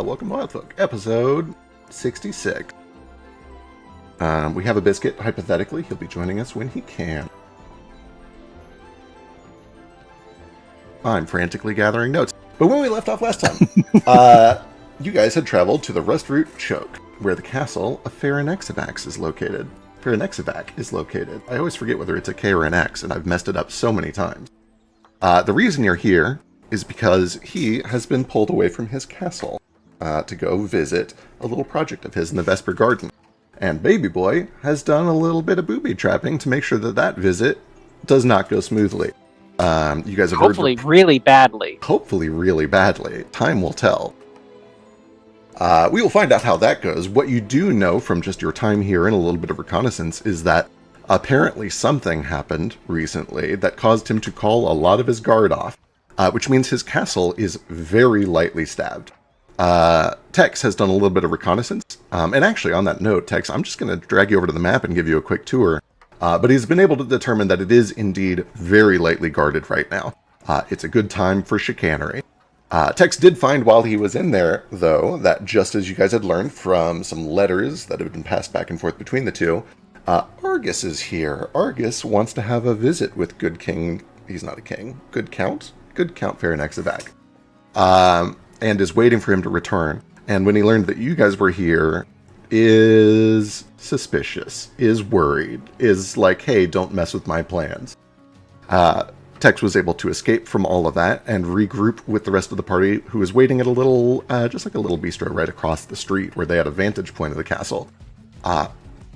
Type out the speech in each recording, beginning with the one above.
Welcome to Wildfolk, episode 66. We have a biscuit, hypothetically. He'll be joining us when he can. I'm frantically gathering notes. But when we left off last time, you guys had traveled to the Rustroot Choke, where the castle of Pharynexavax is located. Pharynexavac is located. I always forget whether it's a K or an X, and I've messed it up so many times. The reason you're here is because he has been pulled away from his castle to go visit a little project of his in the Vesper Garden. And Baby Boy has done a little bit of booby trapping to make sure that that visit does not go smoothly. You guys have hopefully really badly. Hopefully really badly. Time will tell. We will find out how that goes. What you do know from just your time here and a little bit of reconnaissance is that apparently something happened recently that caused him to call a lot of his guard off, which means his castle is very lightly stabbed. Tex has done a little bit of reconnaissance, and actually on that note, Tex, I'm just going to drag you over to the map and give you a quick tour, but he's been able to determine that it is indeed very lightly guarded right now. It's a good time for chicanery. Tex did find while he was in there, though, that just as you guys had learned from some letters that have been passed back and forth between the two, Argus is here. Argus wants to have a visit with Good King. He's not a king. Good Count Pharynexavac. And is waiting for him to return. And when he learned that you guys were here, is suspicious, is worried, is like, hey, don't mess with my plans. Tex was able to escape from all of that and regroup with the rest of the party, who was waiting at a little, just like a little bistro right across the street where they had a vantage point of the castle.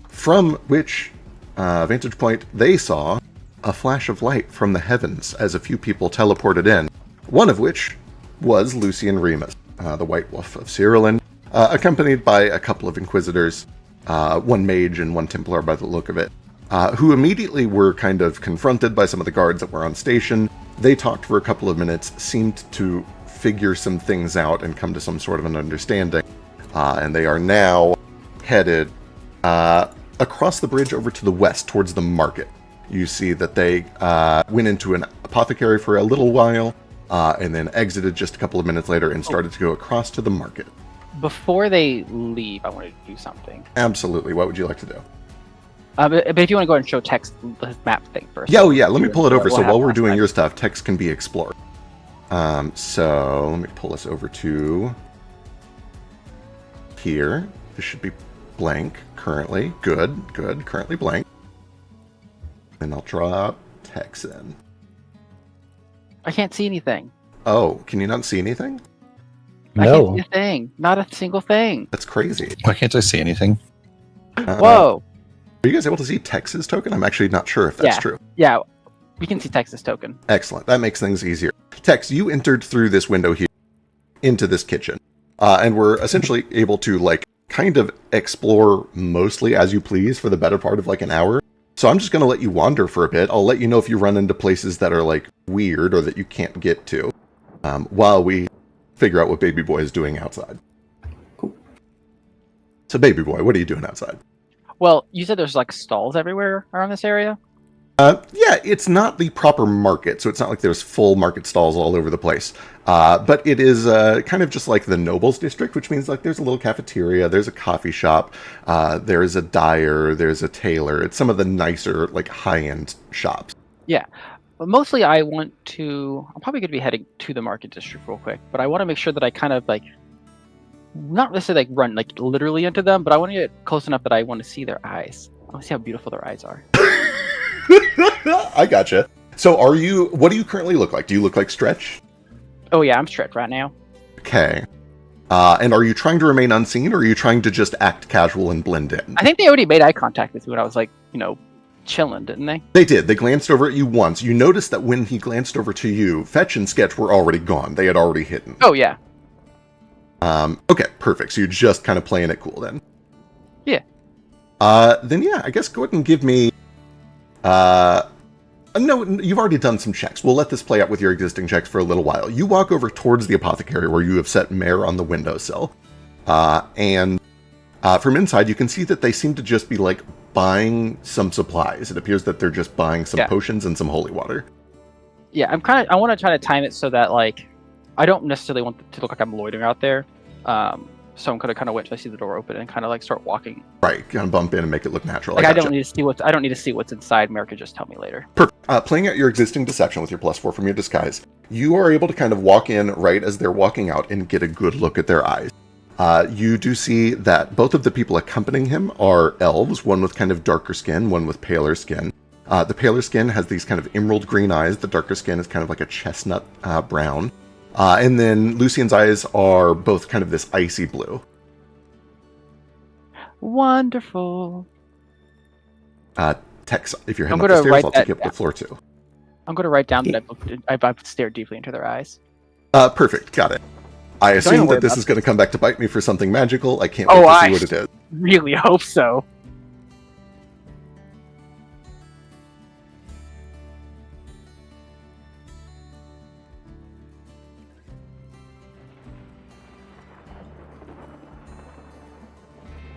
From which vantage point they saw a flash of light from the heavens as a few people teleported in, one of which was Lucian Remus, the White Wolf of Cyrillin, accompanied by a couple of Inquisitors, one mage and one Templar by the look of it, who immediately were kind of confronted by some of the guards that were on station. They talked for a couple of minutes, seemed to figure some things out and come to some sort of an understanding, and they are now headed across the bridge over to the west towards the market. You see that they went into an apothecary for a little while, and then exited just a couple of minutes later and started to go across to the market. Before they leave, I want to do something. Absolutely. What would you like to do? But if you want to go ahead and show Tex his map thing first. Yeah, let me pull it over. So while we're doing your stuff, Tex can be explored. So let me pull us over to here. This should be blank currently. Good. Currently blank. Then I'll draw Tex in. I can't see anything. Oh, can you not see anything? I can't see a thing. Not a single thing. That's crazy. Why can't I see anything? Whoa. Are you guys able to see Tex's token? I'm actually not sure if that's true. Yeah, we can see Tex's token. Excellent. That makes things easier. Tex, you entered through this window here into this kitchen, and were essentially able to, kind of explore mostly as you please for the better part of, an hour. So I'm just going to let you wander for a bit. I'll let you know if you run into places that are, weird or that you can't get to, while we figure out what Baby Boy is doing outside. Cool. So, Baby Boy, what are you doing outside? Well, you said there's, stalls everywhere around this area? Yeah, it's not the proper market, so it's not like there's full market stalls all over the place. But it is kind of just like the Nobles District, which means there's a little cafeteria, there's a coffee shop, there's a dyer, there's a tailor. It's some of the nicer, high-end shops. Yeah. But mostly I'm probably going to be heading to the market district real quick, but I want to make sure that I kind of, not necessarily run, literally into them, but I want to get close enough that I want to see their eyes. I want to see how beautiful their eyes are. I gotcha. So what do you currently look like? Do you look like Stretch? Oh yeah, I'm Stretch right now. Okay. And are you trying to remain unseen, or are you trying to just act casual and blend in? I think they already made eye contact with me when I was chilling, didn't they? They did. They glanced over at you once. You noticed that when he glanced over to you, Fetch and Sketch were already gone. They had already hidden. Oh yeah. Okay, perfect. So you're just kind of playing it cool then. Yeah. Then yeah, I guess go ahead and give me no, you've already done some checks. We'll let this play out with your existing checks for a little while. You walk over towards the apothecary where you have set Mare on the windowsill. And from inside, you can see that they seem to just be, buying some supplies. It appears that they're just buying some potions and some holy water. Yeah, I want to try to time it so that, I don't necessarily want it to look like I'm loitering out there. So I'm gonna kind of wait till I see the door open and kind of like start walking. Right, kind of bump in and make it look natural. Like I gotcha. don't need to see what's inside. Mer could just tell me later. Perfect. Playing out your existing deception with your +4 from your disguise, you are able to kind of walk in right as they're walking out and get a good look at their eyes. You do see that both of the people accompanying him are elves, one with kind of darker skin, one with paler skin. The paler skin has these kind of emerald green eyes. The darker skin is kind of like a chestnut brown. And then Lucian's eyes are both kind of this icy blue. Wonderful. Tex, if you're I'm heading up the gonna stairs, write I'll take that you up the floor too. I'm going to write down that I've stared deeply into their eyes. Perfect, got it. I assume that this is going to come back to bite me for something magical. I can't wait to see what it is. Really hope so.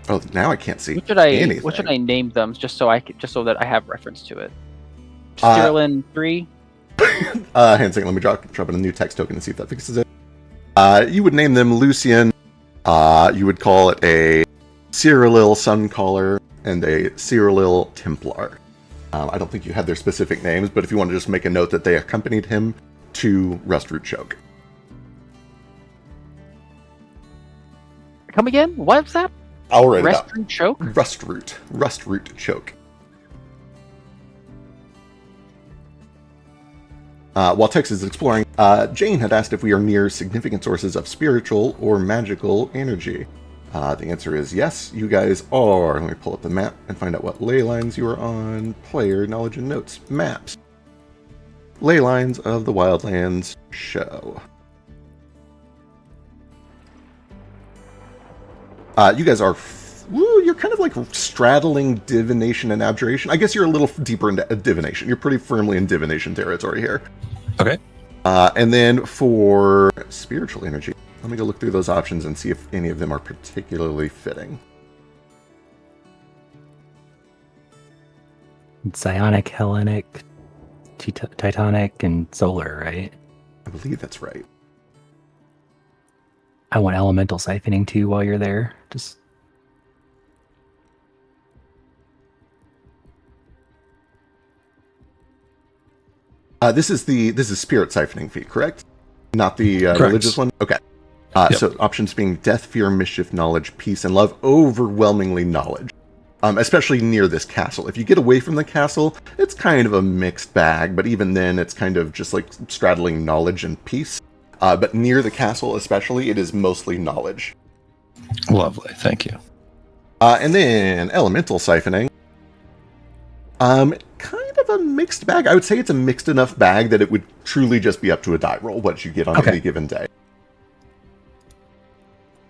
Oh, now I can't see anything. What should I name them just so that I have reference to it? Sterlin 3. Hang on a second, let me drop in a new text token and see if that fixes it. You would name them Lucian. You would call it a Cyrillil Suncaller and a Cyrillil Templar. I don't think you had their specific names, but if you want to just make a note that they accompanied him to Rustroot Choke. Come again? What's that? I'll write it out. Rustroot Choke? Rustroot Choke. While Tex is exploring, Jane had asked if we are near significant sources of spiritual or magical energy. The answer is yes, you guys are. Let me pull up the map and find out what ley lines you are on. Player, knowledge and notes, maps. Ley lines of the Wildlands show. You guys are... you're kind of like straddling divination and abjuration. I guess you're a little deeper into divination. You're pretty firmly in divination territory here. Okay. And then for spiritual energy, let me go look through those options and see if any of them are particularly fitting. Psionic, Hellenic, Titanic, and Solar, right? I believe that's right. I want elemental siphoning too while you're there. Just this is spirit siphoning fee, correct? Not the Correct. religious one? Okay. Yep. So options being death, fear, mischief, knowledge, peace, and love. Overwhelmingly knowledge. Especially near this castle. If you get away from the castle, it's kind of a mixed bag, but even then it's kind of just like straddling knowledge and peace. But near the castle especially, it is mostly knowledge. Lovely, thank you. And then elemental siphoning. Kind of a mixed bag. I would say it's a mixed enough bag that it would truly just be up to a die roll what you get on any given day.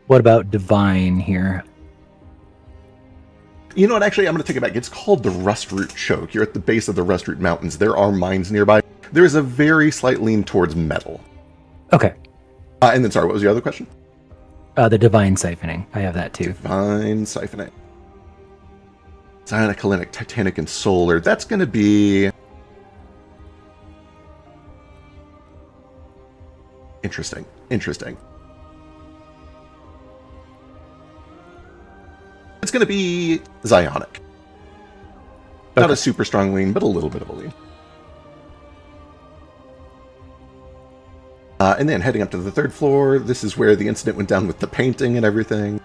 what about divine here? You know what, actually, I'm going to take it back. It's called the Rustroot Choke. You're at the base of the Rustroot Mountains. There are mines nearby. There is a very slight lean towards metal. Okay. And then, sorry, what was the other question? The divine siphoning. I have that too. Divine Siphoning. Psionic, Hellenic, Titanic, and Solar. That's going to be... Interesting. It's going to be Zionic. Not a super strong lean, but a little bit of a lean. And then heading up to the third floor, this is where the incident went down with the painting and everything.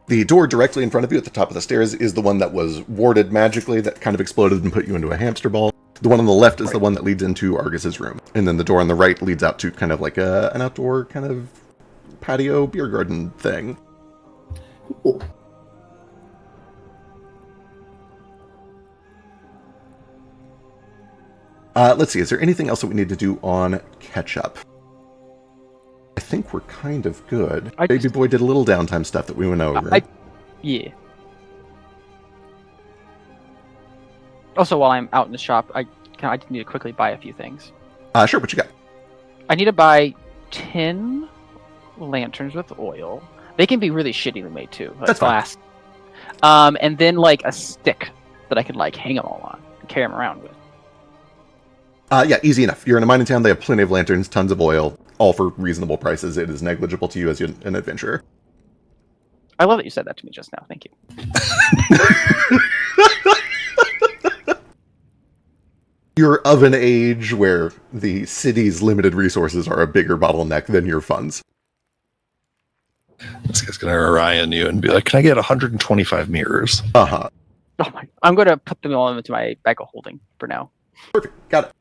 The door directly in front of you at the top of the stairs is the one that was warded magically, that kind of exploded and put you into a hamster ball. The one on the left is the one that leads into Argus's room. And then the door on the right leads out to kind of like an outdoor kind of patio beer garden thing. Cool. Let's see, is there anything else that we need to do on catch-up? I think we're kind of good. Baby Boy did a little downtime stuff that we went over. Yeah. Also, while I'm out in the shop, I just need to quickly buy a few things. Sure, what you got? I need to buy 10 lanterns with oil. They can be really shittily made too. Like That's fine. glass. And then like a stick that I could like hang them all on and carry them around with. Yeah, easy enough. You're in a mining town. They have plenty of lanterns, tons of oil, all for reasonable prices. It is negligible to you as an adventurer. I love that you said that to me just now. Thank you. You're of an age where the city's limited resources are a bigger bottleneck than your funds. This guy's going to Orion you and be like, can I get 125 mirrors? Uh-huh. Oh my! I'm gonna put them all into my bag of holding for now. Perfect. Got it.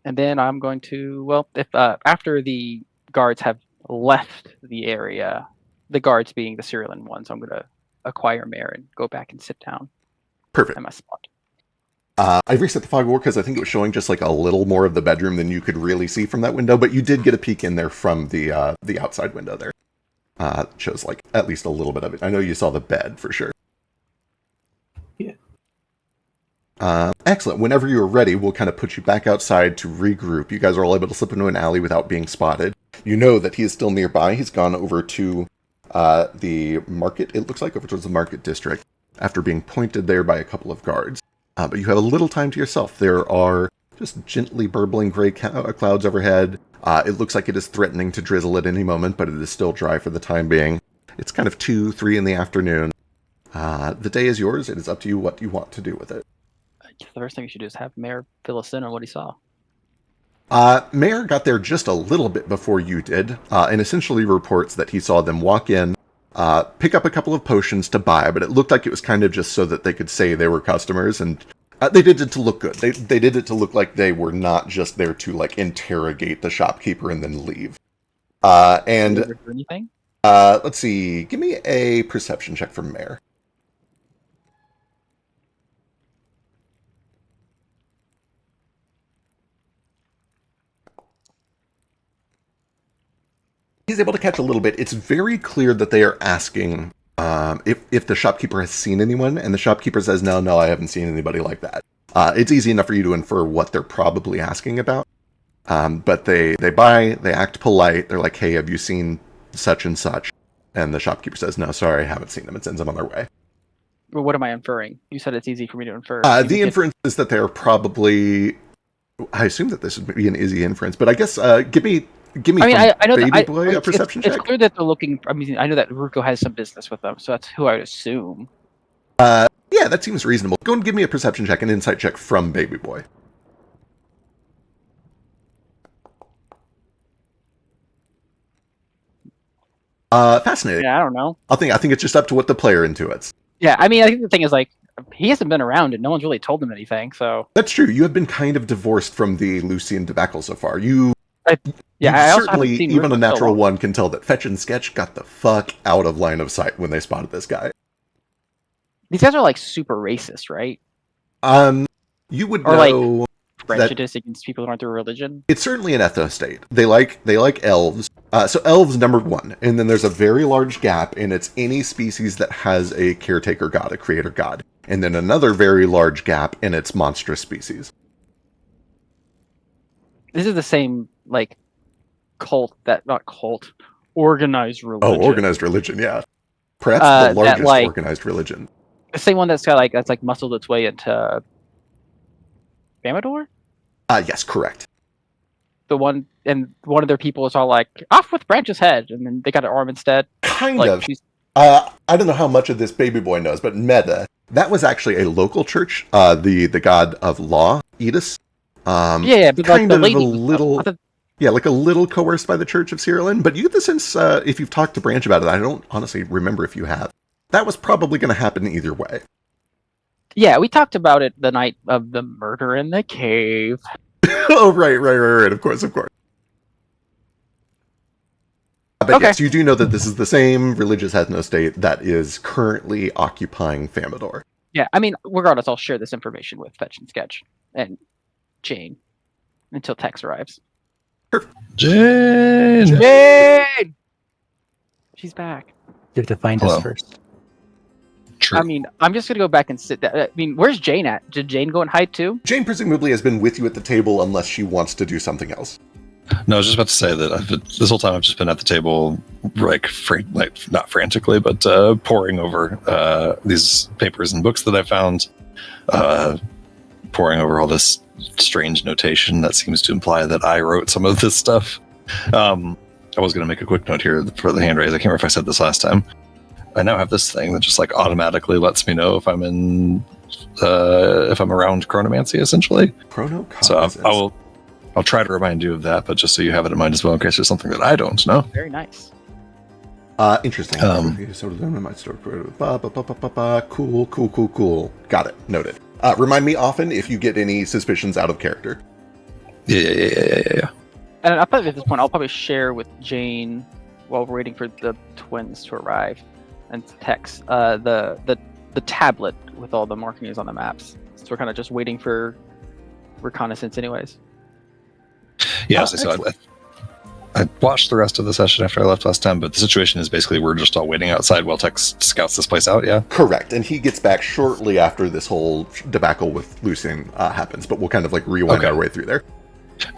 And then I'm going to, well, if after the guards have left the area, the guards being the Cyrillan ones, I'm going to acquire Mare and go back and sit down Perfect. at my spot. I reset the fog wall because I think it was showing just like a little more of the bedroom than you could really see from that window, but you did get a peek in there from the outside window there. It shows like at least a little bit of it. I know you saw the bed for sure. Yeah. Excellent. Whenever you're ready, we'll kind of put you back outside to regroup. You guys are all able to slip into an alley without being spotted. You know that he is still nearby. He's gone over to the market, it looks like, over towards the market district, after being pointed there by a couple of guards. But you have a little time to yourself. There are just gently burbling gray clouds overhead. It looks like it is threatening to drizzle at any moment, but it is still dry for the time being. It's kind of 2, 3 in the afternoon. The day is yours. It is up to you what you want to do with it. The first thing you should do is have Mayor fill us in on what he saw. Mayor got there just a little bit before you did, and essentially reports that he saw them walk in, pick up a couple of potions to buy, but it looked like it was kind of just so that they could say they were customers, and they did it to look good. They did it to look like they were not just there to like interrogate the shopkeeper and then leave. Or anything? Let's see. Give me a perception check from Mayor. He's able to catch a little bit. It's very clear that they are asking if the shopkeeper has seen anyone, and the shopkeeper says, no, I haven't seen anybody like that. It's easy enough for you to infer what they're probably asking about. But they buy, they act polite. They're like, hey, have you seen such and such? And the shopkeeper says, no, sorry, I haven't seen them, and sends them on their way. Well, what am I inferring? You said it's easy for me to infer. The inference is that they're probably... I assume that this would be an easy inference, but I guess give me I know Baby Boy a perception check. It's clear that they're looking. I mean, I know that Ruko has some business with them, so that's who I would assume. Yeah, that seems reasonable. Go and give me a perception check, an insight check from Baby Boy. Fascinating. Yeah, I don't know. I think it's just up to what the player intuits. Yeah, I mean, I think the thing is like he hasn't been around and no one's really told him anything. So That's true. You have been kind of divorced from the Lucian debacle so far. I also Certainly, haven't seen even Ruko a natural so long. one can tell that Fetch and Sketch got the fuck out of line of sight when they spotted this guy. These guys are like super racist, right? You would Or, like, know Prejudice against people who aren't their religion. it's certainly an ethno-state. They like elves. So elves number one, and then there's a very large gap, and it's any species that has a caretaker god, a creator god, and then another very large gap, and it's monstrous species. This is the same like organized religion. Oh, organized religion, yeah. Perhaps the largest organized religion. The same one that's muscled its way into Famador? Yes, correct. The one of their people is all like, off with Branch's head, and then they got an arm instead. Kind Like, of. she's- I don't know how much of this Baby Boy knows, but Meta, that was actually a local church, the god of law, Edis. Yeah, but like kind the of lady a was- little, yeah, like a little coerced by the Church of Cyrillan, but you get the sense, if you've talked to Branch about it, I don't honestly remember if you have, that was probably going to happen either way. Yeah, we talked about it the night of the murder in the cave. Oh, right, of course. But Okay. yes, you do know that this is the same religious ethno-state that is currently occupying Famador. Yeah, I mean, regardless, I'll share this information with Fetch and Sketch and Jane until Tex arrives. Jane! Jane! She's back. You have to find Hello. us first. True. I mean, I'm just gonna go back and sit. I mean, where's Jane at? Did Jane go and hide too? Jane presumably has been with you at the table unless she wants to do something else. No, I was just about to say that this whole time I've just been at the table, like not frantically, but poring over these papers and books that I found, poring over all this strange notation that seems to imply that I wrote some of this stuff. I was going to make a quick note here for the hand raise. I can't remember if I said this last time. I now have this thing that just like automatically lets me know if I'm around chronomancy, essentially. So I'll try to remind you of that, but just so you have it in mind as well, in case there's something that I don't know. Very nice. Interesting. Cool. Got it. Noted. Remind me often if you get any suspicions out of character. Yeah. And I thought at this point I'll probably share with Jane while we're waiting for the twins to arrive and text the tablet with all the markings on the maps. So we're kind of just waiting for reconnaissance, anyways. Yeah, so I watched the rest of the session after I left last time, but the situation is basically we're just all waiting outside while Tex scouts this place out, yeah? Correct, and he gets back shortly after this whole debacle with Lucien happens, but we'll kind of like rewind our way through there.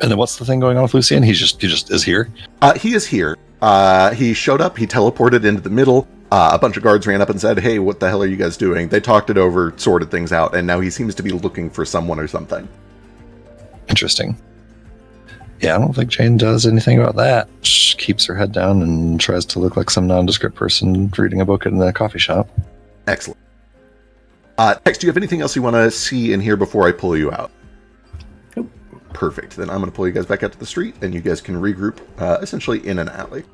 And then what's the thing going on with Lucien? He just is here? He is here. He showed up, he teleported into the middle, a bunch of guards ran up and said, hey, what the hell are you guys doing? They talked it over, sorted things out, and now he seems to be looking for someone or something. Interesting. Yeah, I don't think Jane does anything about that. She keeps her head down and tries to look like some nondescript person reading a book in the coffee shop. Excellent. Tex, do you have anything else you want to see in here before I pull you out? Nope. Perfect. Then I'm going to pull you guys back out to the street, and you guys can regroup essentially in an alley.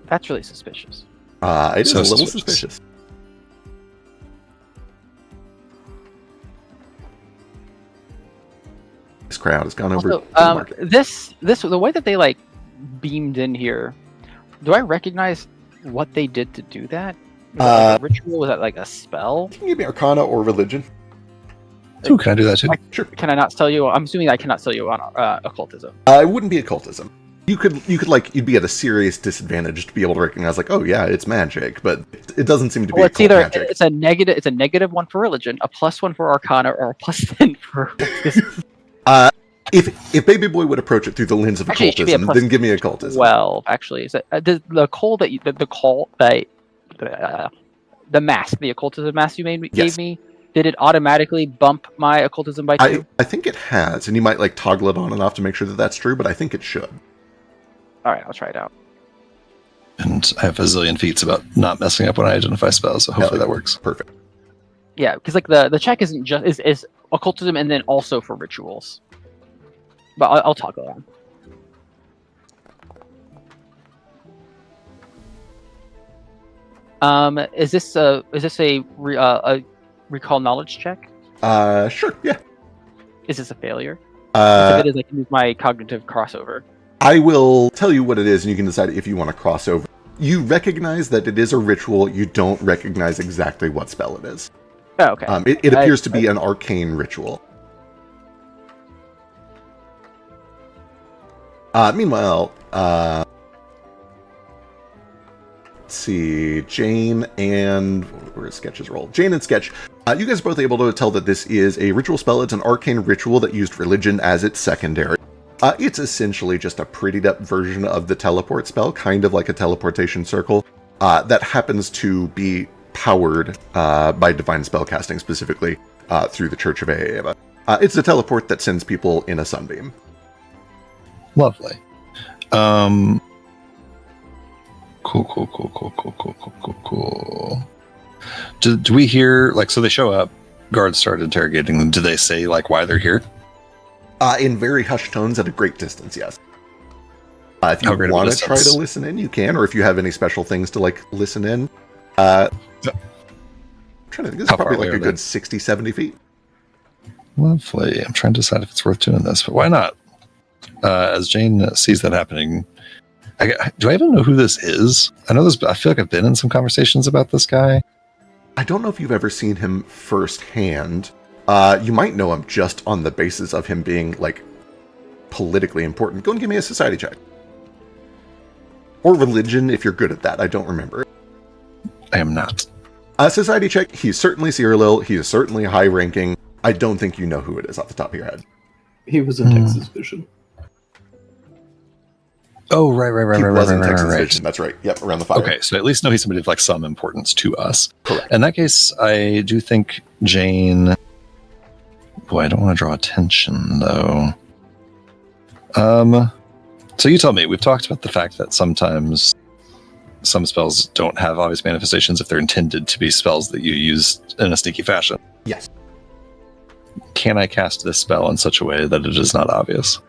That's really suspicious. It is a little suspicious. This crowd has gone over to the market. The way that they like beamed in here, do I recognize what they did to do that? Was that like a ritual? Was that like a spell? You can give me Arcana or Religion. Ooh, can I do that too? Sure. Can I not sell you? I'm assuming I cannot sell you on occultism. It wouldn't be occultism. You could like you'd be at a serious disadvantage to be able to recognize like, oh yeah, it's magic, but it doesn't seem to be. Well, it's either magic. It's a negative one for religion, a +1 for Arcana, or a +10 for. If Baby Boy would approach it through the lens of occultism, then give me occultism. 12, actually. Is it, the mask, the occultism mask you gave me, did it automatically bump my occultism by 2? I think it has, and you might like toggle it on and off to make sure that that's true, but I think it should. All right, I'll try it out. And I have a zillion feats about not messing up when I identify spells, so hopefully that works. Perfect. Yeah, because like the check isn't just is occultism and then also for rituals. But I'll toggle it on. Is this a recall knowledge check? Sure, yeah. Is this a failure? If it is, I can use my cognitive crossover. I will tell you what it is, and you can decide if you want to cross over. You recognize that it is a ritual. You don't recognize exactly what spell it is. Oh, okay. It appears to be an arcane ritual. Meanwhile, let's see, Jane and where is Sketch's role? Jane and Sketch, you guys are both able to tell that this is a ritual spell. It's an arcane ritual that used religion as its secondary. It's essentially just a prettied up version of the teleport spell, kind of like a teleportation circle, that happens to be powered by divine spellcasting, specifically through the Church of Aeva. It's a teleport that sends people in a sunbeam. Lovely. Cool. Do we hear, like, so they show up, guards start interrogating them. Do they say, like, why they're here? In very hushed tones at a great distance, yes. If you want to try to listen in, you can, or if you have any special things to, like, listen in. I'm trying to think, this is probably like a good 60, 70 feet. Lovely. I'm trying to decide if it's worth doing this, but why not? As Jane sees that happening, do I even know who this is? I know this. I feel like I've been in some conversations about this guy. I don't know if you've ever seen him firsthand. You might know him just on the basis of him being, like, politically important. Go and give me a society check. Or religion, if you're good at that. I don't remember. I am not. Society check, he's certainly Cyril. He is certainly high-ranking. I don't think you know who it is off the top of your head. He was in Texas Vision. Oh, right. He was in Texas right. Vision. That's right. Yep, around the fire. Okay, so at least know he's somebody of like some importance to us. Correct. In that case, I do think Jane. Boy, I don't want to draw attention though. So you tell me. We've talked about the fact that sometimes some spells don't have obvious manifestations if they're intended to be spells that you use in a sneaky fashion. Yes. Can I cast this spell in such a way that it is not obvious?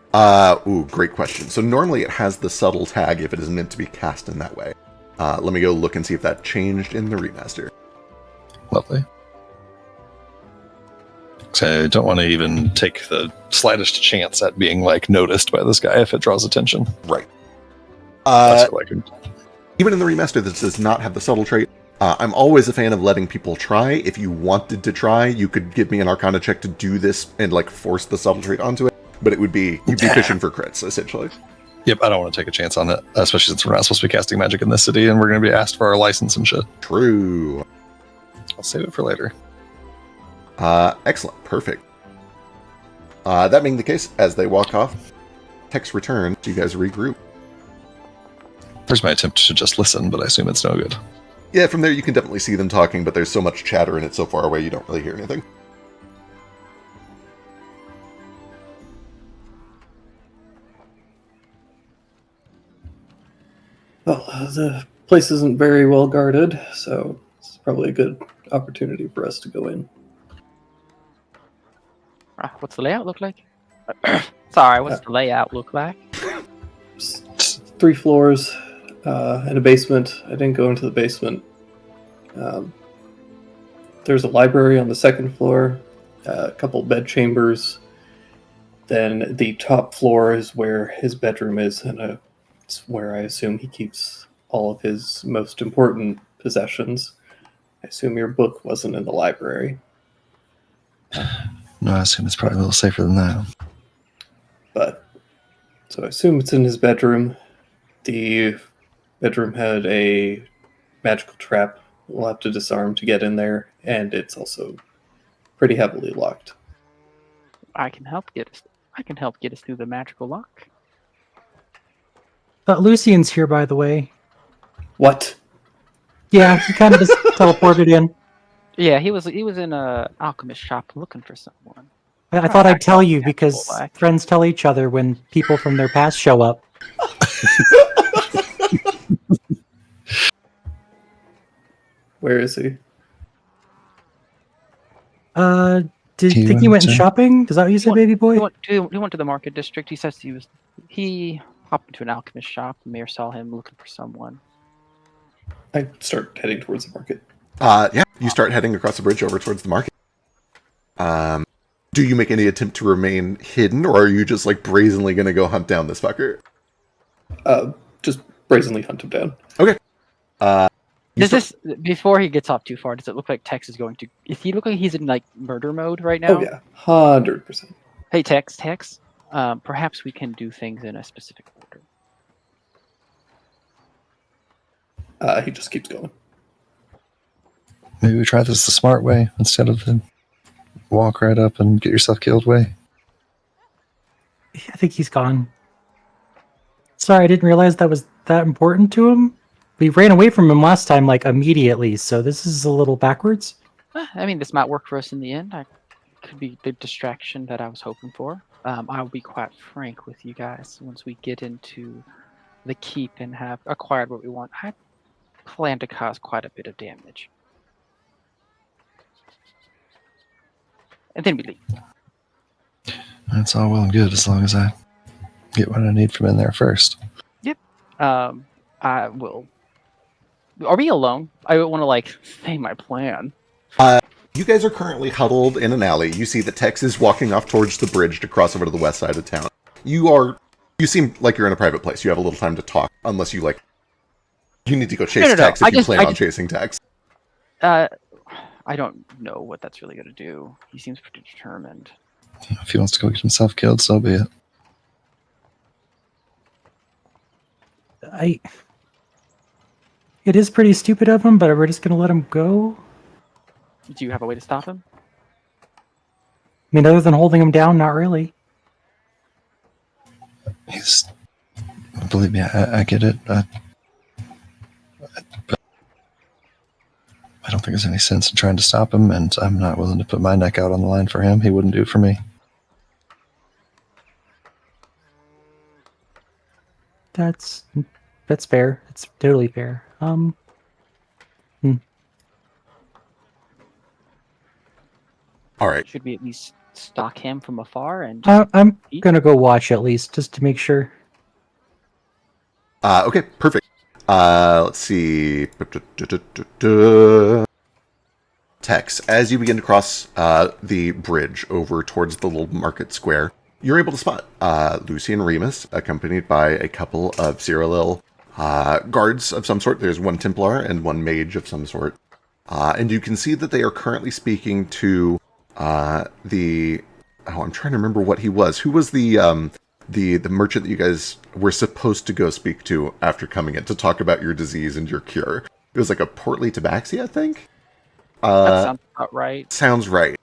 Great question. So normally it has the subtle tag if it is meant to be cast in that way. Let me go look and see if that changed in the remaster. Lovely. So I don't want to even take the slightest chance at being like noticed by this guy if it draws attention. Right. That's what I can. Even in the remaster, this does not have the subtle trait. I'm always a fan of letting people try. If you wanted to try, you could give me an Arcana check to do this and like force the subtle trait onto it. But you'd be fishing for crits, essentially. Yep, I don't want to take a chance on it, especially since we're not supposed to be casting magic in this city and we're going to be asked for our license and shit. True. I'll save it for later. Excellent. Perfect. That being the case, as they walk off, Tex returns. You guys regroup. There's my attempt to just listen, but I assume it's no good. Yeah, from there you can definitely see them talking, but there's so much chatter and it's so far away you don't really hear anything. Well, the place isn't very well guarded, so it's probably a good opportunity for us to go in. What's the layout look like? Sorry, what's the layout look like? 3 floors and a basement. I didn't go into the basement. There's a library on the 2nd floor, a couple bed chambers. Then the top floor is where his bedroom is, and it's where I assume he keeps all of his most important possessions. I assume your book wasn't in the library. No, I assume it's probably a little safer than that. But, so I assume it's in his bedroom. The bedroom had a magical trap we'll have to disarm to get in there, and it's also pretty heavily locked. I can help get us through the magical lock. Lucian's here, by the way. What? Yeah, he kind of just teleported in. Yeah, he was in a alchemist shop looking for someone. I thought I'd tell you Yeah, because black. friends tell each other when people from their past show up. Where is he? Did He you think he went went to- shopping? Is that what you said, baby boy? He went to the market district. He says he hopped into an alchemist shop. The mayor saw him looking for someone. I start heading towards the market. Yeah, you start heading across the bridge over towards the market. Do you make any attempt to remain hidden, or are you just like brazenly going to go hunt down this fucker? Just brazenly hunt him down. Okay. Before he gets off too far, does it look like Tex is going to? Does he look like he's in like murder mode right now? Oh yeah, 100%. Hey Tex. Perhaps we can do things in a specific order. He just keeps going. Maybe we try this the smart way instead of the walk right up and get yourself killed way. I think he's gone. Sorry, I didn't realize that was that important to him. We ran away from him last time, like, immediately, so this is a little backwards. I mean, this might work for us in the end. Could be the distraction that I was hoping for. I'll be quite frank with you guys. Once we get into the keep and have acquired what we want, I plan to cause quite a bit of damage. And then we leave. That's all well and good as long as I get what I need from in there first. Yep. I will. Are we alone? I want to like say my plan. You guys are currently huddled in an alley. You see that Tex is walking off towards the bridge to cross over to the west side of town. You seem like you're in a private place. You have a little time to talk, unless you need to go chase No. Tex if you plan on chasing Tex. I don't know what that's really going to do. He seems pretty determined. If he wants to go get himself killed, so be it. It is pretty stupid of him, but we're just gonna let him go. Do you have a way to stop him? I mean, other than holding him down, not really. He's Believe me, I get it. But I don't think there's any sense in trying to stop him, and I'm not willing to put my neck out on the line for him. He wouldn't do it for me. That's fair. It's totally fair. All right. Should we at least stalk him from afar and I'm eat? gonna go watch at least just to make sure. Okay, perfect. Let's see. Tex, as you begin to cross the bridge over towards the little market square, you're able to spot Lucy and Remus, accompanied by a couple of Cyril guards of some sort. There's one Templar and one mage of some sort. And you can see that they are currently speaking to the... Oh, I'm trying to remember what he was. Who was the merchant that you guys were supposed to go speak to after coming in to talk about your disease and your cure? It was like a portly tabaxi, I think? That sounds about right. Sounds right.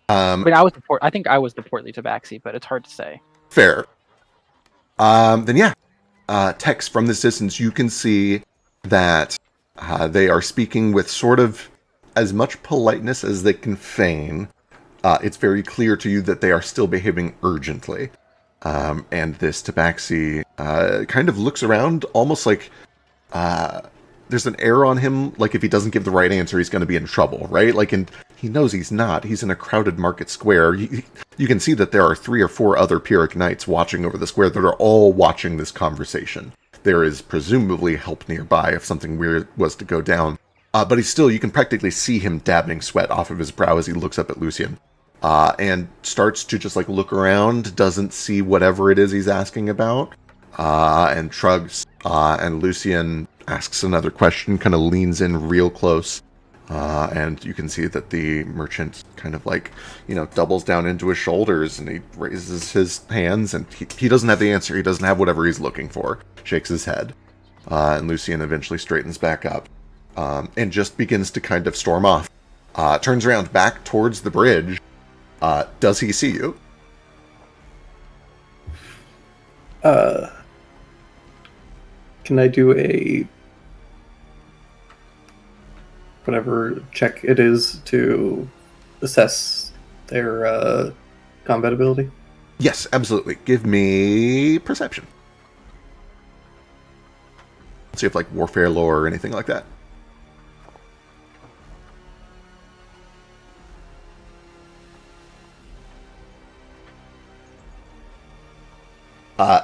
I mean, I think I was the portly tabaxi, but it's hard to say. Fair. Then yeah. Tex, from this distance, you can see that they are speaking with sort of as much politeness as they can feign. It's very clear to you that they are still behaving urgently. And this tabaxi kind of looks around almost like there's an air on him, like if he doesn't give the right answer, he's going to be in trouble, right? Like, and he knows he's not. He's in a crowded market square. You can see that there are 3 or 4 other Pyrrhic knights watching over the square that are all watching this conversation. There is presumably help nearby if something weird was to go down. But you can practically see him dabbing sweat off of his brow as he looks up at Lucian. And starts to just like look around, doesn't see whatever it is he's asking about, and shrugs. And Lucian asks another question, kind of leans in real close, and you can see that the merchant kind of like, doubles down into his shoulders, and he raises his hands, and he doesn't have the answer. He doesn't have whatever he's looking for. Shakes his head, and Lucian eventually straightens back up, and just begins to kind of storm off. Turns around back towards the bridge. Does he see you? Can I do a whatever check it is to assess their combat ability? Yes, absolutely. Give me perception. See if like warfare lore or anything like that.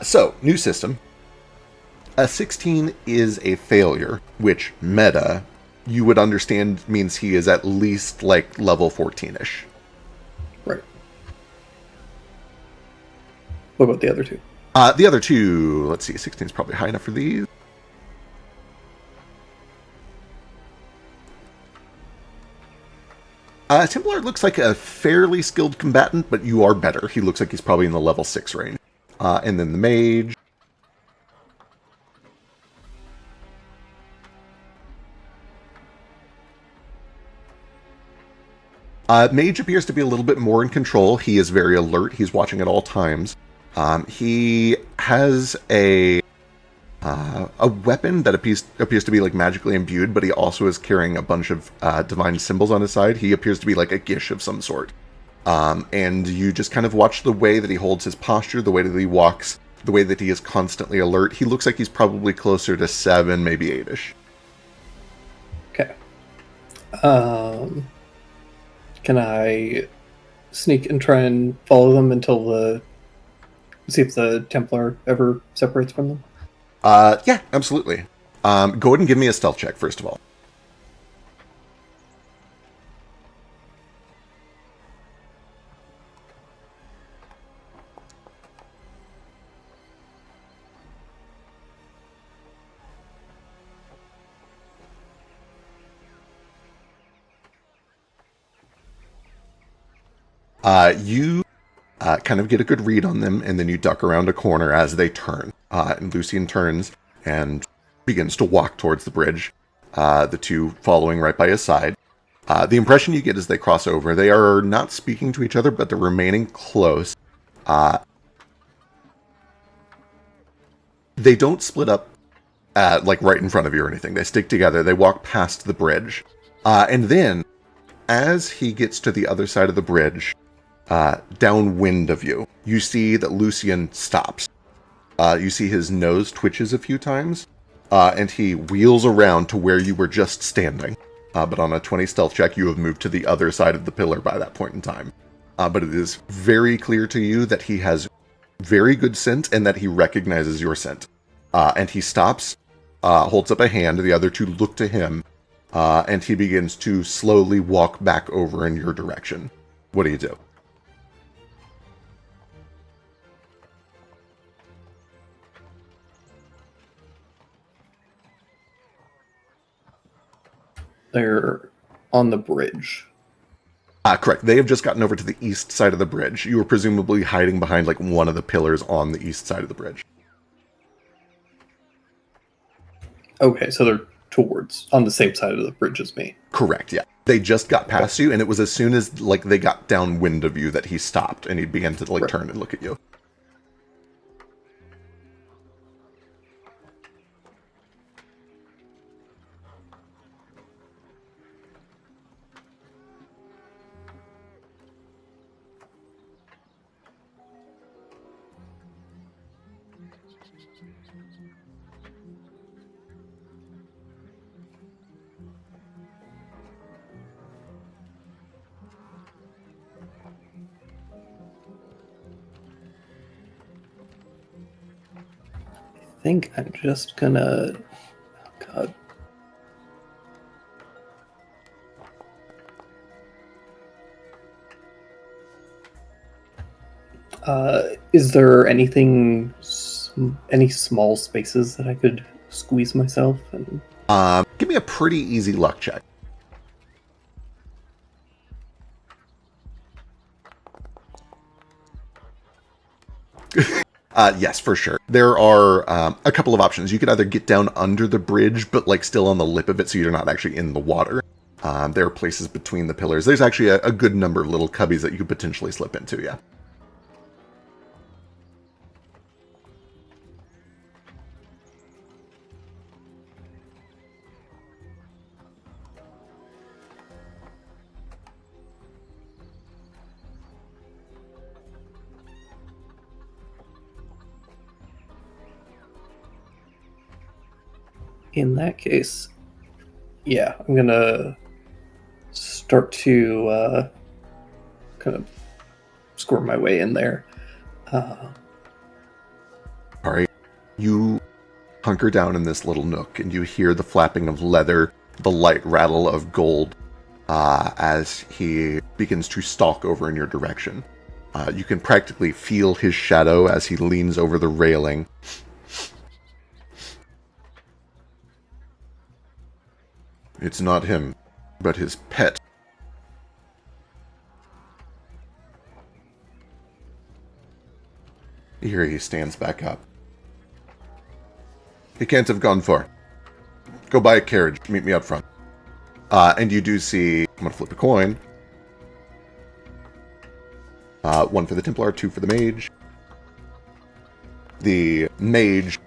So, new system. A 16 is a failure, which meta, you would understand means he is at least like level 14-ish. Right. What about the other two? The other two, let's see, 16 is probably high enough for these. Templar looks like a fairly skilled combatant, but you are better. He looks like he's probably in the level 6 range. And then the mage. Mage appears to be a little bit more in control. He is very alert. He's watching at all times. He has a weapon that appears to be like magically imbued, but he also is carrying a bunch of divine symbols on his side. He appears to be like a gish of some sort. And you just kind of watch the way that he holds his posture, the way that he walks, the way that he is constantly alert. He looks like he's probably closer to 7, maybe 8-ish. Okay. Can I sneak and try and follow them until see if the Templar ever separates from them? Yeah, absolutely. Go ahead and give me a stealth check, first of all. You kind of get a good read on them, and then you duck around a corner as they turn. And Lucian turns and begins to walk towards the bridge, the two following right by his side. The impression you get as they cross over, they are not speaking to each other, but they're remaining close. They don't split up like right in front of you or anything. They stick together. They walk past the bridge. And then, as he gets to the other side of the bridge, downwind of you, you see that Lucian stops. You see his nose twitches a few times, and he wheels around to where you were just standing. But on a 20 stealth check, you have moved to the other side of the pillar by that point in time. But it is very clear to you that he has very good scent and that he recognizes your scent. And he stops, holds up a hand, the other two look to him, and he begins to slowly walk back over in your direction. What do you do? They're on the bridge. Correct. They have just gotten over to the east side of the bridge. You were presumably hiding behind like one of the pillars on the east side of the bridge. Okay, so they're on the same side of the bridge as me. Correct, yeah. They just got past you, and it was as soon as like they got downwind of you that he stopped, and he began to like turn and look at you. I think I'm just gonna... Oh, God. Is there anything, any small spaces that I could squeeze myself? And... Give me a pretty easy luck check. Yes, for sure. There are a couple of options. You could either get down under the bridge, but like still on the lip of it, so you're not actually in the water. There are places between the pillars. There's actually a good number of little cubbies that you could potentially slip into, yeah. In that case, yeah, I'm gonna start to kind of squirm my way in there. All right. You hunker down in this little nook, and you hear the flapping of leather, the light rattle of gold, as he begins to stalk over in your direction. You can practically feel his shadow as he leans over the railing. It's not him, but his pet. Here he stands back up. He can't have gone far. Go buy a carriage. Meet me up front. And you do see... I'm going to flip a coin. One for the Templar, two for the mage. The mage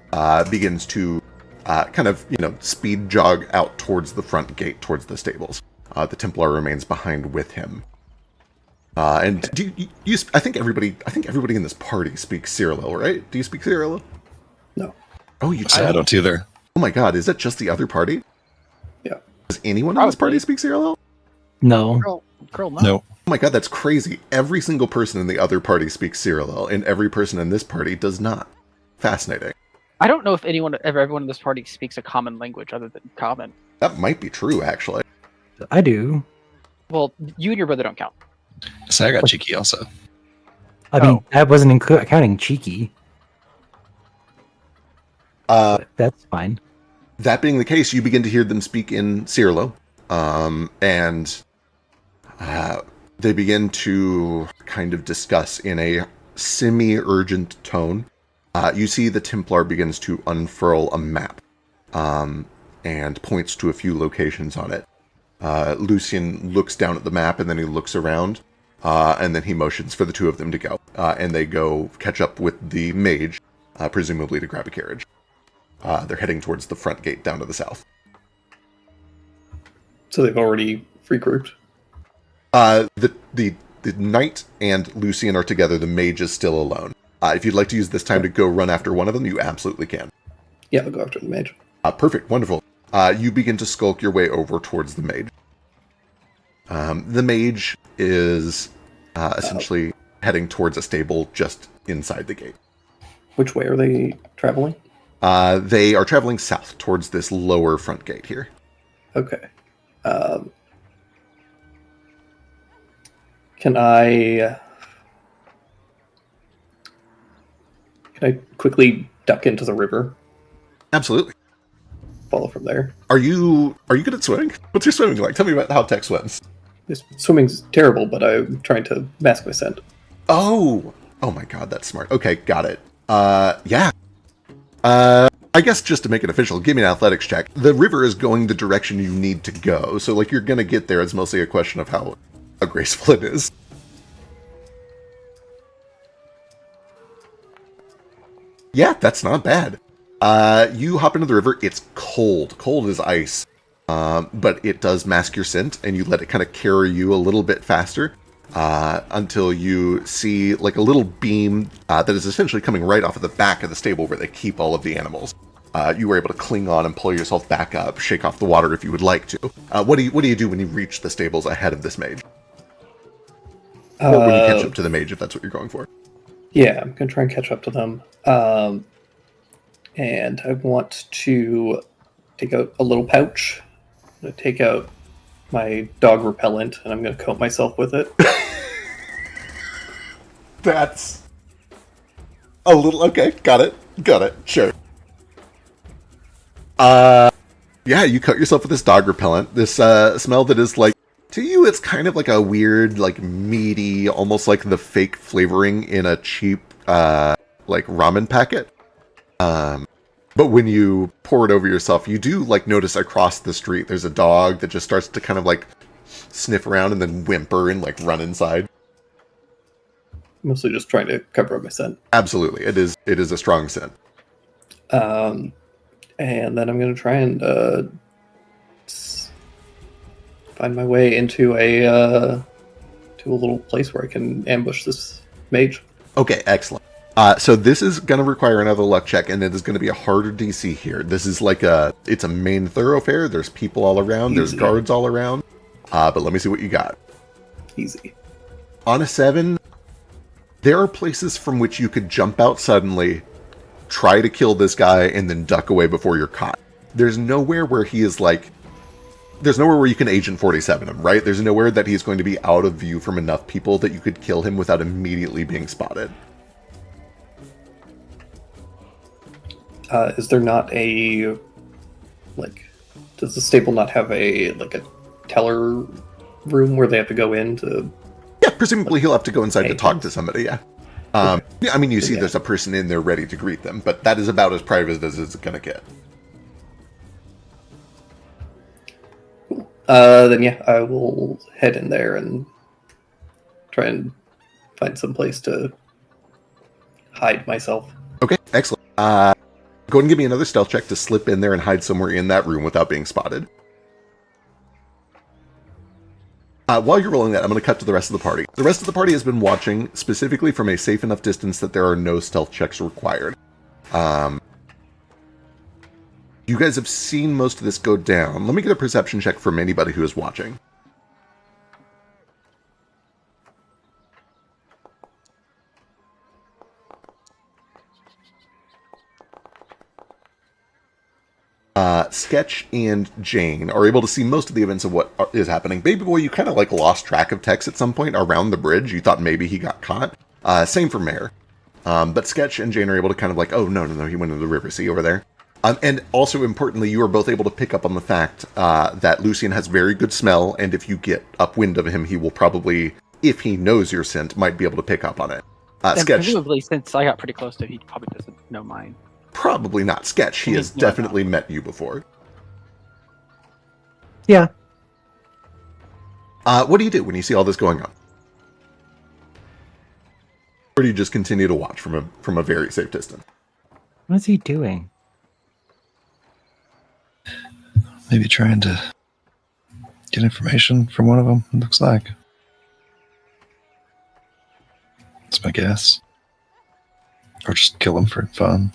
begins to kind of, speed jog out towards the front gate, towards the stables. The Templar remains behind with him. And do you I think everybody in this party speaks Cyril, right? Do you speak Cyril? No. Oh, you I don't either. Oh my god, is that just the other party? Yeah. Does anyone in this party speak Cyril? No. Girl, no. No. Oh my god, that's crazy. Every single person in the other party speaks Cyril, and every person in this party does not. Fascinating. I don't know if everyone in this party speaks a common language other than common. That might be true, actually. I do. Well, you and your brother don't count. So I got cheeky also. I mean, that wasn't counting cheeky. That's fine. That being the case, you begin to hear them speak in Cyrilo, and they begin to kind of discuss in a semi-urgent tone. You see the Templar begins to unfurl a map and points to a few locations on it. Lucian looks down at the map, and then he looks around, and then he motions for the two of them to go. And they go catch up with the mage, presumably to grab a carriage. They're heading towards the front gate down to the south. So they've already regrouped. The knight and Lucian are together. The mage is still alone. If you'd like to use this time to go run after one of them, you absolutely can. Yeah, I'll go after the mage. Perfect. Wonderful. You begin to skulk your way over towards the mage. The mage is essentially heading towards a stable just inside the gate. Which way are they traveling? They are traveling south towards this lower front gate here. Okay. Can I quickly duck into the river? Absolutely. Follow from there. Are you good at swimming? What's your swimming like? Tell me about how Tech swims. This swimming's terrible, but I'm trying to mask my scent. Oh my god, that's smart. Okay, got it. Yeah. I guess just to make it official, give me an athletics check. The river is going the direction you need to go, so like you're gonna get there. It's mostly a question of how graceful it is. Yeah, that's not bad. You hop into the river. It's cold as ice, but it does mask your scent, and you let it kind of carry you a little bit faster until you see like a little beam that is essentially coming right off of the back of the stable where they keep all of the animals. You were able to cling on and pull yourself back up, shake off the water if you would like to. What do you do when you reach the stables ahead of this mage? Or when you catch up to the mage, if that's what you're going for. Yeah, I'm going to try and catch up to them. And I want to take out a little pouch. I'm going to take out my dog repellent, and I'm going to coat myself with it. That's a little... Okay, got it. Sure. Yeah, you coat yourself with this dog repellent. This smell that is like... To you, it's kind of like a weird, like, meaty, almost like the fake flavoring in a cheap, like, ramen packet. But when you pour it over yourself, you do, like, notice across the street there's a dog that just starts to kind of, like, sniff around and then whimper and, like, run inside. Mostly just trying to cover up my scent. Absolutely. It is a strong scent. And then I'm going to try and find my way into a little place where I can ambush this mage. Okay, excellent. So this is going to require another luck check, and it is going to be a harder DC here. This is like it's a main thoroughfare. There's people all around. Easy. There's guards all around. But let me see what you got. Easy. On a 7, there are places from which you could jump out suddenly, try to kill this guy, and then duck away before you're caught. There's nowhere where he is like... There's nowhere where you can Agent 47 him, right? There's nowhere that he's going to be out of view from enough people that you could kill him without immediately being spotted. Is there not a... Like... Does the stable not have a teller room where they have to go in to... Yeah, presumably he'll have to go inside to talk to somebody, yeah. Yeah, I mean, you see Yeah. there's a person in there ready to greet them, but that is about as private as it's going to get. Then yeah, I will head in there and try and find some place to hide myself. Okay, excellent. Go ahead and give me another stealth check to slip in there and hide somewhere in that room without being spotted. While you're rolling that, I'm going to cut to the rest of the party. The rest of the party has been watching, specifically from a safe enough distance that there are no stealth checks required. You guys have seen most of this go down. Let me get a perception check from anybody who is watching. Sketch and Jane are able to see most of the events of what is happening. Baby Boy, you kind of like lost track of Tex at some point around the bridge. You thought maybe he got caught. Same for Mare. But Sketch and Jane are able to kind of like, oh, no, he went into the river. See over there? And also, importantly, you are both able to pick up on the fact that Lucian has very good smell, and if you get upwind of him, he will probably, if he knows your scent, might be able to pick up on it. And Sketch, presumably, since I got pretty close to him, he probably doesn't know mine. probably not. Sketch, he has definitely met you before. Yeah. What do you do when you see all this going on? Or do you just continue to watch from a very safe distance? What is he doing? Maybe trying to get information from one of them, it looks like. That's my guess. Or just kill them for fun.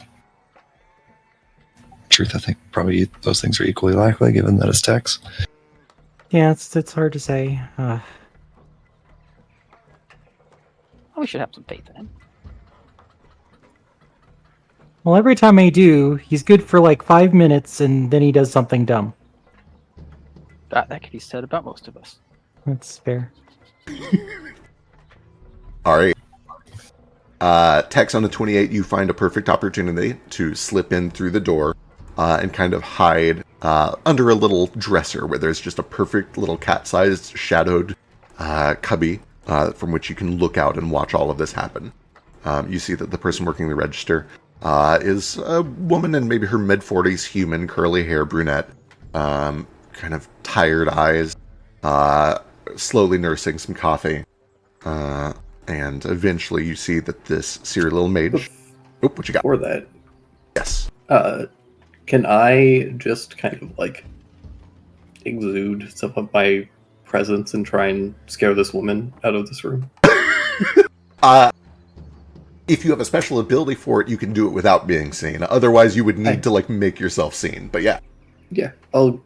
Truth, I think probably those things are equally likely, given that it's Tex. Yeah, it's hard to say. We should have some faith in him. Well, every time I do, he's good for like 5 minutes, and then he does something dumb. That could be said about most of us. That's fair. All right. Tex on the 28, you find a perfect opportunity to slip in through the door and kind of hide under a little dresser where there's just a perfect little cat-sized shadowed cubby from which you can look out and watch all of this happen. You see that the person working the register is a woman in maybe her mid-40s, human, curly hair, brunette, kind of tired eyes, slowly nursing some coffee. And eventually you see that this serial little mage... Oh, what you got? For that, Yes. can I just kind of like exude some of my presence and try and scare this woman out of this room? If you have a special ability for it, you can do it without being seen. Otherwise, you would need to like make yourself seen. But yeah. Yeah, I'll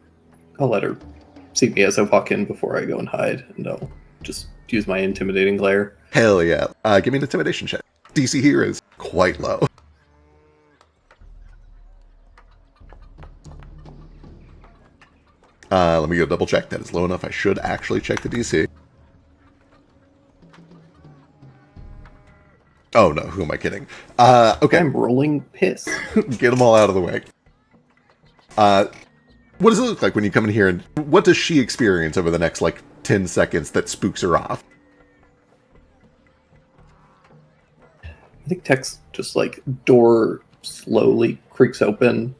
let her see me as I walk in before I go and hide, and I'll just use my intimidating glare. Hell yeah. Give me an intimidation check. DC here is quite low. Let me go double check. That is low enough. I should actually check the DC. Oh no, who am I kidding? Okay. I'm rolling piss. Get them all out of the way. What does it look like when you come in here, and what does she experience over the next, like, 10 seconds that spooks her off? I think Tex just, like, door slowly creaks open,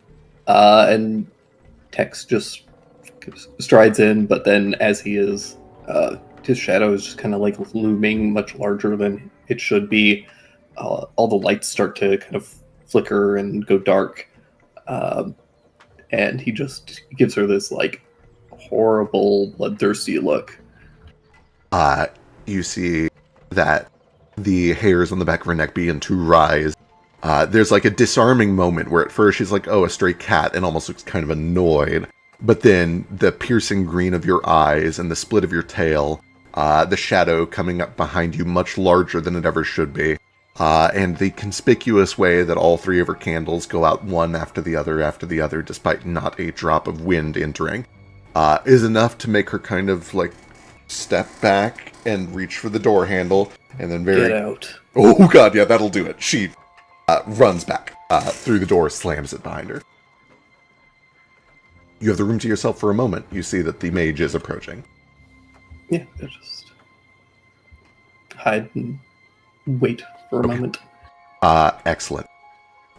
and Tex just strides in, but then as he is, his shadow is just kind of, like, looming much larger than it should be. All the lights start to kind of flicker and go dark. And he just gives her this, like, horrible, bloodthirsty look. You see that the hairs on the back of her neck begin to rise. There's, like, a disarming moment where at first she's like, oh, a stray cat, and almost looks kind of annoyed. But then the piercing green of your eyes and the split of your tail, the shadow coming up behind you much larger than it ever should be. And the conspicuous way that all three of her candles go out one after the other, despite not a drop of wind entering, is enough to make her kind of, like, step back and reach for the door handle, and then Get out. Oh god, yeah, that'll do it. She runs back through the door, slams it behind her. You have the room to yourself for a moment. You see that the mage is approaching. Yeah, I'll just hide and wait for a moment. Excellent.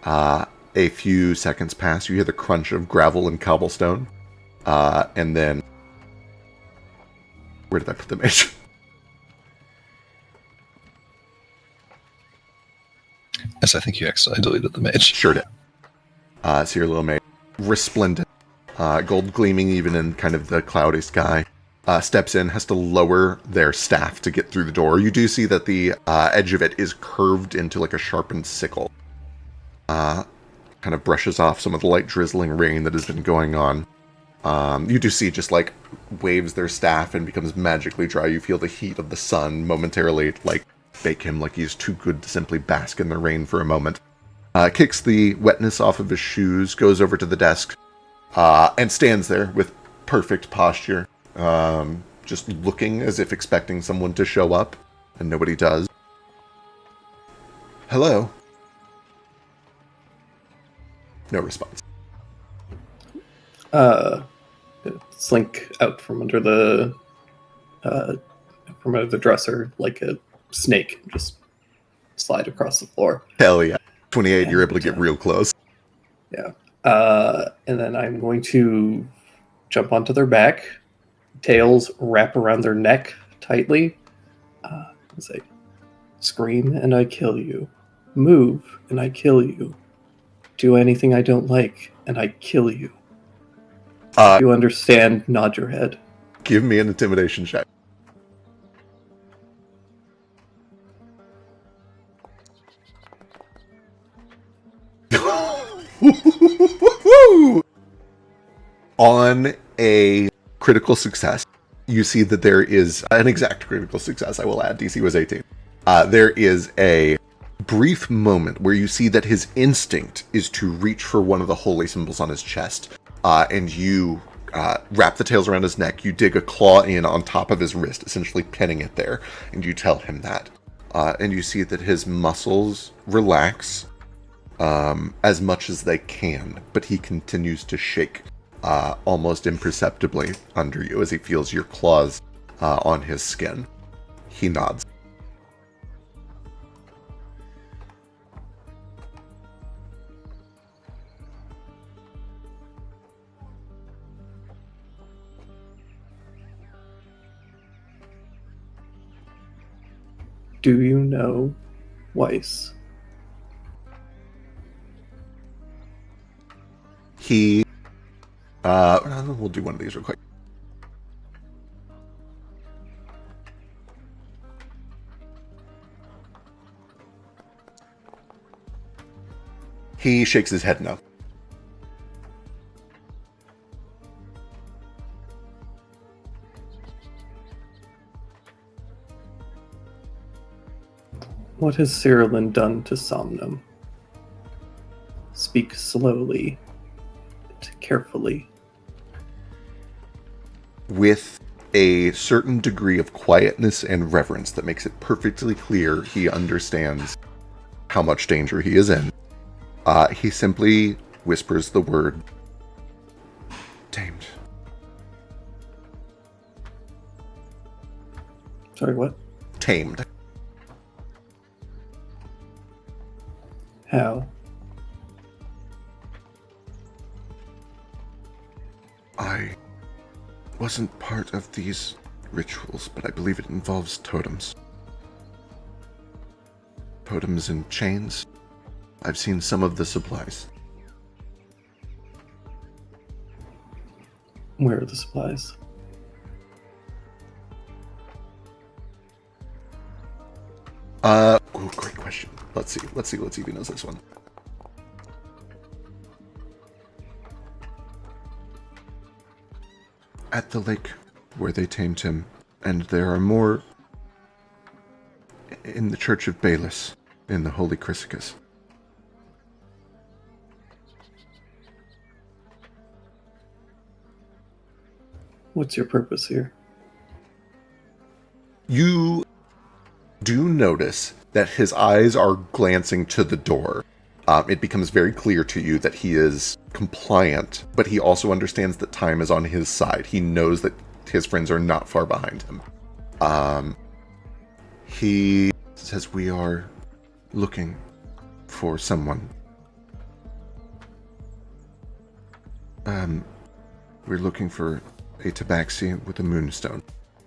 A few seconds pass. You hear the crunch of gravel and cobblestone. And then... Where did I put the mage? Yes, I think you accidentally deleted the mage. Sure did. So your little mage, resplendent, gold gleaming even in kind of the cloudy sky, steps in, has to lower their staff to get through the door. You do see that the edge of it is curved into like a sharpened sickle. Kind of brushes off some of the light drizzling rain that has been going on. You do see just like waves their staff and becomes magically dry. You feel the heat of the sun momentarily like bake him like he's too good to simply bask in the rain for a moment. Kicks the wetness off of his shoes, goes over to the desk, and stands there with perfect posture. Just looking as if expecting someone to show up, and nobody does. Hello? No response. Slink out from under the dresser like a snake, just slide across the floor. Hell yeah. 28, you're able to get real close. Yeah. And then I'm going to jump onto their back, tails wrap around their neck tightly, and say, scream and I kill you. Move and I kill you. Do anything I don't like and I kill you. You understand, nod your head. Give me an intimidation check. On a critical success, you see that there is an exact critical success, I will add. DC was 18. There is a brief moment where you see that his instinct is to reach for one of the holy symbols on his chest, and you wrap the tails around his neck. You dig a claw in on top of his wrist, essentially pinning it there, and you tell him that. And you see that his muscles relax as much as they can, but he continues to shake almost imperceptibly under you as he feels your claws on his skin. He nods. Do you know Weiss? He we'll do one of these real quick. He shakes his head no. What has Cyrillin done to Somnum? Speak slowly, carefully. With a certain degree of quietness and reverence that makes it perfectly clear he understands how much danger he is in. He simply whispers the word, tamed. Sorry, what? Tamed. How? I wasn't part of these rituals, but I believe it involves totems. Totems and chains. I've seen some of the supplies. Where are the supplies? Great question. Let's see if he knows this one. At the lake where they tamed him, and there are more in the Church of Balis, in the Holy Chrysichus. What's your purpose here? You do notice that his eyes are glancing to the door. It becomes very clear to you that he is compliant, but he also understands that time is on his side. He knows that his friends are not far behind him. He says, we are looking for someone. We're looking for a tabaxi with a moonstone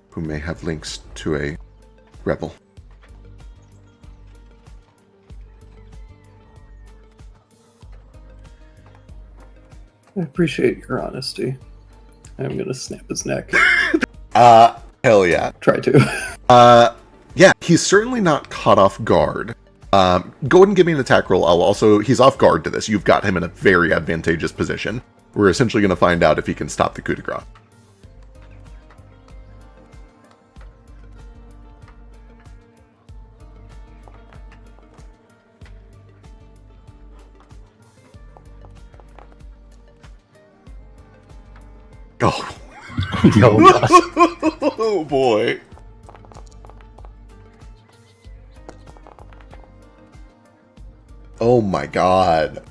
who may have links to a rebel. I appreciate your honesty. I'm gonna snap his neck. Hell yeah. Try to. Yeah, he's certainly not caught off guard. Go ahead and give me an attack roll. He's off guard to this. You've got him in a very advantageous position. We're essentially going to find out if he can stop the coup de grace. Oh. Oh boy. Oh my god.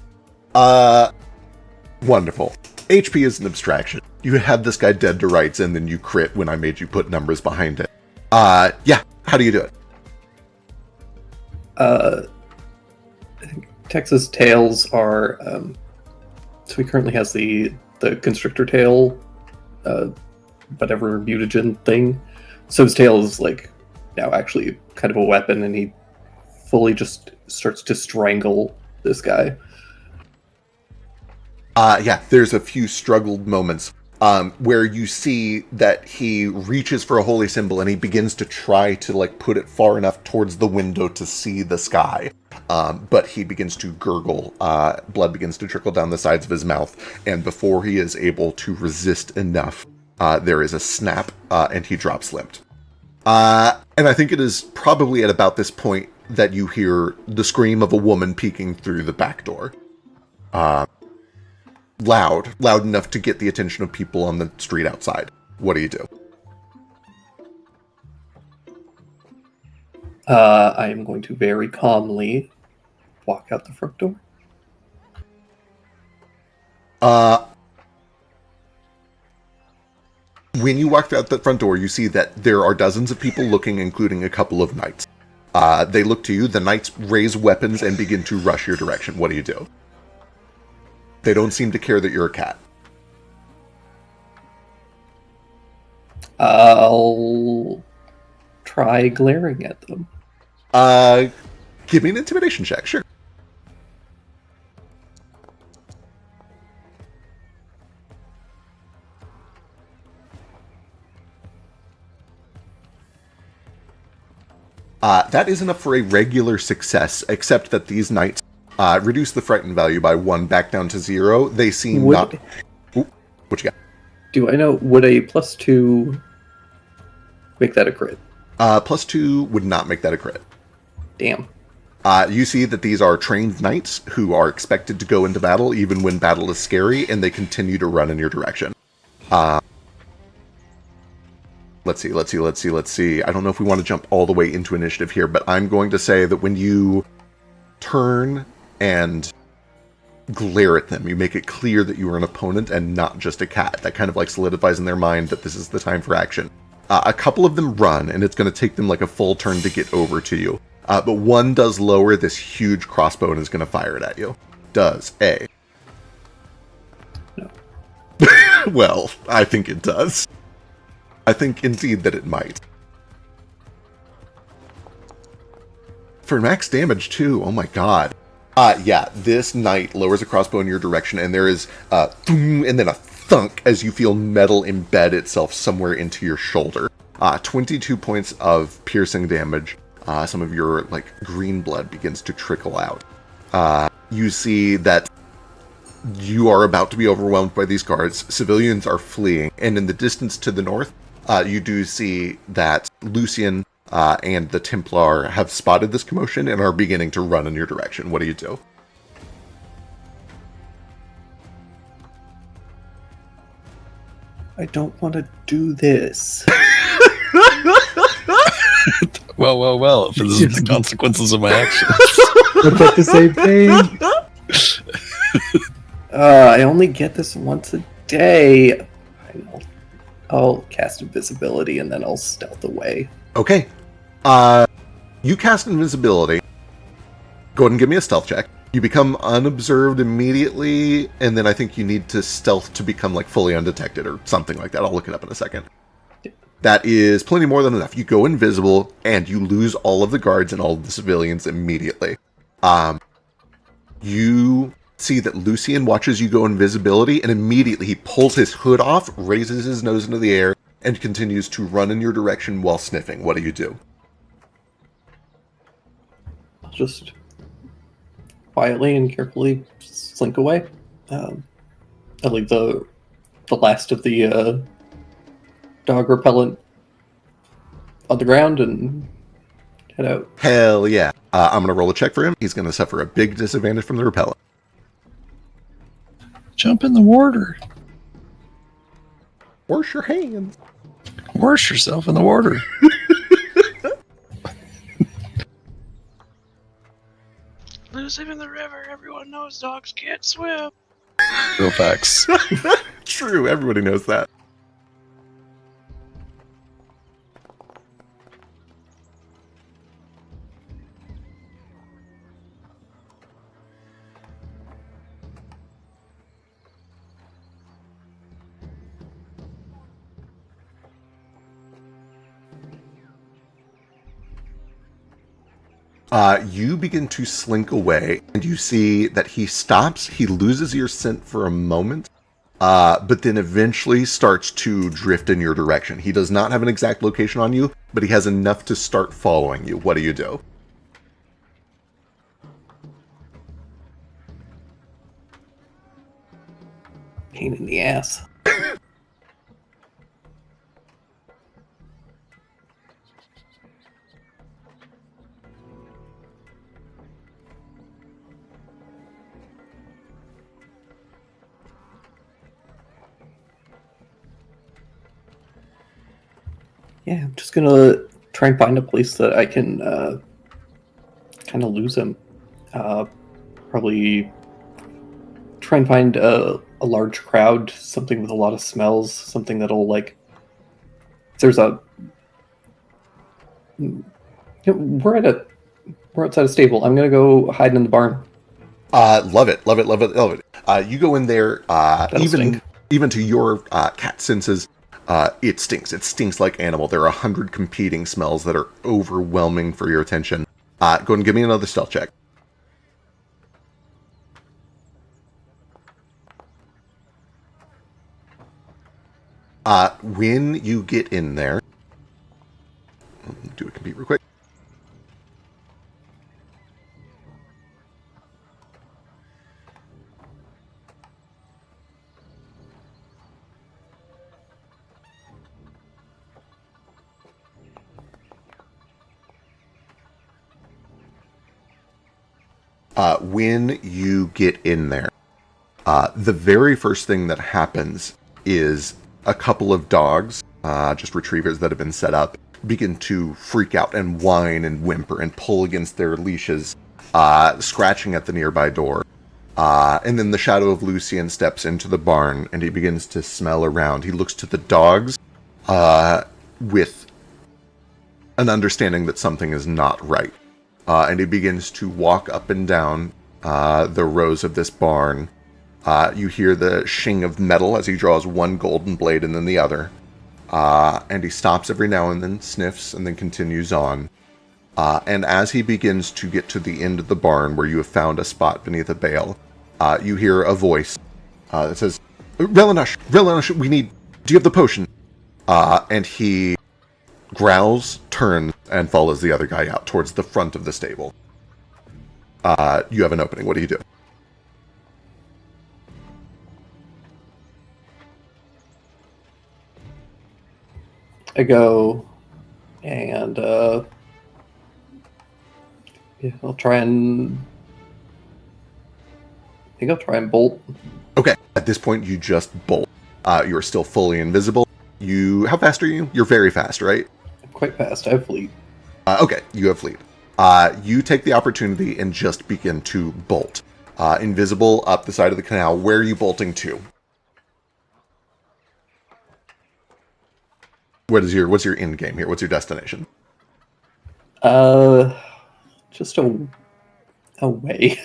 Wonderful. HP is an abstraction. You had this guy dead to rights and then you crit when I made you put numbers behind it. Yeah, how do you do it? Texas tails are so he currently has the constrictor tail, whatever mutagen thing. So his tail is like now actually kind of a weapon, and he fully just starts to strangle this guy. Yeah, there's a few struggled moments. where you see that he reaches for a holy symbol and he begins to try to like put it far enough towards the window to see the sky. But he begins to gurgle. Blood begins to trickle down the sides of his mouth. And before he is able to resist enough, there is a snap and he drops limped. And I think it is probably at about this point that you hear the scream of a woman peeking through the back door. Loud enough to get the attention of people on the street outside. What do you do? I am going to very calmly walk out the front door. When you walk out the front door, you see that there are dozens of people looking, including a couple of knights. They look to you. The knights raise weapons and begin to rush your direction. What do you do? They don't seem to care that you're a cat. I'll try glaring at them. Give me an intimidation check, sure. That is enough for a regular success, except that these knights reduce the frightened value by 1 back down to 0. They seem not... Ooh, what you got? Do I know, would a +2 make that a crit? +2 would not make that a crit. Damn. You see that these are trained knights who are expected to go into battle even when battle is scary, and they continue to run in your direction. Let's see. I don't know if we want to jump all the way into initiative here, but I'm going to say that when you turn and glare at them, you make it clear that you are an opponent and not just a cat. That kind of like solidifies in their mind that this is the time for action. A couple of them run, and it's going to take them like a full turn to get over to you. But one does lower this huge crossbow and is going to fire it at you. Does A. No. Well, I think it does. I think indeed that it might. For max damage too, oh my god. Yeah, this knight lowers a crossbow in your direction, and there is thum, and then a thunk as you feel metal embed itself somewhere into your shoulder. 22 points of piercing damage. Some of your like green blood begins to trickle out. You see that you are about to be overwhelmed by these guards. Civilians are fleeing, and in the distance to the north, you do see that Lucian and the Templar have spotted this commotion and are beginning to run in your direction. What do you do? I don't want to do this. Well, if this is the consequences of my actions. We're about the same thing. I only get this once a day. I'll cast invisibility and then I'll stealth away. Okay. You cast invisibility. Go ahead and give me a stealth check. You become unobserved immediately, and then I think you need to stealth to become like fully undetected or something like that. I'll look it up in a second. That is plenty more than enough. You go invisible, and you lose all of the guards and all of the civilians immediately. You see that Lucian watches you go invisibility, and immediately he pulls his hood off, raises his nose into the air, and continues to run in your direction while sniffing. What do you do? I'll just quietly and carefully slink away. I'll leave the last of the dog repellent on the ground and head out. Hell yeah. I'm going to roll a check for him. He's going to suffer a big disadvantage from the repellent. Jump in the water. Wash your hands. Wash yourself in the water. Lose him in the river. Everyone knows dogs can't swim. Real facts. True, everybody knows that. You begin to slink away, and you see that he stops. He loses your scent for a moment, but then eventually starts to drift in your direction. He does not have an exact location on you, but he has enough to start following you. What do you do? Pain in the ass. Yeah, I'm just gonna try and find a place that I can kind of lose him. Probably try and find a large crowd, something with a lot of smells, something that'll like. There's a. We're outside a stable. I'm gonna go hide in the barn. Love it, love it, love it, love it. You go in there, That'll stink. even to your cat senses, it stinks. It stinks like animal. There are 100 competing smells that are overwhelming for your attention. Go ahead and give me another stealth check. When you get in there, do a compete real quick. When you get in there, the very first thing that happens is a couple of dogs, just retrievers that have been set up, begin to freak out and whine and whimper and pull against their leashes, scratching at the nearby door. And then the shadow of Lucian steps into the barn and he begins to smell around. He looks to the dogs with an understanding that something is not right. And he begins to walk up and down the rows of this barn. You hear the shing of metal as he draws one golden blade and then the other. And he stops every now and then, sniffs, and then continues on. And as he begins to get to the end of the barn where you have found a spot beneath a bale, you hear a voice that says, Relinash, do you have the potion? And he growls, turns, and follows the other guy out towards the front of the stable. You have an opening. What do you do? I go and yeah, I'll try and I think I'll try and bolt. Okay, at this point you just bolt. You're still fully invisible. How fast are you? You're very fast, right? I'm quite fast. I have fleet. Okay, you have fleet. You take the opportunity and just begin to bolt. Invisible up the side of the canal. Where are you bolting to? What's your end game here? What's your destination? Just away.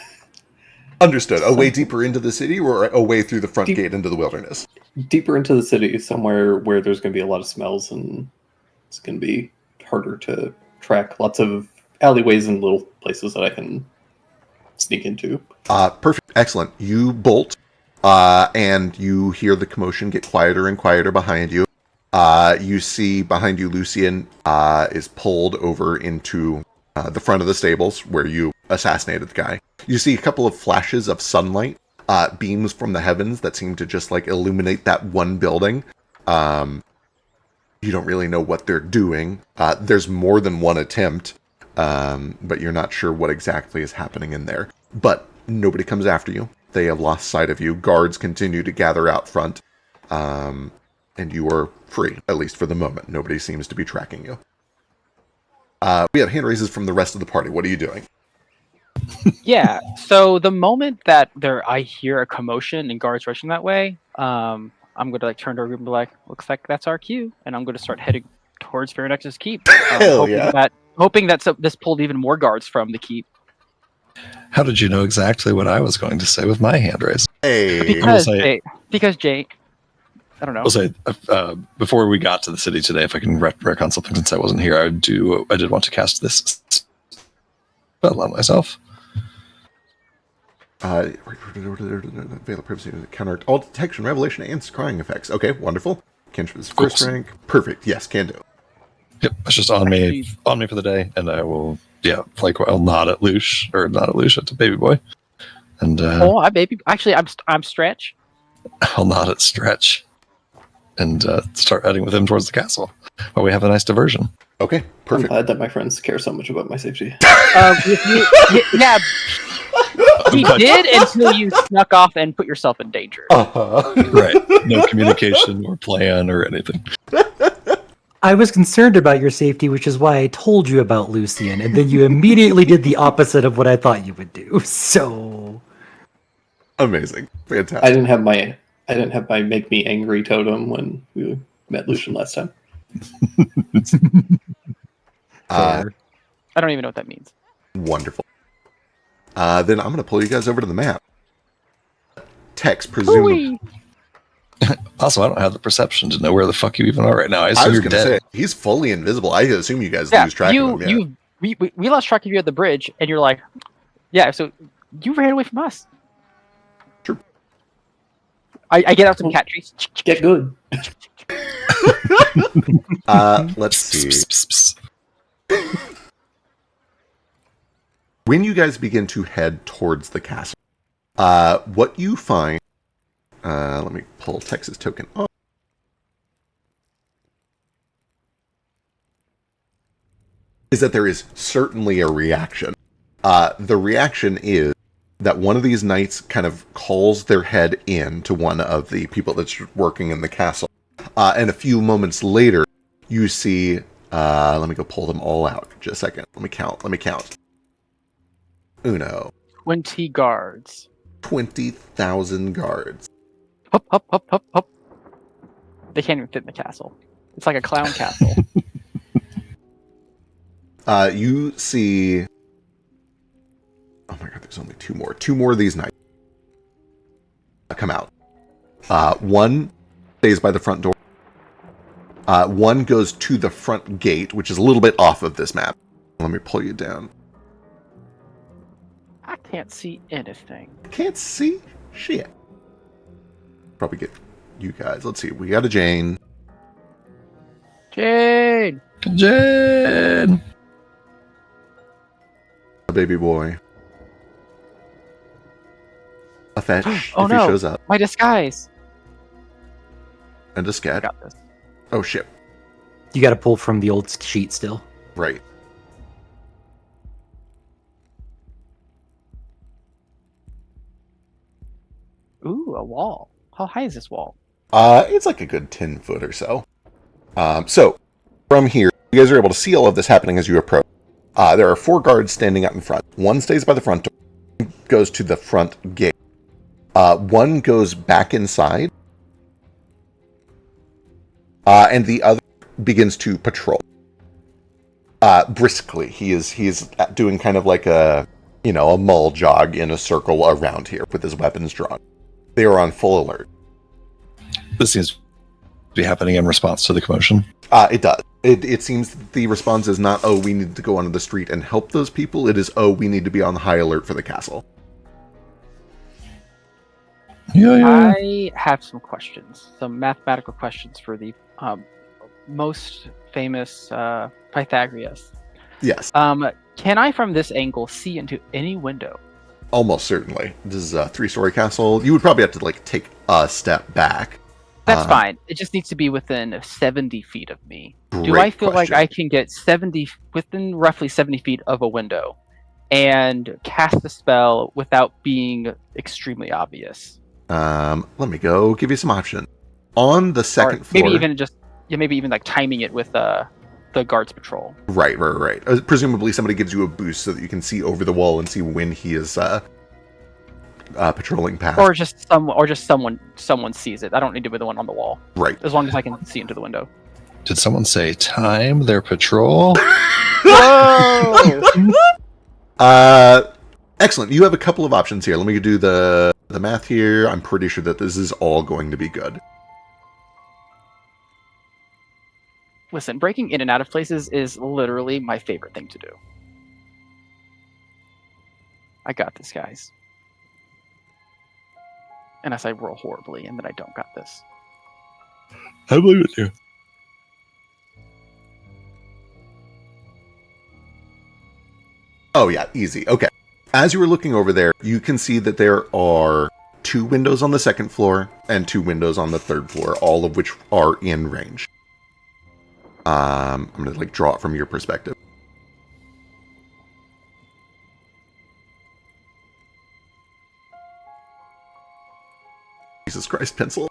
Understood. Away deeper into the city or away through the front gate into the wilderness? Deeper into the city, somewhere where there's going to be a lot of smells and it's going to be harder to track. Lots of alleyways and little places that I can sneak into. Perfect. Excellent. You bolt, and you hear the commotion get quieter and quieter behind you. You see behind you Lucian is pulled over into the front of the stables where you assassinated the guy. You see a couple of flashes of sunlight, beams from the heavens that seem to just like illuminate that one building. You don't really know what they're doing. There's more than one attempt, but you're not sure what exactly is happening in there. But nobody comes after you. They have lost sight of you. Guards continue to gather out front. And you are free, at least for the moment. Nobody seems to be tracking you. We have hand raises from the rest of the party. What are you doing? Yeah. So the moment that I hear a commotion and guards rushing that way, I'm gonna turn to our group and be like, "Looks like that's our cue," and I'm gonna start heading towards Fairnex's keep. Hell yeah! Hoping that this pulled even more guards from the keep. How did you know exactly what I was going to say with my hand raise? Hey, Because Jake. I don't know. I'll say before we got to the city today, if I can rec on something since I wasn't here, I did want to cast this spell on myself. Veil of privacy to counteract all detection, revelation, and scrying effects. Okay, wonderful. Cantrip is first rank. Perfect. Yes, can do. Yep, it's just on me for the day, and I will, I'll nod at Lush, or not at Lush, to Baby Boy, and I baby. Actually, I'm Stretch. I'll nod at Stretch, and start heading with him towards the castle, while we have a nice diversion. Okay, I'm perfect. glad that my friends care so much about my safety. Yeah, he did until you snuck off and put yourself in danger. Right, no communication or plan or anything. I was concerned about your safety, which is why I told you about Lucian, and then you immediately did the opposite of what I thought you would do. So Amazing. Fantastic. I didn't have my make me angry totem when we met Lucian last time. fair. I don't even know what that means. Wonderful. Then I'm going to pull you guys over to the map. Tex, presumably. Also, I don't have the perception to know where the fuck you even are right now. I I assume was you're going to dead. say, he's fully invisible. I assume you guys lose track of him. Yeah. We lost track of you at the bridge, and you're like, yeah. So you ran away from us. Sure. I get out some cat trees. Get good. Let's see. When you guys begin to head towards the castle, what you find... let me pull Tex's token up. Is that there is certainly a reaction. The reaction is that one of these knights kind of calls their head in to one of the people that's working in the castle. And a few moments later, you see... let me go pull them all out. Just a second. Let me count. Uno. 20 guards. 20,000 guards. Hup. They can't even fit in the castle. It's like a clown castle. You see... Oh my god, there's only two more. Two more of these knights come out. One stays by the front door. One goes to the front gate, which is a little bit off of this map. Let me pull you down. I can't see anything. Can't see shit. Probably get you guys. Let's see. We got a Jane. Jane! Jane! A Baby Boy. A Fetch, Oh if no. he shows up. My disguise! And a I Scat. got this. Oh shit. You got to pull from the old sheet still. Right. Ooh, a wall. How high is this wall? It's like a good 10 foot or so. So, from here, you guys are able to see all of this happening as you approach. There are 4 guards standing out in front. One stays by the front door, one goes to the front gate. One goes back inside, and the other begins to patrol. Briskly. He's doing kind of like a mall jog in a circle around here with his weapons drawn. They are on full alert. This seems to be happening in response to the commotion. It does. It seems that the response is not, oh, we need to go onto the street and help those people. It is, oh, we need to be on high alert for the castle. Yeah. I have some questions. Some mathematical questions for the most famous Pythagoras. Yes, Can I, from this angle, see into any window? almost certainly. This is a 3-story castle. You would probably have to, take, a step back. That's fine. It just needs to be within 70 feet of me. Do Great I feel question. like I can get within roughly 70 feet of a window and cast the spell without being extremely obvious? Let me go give you some options. On the second floor... Maybe even like timing it with the guards patrol. Right. Presumably somebody gives you a boost so that you can see over the wall and see when he is patrolling past. Or just someone sees it. I don't need to be the one on the wall. Right. As long as I can see into the window. Did someone say time their patrol? Whoa! Excellent. You have a couple of options here. Let me do the math here. I'm pretty sure that this is all going to be good. Listen, breaking in and out of places is literally my favorite thing to do. I got this, guys. Unless I roll horribly and then I don't got this. I believe it too. Oh yeah, easy. Okay. As you were looking over there, you can see that there are 2 windows on the second floor and 2 windows on the third floor, all of which are in range. I'm going to draw it from your perspective. Jesus Christ, pencil.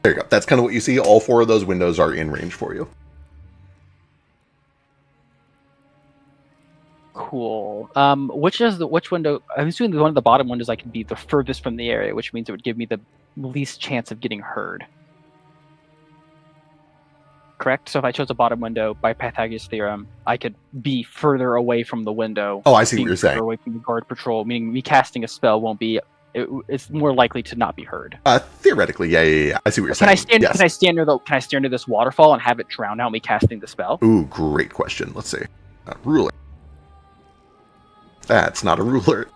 There you go. That's kind of what you see. All 4 of those windows are in range for you. Cool. Which window? I'm assuming one of the bottom windows I can be the furthest from the area, which means it would give me the least chance of getting heard. Correct? So if I chose a bottom window by Pythagoras' theorem, I could be further away from the window. Oh, I see what being you're further saying. away from the guard patrol, meaning me casting a spell won't be. It's more likely to not be heard. Theoretically, yeah. I see what you're Can saying. I stand? Yes. Can I stand near the? Can I stand near this waterfall and have it drown out me casting the spell? Ooh, great question. Let's see. Ruler. That's not a ruler.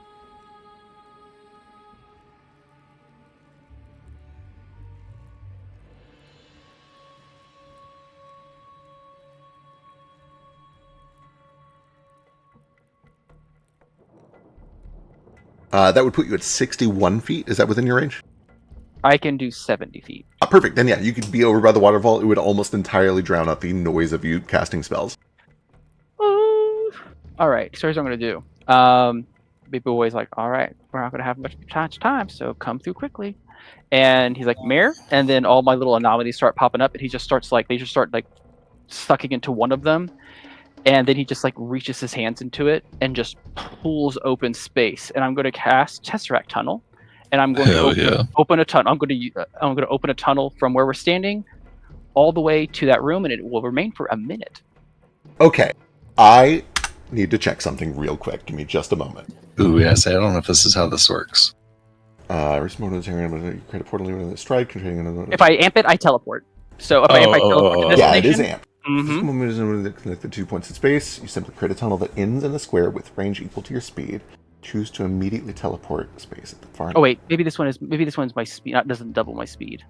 That would put you at 61 feet. Is that within your range? I can do 70 feet. Perfect. Then yeah, you could be over by the waterfall. It would almost entirely drown out the noise of you casting spells. All right. So here's what I'm gonna do. Big boy's like, all right, we're not gonna have much time, so come through quickly. And he's like, Mayor, and then all my little anomalies start popping up, and he just starts they just start sucking into one of them, and then he just reaches his hands into it and just pulls open space. And I'm going to cast Tesseract Tunnel, and I'm going to open a tunnel. I'm going to open a tunnel from where we're standing all the way to that room, and it will remain for a minute. Okay, I need to check something real quick. Give me just a moment. Ooh, yes. I don't know if this is how this works. Create a portal in the stride containing another. If I amp it, I teleport. So if I teleport to this yeah, it is destination, amp. This moment is when connect the 2 points in space. You simply create a tunnel that ends in a square with range equal to your speed. Choose to immediately teleport space at the far. Oh wait, maybe this one's my speed. That doesn't double my speed.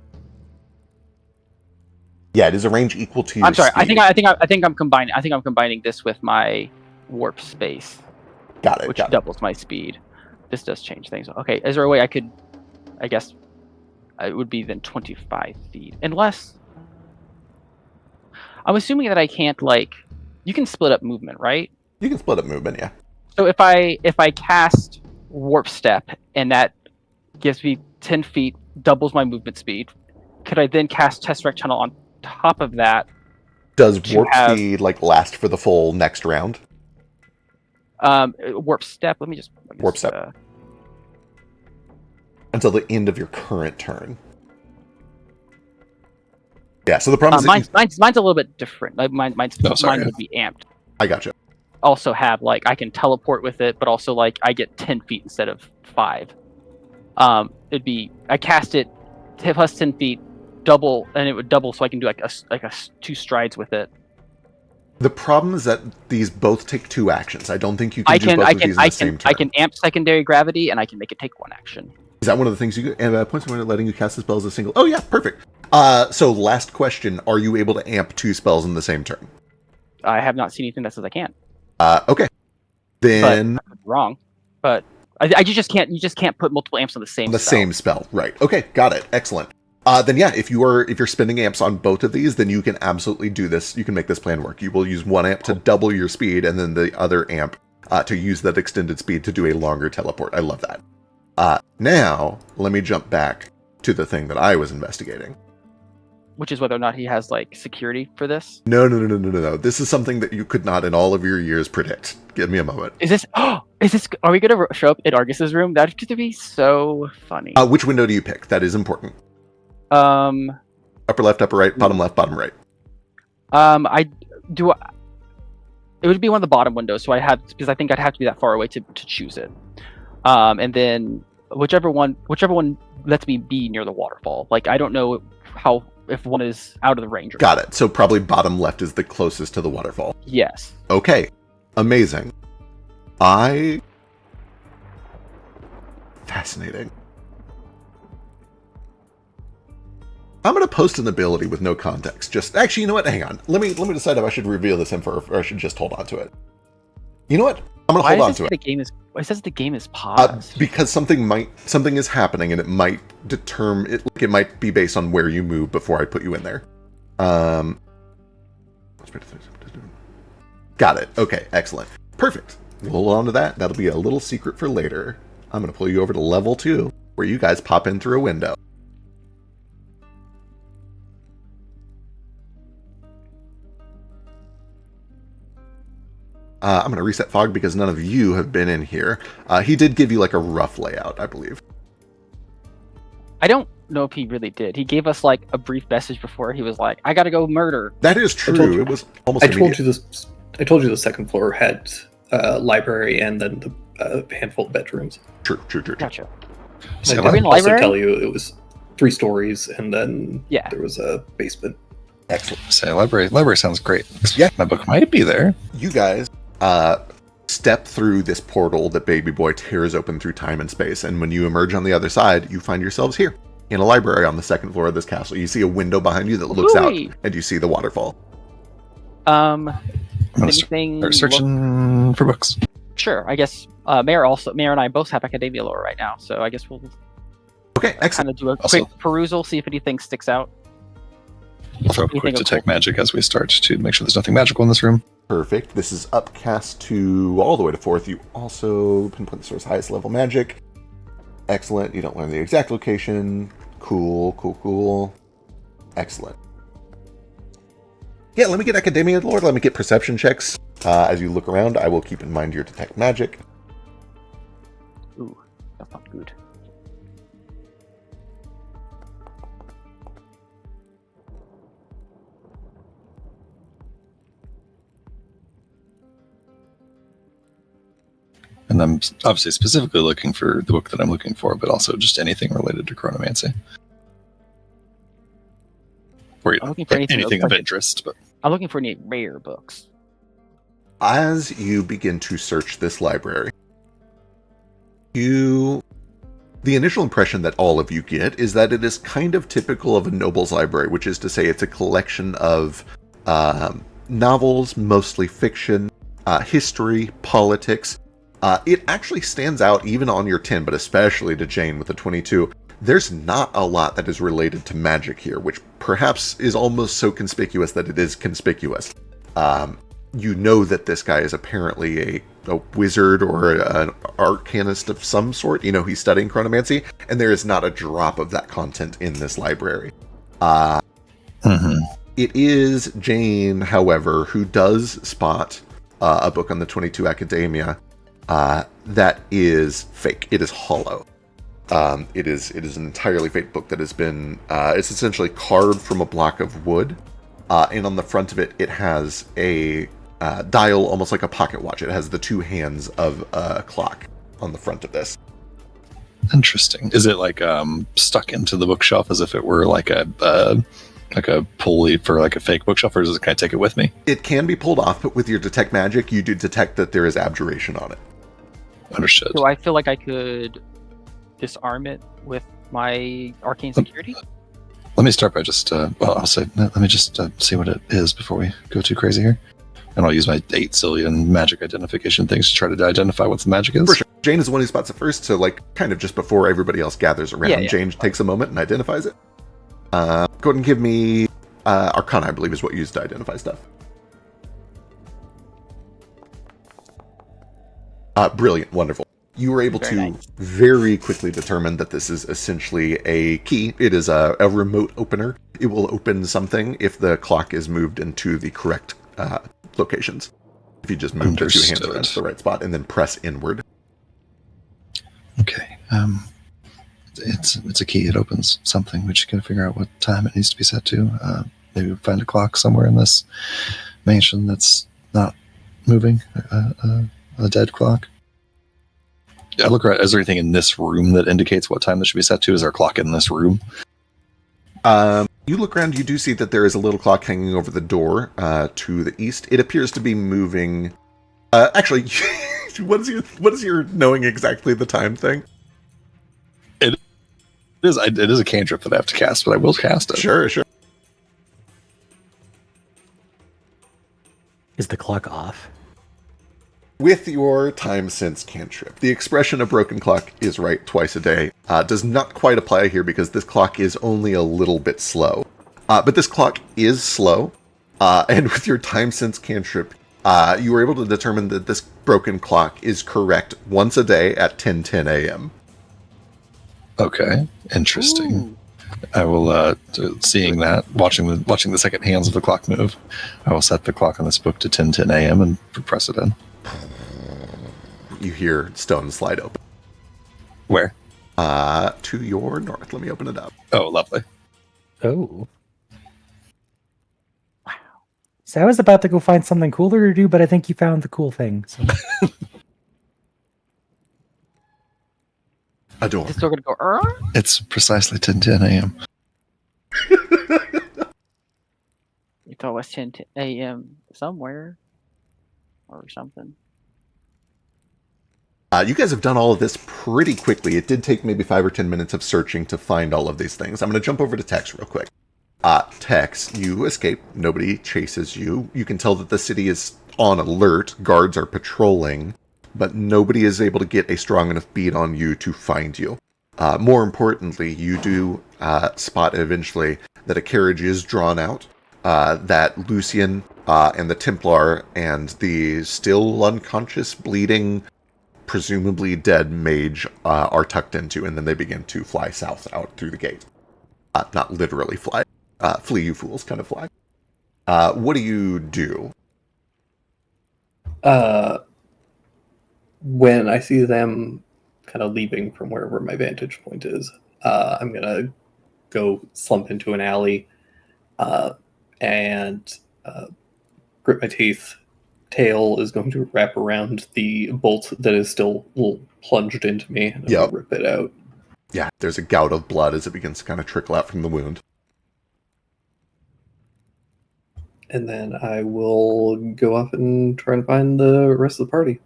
Yeah, it is a range equal to your I'm sorry. speed. I think I'm combining this with my warp space. Got it. Which doubles my speed. This does change things. Okay, is there a way I could? I guess it would be then 25 feet, unless. I'm assuming that I can't you can split up movement, right? You can split up movement, yeah. So if I cast warp step and that gives me 10 feet, doubles my movement speed, could I then cast Tesseract Tunnel on top of that? Does warp speed last for the full next round? Warp step. Let me just warp step until the end of your current turn. Yeah, so the problem is mine's a little bit different. Mine would be amped. I gotcha. Also have I can teleport with it, but also I get 10 feet instead of 5. It'd be I cast it plus 10 feet, double, and it would double, so I can do a 2 strides with it. The problem is that these both take 2 actions. I don't think you can do both of these in the same turn. I can amp secondary gravity, and I can make it take 1 action. Is that one of the things you can? Points when letting you cast the spell as a single. Oh yeah, perfect. So last question: are you able to amp 2 spells in the same turn? I have not seen anything that says I can't. Okay. Then wrong, but you just can't put multiple amps on the same. Same spell, right? Okay, got it. Excellent. Then yeah, if you're spending amps on both of these, then you can absolutely do this. You can make this plan work. You will use 1 amp to double your speed, and then the other amp to use that extended speed to do a longer teleport. I love that. Now let me jump back to the thing that I was investigating. Which is whether or not he has security for this. No. This is something that you could not in all of your years predict. Give me a moment. Is this? Are we gonna show up at Argus's room? That's going to be so funny. Which window do you pick? That is important. Upper left, upper right, bottom left, bottom right. It would be one of the bottom windows, so because I think I'd have to be that far away to choose it. And then whichever one lets me be near the waterfall. Like I don't know if one is out of the range. Got it. So probably bottom left is the closest to the waterfall. Yes. Okay. Amazing. Fascinating. I'm going to post an ability with no context. Actually, you know what? Hang on. Let me decide if I should reveal this info or I should just hold on to it. You know what? I'm going to hold on to it. Why says the game is paused? Because something is happening and it might determine it. Like it might be based on where you move before I put you in there. Got it. Okay, excellent. Perfect. We'll hold on to that. That'll be a little secret for later. I'm going to pull you over to level 2, where you guys pop in through a window. I'm going to reset Fog because none of you have been in here. He did give you like a rough layout, I believe. I don't know if he really did. He gave us like a brief message before. He was like, "I got to go murder." That is true. It was almost immediate. I told you the second floor had library and then the handful of bedrooms. True. Gotcha. So Are we in the also library? tell you it was 3 stories and then Yeah. there was a basement. Excellent. Say library sounds great. Yeah. My book might be there. You guys step through this portal that Baby Boy tears open through time and space, and when you emerge on the other side, you find yourselves here in a library on the second floor of this castle. You see a window behind you that looks out, and you see the waterfall. I'm gonna Anything? start searching for books. Sure. I guess Mayor and I both have academia lore right now, so I guess we'll Okay, kind excellent. of do a Also- quick perusal, see if anything sticks out. I'll throw a quick detect magic as we start to make sure there's nothing magical in this room. Perfect. This is upcast to all the way to 4th. You also pinpoint the source highest level magic. Excellent. You don't learn the exact location. Cool. Excellent. Yeah, let me get Academia Lord. Let me get perception checks. As you look around, I will keep in mind your detect magic. Ooh, that's not good. And I'm obviously specifically looking for the book that I'm looking for, but also just anything related to chronomancy. Or I'm looking for anything of interest. But I'm looking for any rare books. As you begin to search this library, the initial impression that all of you get is that it is kind of typical of a noble's library, which is to say it's a collection of novels, mostly fiction, history, politics. It actually stands out even on your 10, but especially to Jane with the 22. There's not a lot that is related to magic here, which perhaps is almost so conspicuous that it is conspicuous. You know that this guy is apparently a wizard or an arcanist of some sort. You know, he's studying chronomancy, and there is not a drop of that content in this library. It is Jane, however, who does spot a book on the 22 Academia that is fake. It is hollow. It is an entirely fake book that has been, it's essentially carved from a block of wood. And on the front of it, it has a dial, almost like a pocket watch. It has the 2 hands of a clock on the front of this. Interesting. Is it like stuck into the bookshelf as if it were like a pulley for like a fake bookshelf, or does it kind of take it with me? It can be pulled off, but with your detect magic, you do detect that there is abjuration on it. Understood. So I feel like I could disarm it with my arcane security. Let me start by just, I'll say, let me just see what it is before we go too crazy here. And I'll use my 8 zillion magic identification things to try to identify what the magic is. For sure. Jane is the one who spots it first, so like kind of just before everybody else gathers around, Yeah. Jane takes a moment and identifies it. Go ahead and give me Arcana, I believe, is what you use to identify stuff. Brilliant, wonderful. You were able Very to nice. very quickly determine that this is essentially a key. It is a remote opener. It will open something if the clock is moved into the correct locations. If you just move the 2 hands around to the right spot and then press inward. Okay. It's a key. It opens something. We just gotta figure out what time it needs to be set to. Maybe find a clock somewhere in this mansion that's not moving. A dead clock. I look around. Is there anything in this room that indicates what time this should be set to? Is there a clock in this room? You look around, you do see that there is a little clock hanging over the door to the east. It appears to be moving. Actually, what is your knowing exactly the time thing? It is a cantrip that I have to cast, but I will cast it. Sure. Is the clock off? With your time sense cantrip, the expression "a broken clock is right twice a day" does not quite apply here because this clock is only a little bit slow. But this clock is slow, and with your time sense cantrip, you were able to determine that this broken clock is correct once a day at 10:10 a.m. Okay, interesting. Ooh. I will, seeing that, watching the second hands of the clock move, I will set the clock on this book to 10:10 a.m. and press it in. You hear stone slide open. Where? To your north. Let me open it up. Oh, lovely. Oh. Wow. So I was about to go find something cooler to do, but I think you found the cool thing. So. Adore. It's still gonna go. It's precisely 10:10 a.m. You thought it was 10 a.m. somewhere or something. You guys have done all of this pretty quickly. It did take maybe 5 or 10 minutes of searching to find all of these things. I'm going to jump over to Tex real quick. Tex, you escape. Nobody chases you. You can tell that the city is on alert. Guards are patrolling, but nobody is able to get a strong enough beat on you to find you. More importantly, you do spot eventually that a carriage is drawn out, that Lucian and the Templar and the still unconscious, bleeding, presumably dead mage are tucked into, and then they begin to fly south out through the gate. Not literally fly. Flee, you fools, kind of fly. What do you do? When I see them kind of leaving from wherever my vantage point is, I'm going to go slump into an alley and grit my teeth. Tail is going to wrap around the bolt that is still plunged into me and Yep. rip it out. Yeah, there's a gout of blood as it begins to kind of trickle out from the wound. And then I will go up and try and find the rest of the party.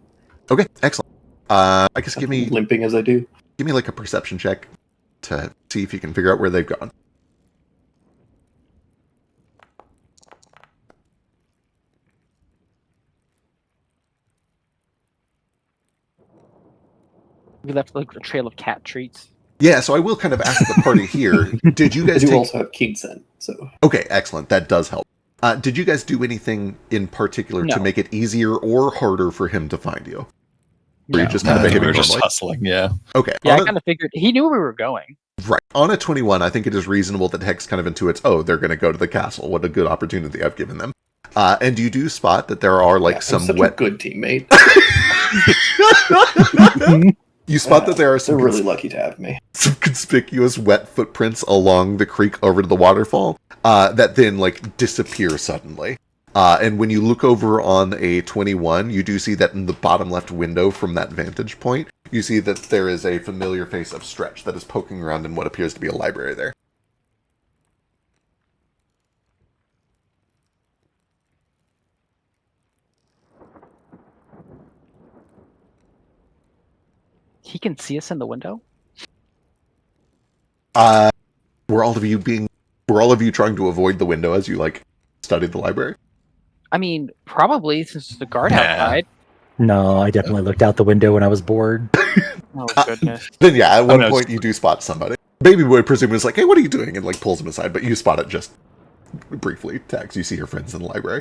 Okay, excellent. I guess give me limping as I do. like a perception check to see if you can figure out where they've gone. We left like a trail of cat treats. Yeah, so I will kind of ask the party here. Did you I guys do take... also have keen scent, so Okay, excellent. That does help. Did you guys do anything in particular to No. make it easier or harder for him to find you? Were you No. just kind of we behaving were just normally? hustling, yeah. Okay. Yeah, I on kind of figured he knew where we were going. Right. On a 21, I think it is reasonable that Hex kind of intuits, oh, they're going to go to the castle. What a good opportunity I've given them. And you do spot that there are like I'm some such wet... a good teammate. You spot that there are some, They're really lucky to have me. some conspicuous wet footprints along the creek over to the waterfall that then like disappear suddenly. And when you look over on a 21, you do see that in the bottom left window from that vantage point, you see that there is a familiar face of Stretch that is poking around in what appears to be a library there. He can see us in the window. Were all of you trying to avoid the window as you like studied the library? I mean, probably since there's a guard Yeah. outside. No, I definitely looked out the window when I was bored. Oh goodness. Then yeah, at one mean, I was- point you do spot somebody. Baby boy presumably is like, hey, what are you doing? And like pulls him aside, but you spot it just briefly. Tags, you see your friends in the library.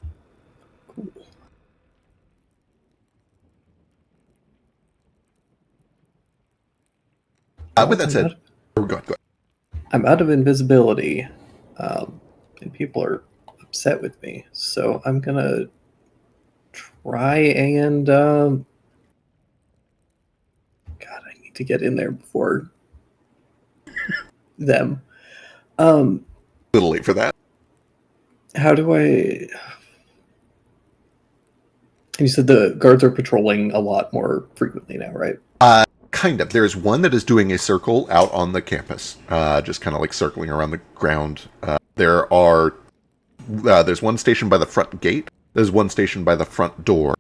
With that said, go ahead. I'm out of invisibility, and people are upset with me. So I'm gonna try and God, I need to get in there before them. Little late for that. How do I? You said the guards are patrolling a lot more frequently now, right? Kind of. There's one that is doing a circle out on the campus, just kind of like circling around the ground. There's one station by the front gate. There's one station by the front door.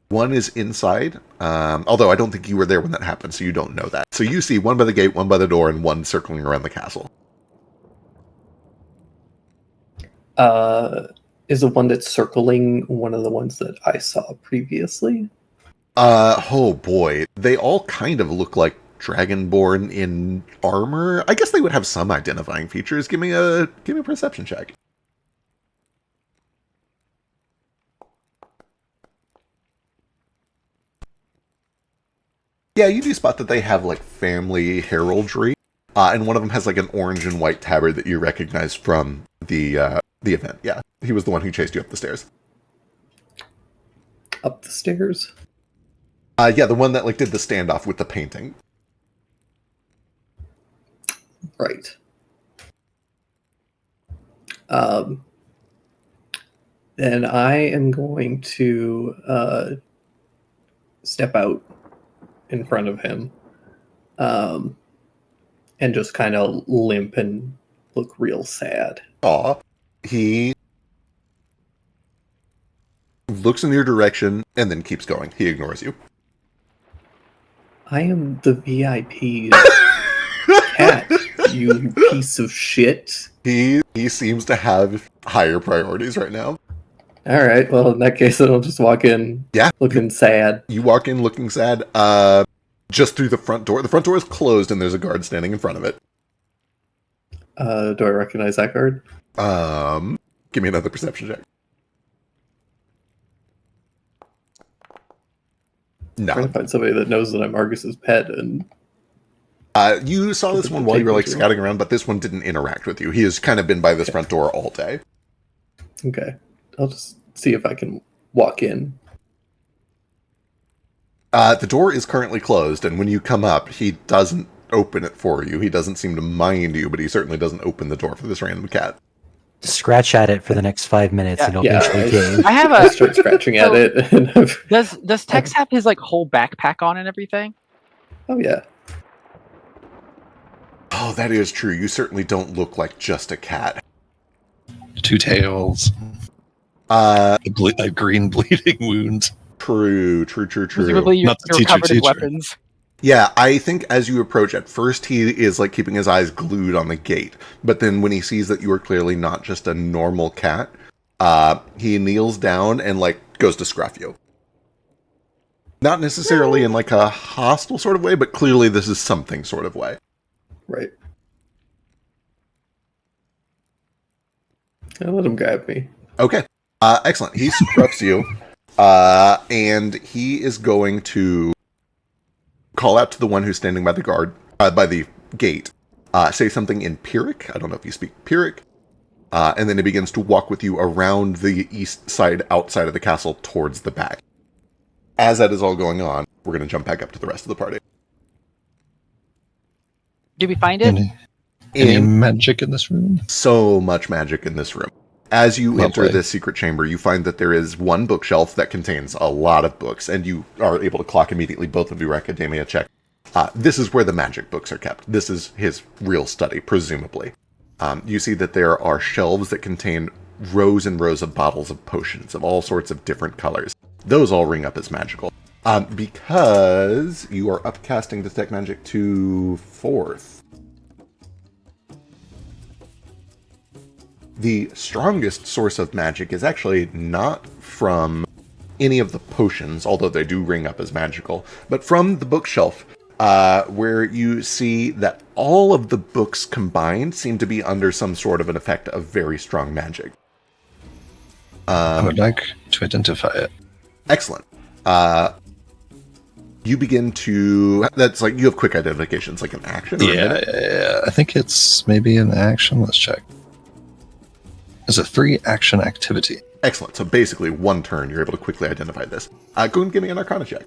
One is inside, although I don't think you were there when that happened, so you don't know that. So you see one by the gate, one by the door, and one circling around the castle. Is the one that's circling one of the ones that I saw previously? Oh boy. They all kind of look like Dragonborn in armor. I guess they would have some identifying features. Give me a perception check. Yeah, you do spot that they have like family heraldry, and one of them has like an orange and white tabard that you recognize from the event. Yeah, he was the one who chased you up the stairs. Up the stairs? Yeah, the one that like did the standoff with the painting. Right. Then I am going to step out in front of him, and just kind of limp and look real sad. Aw. He looks in your direction and then keeps going. He ignores you. I am the VIP cat, you piece of shit. He seems to have higher priorities right now. All right, well, in that case, then I'll just walk in looking sad. You walk in looking sad, just through the front door. The front door is closed and there's a guard standing in front of it. Do I recognize that guard? Give me another perception check. I'm trying to find somebody that knows that I'm Argus's pet, and you saw this one while you were like scouting around, but this one didn't interact with you. He has kind of been by this front door all day. Okay. I'll just see if I can walk in. The door is currently closed, and when you come up, he doesn't open it for you. He doesn't seem to mind you, but he certainly doesn't open the door for this random cat. Scratch at it for the next 5 minutes and it'll eventually game. I have I a. start scratching at it. And Does Tex have his like whole backpack on and everything? oh, yeah. Oh, that is true. You certainly don't look like just a cat. 2 tails. A green bleeding wound. True. Presumably you're Not the teacher, covered in teacher. weapons. Yeah, I think as you approach, at first he is like keeping his eyes glued on the gate, but then when he sees that you are clearly not just a normal cat, he kneels down and like goes to scruff you. Not necessarily in like a hostile sort of way, but clearly this is something sort of way. Right. I'll let him grab me. Okay, excellent. He scruffs you, and he is going to call out to the one who's standing by the guard, by the gate, say something in Pyrrhic. I don't know if you speak Pyrrhic. And then he begins to walk with you around the east side, outside of the castle, towards the back. As that is all going on, we're going to jump back up to the rest of the party. Did we find it? Any magic in this room? So much magic in this room. As you enter Lovely. this secret chamber, you find that there is one bookshelf that contains a lot of books, and you are able to clock immediately both of your academia check. This is where the magic books are kept. This is his real study, presumably. You see that there are shelves that contain rows and rows of bottles of potions of all sorts of different colors. Those all ring up as magical. Because you are upcasting Detect Magic to 4th. The strongest source of magic is actually not from any of the potions, although they do ring up as magical, but from the bookshelf, where you see that all of the books combined seem to be under some sort of an effect of very strong magic. I would like to identify it. Excellent. You begin to... That's like, you have quick identifications, like an action or a minute? Yeah. I think it's maybe an action. Let's check. It's a 3-action activity. Excellent. So basically, one turn, you're able to quickly identify this. Go and give me an Arcana check.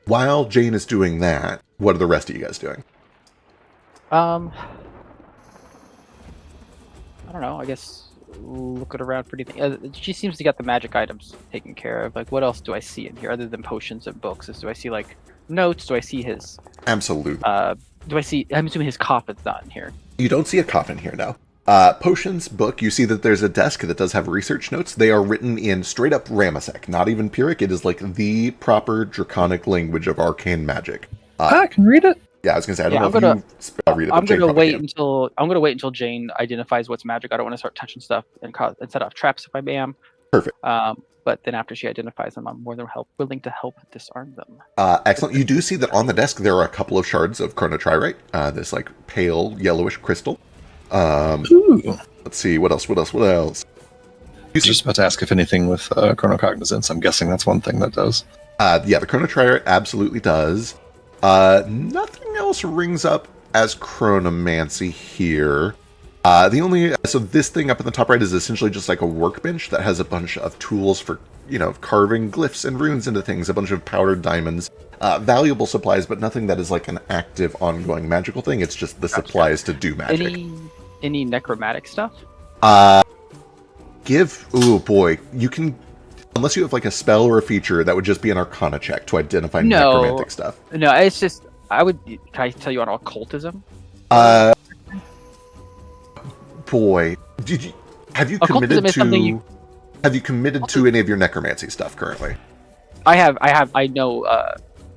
While Jane is doing that, what are the rest of you guys doing? I don't know. I guess looking around for anything. She seems to get the magic items taken care of. Like, what else do I see in here other than potions and books? Do I see like notes? Do I see his? Absolutely. Do I see? I'm assuming his coffin's not in here. You don't see a coffin here now. Potions, book, you see that there's a desk that does have research notes. They are written in straight up Ramasec, not even Pyrrhic. It is like the proper draconic language of arcane magic. I can read it. Yeah, I was gonna say, I don't Yeah, know if you read it. I'm gonna wait until Jane identifies what's magic. I don't want to start touching stuff and set off traps if I am. Perfect. But then after she identifies them, I'm more than willing to help disarm them. Excellent. You do see that on the desk there are a couple of shards of chronotririte, this like pale yellowish crystal. Ooh. Let's see, what else? I was just about to ask if anything with chronocognizance. I'm guessing that's one thing that does. Yeah, the chronotririte absolutely does. Nothing else rings up as chronomancy here. So this thing up in the top right is essentially just like a workbench that has a bunch of tools for, carving glyphs and runes into things, a bunch of powdered diamonds, valuable supplies, but nothing that is like an active, ongoing magical thing. It's just the supplies to do magic. Any necromantic stuff? Oh boy, you can, unless you have like a spell or a feature, that would just be an arcana check to identify necromantic stuff. No, it's just, can I tell you on occultism? Boy, have you committed to any of your necromancy stuff currently? I know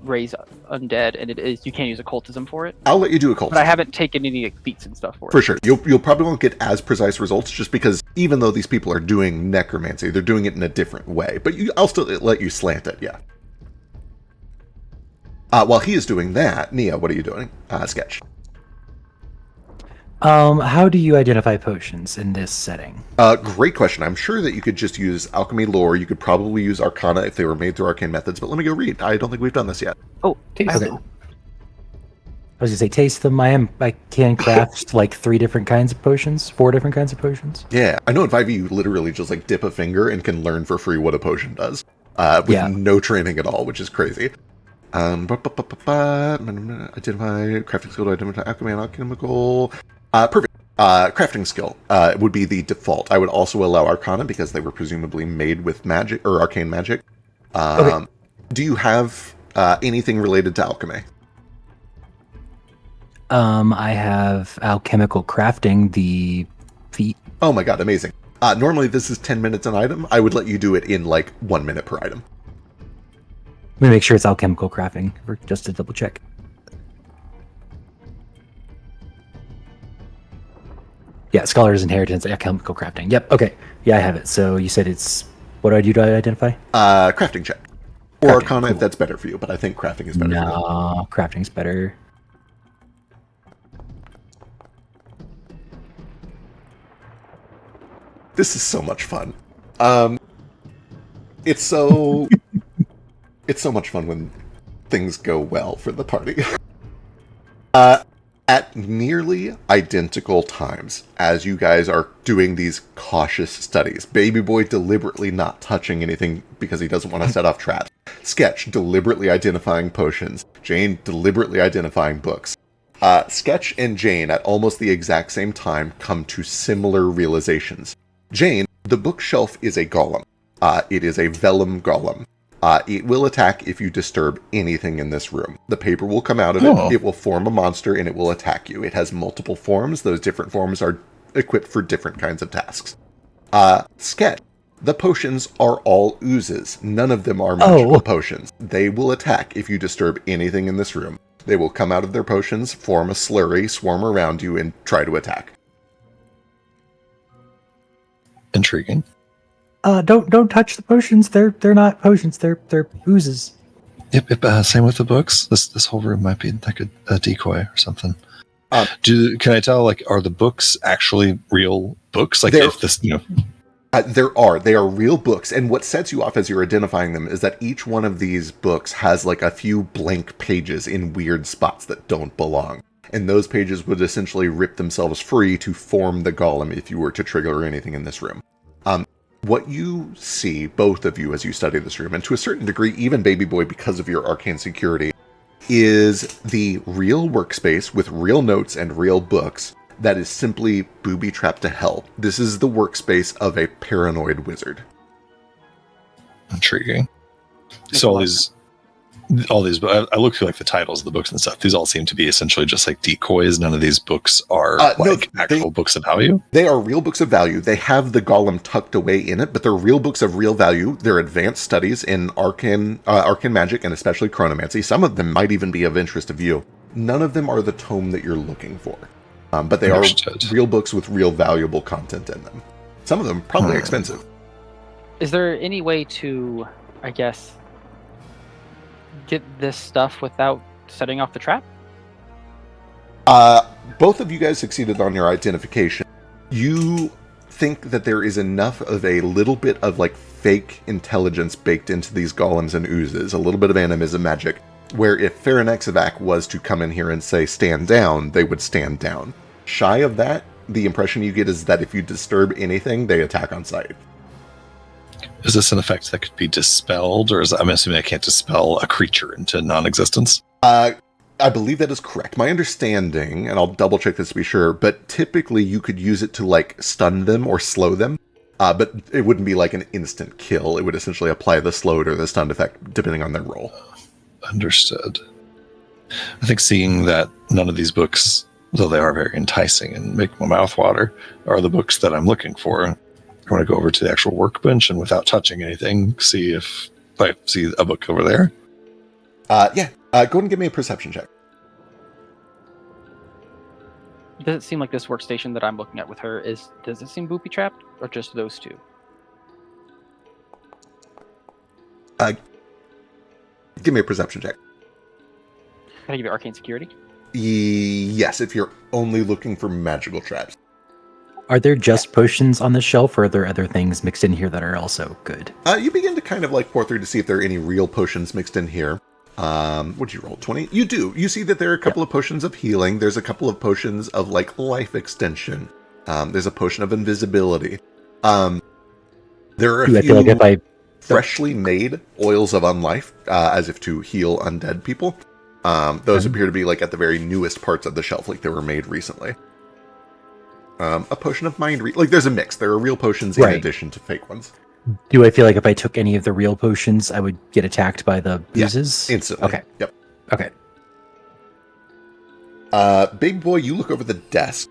raise undead, and it is, you can't use occultism for it. I'll let you do occultism. But I haven't taken any like, feats and stuff for it. For sure. You'll probably won't get as precise results just because even though these people are doing necromancy, they're doing it in a different way. But I'll still let you slant it, yeah. While he is doing that, Nia, what are you doing? Sketch. How do you identify potions in this setting? Great question. I'm sure that you could just use alchemy lore. You could probably use arcana if they were made through arcane methods, but let me go read. I don't think we've done this yet. Oh, Taste Okay. them. I was gonna say taste them. I can craft like 4 different kinds of potions. Yeah, I know in 5e you literally just like dip a finger and can learn for free what a potion does. With no training at all, which is crazy. Identify crafting skill to identify alchemy and alchemical. Perfect. Crafting skill would be the default. I would also allow Arcana because they were presumably made with magic or arcane magic. Okay. Do you have anything related to alchemy? I have alchemical crafting, the feat. Oh my god, amazing. Normally this is 10 minutes an item. I would let you do it in like 1 minute per item. Let me make sure it's alchemical crafting, just to double check. Yeah, Scholar's Inheritance, alchemical crafting. Yep, okay. Yeah, I have it. So you said what do I do to identify? Crafting check. Or Crafting, Arcana cool. if that's better for you, but I think crafting is better for you. No, crafting's better. This is so much fun. It's so much fun when things go well for the party. At nearly identical times as you guys are doing these cautious studies, Baby Boy deliberately not touching anything because he doesn't want to set off traps, Sketch deliberately identifying potions, Jane deliberately identifying books. Sketch and Jane at almost the exact same time come to similar realizations. Jane, the bookshelf is a golem. It is a vellum golem. It will attack if you disturb anything in this room. The paper will come out of it, it will form a monster, and it will attack you. It has multiple forms. Those different forms are equipped for different kinds of tasks. Sketch, the potions are all oozes. None of them are magical potions. They will attack if you disturb anything in this room. They will come out of their potions, form a slurry, swarm around you, and try to attack. Intriguing. Don't touch the potions. They're not potions. They're oozes. Yep. Same with the books. This whole room might be like a decoy or something. Can I tell? Like, are the books actually real books? Like, if this, They are real books, and what sets you off as you're identifying them is that each one of these books has like a few blank pages in weird spots that don't belong. And those pages would essentially rip themselves free to form the golem if you were to trigger anything in this room. What you see, both of you, as you study this room, and to a certain degree, even Baby Boy, because of your arcane security, is the real workspace with real notes and real books that is simply booby-trapped to hell. This is the workspace of a paranoid wizard. Intriguing. Makes So a all lot of these, I look through like the titles of the books and stuff. These all seem to be essentially just like decoys. None of these books are No, actual books of value. They are real books of value. They have the golem tucked away in it, but they're real books of real value. They're advanced studies in arcane magic and especially chronomancy. Some of them might even be of interest to you. None of them are the tome that you're looking for, but they Understood. are real books with real valuable content in them. Some of them probably expensive. Is there any way to, I guess, get this stuff without setting off the trap? Both of you guys succeeded on your identification. You think that there is enough of a little bit of like fake intelligence baked into these golems and oozes, a little bit of animism magic, where if Pharonexavac was to come in here and say stand down, they would stand down. Shy of that, the impression you get is that if you disturb anything, they attack on sight. Is this an effect that could be dispelled, or I'm assuming I can't dispel a creature into non-existence? I believe that is correct. My understanding, and I'll double check this to be sure, but typically you could use it to like stun them or slow them, but it wouldn't be like an instant kill. It would essentially apply the slowed or the stunned effect depending on their roll. Understood. I think seeing that none of these books, though they are very enticing and make my mouth water, are the books that I'm looking for. I want to go over to the actual workbench and without touching anything, see if I see a book over there. Yeah. Go ahead and give me a perception check. Does it seem like this workstation that I'm looking at with her does it seem booby trapped, or just those two? Give me a perception check. Can I give you arcane security? Yes, if you're only looking for magical traps. Are there just potions on the shelf, or are there other things mixed in here that are also good? You begin to kind of like pour through to see if there are any real potions mixed in here. What'd you roll? 20? You do. You see that there are a couple of potions of healing. There's a couple of potions of like life extension. There's a potion of invisibility. There are a I few feel like if I freshly made oils of unlife, as if to heal undead people. Those appear to be like at the very newest parts of the shelf, like they were made recently. A potion of mind like there's a mix. There are real potions in addition to fake ones. do I feel like if I took any of the real potions, I would get attacked by the oozes? Yeah, instantly. Okay. Yep. Okay. Big boy, you look over the desk.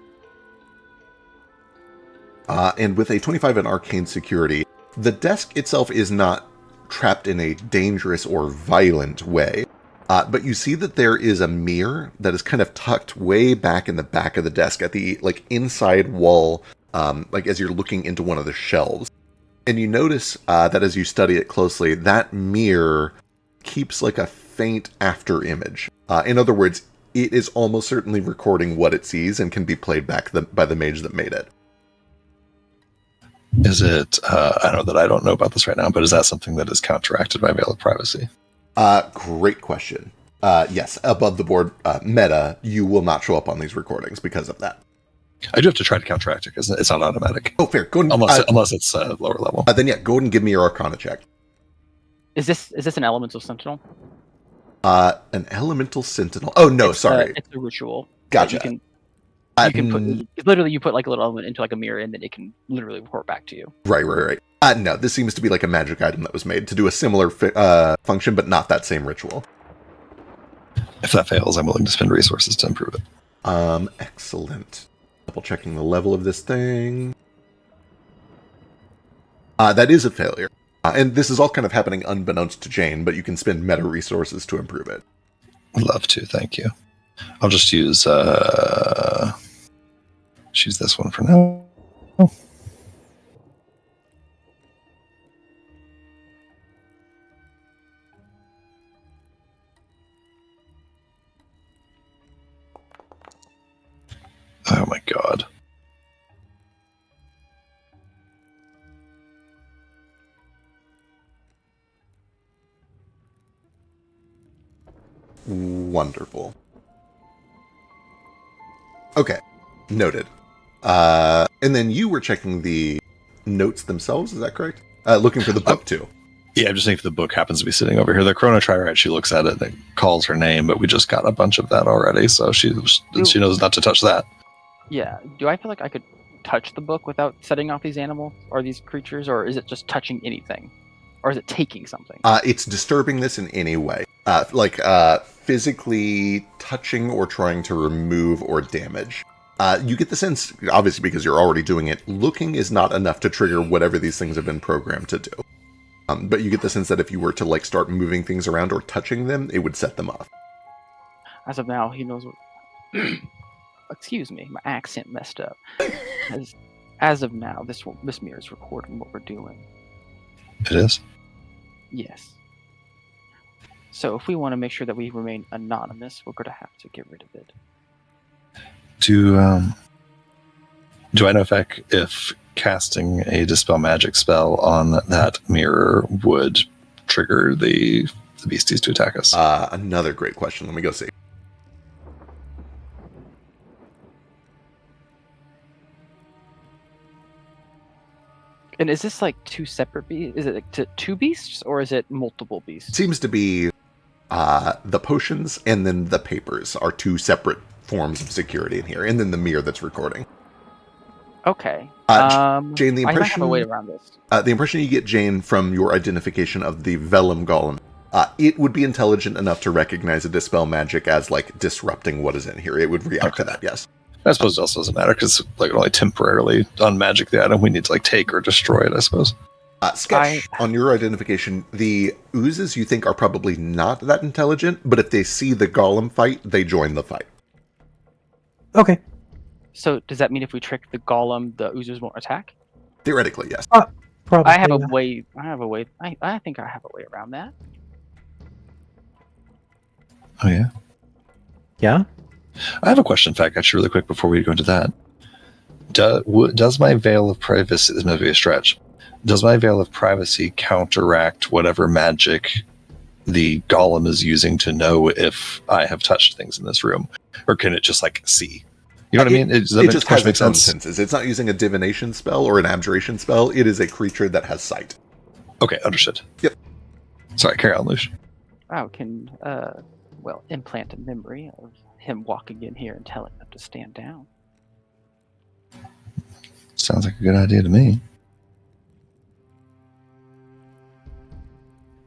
And with a 25 in arcane security, the desk itself is not trapped in a dangerous or violent way. But you see that there is a mirror that is kind of tucked way back in the back of the desk at the like inside wall, like as you're looking into one of the shelves. And you notice that as you study it closely, that mirror keeps like a faint after image. In other words, it is almost certainly recording what it sees and can be played back by the mage that made it. Is it, I know that I don't know about this right now, but is that something that is counteracted by Veil of Privacy? Great question. Yes, above the board meta, you will not show up on these recordings because of that. I do have to try to counteract it because it's not automatic. Oh, fair. Go ahead, Unless it's lower level. then yeah, go ahead and give me your Arcana check. Is this an elemental sentinel? An elemental sentinel. Oh no, sorry. It's a ritual. Gotcha. You can put literally you put like a little element into like a mirror and then it can literally report back to you. Right. No, this seems to be like a magic item that was made to do a similar function, but not that same ritual. If that fails, I'm willing to spend resources to improve it. Excellent. Double checking the level of this thing. That is a failure. And this is all kind of happening unbeknownst to Jane, but you can spend meta resources to improve it. I'd love to, thank you. I'll just use this one for now. Oh my god. Wonderful. Okay, noted. And then you were checking the notes themselves, is that correct? Looking for the book too. Yeah, I'm just saying if the book happens to be sitting over here. The Chrono Triad, she looks at it and calls her name, but we just got a bunch of that already, so she knows not to touch that. Yeah. Do I feel like I could touch the book without setting off these animals or these creatures, or is it just touching anything, or is it taking something? It's disturbing this in any way, physically touching or trying to remove or damage. You get the sense, obviously because you're already doing it, looking is not enough to trigger whatever these things have been programmed to do. But you get the sense that if you were to start moving things around or touching them, it would set them off. As of now, he knows what. Excuse me, my accent messed up. As of now, this mirror is recording what we're doing. It is. Yes. So if we want to make sure that we remain anonymous, we're going to have to get rid of it. Do I know if casting a dispel magic spell on that mirror would trigger the beasties to attack us? Another great question. Let me go see. And is this like two separate beasts? Is it like two beasts, or is it multiple beasts? Seems to be the potions and then the papers are two separate forms of security in here, and then the mirror that's recording. Okay. Jane, the I might impression have a way around this. The impression you get, Jane, from your identification of the Vellum Golem, it would be intelligent enough to recognize a dispel magic as disrupting what is in here. It would react to that. Yes. I suppose it also doesn't matter because only temporarily unmagic the item. We need to take or destroy it, I suppose. Sketch, on your identification, the oozes you think are probably not that intelligent, but if they see the golem fight, they join the fight. Okay. So does that mean if we trick the golem, the oozers won't attack? Theoretically, yes. Probably. I have a way. I think I have a way around that. Oh yeah. Yeah. I have a question, in fact, actually, really quick before we go into that. Does my veil of privacy, this may be a stretch, does my veil of privacy counteract whatever magic the golem is using to know if I have touched things in this room? Or can it just see? You know what I mean? It just has its own senses. It's not using a divination spell or an abjuration spell. It is a creature that has sight. Okay, understood. Yep. Sorry, carry on, Lush. I can, implant a memory of him walking in here and telling them to stand down. Sounds like a good idea to me.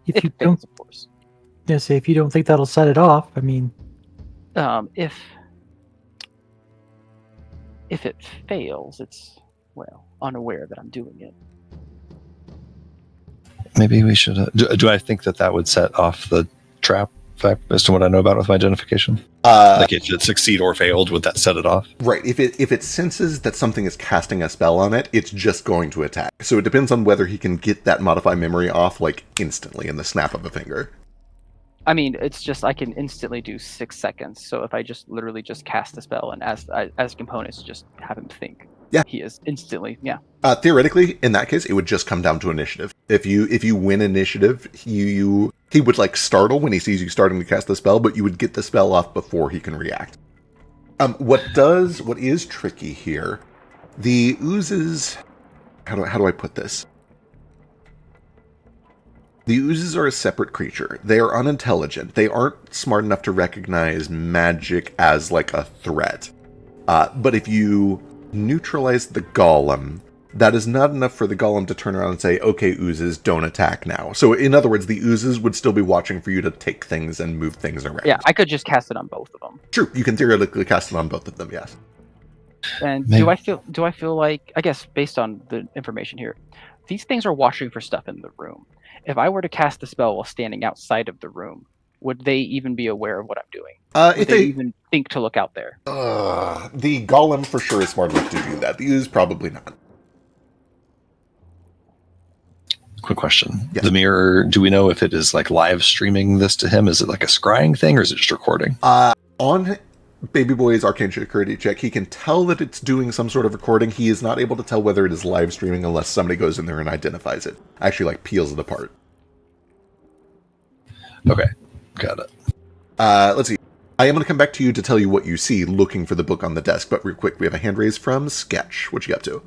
If you It don't, fails, of course. if you don't think that'll set it off, I mean, if it fails, it's unaware that I'm doing it. Maybe we should. Do I think that would set off the trap? Fact, based on what I know about it with my identification, if it succeed or failed, would that set it off? Right. If it senses that something is casting a spell on it, it's just going to attack. So it depends on whether he can get that modify memory off instantly in the snap of a finger. I mean, it's just I can instantly do 6 seconds. So if I just literally just cast the spell and as components, just have him think. Yeah. He is instantly. Yeah. Theoretically, in that case, it would just come down to initiative. If you win initiative, he would startle when he sees you starting to cast the spell, but you would get the spell off before he can react. What is tricky here, the oozes. How do I put this? The oozes are a separate creature. They are unintelligent. They aren't smart enough to recognize magic as a threat. But if you neutralize the golem, that is not enough for the golem to turn around and say, okay, oozes, don't attack now. So in other words, the oozes would still be watching for you to take things and move things around. Yeah, I could just cast it on both of them. True, you can theoretically cast it on both of them, yes. And Maybe. do I feel like, I guess based on the information here, these things are watching for stuff in the room. If I were to cast the spell while standing outside of the room, would they even be aware of what I'm doing? Would they even think to look out there? The golem for sure is smart enough to do that. The ooze probably not. Quick question. Yeah. The mirror, do we know if it is live streaming this to him? Is it a scrying thing or is it just recording? On Baby Boy's arcane security check, he can tell that it's doing some sort of recording. He is not able to tell whether it is live streaming unless somebody goes in there and identifies it. Actually, peels it apart. Okay, got it. Let's see. I am going to come back to you to tell you what you see looking for the book on the desk, but real quick, we have a hand raise from Sketch. What you up to?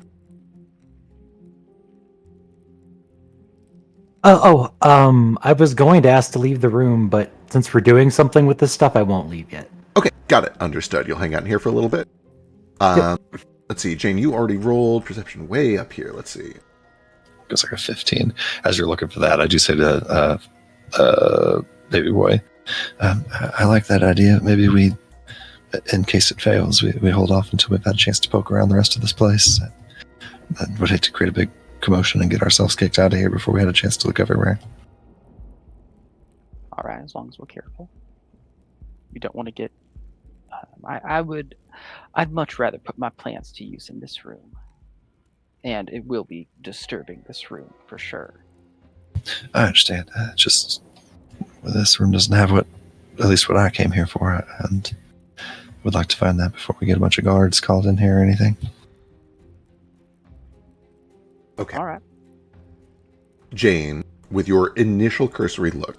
I was going to ask to leave the room, but since we're doing something with this stuff, I won't leave yet. Okay, got it. Understood. You'll hang out in here for a little bit. Let's see, Jane, you already rolled perception way up here. Let's see. Goes like a 15. As you're looking for that, I do say to Baby Boy, I like that idea. Maybe we, in case it fails, we hold off until we've had a chance to poke around the rest of this place. I would hate to create a big commotion and get ourselves kicked out of here before we had a chance to look everywhere. All right, as long as we're careful. We don't want to get. I'd much rather put my plans to use in this room, and it will be disturbing this room for sure. I understand. Just this room doesn't have at least what I came here for, and would like to find that before we get a bunch of guards called in here or anything. Okay. All right. Jane, with your initial cursory look,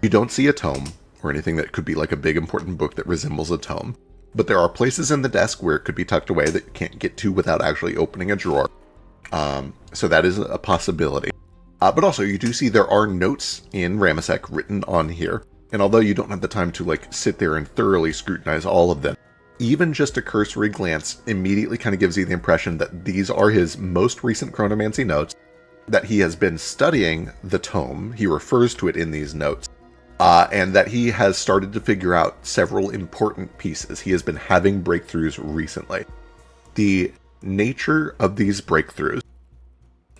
you don't see a tome or anything that could be like a big important book that resembles a tome, but there are places in the desk where it could be tucked away that you can't get to without actually opening a drawer. So that is a possibility. But also, you do see there are notes in Ramasek written on here, and although you don't have the time to like sit there and thoroughly scrutinize all of them, even just a cursory glance immediately kind of gives you the impression that these are his most recent chronomancy notes, that he has been studying the tome, he refers to it in these notes, and that he has started to figure out several important pieces. He has been having breakthroughs recently. The nature of these breakthroughs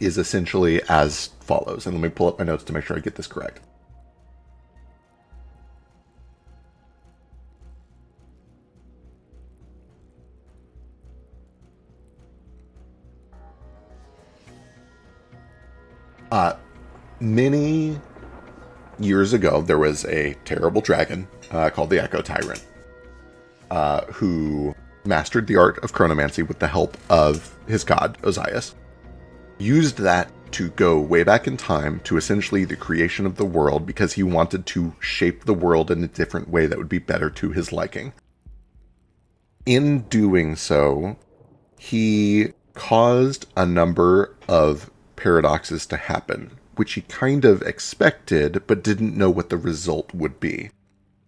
is essentially as follows, and let me pull up my notes to make sure I get this correct. Many years ago, there was a terrible dragon called the Echo Tyrant, who mastered the art of chronomancy with the help of his god, Ozias. Used that to go way back in time to essentially the creation of the world because he wanted to shape the world in a different way that would be better to his liking. In doing so, he caused a number of paradoxes to happen, which he kind of expected, but didn't know what the result would be,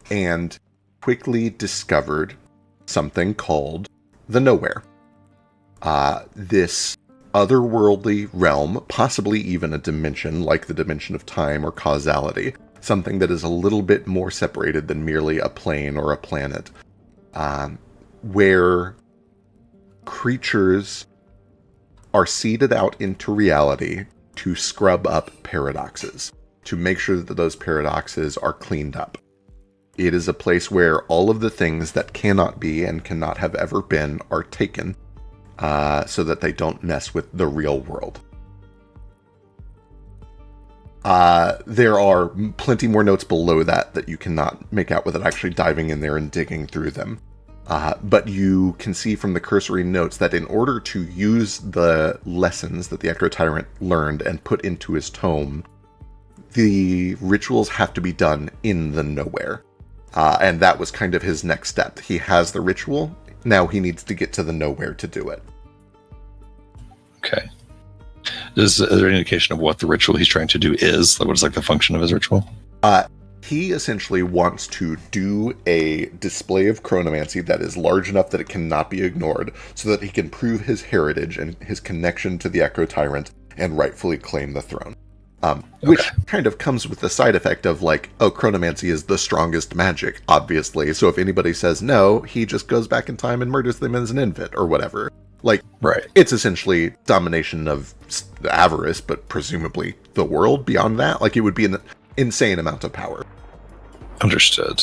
and quickly discovered something called the Nowhere. This otherworldly realm, possibly even a dimension like the dimension of time or causality, something that is a little bit more separated than merely a plane or a planet, where creatures are seeded out into reality to scrub up paradoxes, to make sure that those paradoxes are cleaned up. It is a place where all of the things that cannot be and cannot have ever been are taken, so that they don't mess with the real world. There are plenty more notes below that you cannot make out without actually diving in there and digging through them. But you can see from the cursory notes that in order to use the lessons that the Echo Tyrant learned and put into his tome, the rituals have to be done in the Nowhere. And that was kind of his next step. He has the ritual, now he needs to get to the Nowhere to do it. Okay. Is there any indication of what the ritual he's trying to do is? Like, what is like the function of his ritual? He essentially wants to do a display of chronomancy that is large enough that it cannot be ignored, so that he can prove his heritage and his connection to the Echo Tyrant and rightfully claim the throne. Which kind of comes with the side effect of like, oh, chronomancy is the strongest magic, obviously. So if anybody says no, he just goes back in time and murders them as an infant or whatever. Like, right. It's essentially domination of avarice, but presumably the world beyond that. Like, it would be an insane amount of power. Understood.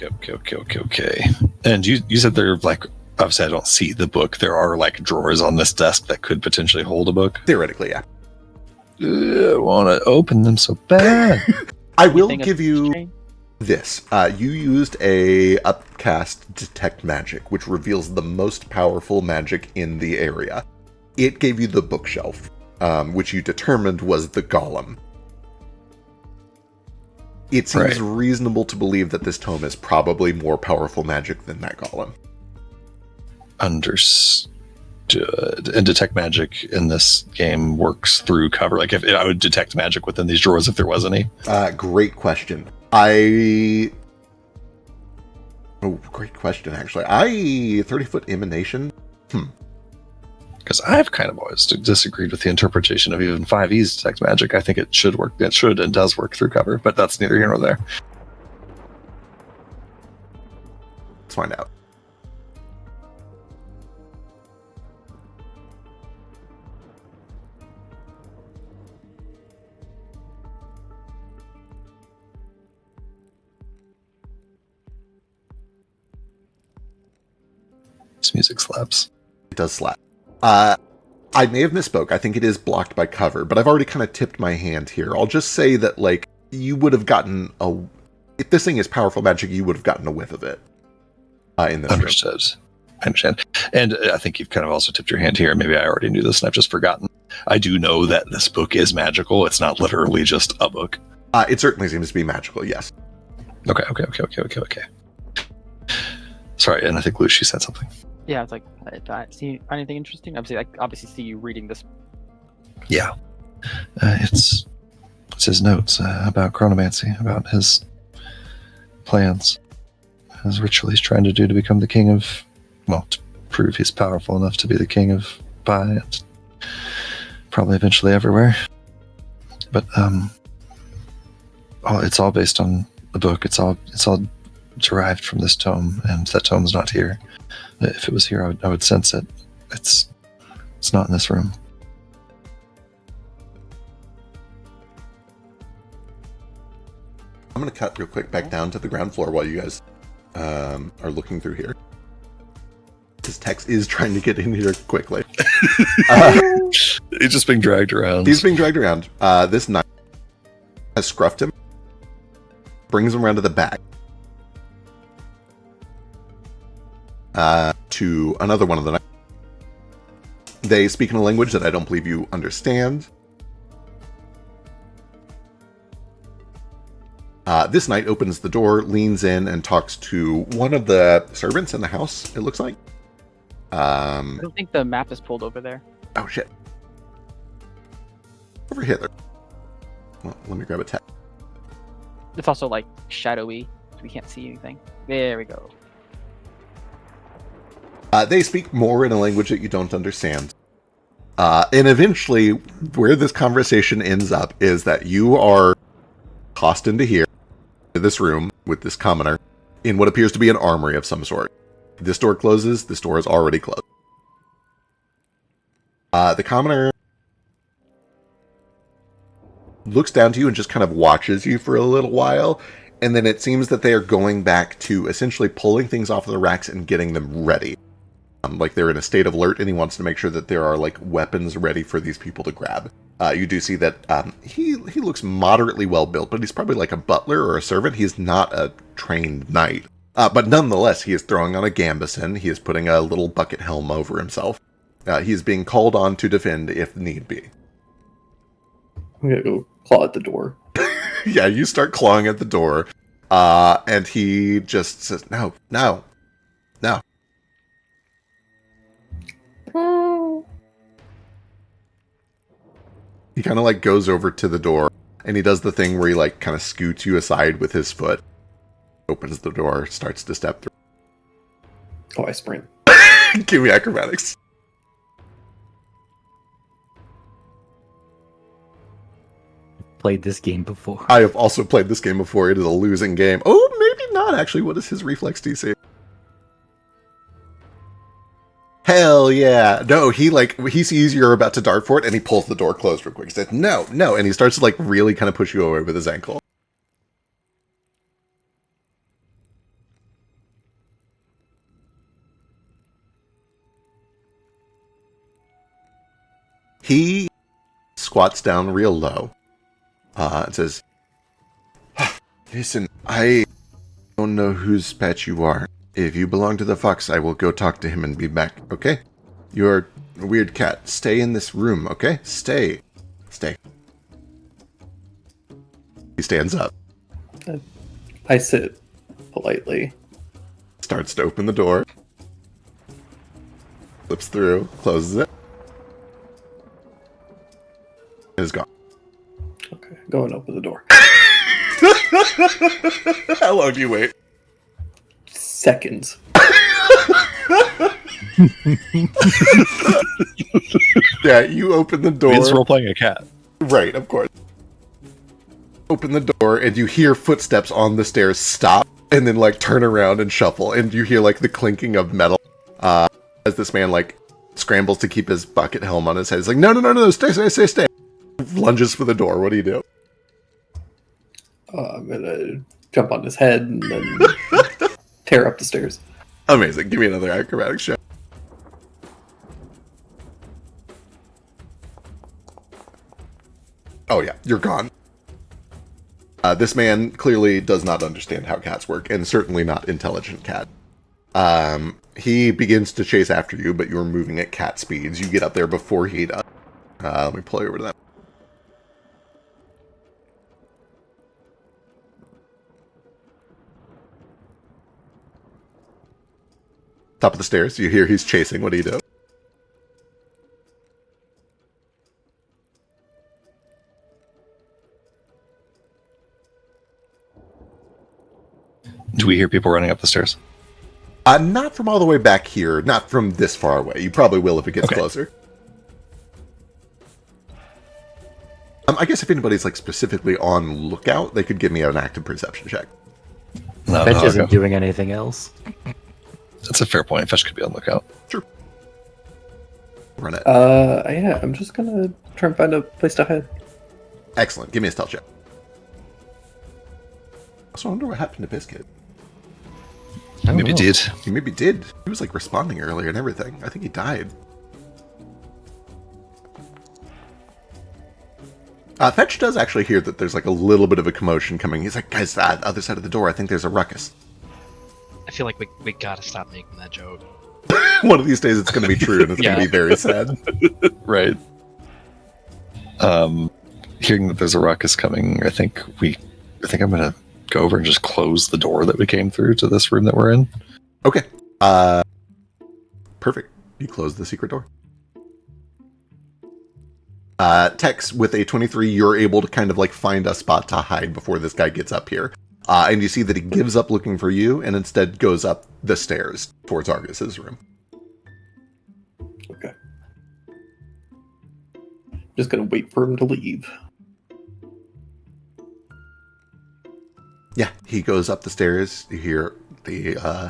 Okay. And you said they're like, obviously I don't see the book. There are like drawers on this desk that could potentially hold a book. Theoretically, yeah. I want to open them so bad. I will give you this. You used a upcast detect magic, which reveals the most powerful magic in the area. It gave you the bookshelf, which you determined was the golem. It seems reasonable to believe that this tome is probably more powerful magic than that golem. Understood. And detect magic in this game works through cover. Like, if I would detect magic within these drawers if there was any. Great question. I Oh, great question, actually. 30-foot emanation? Because I've kind of always disagreed with the interpretation of even 5e's detect magic. I think it should work. It should and does work through cover, but that's neither here nor there. Let's find out. This music slaps. It does slap. I may have misspoke. I think it is blocked by cover, but I've already kind of tipped my hand here. I'll just say that, like, you would have gotten a... If this thing is powerful magic, you would have gotten a whiff of it. In this Understood. Room. I understand. And I think you've kind of also tipped your hand here. Maybe I already knew this and I've just forgotten. I do know that this book is magical. It's not literally just a book. It certainly seems to be magical, yes. Okay. Sorry, and I think Lucy said something. Yeah, it's like, I see anything interesting? I obviously see you reading this. Yeah. It's his notes about chronomancy, about his plans, his ritual he's trying to do to become the king of, well, to prove he's powerful enough to be the king of Pi and probably eventually everywhere. But it's all based on the book. It's all derived from this tome, and that tome's not here. If it was here, I would sense it. It's not in this room. I'm going to cut real quick back down to the ground floor while you guys are looking through here. This text is trying to get in here quickly. He's just being dragged around. He's being dragged around. This knight has scruffed him, brings him around to the back. To another one of the knights. They speak in a language that I don't believe you understand. This knight opens the door, leans in, and talks to one of the servants in the house, it looks like. I don't think the map is pulled over there. Oh, shit. Over here. Well, let me grab a tab. It's also, like, shadowy. We can't see anything. There we go. They speak more in a language that you don't understand. And eventually, where this conversation ends up is that you are tossed into here, to this room, with this commoner, in what appears to be an armory of some sort. This door closes, this door is already closed. The commoner looks down to you and just kind of watches you for a little while, and then it seems that they are going back to essentially pulling things off of the racks and getting them ready. Like they're in a state of alert, and he wants to make sure that there are like weapons ready for these people to grab. You do see that he looks moderately well built, but he's probably like a butler or a servant. He's not a trained knight. But nonetheless, he is throwing on a gambeson. He is putting a little bucket helm over himself. He is being called on to defend if need be. I'm gonna go claw at the door. Yeah, you start clawing at the door, and he just says, no. He kind of like goes over to the door, and he does the thing where he like kind of scoots you aside with his foot, opens the door, starts to step through. Oh, I sprint. Give me acrobatics. Played this game before. I have also played this game before. It is a losing game. Oh, maybe not actually. What is his reflex DC? Hell yeah. No, he sees you're about to dart for it, and he pulls the door closed real quick. He says, no, and he starts to like really kind of push you away with his ankle. He squats down real low. And says, listen, I don't know whose pet you are. If you belong to the fox, I will go talk to him and be back, okay? You're a weird cat. Stay in this room, okay? Stay. He stands up. I sit politely. Starts to open the door. Flips through. Closes it. And is gone. Okay, go and open the door. How long do you wait? seconds. Yeah, you open the door. It's role playing a cat. Right, of course. Open the door, and you hear footsteps on the stairs stop, and then, like, turn around and shuffle, and you hear, like, the clinking of metal, as this man, like, scrambles to keep his bucket helm on his head. He's like, no, stay. Lunges for the door. What do you do? I'm gonna jump on his head and then tear up the stairs. Amazing. Give me another acrobatics check. Oh, yeah, you're gone. This man clearly does not understand how cats work, and certainly not intelligent cat. He begins to chase after you, but you're moving at cat speeds. You get up there before he does. Let me pull you over to that. Top of the stairs, you hear he's chasing. What do you do? Do we hear people running up the stairs? Not from all the way back here, not from this far away. You probably will if it gets Okay. closer. I guess if anybody's like specifically on lookout, they could give me an active perception check. No, Fetch no, isn't okay. doing anything else. That's a fair point. Fetch could be on lookout. Run it. Yeah, I'm just gonna try and find a place to hide. Excellent. Give me a stealth check. So I wonder what happened to Biscuit. I don't Maybe know. did. He maybe did. He was like responding earlier and everything. I think he died. Fetch does actually hear that there's like a little bit of a commotion coming. He's like, guys, the other side of the door, I think there's a ruckus. I feel like we gotta stop making that joke. One of these days it's going to be true and it's going to Yeah. be very sad. Right. Hearing that there's a ruckus coming, I think I'm gonna go over and just close the door that we came through to this room that we're in. Okay. Perfect. You close the secret door. Tex, with a 23, you're able to kind of like find a spot to hide before this guy gets up here. And you see that he gives up looking for you and instead goes up the stairs towards Argus's room. Okay. Just gonna wait for him to leave. Yeah, he goes up the stairs. You hear the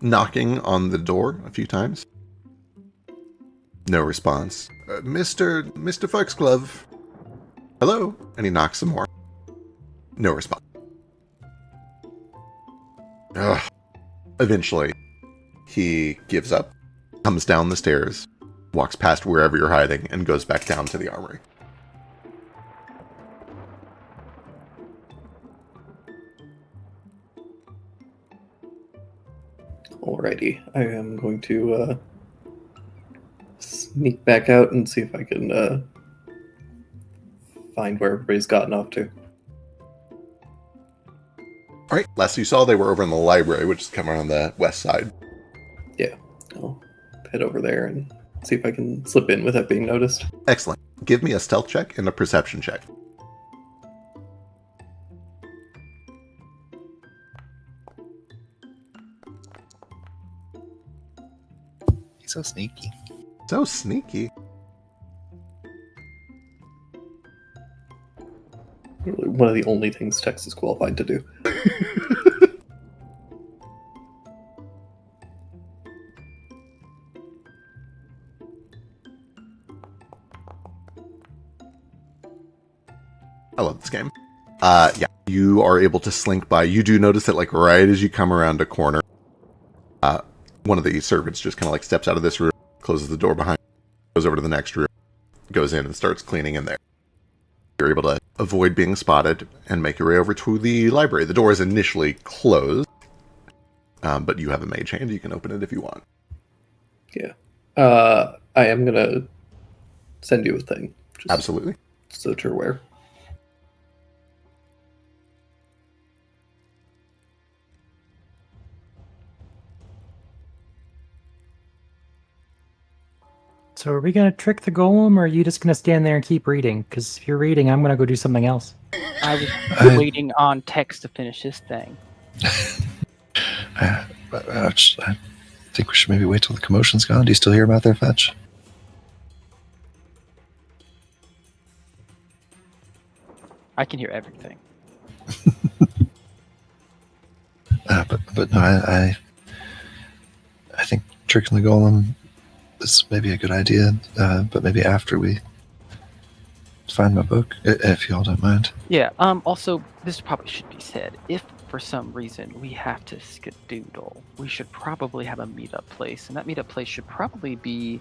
knocking on the door a few times. No response. Mr. Foxglove. Hello? And he knocks some more. No response. Ugh. Eventually, he gives up, comes down the stairs, walks past wherever you're hiding, and goes back down to the armory. Alrighty, I am going to sneak back out and see if I can find where everybody's gotten off to. All right, last you saw, they were over in the library, which is coming on the west side. I'll head over there and see if I can slip in without being noticed. Excellent. Give me a stealth check and a perception check. He's so sneaky. So sneaky. Really, one of the only things Tex is qualified to do. I love this game. Yeah, you are able to slink by. You do notice that, like, right as you come around a corner, one of the servants just kind of like steps out of this room, closes the door behind, goes over to the next room, goes in and starts cleaning in there. You're able to avoid being spotted and make your way over to the library. The door is initially closed, but you have a mage hand. You can open it if you want. I am gonna send you a thing. Just Absolutely. so that you're aware. So are we gonna trick the golem, or are you just gonna stand there and keep reading? Because if you're reading, I'm gonna go do something else. I was waiting on Tex to finish his thing. I think we should maybe wait till the commotion's gone. Do you still hear him out there, Fetch? I can hear everything. But no, I think tricking the golem is maybe a good idea. But maybe after we find my book, if y'all don't mind. Yeah. Also, this probably should be said. If for some reason we have to skedoodle, we should probably have a meetup place, and that meetup place should probably be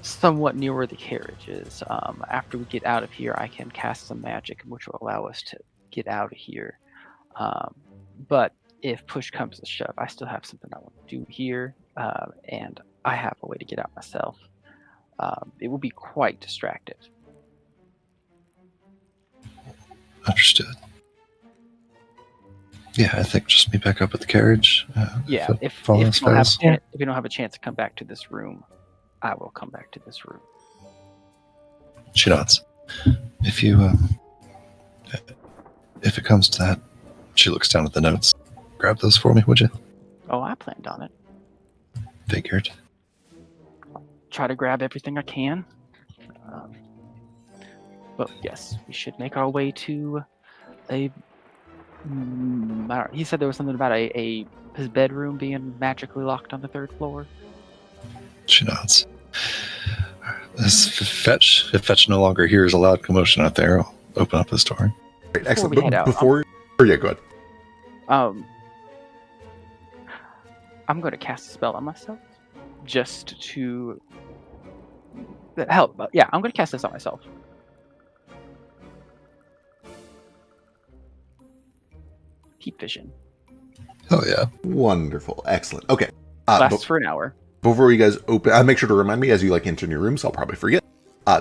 somewhat near where the carriage is. After we get out of here, I can cast some magic, which will allow us to get out of here. But if push comes to shove, I still have something I want to do here, and I have a way to get out myself. It will be quite distractive. Understood. Yeah, I think just meet back up at the carriage. Yeah, if all we else don't have fails. if we don't have a chance to come back to this room, I will come back to this room. She nods. If you, if it comes to that, she looks down at the notes. Grab those for me, would you? Oh, I planned on it. Figured. Try to grab everything I can. But yes, we should make our way to a. He said there was something about his bedroom being magically locked on the 3rd floor. She nods. If Fetch no longer hears a loud commotion out there, I'll open up this door. Great, excellent. we head out, Before, yeah, go ahead. I'm going to cast a spell on myself, just to help. Yeah, I'm going to cast this on myself. Keep vision. Oh yeah. Wonderful, excellent. Okay. Lasts for an hour. Before you guys open, make sure to remind me as you enter your room, so I'll probably forget.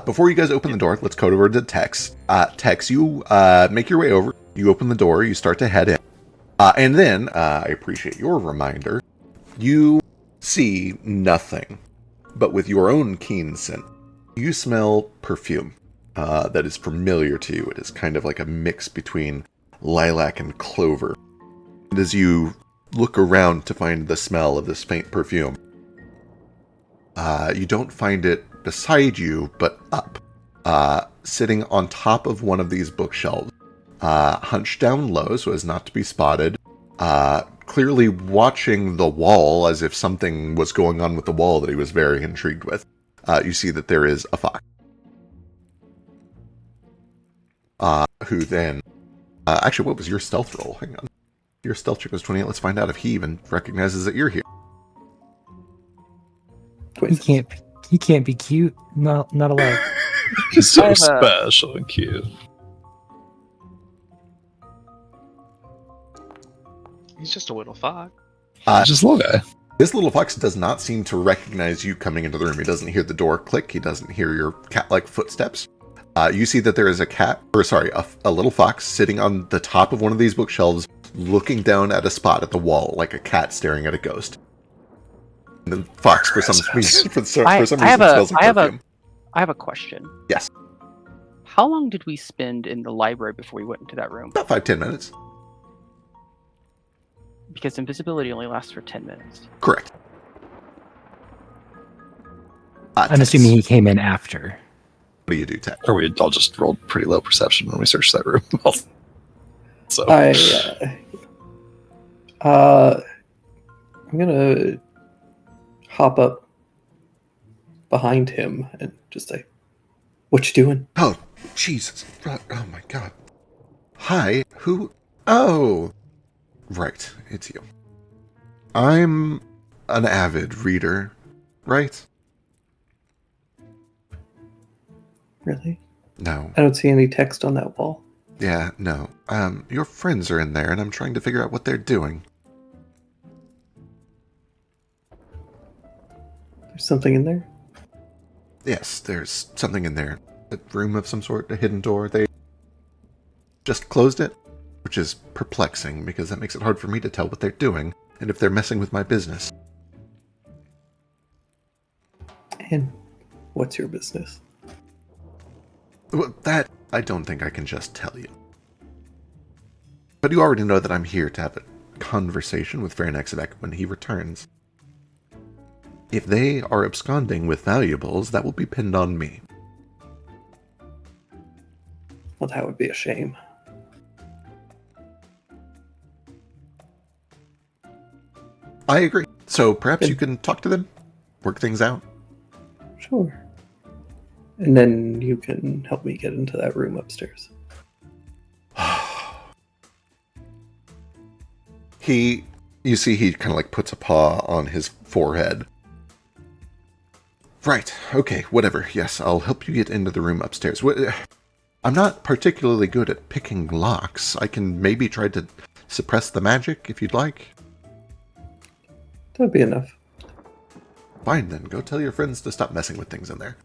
Before you guys open the door, let's code over to Tex. Tex, you make your way over. You open the door. You start to head in, and then I appreciate your reminder. You see nothing, but with your own keen scent, you smell perfume that is familiar to you. It is kind of like a mix between lilac and clover. And as you look around to find the smell of this faint perfume, you don't find it beside you, but up, sitting on top of one of these bookshelves, hunched down low so as not to be spotted, clearly watching the wall as if something was going on with the wall that he was very intrigued with. You see that there is a fox, who then... actually, what was your stealth roll? Hang on. Your stealth check was 28. Let's find out if he even recognizes that you're here. He can't be cute. Not allowed. He's so I have special and cute. He's just a little fox. Just a little guy. This little fox does not seem to recognize you coming into the room. He doesn't hear the door click. He doesn't hear your cat-like footsteps. You see that there is a little fox sitting on the top of one of these bookshelves, looking down at a spot at the wall, like a cat staring at a ghost. And the fox, for some reason, smells like perfume. I have a question. Yes. How long did we spend in the library before we went into that room? About 5-10 minutes. Because invisibility only lasts for 10 minutes. Correct. I'm assuming he came in after. What do you do, Ted? Or we all just rolled pretty low perception when we searched that room. So I'm gonna hop up behind him and just say, "What you doing?" Oh, Jesus. Oh, my God. Hi. Who? Oh. Right. It's you. I'm an avid reader, right? Really? No. I don't see any text on that wall. Yeah, no. Your friends are in there, and I'm trying to figure out what they're doing. There's something in there? Yes, there's something in there. A room of some sort, a hidden door. They just closed it, which is perplexing, because that makes it hard for me to tell what they're doing, and if they're messing with my business. And what's your business? Well, that I don't think I can just tell you. But you already know that I'm here to have a conversation with Fairnexivek when he returns. If they are absconding with valuables, that will be pinned on me. Well, that would be a shame. I agree. So perhaps you can talk to them, work things out. Sure. And then you can help me get into that room upstairs. You see he kind of like puts a paw on his forehead. Right, okay, whatever. Yes, I'll help you get into the room upstairs. I'm not particularly good at picking locks. I can maybe try to suppress the magic if you'd like. That'd be enough. Fine then, go tell your friends to stop messing with things in there.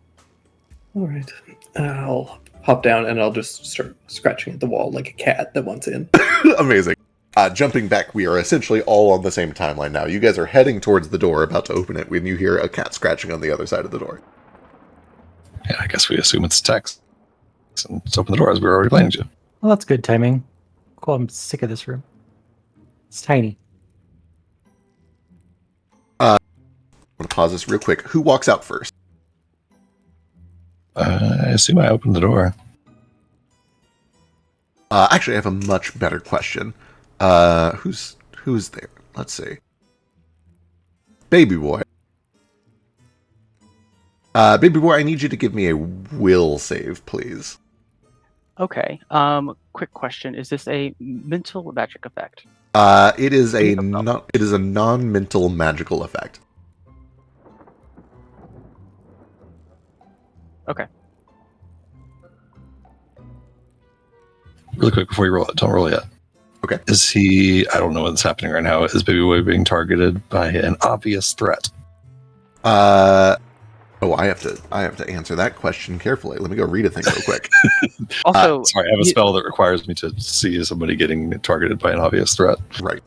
All right. I'll hop down and I'll just start scratching at the wall like a cat that wants in. Amazing. Jumping back, we are essentially all on the same timeline now. You guys are heading towards the door, about to open it, when you hear a cat scratching on the other side of the door. Yeah, I guess we assume it's text. And let's open the door as we were already planning to. Well, that's good timing. Cool, I'm sick of this room. It's tiny. I'm going to pause this real quick. Who walks out first? I assume I opened the door. Actually, I have a much better question. Who's there? Let's see. Baby boy. Baby boy, I need you to give me a will save, please. Okay. Quick question: is this a mental magic effect? It is a non-mental magical effect. Okay. Really quick before you roll it, don't roll yet. Okay. Is he? I don't know what's happening right now. Is Baby Boy being targeted by an obvious threat? I have to answer that question carefully. Let me go read a thing real quick. Also, sorry, I have a spell that requires me to see somebody getting targeted by an obvious threat. Right.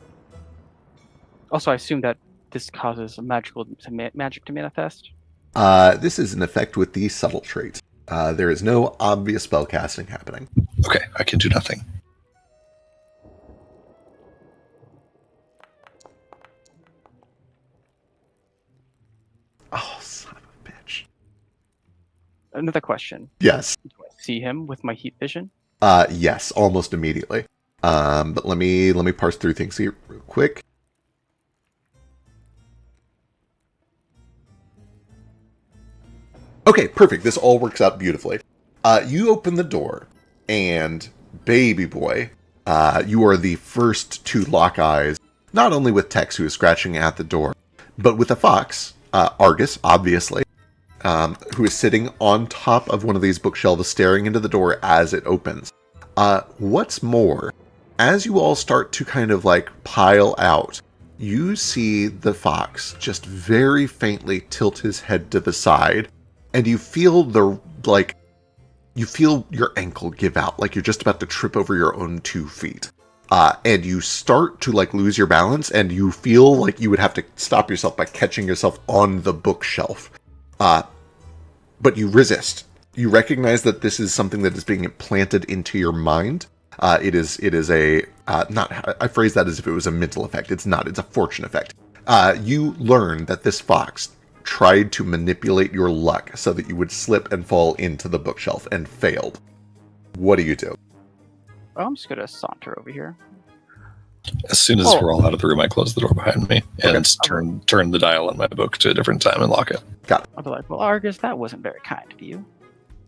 Also, I assume that this causes magic to manifest. This is an effect with the subtle trait. There is no obvious spellcasting happening. Okay, I can do nothing. Oh, son of a bitch. Another question: Yes. do I see him with my heat vision? Yes, almost immediately. But let me parse through things here real quick. Okay, perfect. This all works out beautifully. You open the door, and Baby Boy, you are the first to lock eyes, not only with Tex, who is scratching at the door, but with a fox, Argus, obviously, who is sitting on top of one of these bookshelves, staring into the door as it opens. What's more, as you all start to kind of like pile out, you see the fox just very faintly tilt his head to the side, and you feel you feel your ankle give out, like you're just about to trip over your own 2 feet. And you start to like lose your balance, and you feel like you would have to stop yourself by catching yourself on the bookshelf. But you resist. You recognize that this is something that is being implanted into your mind. It is a, I phrase that as if it was a mental effect. It's not, it's a fortune effect. You learn that this fox tried to manipulate your luck so that you would slip and fall into the bookshelf and failed. What do you do? Well, I'm just gonna saunter over here. As soon as we're all out of the room, I close the door behind me and turn the dial on my book to a different time and lock it. Got it. I'll be like, well, Argus, that wasn't very kind of you.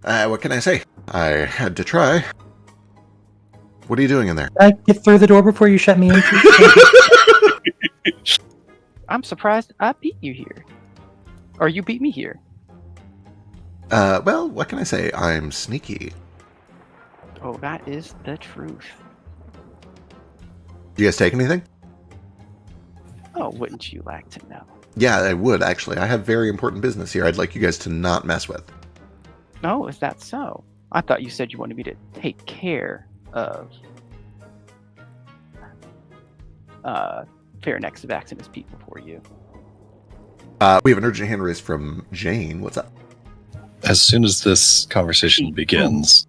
What can I say? I had to try. What are you doing in there? Get through the door before you shut me in. I'm surprised I beat you here. Or you beat me here. Well, what can I say? I'm sneaky. Oh, that is the truth. Do you guys take anything? Oh, wouldn't you like to know? Yeah, I would, actually. I have very important business here I'd like you guys to not mess with. Oh, is that so? I thought you said you wanted me to take care of Fairnexivek and his people for you. We have an urgent hand raise from Jane. What's up? As soon as this conversation begins,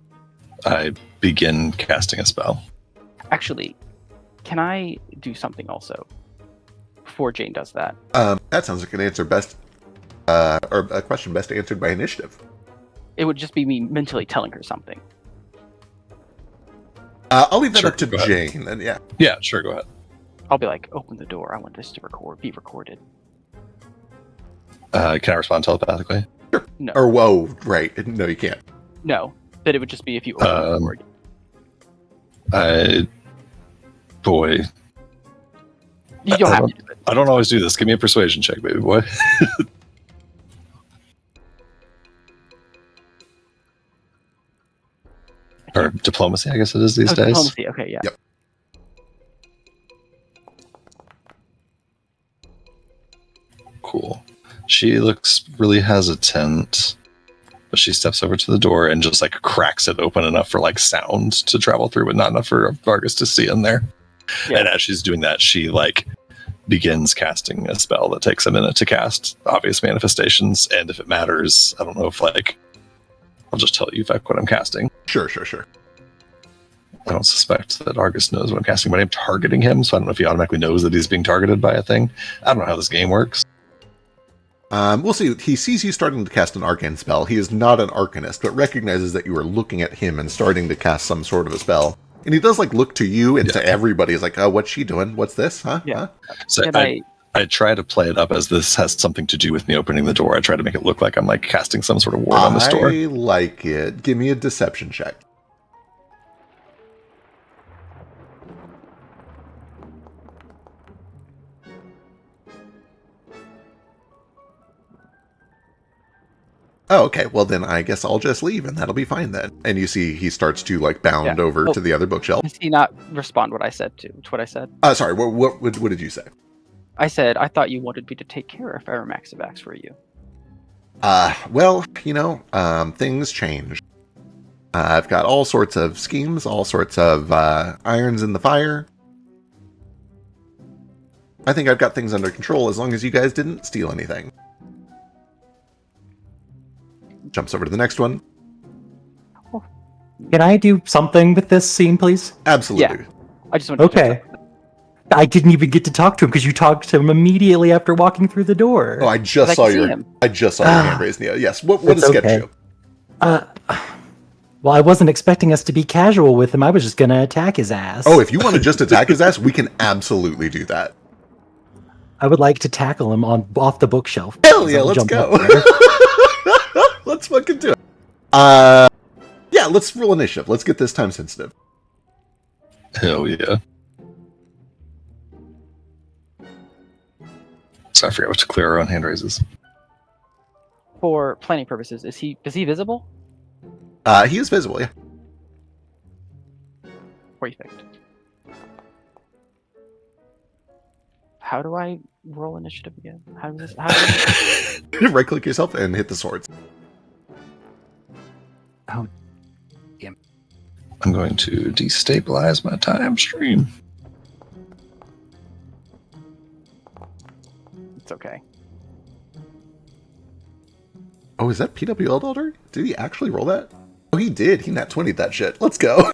I begin casting a spell. Actually, Can I do something also before Jane does that? That sounds like an answer best, or a question best answered by initiative. It would just be me mentally telling her something. I'll leave that Sure, up to go ahead. Jane, then, yeah. Yeah, sure, go ahead. I'll be like, open the door. I want this to be recorded. Can I respond telepathically? No. Or, whoa, right. No, you can't. No. That it would just be if you open the door. Boy, You don't have to do it. I don't always do this. Give me a persuasion check, baby boy. Or diplomacy, I guess it is these days. Diplomacy. Okay, yeah. Yep. Cool. She looks really hesitant, but she steps over to the door and just like cracks it open enough for like sound to travel through, but not enough for Vargas to see in there. Yeah. And as she's doing that, she like begins casting a spell that takes a minute to cast, obvious manifestations. And if it matters, I don't know if like I'll just tell you if what I'm casting. Sure. I don't suspect that Argus knows what I'm casting, but I'm targeting him, so I don't know if he automatically knows that he's being targeted by a thing. I don't know how this game works. We'll see. He sees you starting to cast an arcane spell. He is not an arcanist, but recognizes that you are looking at him and starting to cast some sort of a spell. And he does like look to you and to everybody. He's like, "Oh, what's she doing? What's this? Huh? Yeah. Huh?" So Can I try to play it up as this has something to do with me opening the door. I try to make it look like I'm like casting some sort of ward on this door. I like it. Give me a deception check. Oh, okay. Well, then I guess I'll just leave, and that'll be fine then. And you see he starts to like bound over to the other bookshelf. Does he not respond what I said to what I said? Sorry. What did you say? I said, I thought you wanted me to take care of Aramaxivax for you. Well, things change. I've got all sorts of schemes, all sorts of irons in the fire. I think I've got things under control as long as you guys didn't steal anything. Jumps over to the next one. Can I do something with this scene, please? Absolutely. Yeah. I just want to Okay. I didn't even get to talk to him because you talked to him immediately after walking through the door. Oh, I just saw your hand raised, Nia. Yes. What That's does Sketch okay. do? Well, I wasn't expecting us to be casual with him. I was just going to attack his ass. Oh, if you want to just attack his ass, we can absolutely do that. I would like to tackle him off the bookshelf. Hell yeah, I'll let's jump go. up there. Let's fucking do it. Yeah, let's roll initiative. Let's get this time sensitive. Hell yeah. So I forgot what to clear our own hand raises. For planning purposes, is he visible? He is visible, yeah. Perfect. How do I roll initiative again? How does this? Right click yourself and hit the swords. Oh, I'm going to destabilize my time stream. It's okay. Oh, is that PWL Elder? Did he actually roll that? Oh, he did. He nat 20'd that shit. Let's go.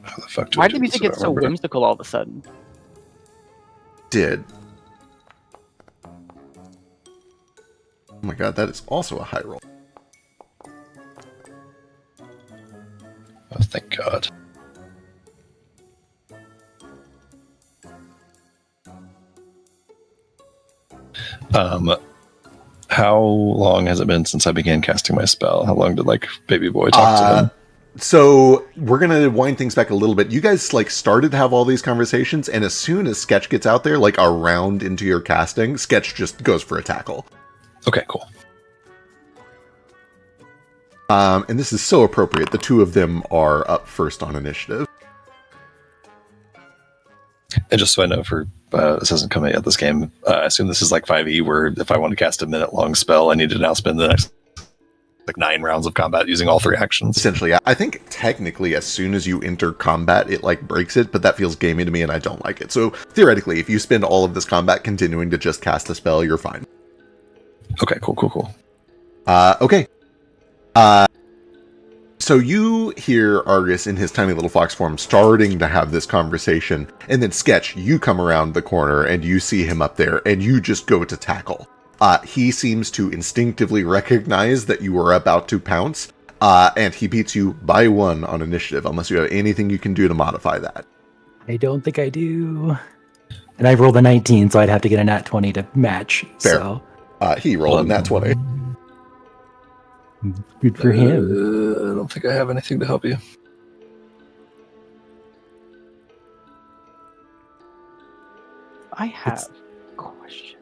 How the fuck do Why I did do the music this? I get don't so remember. whimsical all of a sudden? Did. Oh my god, that is also a high roll. Oh, thank God. How long has it been since I began casting my spell? How long did like baby boy talk to him? So we're gonna wind things back a little bit. You guys like started to have all these conversations, and as soon as Sketch gets out there, like a round into your casting, Sketch just goes for a tackle. Okay, cool. And this is so appropriate. The two of them are up first on initiative. And just so I know, for this hasn't come out yet, this game, I assume this is like 5e, where if I want to cast a minute-long spell, I need to now spend the next like 9 rounds of combat using all 3 actions. Essentially, I think technically as soon as you enter combat, it like breaks it, but that feels gamey to me and I don't like it. So theoretically, if you spend all of this combat continuing to just cast a spell, you're fine. Okay, cool. Okay. So you hear Argus in his tiny little fox form starting to have this conversation, and then Sketch, you come around the corner and you see him up there, and you just go to tackle. He seems to instinctively recognize that you are about to pounce, and he beats you by 1 on initiative, unless you have anything you can do to modify that. I don't think I do. And I've rolled a 19, so I'd have to get a nat 20 to match. Fair. So He rolled a nat 20. good for him. I don't think I have anything to help you. I have questions.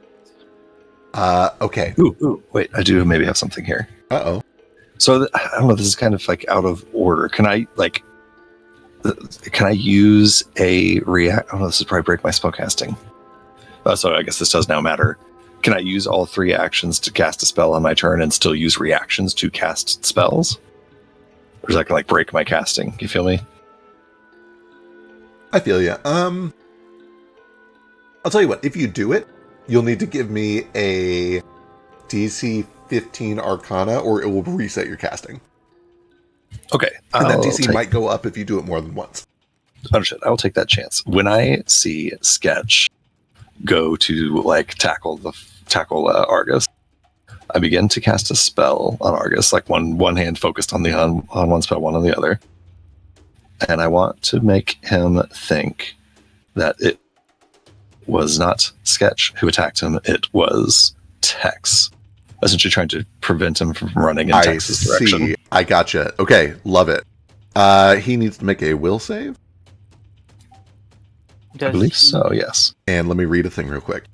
Okay. Ooh, wait, I do maybe have something here. Uh-oh. So I don't know. This is kind of like out of order. Can I use a react? Oh, this would probably break my spellcasting. So I guess this does now matter. Can I use all 3 actions to cast a spell on my turn and still use reactions to cast spells? Or is that gonna break my casting? You feel me? I feel you. I'll tell you what. If you do it, you'll need to give me a DC 15 Arcana, or it will reset your casting. Okay. And that DC might go up if you do it more than once. Understood. I will take that chance. When I see Sketch go to tackle Argus, I begin to cast a spell on Argus, like one hand focused on one spell, one on the other, and I want to make him think that it was not Sketch who attacked him; it was Tex. Essentially, trying to prevent him from running in Tex's direction. I gotcha. Okay, love it. He needs to make a will save. I believe so, yes. And let me read a thing real quick.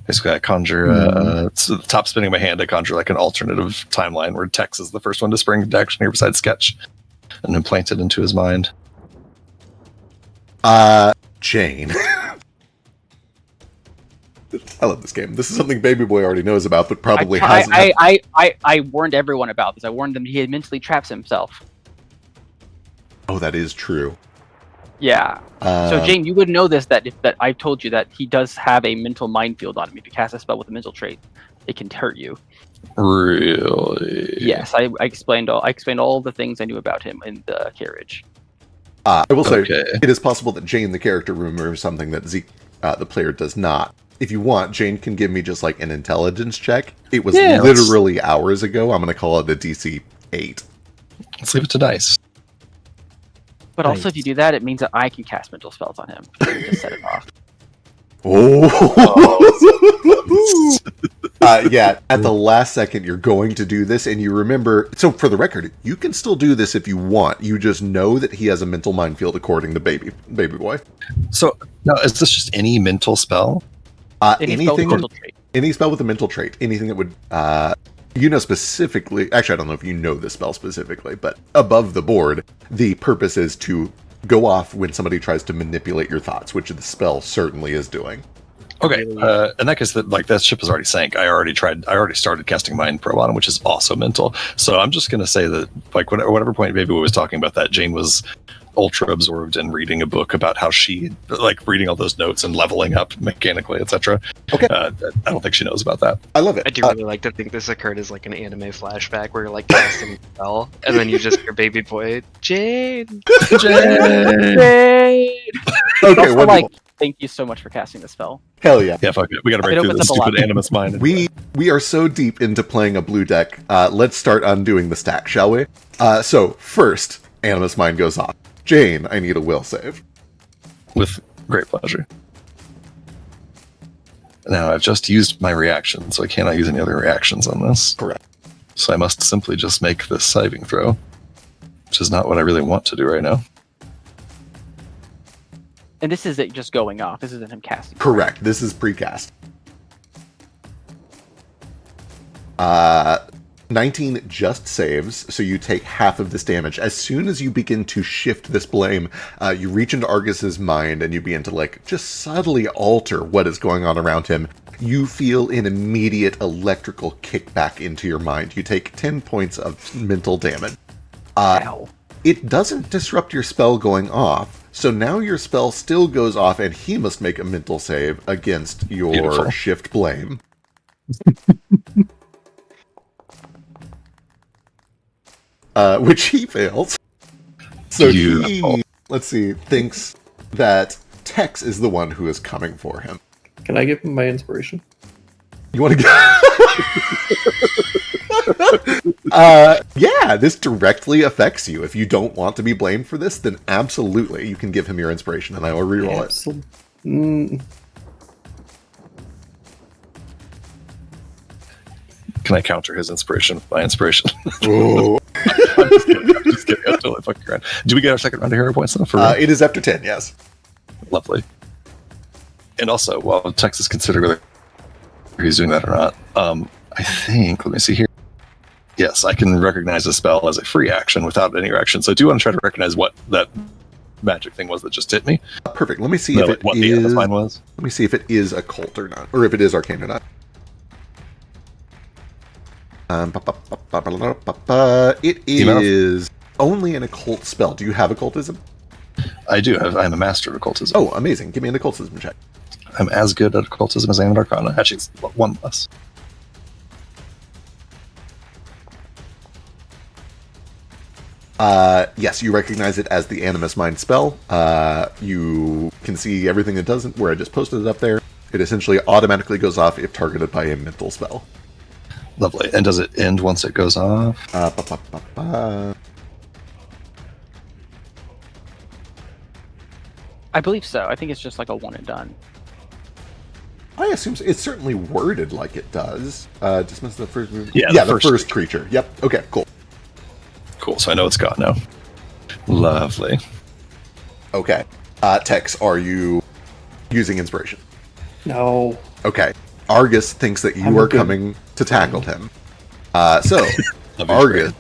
Basically, I conjure, so the top spinning my hand, I conjure like an alternative timeline where Tex is the first one to spring into action here beside Sketch, and implant it into his mind. Jane. I love this game. This is something Baby Boy already knows about, but probably hasn't. I warned everyone about this. I warned them he had mentally traps himself. Oh, that is true. Yeah. So Jane, you would know this that I told you that he does have a mental minefield on him. If you cast a spell with a mental trait, it can hurt you. Really? Yes, I explained all the things I knew about him in the carriage. I will say it is possible that Jane, the character, remembers something that Zeke, the player, does not. If you want, Jane can give me just like an intelligence check. It was literally hours ago. I'm going to call it a DC 8. Let's leave it to dice. But also, if you do that, it means that I can cast mental spells on him to set it off. Yeah, at the last second, you're going to do this, and you remember... So, for the record, you can still do this if you want. You just know that he has a mental minefield according to Baby Boy. So, now, is this just any mental spell? Any spell with a mental trait. Anything that would... you know specifically... Actually, I don't know if you know this spell specifically, but above the board, the purpose is to go off when somebody tries to manipulate your thoughts, which the spell certainly is doing. Okay, in that case, that ship has already sank. I already started casting Mind Probe on him, which is also mental. So I'm just going to say that, whatever point Baby was talking about that, Jane was ultra absorbed in reading a book about how she, reading all those notes and leveling up mechanically, etc. Okay. I don't think she knows about that. I love it. I do really like to think this occurred as like an anime flashback where you're casting a spell, and then you just hear Baby Boy, Jane. Okay, Also, thank you so much for casting the spell. Hell yeah. Yeah, fuck it. We gotta break through this stupid animus mind. We are so deep into playing a blue deck. Let's start undoing the stack, shall we? So, first, Animus Mind goes off. Jane, I need a will save. With great pleasure. Now, I've just used my reaction, so I cannot use any other reactions on this. Correct. So I must simply just make this saving throw, which is not what I really want to do right now. And this is it just going off. This isn't him casting. Correct. This is precast. 19 just saves, so you take half of this damage. As soon as you begin to shift this blame, you reach into Argus's mind and you begin to just subtly alter what is going on around him. You feel an immediate electrical kickback into your mind. You take 10 points of mental damage. Ow. It doesn't disrupt your spell going off, so now your spell still goes off and he must make a mental save against your Beautiful. shift blame. which he fails. So Beautiful. he, let's see, thinks that Tex is the one who is coming for him. Can I give him my inspiration? You want to go? Yeah, this directly affects you. If you don't want to be blamed for this, then absolutely you can give him your inspiration, and I will reroll it. Can I counter his inspiration with my inspiration? Ooh. I'm just kidding. I'm totally fucking around. Do we get our second round of hero points though? It is after 10, yes. Lovely. And also, while Texas considering whether he's doing that or not, I think, let me see here. Yes, I can recognize a spell as a free action without any action. So I do want to try to recognize what that magic thing was that just hit me. Perfect. Let me see if it what is. the line was. Let me see if it is occult or not, or if it is arcane or not. It is only an occult spell. Do you have occultism? I do. I'm a master of occultism. Oh, amazing. Give me an occultism check. I'm as good at occultism as I am at arcana. Actually, it's one less. Yes, you recognize it as the Animus Mind spell. You can see everything it does where I just posted it up there. It essentially automatically goes off if targeted by a mental spell. Lovely. And does it end once it goes off? I believe so. I think it's just like a one and done. I assume so. It's certainly worded like it does. Dismiss the first move. Yeah, the first creature. Yep. Okay, cool. Cool. So I know it's gone now. Lovely. Okay. Tex, are you using inspiration? No. Okay. Argus thinks that you are coming to tackle him. So, Argus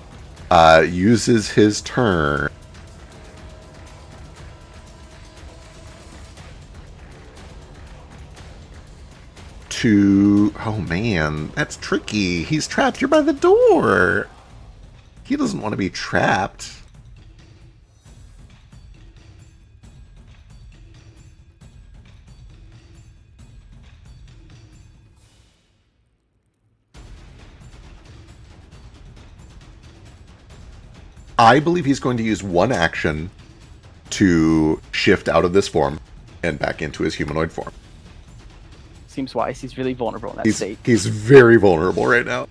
uses his turn to... Oh, man. That's tricky. He's trapped. You're by the door. He doesn't want to be trapped. I believe he's going to use one action to shift out of this form and back into his humanoid form. Seems wise. He's really vulnerable in that state. He's very vulnerable right now.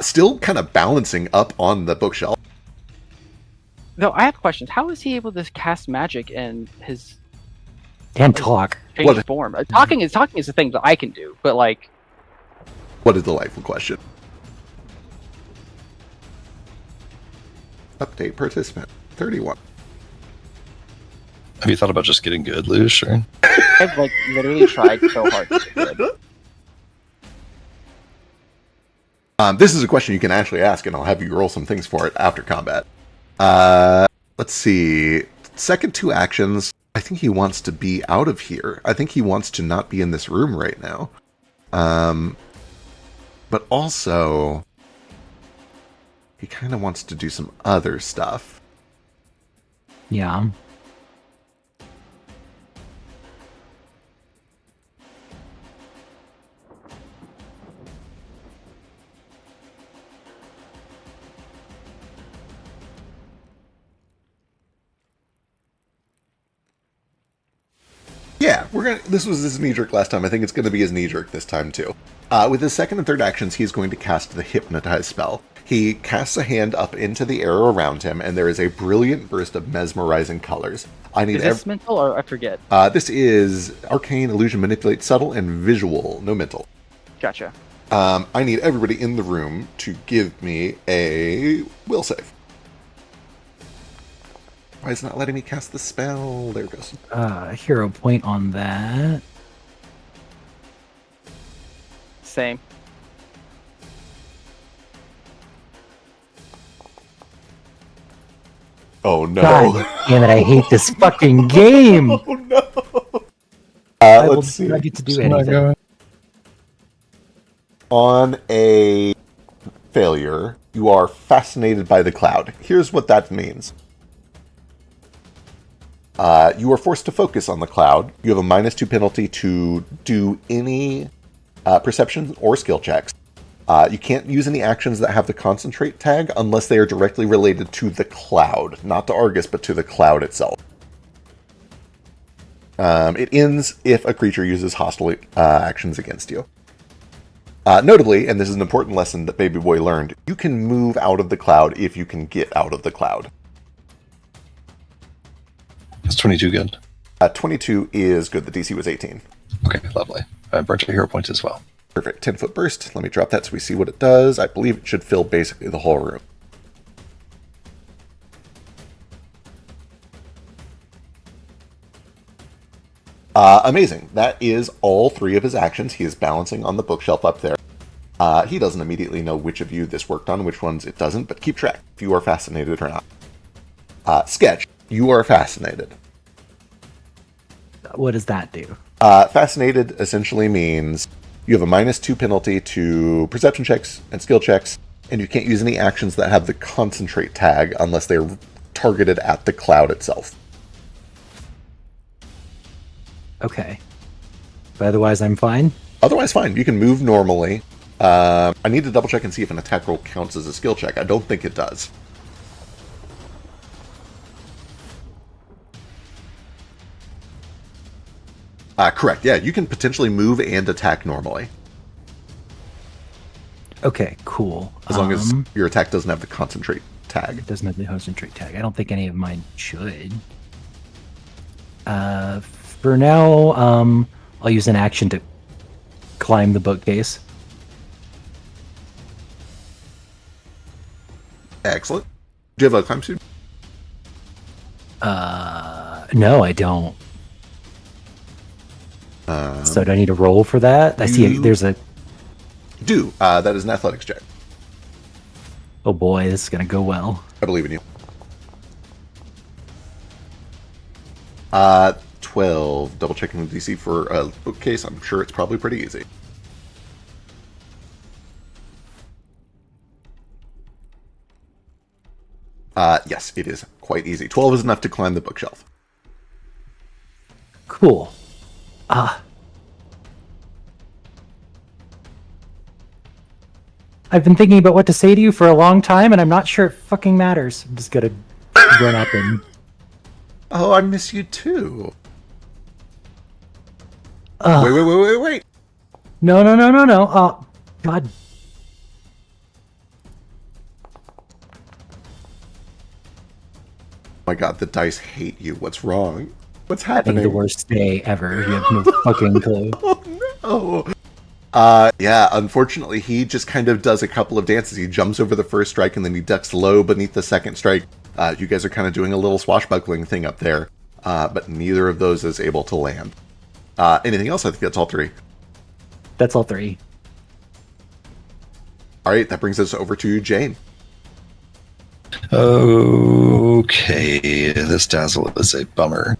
Still kind of balancing up on the bookshelf. No, I have questions. How is he able to cast magic in his And talk. changed form? Talking is a thing that I can do, but like, What a delightful question. Update participant 31. Have you thought about just getting good, Lou? Sure. I've like literally tried so hard to get good. This is a question you can actually ask, and I'll have you roll some things for it after combat. Let's see. Second two actions. I think he wants to be out of here. I think he wants to not be in this room right now. But also, he kind of wants to do some other stuff. Yeah. Yeah, this was his knee jerk last time. I think it's going to be his knee jerk this time too. With his second and third actions, he's going to cast the Hypnotize spell. He casts a hand up into the air around him, and there is a brilliant burst of mesmerizing colors. I need Is this mental or I forget? This is Arcane, Illusion, Manipulate, Subtle, and Visual. No mental. Gotcha. I need everybody in the room to give me a will save. Why is it not letting me cast the spell? There it goes. Hero point on that. Same. Oh no. God damn it, I hate this fucking game! Oh no. Let's see. I get to do anything. On a failure, you are fascinated by the cloud. Here's what that means. You are forced to focus on the cloud. You have a -2 penalty to do any perception or skill checks. You can't use any actions that have the concentrate tag unless they are directly related to the cloud. Not to Argus, but to the cloud itself. It ends if a creature uses hostile actions against you. Notably, and this is an important lesson that Baby Boy learned, you can move out of the cloud if you can get out of the cloud. Is 22 good? 22 is good. The DC was 18. Okay, lovely. Burnt a hero point as well. Perfect. 10-foot burst. Let me drop that so we see what it does. I believe it should fill basically the whole room. Amazing. That is all 3 of his actions. He is balancing on the bookshelf up there. He doesn't immediately know which of you this worked on, which ones it doesn't, but keep track if you are fascinated or not. Sketch, you are fascinated. What does that do? Fascinated essentially means you have a -2 penalty to perception checks and skill checks, and you can't use any actions that have the concentrate tag unless they're targeted at the cloud itself. Okay. But otherwise, I'm fine. Otherwise, fine. You can move normally. I need to double check and see if an attack roll counts as a skill check. I don't think it does. Correct. Yeah, you can potentially move and attack normally. Okay, cool. As long as your attack doesn't have the concentrate tag. It doesn't have the concentrate tag. I don't think any of mine should. For now, I'll use an action to climb the bookcase. Excellent. Do you have a climb suit? No, I don't. So do I need to roll for that? I see there's a... Do. That is an athletics check. Oh boy, this is going to go well. I believe in you. 12. Double checking the DC for a bookcase. I'm sure it's probably pretty easy. Yes, it is quite easy. 12 is enough to climb the bookshelf. Cool. I've been thinking about what to say to you for a long time, and I'm not sure it fucking matters. I'm just gonna run up and... Oh, I miss you too. Wait. No. God. Oh my god, the dice hate you. What's wrong? What's Having happening? the worst day ever. You have no fucking clue. Oh no. Yeah, unfortunately, he just kind of does a couple of dances. He jumps over the first strike and then he ducks low beneath the second strike. You guys are kind of doing a little swashbuckling thing up there, but neither of those is able to land. Anything else? I think that's all 3. That's all 3. All right, that brings us over to Jane. Okay, this dazzle is a bummer.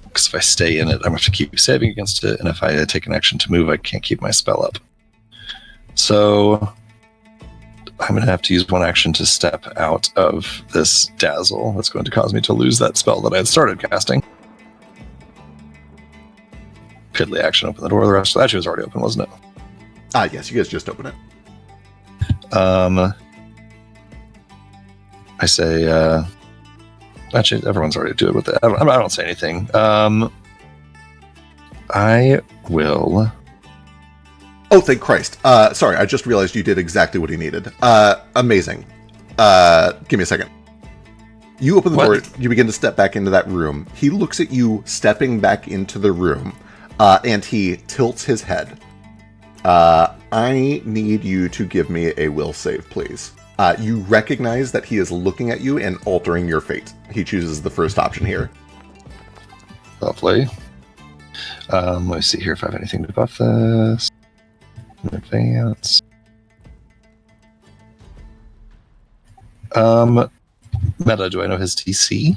Because if I stay in it, I'm going to have to keep saving against it, and if I take an action to move, I can't keep my spell up. So I'm going to have to use one action to step out of this dazzle. That's going to cause me to lose that spell that I had started casting. Piddly action, open the door. The rest of that was already open, wasn't it? Yes, you guys just open it. I say, actually, everyone's already doing it with it. I don't say anything. I will. Oh, thank Christ. Sorry, I just realized you did exactly what he needed. Amazing. Give me a second. You open the door, you begin to step back into that room. He looks at you stepping back into the room, and he tilts his head. I need you to give me a will save, please. You recognize that he is looking at you and altering your fate. He chooses the first option here. Lovely. Let me see here if I have anything to buff this. Advance. Meta, do I know his DC?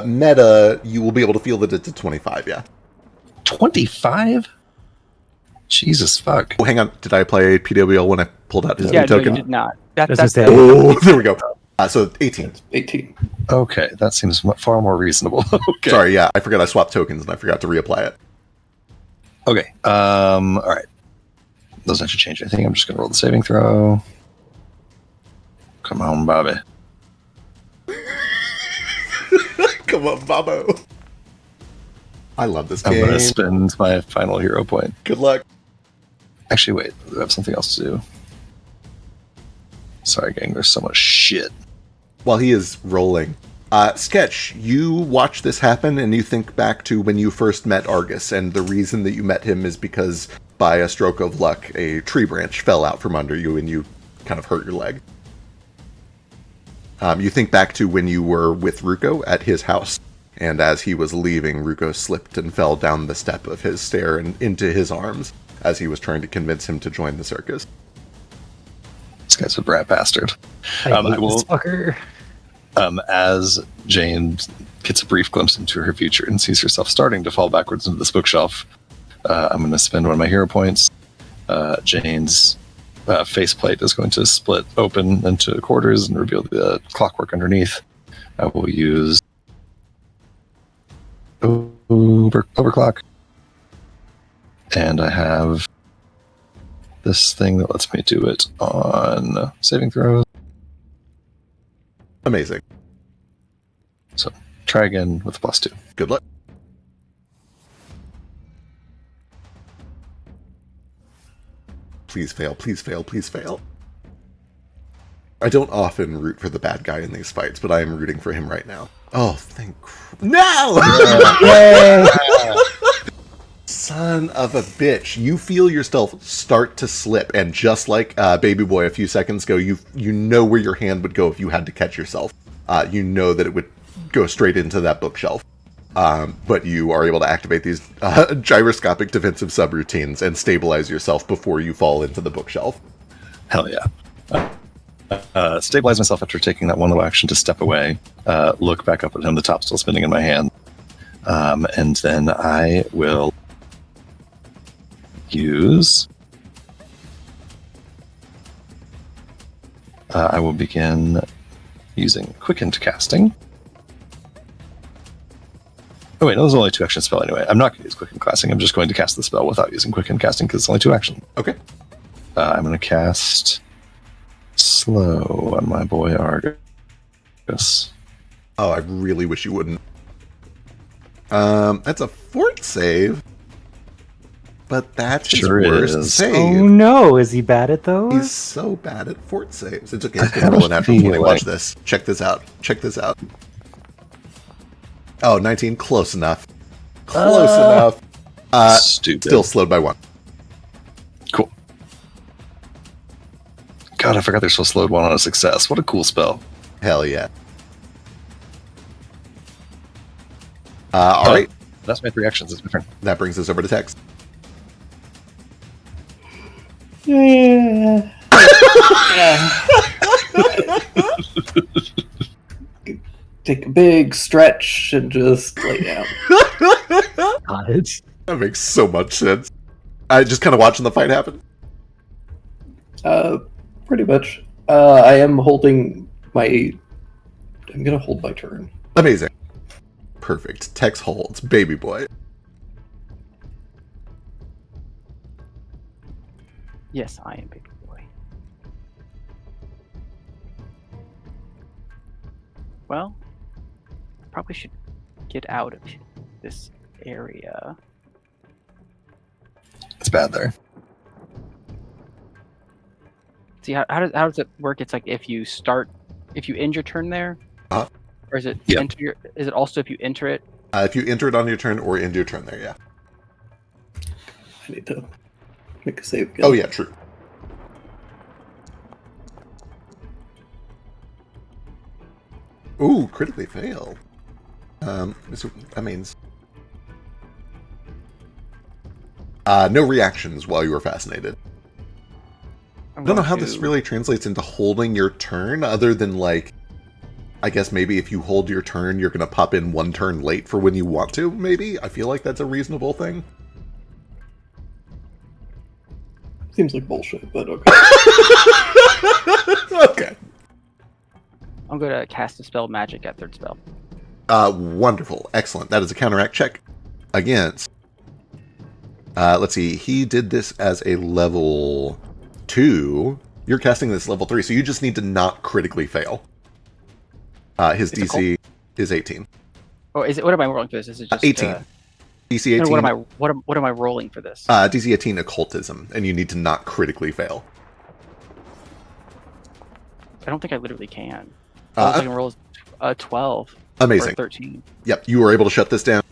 Meta, you will be able to feel that it's a 25, yeah. 25? Jesus fuck. Oh, hang on. Did I play PWL when I pulled out his Yeah, no, token? you did not. Oh, there we go. So 18. It's 18. Okay, that seems far more reasonable. Okay. Sorry, yeah, I forgot I swapped tokens and I forgot to reapply it. Okay. All right. Doesn't actually change anything. I'm just going to roll the saving throw. Come on, Bobby. Come on, Bobo. I love this I'm game. going to spend my final hero point. Good luck. Actually, wait. I have something else to do. Sorry, gang. There's so much shit. While he is rolling, Sketch, you watch this happen and you think back to when you first met Argus, and the reason that you met him is because by a stroke of luck, a tree branch fell out from under you and you kind of hurt your leg. You think back to when you were with Ruko at his house, and as he was leaving, Ruko slipped and fell down the step of his stair and into his arms as he was trying to convince him to join the circus. This guy's a brat bastard. I hate this fucker. As Jane gets a brief glimpse into her future and sees herself starting to fall backwards into this bookshelf, I'm going to spend one of my hero points. Jane's faceplate is going to split open into quarters and reveal the clockwork underneath. I will use overclock. And I have this thing that lets me do it on saving throws. Amazing. So try again with a +2. Good luck. Please fail, please fail, please fail. I don't often root for the bad guy in these fights, but I am rooting for him right now. Oh, no! Son of a bitch. You feel yourself start to slip, and just like Baby Boy a few seconds ago, you know where your hand would go if you had to catch yourself. You know that it would go straight into that bookshelf. But you are able to activate these gyroscopic defensive subroutines and stabilize yourself before you fall into the bookshelf. Hell yeah. Stabilize myself after taking that one little action to step away, look back up at him, the top still spinning in my hand. And then I will use... I will begin using Quickened Casting. Oh wait, no, there's only 2 action spell anyway. I'm not going to use Quickened Casting. I'm just going to cast the spell without using Quickened Casting because it's only 2 actions. Okay. I'm going to cast Slow on my boy Argus. Oh, I really wish you wouldn't. That's a fort save. But that's his Sure worst is. save. Oh no, is he bad at those? He's so bad at fort saves. It's okay. He's going to roll a natural 20. Watch this. Check this out. Check this out. Oh, 19. Close enough. Close enough. Stupid. Still slowed by 1. Cool. God, I forgot they're so slowed 1 on a success. What a cool spell. Hell yeah. All right. That's my 3 actions. It's my turn. That brings us over to text. Yeah. Take a big stretch and just lay down. God. That makes so much sense. I just kind of watching the fight happen. Pretty much. I am holding my... I'm gonna hold my turn. Amazing. Perfect. Tex holds. Baby Boy. Yes, I am Baby Boy. Well, probably should get out of this area. It's bad there. See, how does it work? It's like if you end your turn there, Uh-huh. or is it Yeah. is it also if you enter it? If you enter it on your turn or end your turn there, yeah. I need to make a save again. Oh, yeah, true. Ooh, critically fail. So that means... no reactions while you were fascinated. I don't know how this really translates into holding your turn, other than, like, I guess maybe if you hold your turn, you're going to pop in 1 turn late for when you want to, maybe? I feel like that's a reasonable thing. Seems like bullshit, but okay. Okay. I'm going to cast a spell magic at 3rd spell. Wonderful. Excellent. That is a counteract check against Let's see. He did this as a level 2. You're casting this level 3, so you just need to not critically fail. His It's a DC is 18. Or is it? What am I rolling for this? Is it just 18. DC 18. no, what am I rolling for this? DC 18 occultism, and you need to not critically fail. I don't think I literally can. I can roll a 12. Amazing. Or 13. Yep, you were able to shut this down,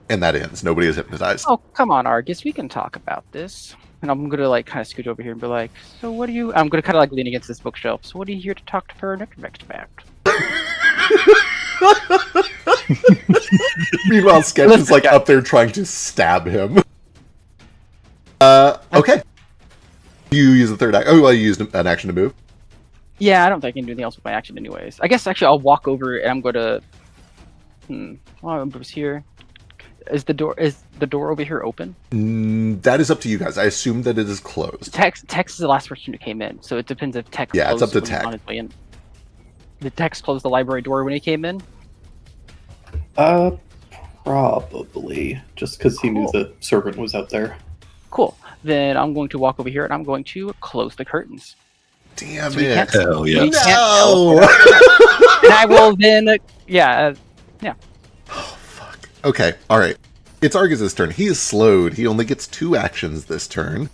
and that ends. Nobody is hypnotized. Oh, come on, Argus. We can talk about this. And I'm gonna like kind of scoot over here and be like, so what do you? I'm gonna kind of like lean against this bookshelf. So what are you here to talk to for next about? Meanwhile, Sketch is like up there trying to stab him. Okay. You use the third action. Oh, well, you used an action to move. Yeah, I don't think I can do anything else with my action, anyways. I guess actually I'll walk over and I'm going to. Well, it was here. Is the door over here open? That is up to you guys. I assume that it is closed. Tex is the last person who came in, so it depends if Tex. Yeah, it's up to closed when he Tex. was on his way in. Did Tex close the library door when he came in? Probably. Just because he knew the servant was out there. Cool. Then I'm going to walk over here and I'm going to close the curtains. Damn So we it. can't- Hell yeah. we can't No! And I will then, yeah. Oh, fuck. Okay, alright. It's Argus's turn. He is slowed. He only gets 2 actions this turn.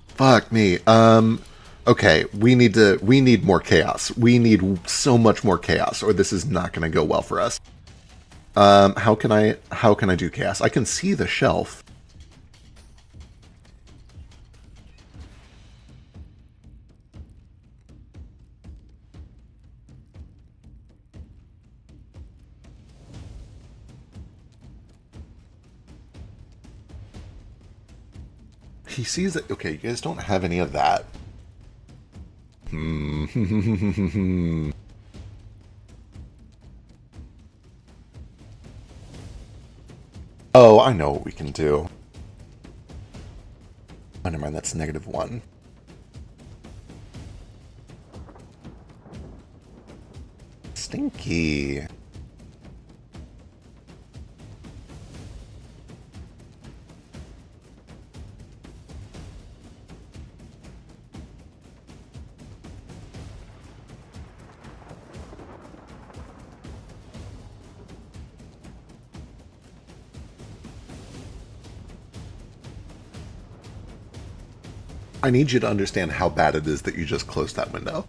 Fuck me. Okay, we need more chaos. We need so much more chaos, or this is not gonna go well for us. How can I do chaos? I can see the shelf. He sees it. Okay, you guys don't have any of that. Oh, I know what we can do. Oh, never mind, that's -1. Stinky. I need you to understand how bad it is that you just closed that window.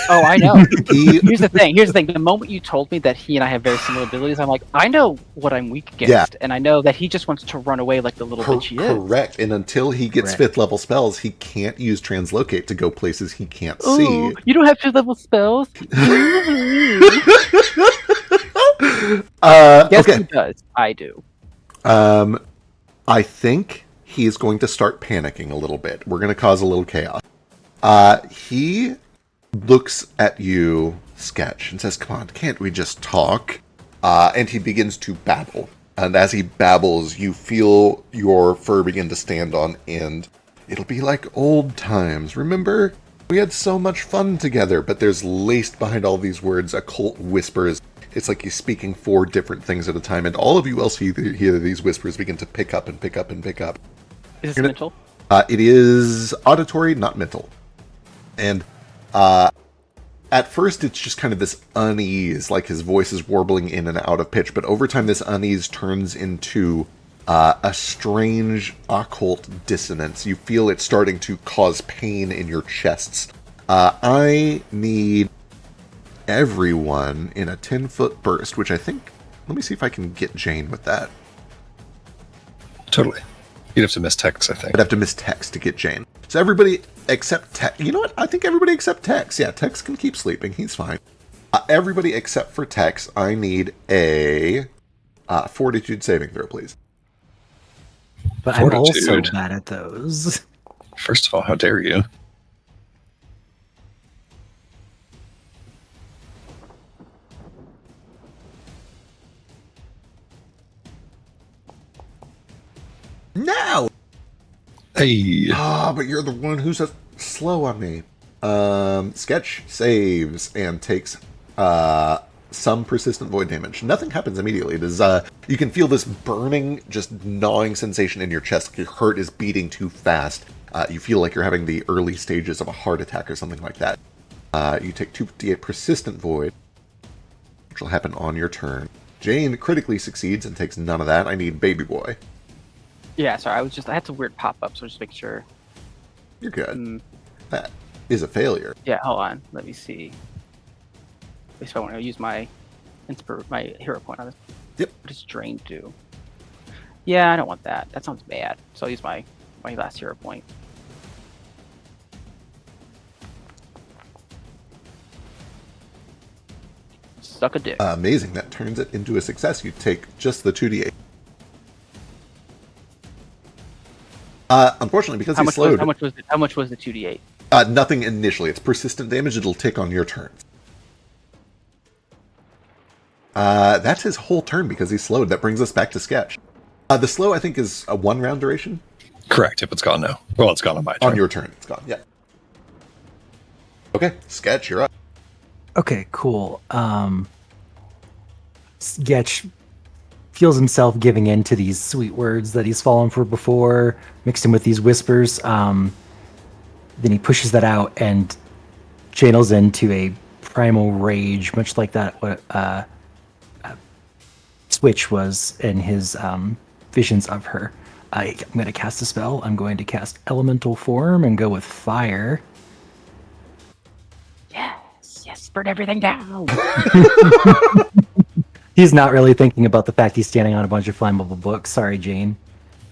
Oh, I know. He, Here's the thing. The moment you told me that he and I have very similar abilities, I'm like, I know what I'm weak against, Yeah. and I know that he just wants to run away like the little bitch he is. correct. And until he gets Correct. 5th level spells, he can't use translocate to go places he can't Ooh, see. you don't have 2-level spells. Yes, Okay. he does. I do. I think he is going to start panicking a little bit. We're going to cause a little chaos. He looks at you, Sketch, and says, "Come on, can't we just talk?" And he begins to babble. And as he babbles, you feel your fur begin to stand on end. It'll be like old times. Remember? We had so much fun together. But there's laced behind all these words occult whispers. It's like he's speaking 4 different things at a time. And all of you else hear these whispers begin to pick up and pick up and pick up. Is this You're mental? It is auditory, not mental. And at first it's just kind of this unease, like his voice is warbling in and out of pitch, but over time this unease turns into a strange occult dissonance. You feel it starting to cause pain in your chests. I need everyone in a 10-foot burst, which I think... Let me see if I can get Jane with that. Totally. You'd have to miss Tex, I think. I'd have to miss Tex to get Jane. So everybody except Tex. You know what? I think everybody except Tex. Yeah, Tex can keep sleeping. He's fine. Everybody except for Tex, I need a fortitude saving throw, please. But I'm also Fortitude. bad at those. First of all, how dare you? No! Hey. But you're the one who's slow on me. Sketch saves and takes some persistent void damage. Nothing happens immediately. It is you can feel this burning, just gnawing sensation in your chest. Your heart is beating too fast. You feel like you're having the early stages of a heart attack or something like that. You take 2d8 persistent void, which will happen on your turn. Jane critically succeeds and takes none of that. I need baby boy. Yeah, sorry. I had some weird pop-ups, so just make sure. You're good. That is a failure. Yeah, hold on. Let me see. At least I want to use my my hero point on this. Yep. What does drain do? Yeah, I don't want that. That sounds bad. So I'll use my last hero point. Suck a dick. Amazing. That turns it into a success. You take just the 2d8. Unfortunately, because he's slowed... How much was the 2d8? Nothing initially. It's persistent damage. It'll tick on your turns. That's his whole turn because he's slowed. That brings us back to Sketch. The slow, I think, is a 1-round duration. Correct, if it's gone now. Well, it's gone on my turn. On your turn, it's gone, yeah. Okay, Sketch, you're up. Okay, cool. Sketch feels himself giving in to these sweet words that he's fallen for before, mixed in with these whispers. Then he pushes that out and channels into a primal rage, much like that Switch was in his visions of her. I'm going to cast a spell. I'm going to cast Elemental Form and go with Fire. Yes, burn everything down. He's not really thinking about the fact he's standing on a bunch of flammable books. Sorry, Jane.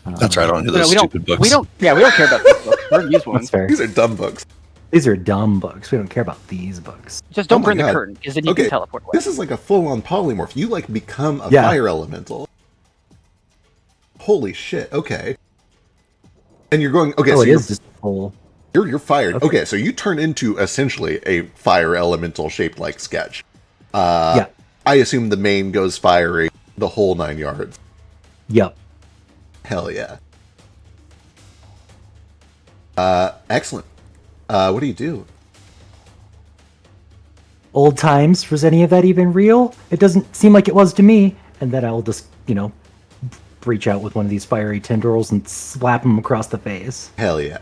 That's right. I don't do those stupid books. We don't care about these books. We're use ones. That's fair. These are dumb books. These are dumb books. We don't care about these books. Just don't Oh my burn the God. curtain, because then you can teleport away. This is like a full-on polymorph. You, like, become a Yeah. fire elemental. Holy shit, okay. And you're going... Okay, Oh, so it you're, is just full. you're fired. Okay. Okay, so you turn into, essentially, a fire elemental shaped like Sketch. Yeah. I assume the main goes fiery the whole 9 yards. Yep. Hell yeah. Excellent. What do you do? Old times. Was any of that even real? It doesn't seem like it was to me. And then I'll just, reach out with one of these fiery tendrils and slap him across the face. Hell yeah.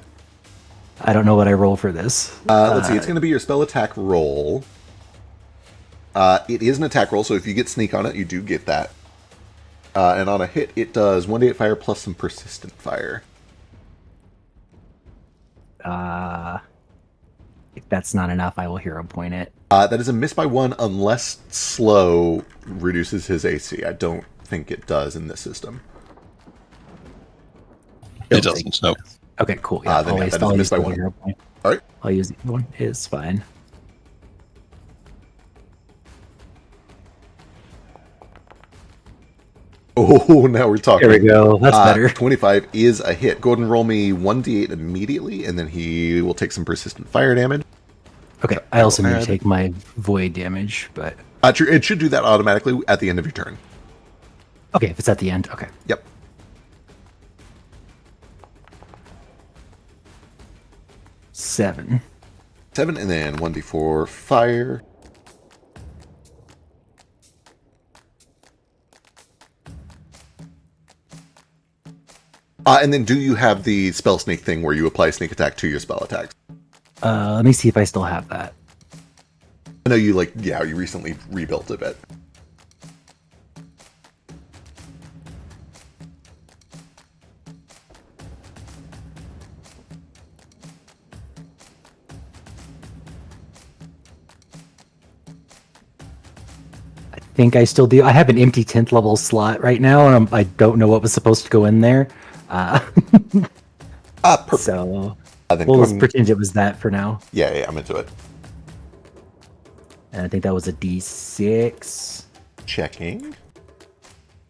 I don't know what I roll for this. Let's see. It's going to be your spell attack roll. It is an attack roll, so if you get sneak on it, you do get that. And on a hit, it does 1d8 fire plus some persistent fire. If that's not enough, I will hero point it. That is a miss by 1 unless slow reduces his AC. I don't think it does in this system. It doesn't, no. Okay, cool. Then yeah, that is a miss by the 1. hero point. All right. I'll use the other one. It's fine. Oh, now we're talking. There we go. That's better. 25 is a hit. Go ahead and roll me 1d8 immediately, and then he will take some persistent fire damage. Okay, I also need to add- take my void damage, but... True, it should do that automatically at the end of your turn. Okay, if it's at the end, okay. Yep. 7. 7, and then 1d4 fire. And then do you have the spell sneak thing where you apply sneak attack to your spell attacks? Let me see if I still have that. I know you you recently rebuilt a bit. I think I still do. I have an empty 10th level slot right now, and I don't know what was supposed to go in there. Perfect. So Then we'll go just ahead and- pretend it was that for now. yeah, I'm into it. And I think that was a D6. Checking.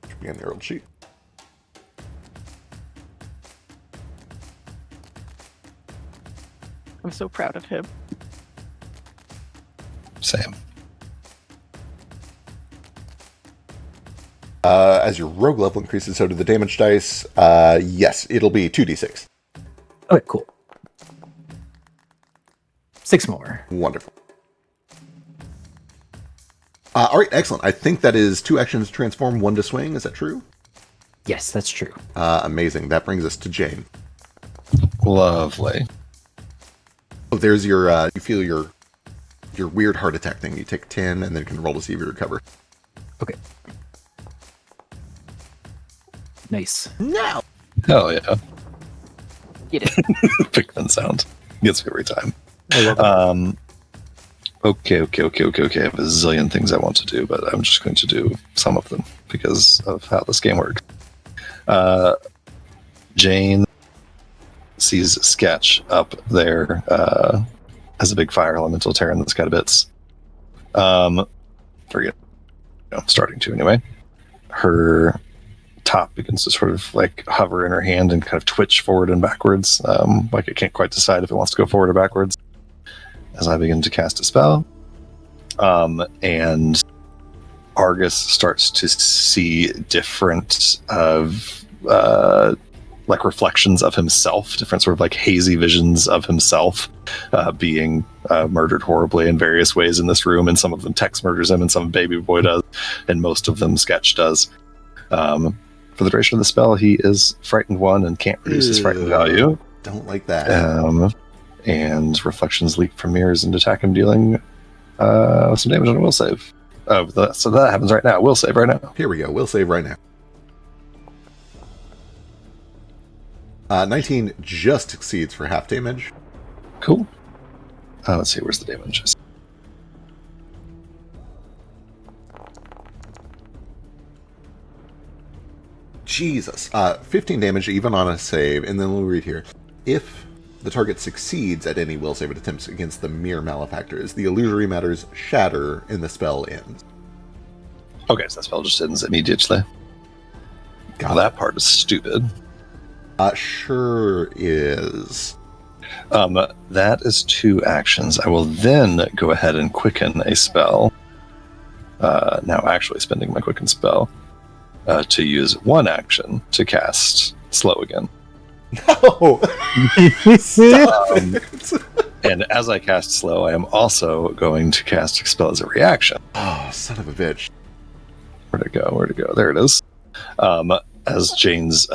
Should be on your old sheet. I'm so proud of him. Same. As your rogue level increases, so do the damage dice. Yes, it'll be 2d6. Okay, cool. 6 more. Wonderful. All right, excellent. I think that is 2 actions to transform, 1 to swing. Is that true? Yes, that's true. Amazing. That brings us to Jane. Lovely. Oh, there's your, you feel your weird heart attack thing. You take 10 and then can roll to see if you recover. Okay. Nice. No! Hell yeah. Get it. Pikmin sound. Gets me every time. I love it. Okay. I have a zillion things I want to do, but I'm just going to do some of them because of how this game works. Jane sees Sketch up there as a big fire elemental tearing the sky to bits. Forget. I'm starting to anyway. Her top begins to sort of like hover in her hand and kind of twitch forward and backwards, like it can't quite decide if it wants to go forward or backwards. As I begin to cast a spell, and Argus starts to see different like reflections of himself, different sort of like hazy visions of himself being murdered horribly in various ways in this room, and some of them Tex murders him, and some Baby Boy does, and most of them Sketch does. For the duration of the spell, he is frightened 1 and can't reduce his frightened value. Don't like that. And reflections leak from mirrors and attack him, dealing some damage on a will save. So that happens right now. Will save right now. Here we go. We'll save right now. 19 just succeeds for half damage. Cool. Let's see, where's the damage? Jesus. 15 damage even on a save, and then we'll read here. If the target succeeds at any will save it attempts against the mere malefactors, the illusory matters shatter and the spell ends. Okay, so that spell just ends immediately. Got That part is stupid. Sure is. That is 2 actions. I will then go ahead and quicken a spell. Now actually spending my quicken spell to use 1 action to cast slow again. No! Stop it. And as I cast slow, I am also going to cast expel as a reaction. Oh, son of a bitch. Where'd it go? There it is. As Jane's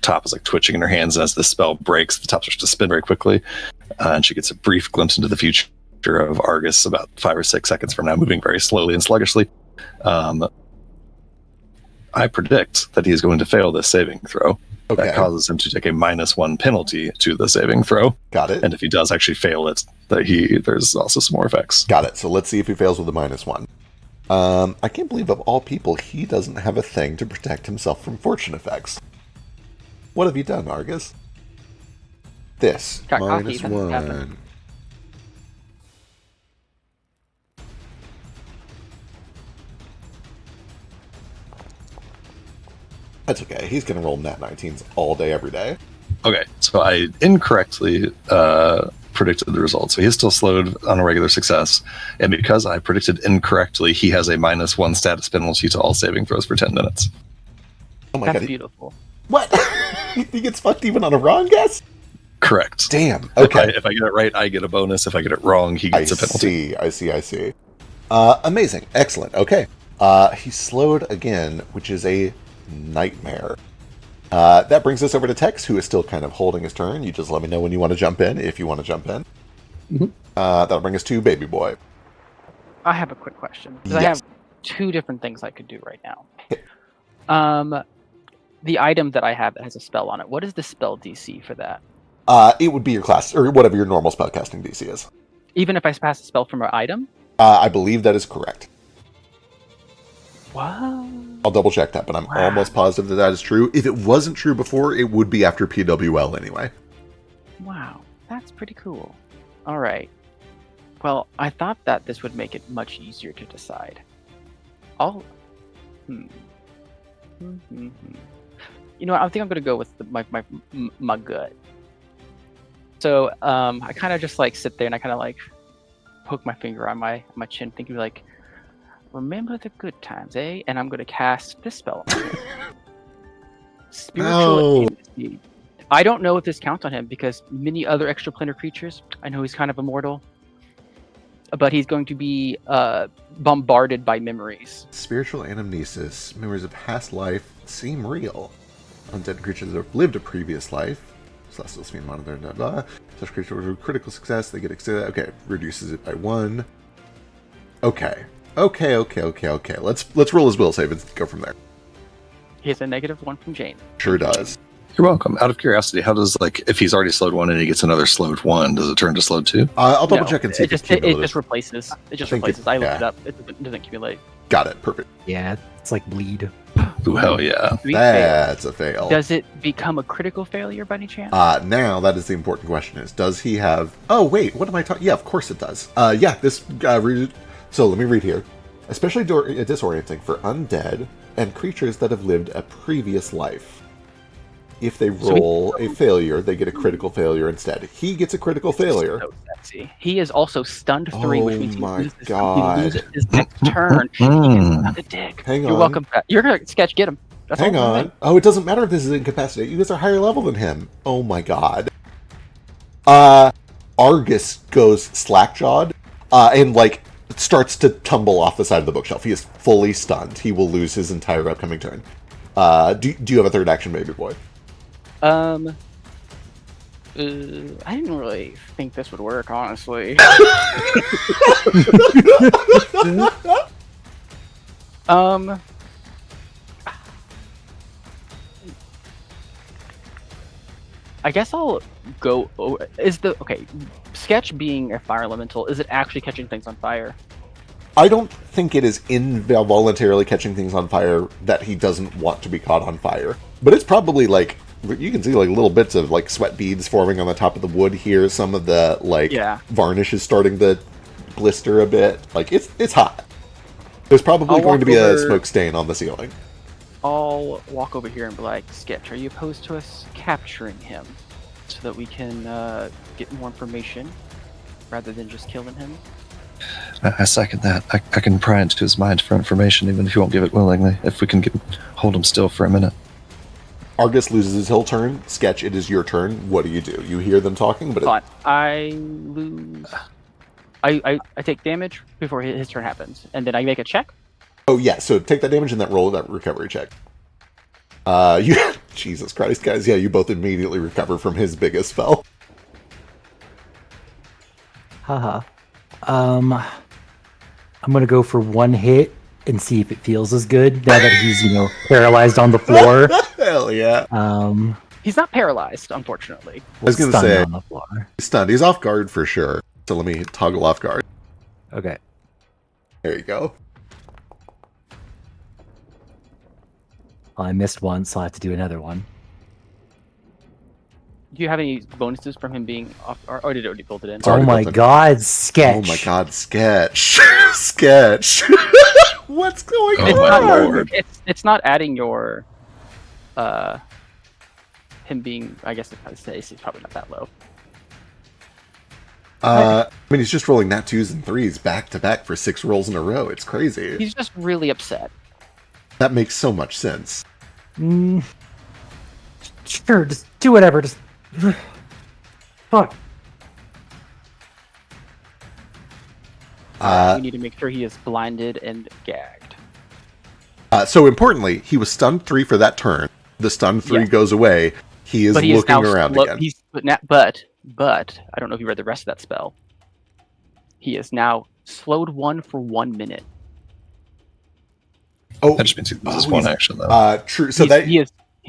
top is like twitching in her hands, and as the spell breaks, the top starts to spin very quickly, and she gets a brief glimpse into the future of Argus about 5 or 6 seconds from now, moving very slowly and sluggishly. I predict that he is going to fail this saving throw. Okay. That causes him to take a -1 penalty to the saving throw. Got it. And if he does actually fail it, there's also some more effects. Got it. So let's see if he fails with a -1. I can't believe of all people, he doesn't have a thing to protect himself from fortune effects. What have you done, Argus? This. Got cocky, that's what -1. happened. That's okay. He's going to roll nat 19s all day, every day. Okay, so I incorrectly predicted the result. So he is still slowed on a regular success. And because I predicted incorrectly, he has a -1 status penalty to all saving throws for 10 minutes. Oh my That's god. beautiful. What? He gets fucked even on a wrong guess? Correct. Damn. Okay. If I get it right, I get a bonus. If I get it wrong, he gets a penalty. I see. Amazing. Excellent. Okay. He's slowed again, which is a nightmare. That brings us over to Tex, who is still kind of holding his turn. You just let me know when you want to jump in, if you want to jump in. Mm-hmm. That'll bring us to Baby Boy. I have a quick question. 'Cause I Yes. have 2 different things I could do right now. The item that I have that has a spell on it, what is the spell DC for that? It would be your class, or whatever your normal spellcasting DC is. Even if I pass a spell from an item? I believe that is correct. Wow. I'll double check that, but I'm Wow. almost positive that that is true. If it wasn't true before, it would be after PWL anyway. Wow. That's pretty cool. All right. Well, I thought that this would make it much easier to decide. You know what? I think I'm going to go with my gut. So I kind of just like sit there and I kind of like poke my finger on my chin, thinking like, remember the good times, eh? And I'm going to cast this spell. Spiritual No. Intimacy. I don't know if this counts on him because many other extraplanar creatures, I know he's kind of immortal. but he's going to be bombarded by memories. Spiritual anamnesis. Memories of past life seem real. Undead creatures that have lived a previous life. Celestial being monitored, blah, blah. Such creatures with critical success, they get extended. Okay, reduces it by 1. Okay. Let's roll his will save and go from there. He has a -1 from Jane. Sure does. You're welcome. Out of curiosity, how does, like, if he's already slowed 1 and he gets another slowed 1, does it turn to slowed 2? I'll double No, check and see it if just it's it just replaces. It just think replaces. it- I looked yeah. it up. It doesn't accumulate. Got it. Perfect. Yeah, it's like bleed. Ooh, hell yeah. 3 fails. That's a fail. Does it become a critical failure by any chance? Now that is the important question: is does he have? Oh wait, what am I talking? Yeah, of course it does. Yeah, this. So let me read here. Especially disorienting for undead and creatures that have lived a previous life. If they roll a failure, they get a critical failure instead. He gets a critical failure. So sexy. He is also stunned 3, which means my he God. loses his next turn. Mm. Not a dick. Hang You're on. welcome. You're gonna sketch. Get him. That's Hang all I'm on. saying. Oh, it doesn't matter if this is incapacitate. You guys are higher level than him. Oh my god. Argus goes slack-jawed, and like starts to tumble off the side of the bookshelf. He is fully stunned. He will lose his entire upcoming turn. Do you have a third action, baby boy? I didn't really think this would work, honestly. I guess I'll go. Sketch being a fire elemental? Is it actually catching things on fire? I don't think it is involuntarily catching things on fire that he doesn't want to be caught on fire. But it's probably like, you can see like little bits of like sweat beads forming on the top of the wood here. Some of the like varnish is starting to blister a bit. Like it's hot. There's probably going to be a smoke stain on the ceiling. I'll walk over here and be like, Sketch, are you opposed to us capturing him so that we can get more information rather than just killing him? I second that. I can pry into his mind for information, even if he won't give it willingly, if we can hold him still for a minute. Argus loses his whole turn. Sketch, it is your turn. What do? You hear them talking, but Fine. I lose. I take damage before his turn happens, and then I make a check. Oh yeah, so take that damage and then roll that recovery check. You Jesus Christ, guys, yeah, you both immediately recover from his biggest spell. Haha. I'm gonna go for 1 hit and see if it feels as good now that he's, paralyzed on the floor. Hell yeah. He's not paralyzed, unfortunately. I was gonna Stunned say on the floor. he's stunned. He's off guard for sure. So let me toggle off guard. Okay. There you go. Well, I missed one, so I have to do another one. Do you have any bonuses from him being off, or did it already build it in? Sorry. Oh my built in. god, Sketch! Oh my god, Sketch. Sketch. What's going Oh It's my not, lord. it's not adding your, him being. I guess it's probably not that low. I mean, he's just rolling nat 2s and 3s back to back for 6 rolls in a row. It's crazy. He's just really upset. That makes so much sense. Sure, just do whatever. Just fuck. We need to make sure he is blinded and gagged. So importantly, he was stunned 3 for that turn. The stun 3 Yeah. goes away. He is looking around again. But I don't know if you read the rest of that spell. He is now slowed 1 for 1 minute. Oh, That just means he loses one action, though. true. So that He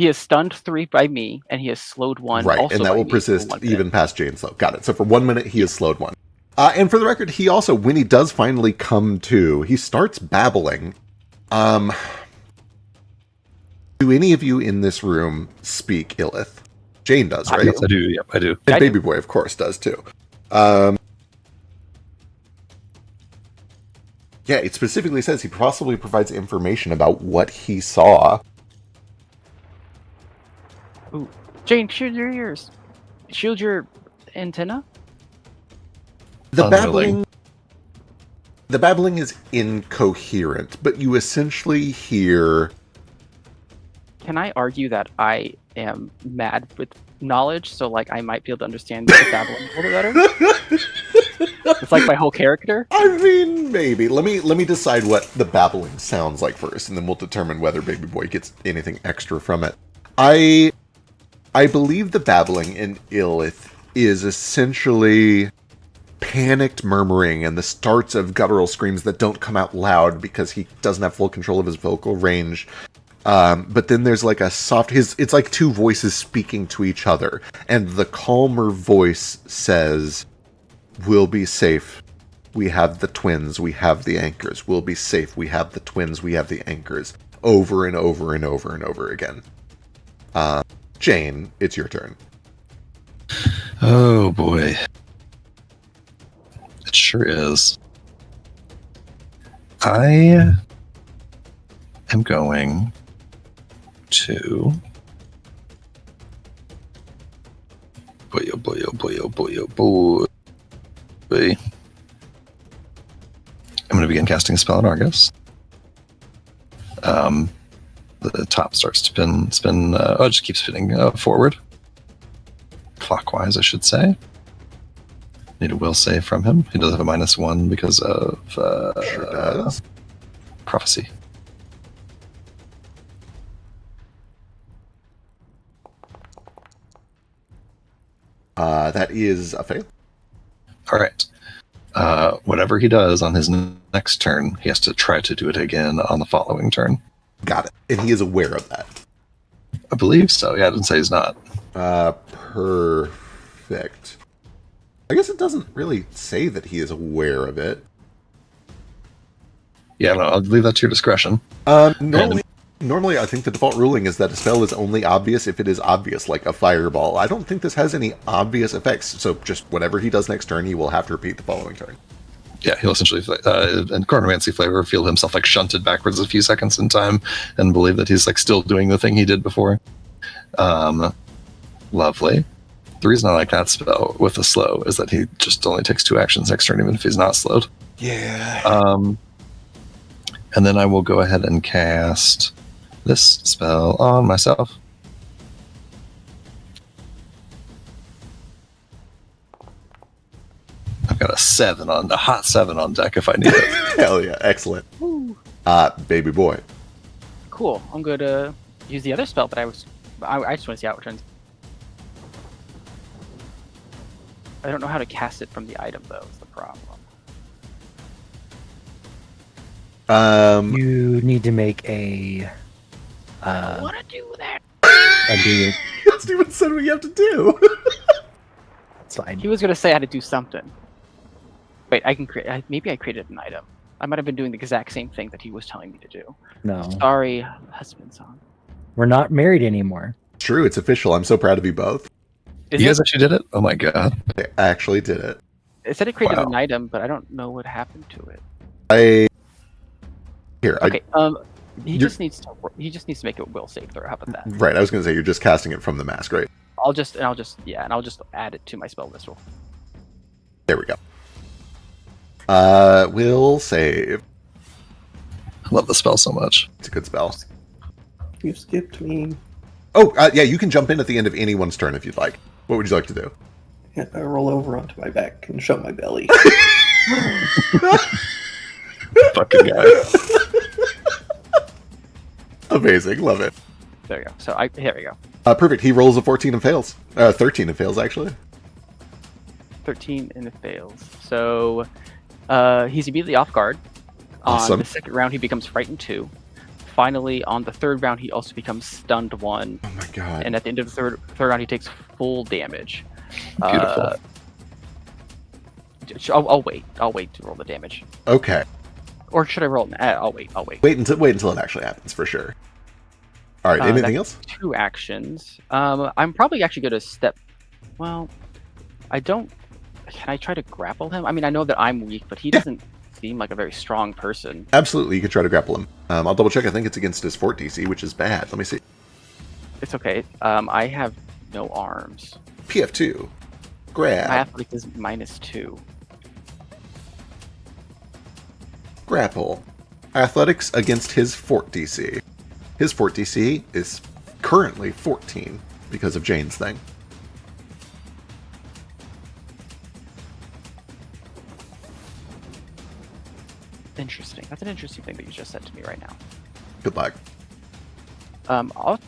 is stunned 3 by me, and he is slowed 1. right, also and that by will me persist for 1 minute. even past Jane's slow. Got it. So for 1 minute, he is slowed 1. And for the record, he also, when he does finally come to, he starts babbling. Do any of you in this room speak Illith? Jane does, right? Yes, I do. Yep, I do. And I do. Baby Boy, of course, does too. Yeah, it specifically says he possibly provides information about what he saw. Ooh. Jane, shield your ears. Shield your antenna. The Unwilling. babbling is incoherent, but you essentially hear. Can I argue that I am mad with knowledge, so like I might be able to understand the babbling a little bit better? It's like my whole character. I mean, maybe. Let me decide what the babbling sounds like first, and then we'll determine whether Baby Boy gets anything extra from it. I believe the babbling in Illith is essentially panicked murmuring and the starts of guttural screams that don't come out loud because he doesn't have full control of his vocal range. But then there's like a soft... It's like two voices speaking to each other, and the calmer voice says, "We'll be safe. We have the twins. We have the anchors. We'll be safe. We have the twins. We have the anchors." Over and over and over and over again. Jane, it's your turn. Oh boy. It sure is. I am going to... Boy, oh boy, oh boy, oh boy, oh boy. I'm going to begin casting a spell on Argus. The top starts to spin. It just keeps spinning forward. Clockwise, I should say. Need a will save from him. He does have a -1 because of Sure does. prophecy. That is a fail. All right. Whatever he does on his next turn, he has to try to do it again on the following turn. Got it. And he is aware of that. I believe so. Yeah, I didn't say he's not. Perfect. I guess it doesn't really say that he is aware of it. Yeah, no, I'll leave that to your discretion. Normally, I think the default ruling is that a spell is only obvious if it is obvious, like a fireball. I don't think this has any obvious effects, so just whatever he does next turn, he will have to repeat the following turn. Yeah, he'll essentially, in Chronomancy flavor, feel himself like shunted backwards a few seconds in time and believe that he's like still doing the thing he did before. Lovely. The reason I like that spell with the slow is that he just only takes 2 actions next turn, even if he's not slowed. Yeah. And then I will go ahead and cast this spell on myself. I've got a hot 7 on deck if I need it. Hell yeah, excellent. Woo. Baby boy. Cool. I'm going to use the other spell, but I just want to see how it returns. I don't know how to cast it from the item, though, is the problem. You need to make a. I want to do that. That's even said what you have to do. It's fine. He was going to say I had to do something. Wait, I can create. Maybe I created an item. I might have been doing the exact same thing that he was telling me to do. No, Sorry, husband song. we're not married anymore. True, it's official. I'm so proud of you both. Is You it, guys actually did it? Oh my god. I actually did it. it said it created Wow. an item, but I don't know what happened to it. Okay, He just needs to make it will save throw. How about that? right, I was going to say, you're just casting it from the mask, right? I'll just add it to my spell list. There we go. Will save. I love the spell so much. It's a good spell. You skipped me. Oh, yeah, you can jump in at the end of anyone's turn if you'd like. What would you like to do? Yeah, I roll over onto my back and show my belly. Fucking guy. Amazing, love it. There we go. So here we go. Perfect, he rolls a 14 and fails. 13 and fails, actually. 13 and it fails. So he's immediately off guard. Awesome. On the second round, he becomes frightened 2. Finally, on the third round, he also becomes stunned 1. Oh my god. And at the end of the third round, he takes full damage. Beautiful. I'll wait. I'll wait to roll the damage. Okay. Or should I roll? I'll wait. Wait until it actually happens, for sure. Alright, anything else? 2 actions. I'm probably actually going to step... Well, I don't... Can I try to grapple him? I mean, I know that I'm weak, but he doesn't seem like a very strong person. Absolutely, you could try to grapple him. I'll double check, I think it's against his fort DC, which is bad. Let me see. It's okay. I have no arms. PF2. My Grab. athletics is -2. Grapple. Athletics against his fort DC. His fort DC is currently 14 because of Jane's thing. interesting. That's an interesting thing that you just said to me right now. Good luck. I don't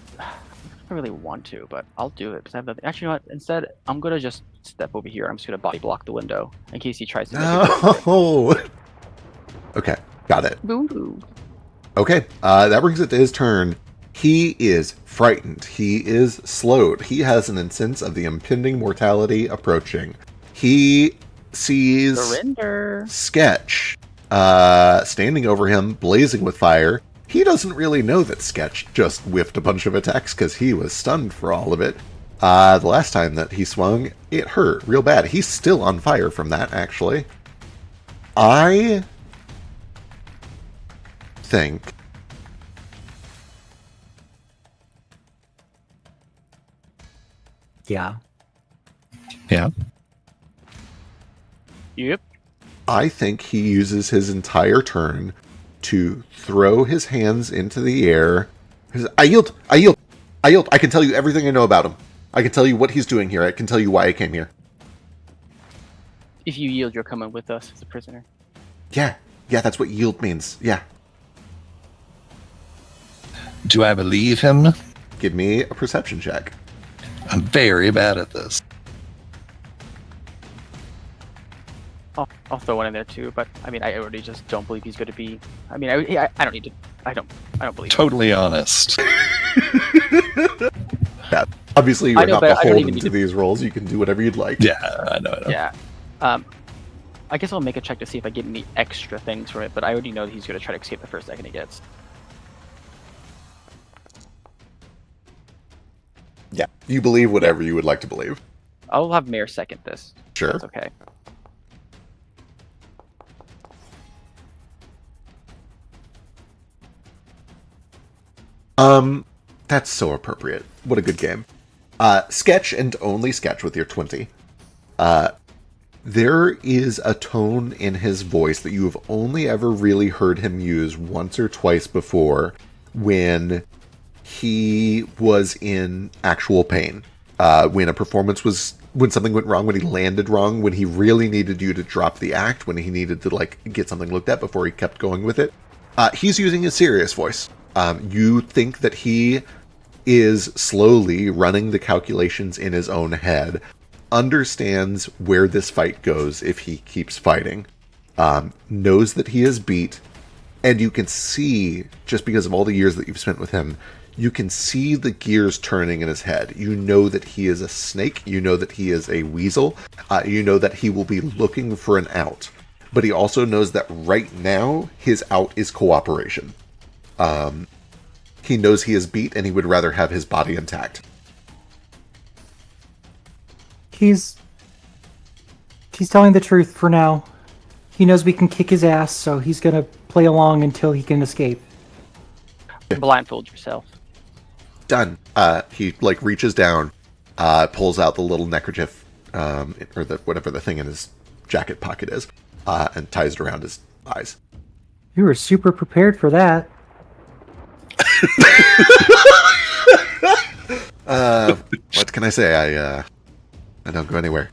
really want to, but I'll do it because I have nothing. Actually, you know what? Instead, I'm gonna just step over here. I'm just gonna body block the window in case he tries to make it. No. Okay, got it. Boo. Okay, that brings it to his turn. He is frightened. He is slowed. He has an sense of the impending mortality approaching. He sees Surrender. Sketch standing over him, blazing with fire. He doesn't really know that Sketch just whiffed a bunch of attacks because he was stunned for all of it. The last time that he swung, it hurt real bad. He's still on fire from that, actually. I think Yeah. Yeah. Yep. I think he uses his entire turn to throw his hands into the air. I yield! I yield! I yield! I can tell you everything I know about him. I can tell you what he's doing here. I can tell you why I came here. If you yield, you're coming with us as a prisoner. Yeah, that's what yield means. Yeah. Do I believe him? Give me a perception check. I'm very bad at this. I'll throw one in there too, but I mean, I already just don't believe he's going to be. I mean, I don't need to. I don't believe. Totally honest. Yeah. Obviously, I you're know, not but I don't beholden even need to to- these roles. You can do whatever you'd like. Yeah, I know. Yeah. I guess I'll make a check to see if I get any extra things from it, but I already know that he's going to try to escape the first second he gets. Yeah. You believe whatever you would like to believe. I'll have Mayor second this. Sure. That's okay. That's so appropriate. What a good game. Sketch and only Sketch with your 20. There is a tone in his voice that you have only ever really heard him use once or twice before when he was in actual pain. When a performance was... When something went wrong, when he landed wrong, when he really needed you to drop the act, when he needed to, get something looked at before he kept going with it. He's using a serious voice. You think that he is slowly running the calculations in his own head, understands where this fight goes if he keeps fighting, knows that he is beat, and you can see, just because of all the years that you've spent with him, you can see the gears turning in his head. You know that he is a snake, you know that he is a weasel, you know that he will be looking for an out. But he also knows that right now, his out is cooperation. He knows he is beat, and he would rather have his body intact. He's telling the truth for now. He knows we can kick his ass, so he's gonna play along until he can escape. Blindfold yourself. Done. He reaches down, pulls out the little neckerchief, or whatever the thing in his jacket pocket is, and ties it around his eyes. You were super prepared for that. What can I say? I don't go anywhere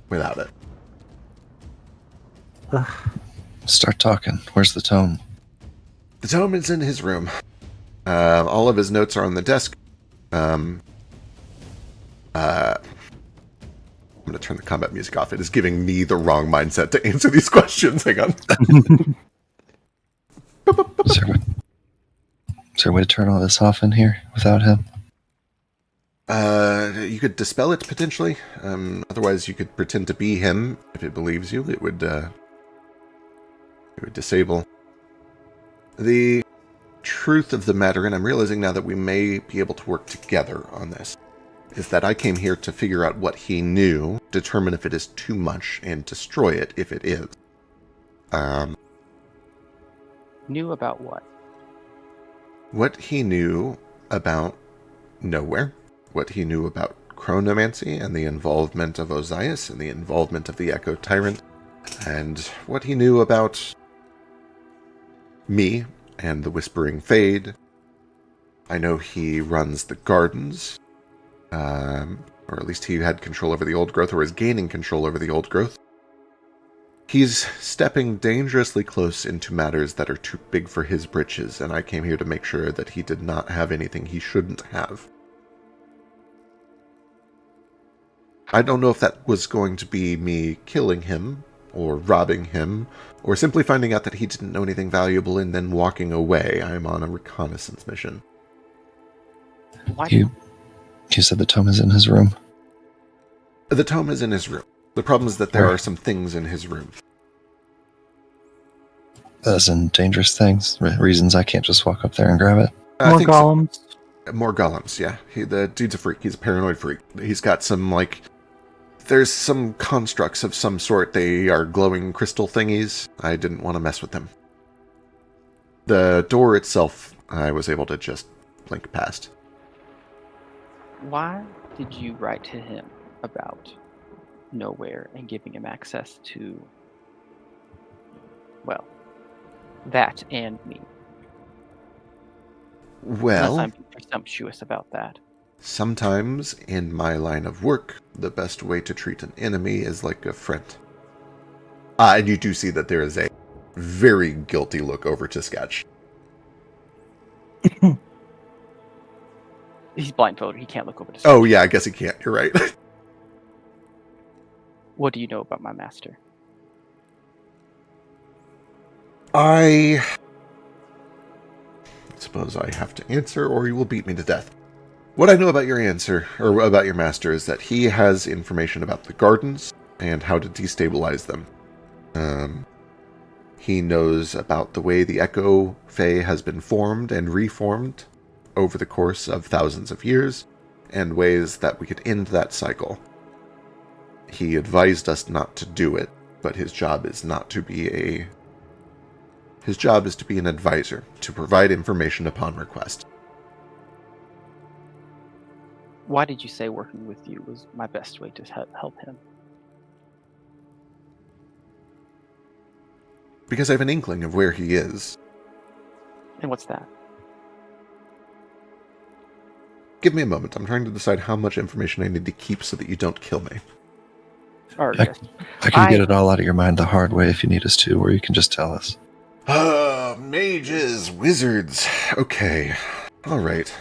without it. Start talking. Where's the tome? The tome is in his room. All of his notes are on the desk. I'm going to turn the combat music off. It is giving me the wrong mindset to answer these questions. Hang on. Is there a way to turn all this off in here without him? You could dispel it, potentially. Otherwise, you could pretend to be him. If it believes you, it would disable. The truth of the matter, and I'm realizing now that we may be able to work together on this, is that I came here to figure out what he knew, determine if it is too much, and destroy it if it is. Knew about what? What he knew about Nowhere, what he knew about chronomancy and the involvement of Ozias and the involvement of the Echo Tyrant, and what he knew about me and the Whispering Fade. I know he runs the gardens, or at least he had control over the old growth, or is gaining control over the old growth. He's stepping dangerously close into matters that are too big for his britches, and I came here to make sure that he did not have anything he shouldn't have. I don't know if that was going to be me killing him, or robbing him, or simply finding out that he didn't know anything valuable and then walking away. I am on a reconnaissance mission. Why? You said the tome is in his room. The tome is in his room. The problem is that there are some things in his room. As in dangerous things, reasons I can't just walk up there and grab it. I More think so. golems. More golems, yeah. The dude's a freak. He's a paranoid freak. He's got some, there's some constructs of some sort. They are glowing crystal thingies. I didn't want to mess with them. The door itself, I was able to just blink past. Why did you write to him about nowhere and giving him access to, well, that and me? Unless Well, I'm presumptuous about that. sometimes in my line of work, the best way to treat an enemy is like a friend. And you do see that there is a very guilty look over to Sketch. He's blindfolded. He can't look over to. Oh, yeah, I guess he can't. You're right. What do you know about my master? I suppose I have to answer, or you will beat me to death. What I know about your answer, or about your master, is that he has information about the gardens and how to destabilize them. He knows about the way the Echo Fae has been formed and reformed over the course of thousands of years, and ways that we could end that cycle. He advised us not to do it, but his job is not to be His job is to be an advisor, to provide information upon request. Why did you say working with you was my best way to help him? Because I have an inkling of where he is. And what's that? Give me a moment. I'm trying to decide how much information I need to keep so that you don't kill me. Or I- yes. I can get it all out of your mind the hard way if you need us to, or you can just tell us. Mages, wizards. Okay. All right.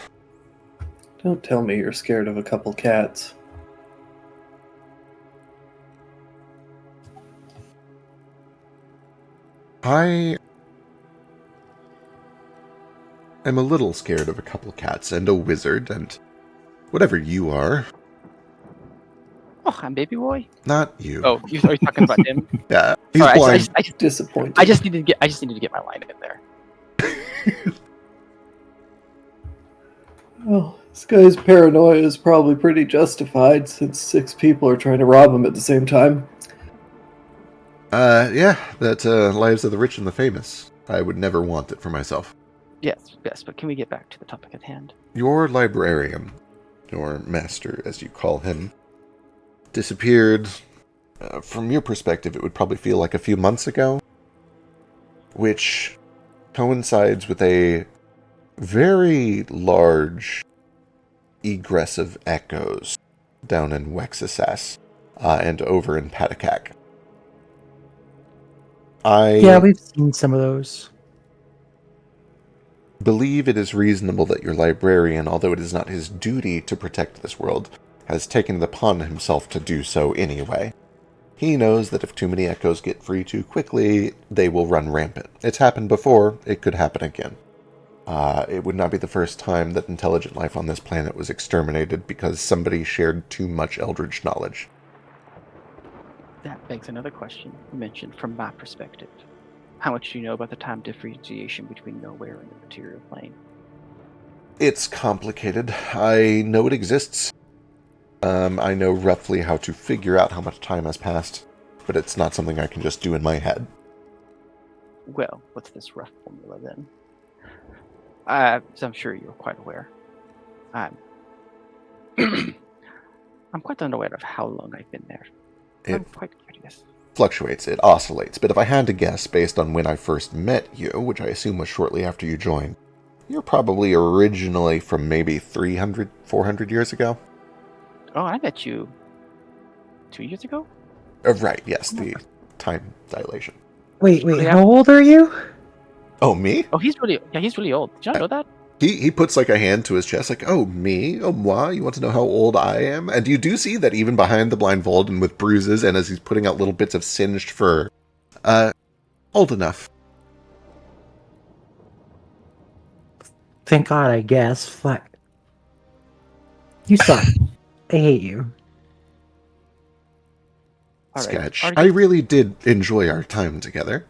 Don't tell me you're scared of a couple cats. I am a little scared of a couple cats and a wizard and whatever you are. Oh, I'm baby boy. Not you. Oh, are you talking about him? Yeah. He's Sorry, blind. Disappointing. I just needed to get my line in there. Well, this guy's paranoia is probably pretty justified since 6 people are trying to rob him at the same time. Yeah, that lives of the rich and the famous. I would never want it for myself. Yes, but can we get back to the topic at hand? Your librarian, your master, as you call him, disappeared. From your perspective, it would probably feel like a few months ago, which coincides with a very large egress of echoes down in Wexisas and over in Patakak. Yeah, we've seen some of those. Believe it is reasonable that your librarian, although it is not his duty to protect this world, has taken it upon himself to do so anyway. He knows that if too many echoes get free too quickly, they will run rampant. It's happened before, it could happen again. It would not be the first time that intelligent life on this planet was exterminated because somebody shared too much eldritch knowledge. That begs another question you mentioned from my perspective. How much do you know about the time differentiation between nowhere and the material plane? It's complicated. I know it exists. I know roughly how to figure out how much time has passed, but it's not something I can just do in my head. Well, what's this rough formula then? As I'm sure you're quite aware. I'm quite unaware of how long I've been there. I'm quite curious. Fluctuates, it oscillates, but if I had to guess based on when I first met you, which I assume was shortly after you joined, you're probably originally from maybe 300, 400 years ago? Oh, I met you 2 years ago? Right, yes, time dilation. Wait, Yeah. how old are you? Oh, me? Oh, he's really old. Did you not know that? He puts like a hand to his chest, like, oh, me? Oh, moi? You want to know how old I am? And you do see that even behind the blindfold and with bruises and as he's putting out little bits of singed fur, old enough. Thank God, I guess. Fuck. You suck. I hate you. All right. Sketch. Argus- I really did enjoy our time together.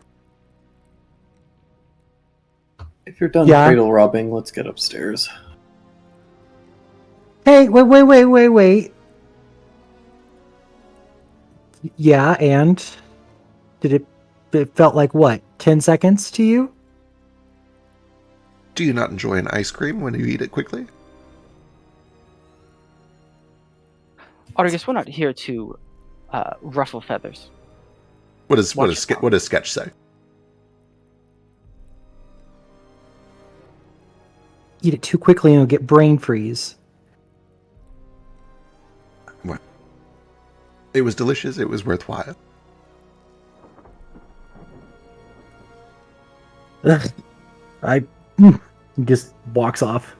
If you're done Yeah. cradle robbing, let's get upstairs. Hey, wait. Yeah, and did it felt like what? 10 seconds to you? Do you not enjoy an ice cream when you eat it quickly? Argus, we're not here to ruffle feathers. What does Watch your mouth. Sketch say? Eat it too quickly and you'll get brain freeze. It was delicious. It was worthwhile. Ugh. I he just walks off.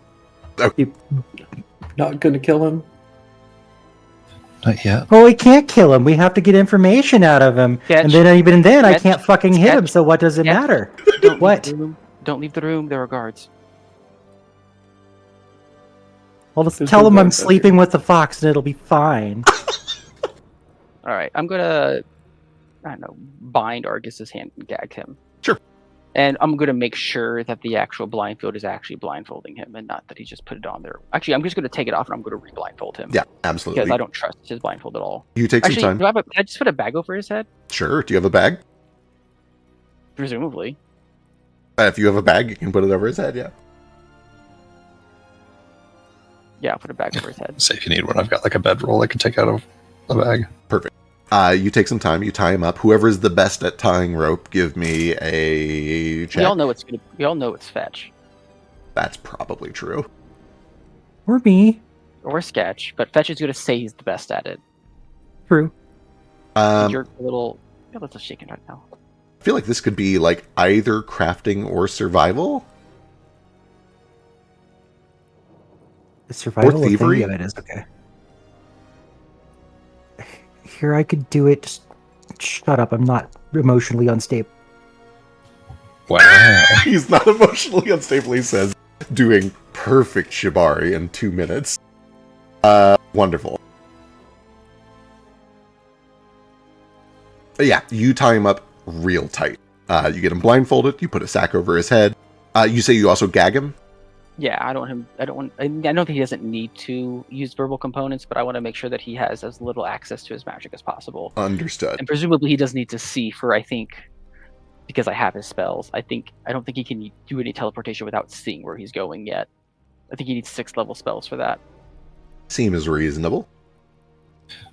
Not gonna kill him. Not yet. Well, we can't kill him. We have to get information out of him. Sketch. And then even then, I Sketch. can't fucking hit him, Sketch. so what does it Sketch. matter? Don't What? Leave the room. Don't leave the room. There are guards. I'll just There's tell no him I'm guards out sleeping with the fox and it'll be fine. All right. I'm gonna, I don't know, bind Argus's hand and gag him. Sure. And I'm gonna make sure that the actual blindfold is actually blindfolding him, and not that he just put it on there. Actually, I'm just gonna take it off and I'm gonna re-blindfold him. Yeah, absolutely. Because I don't trust his blindfold at all. You take Actually, some time. can I just put a bag over his head? Sure. Do you have a bag? Presumably. If you have a bag, you can put it over his head, yeah. Yeah, I'll put a bag over his head. Say if you need one, I've got like a bedroll I can take out of the bag. You take some time, you tie him up. Whoever's the best at tying rope, give me a check. We all know it's Fetch That's probably true. Or me. or Sketch, but Fetch is gonna say he's the best at it. True. You're a little. Yeah, let's just shake it right now. I feel like this could be like either crafting or survival. The survival thievery? of it is okay. Here, I could do it. Just shut up. I'm not emotionally unstable. Wow. He's not emotionally unstable, he says, doing perfect shibari in 2 minutes. Wonderful. But yeah, you tie him up real tight. You get him blindfolded, you put a sack over his head. You say you also gag him? Yeah, I don't think he doesn't need to use verbal components, but I want to make sure that he has as little access to his magic as possible. Understood. And presumably he does need to see for, I think, because I have his spells. I don't think he can do any teleportation without seeing where he's going yet. I think he needs 6th level spells for that. Seems reasonable.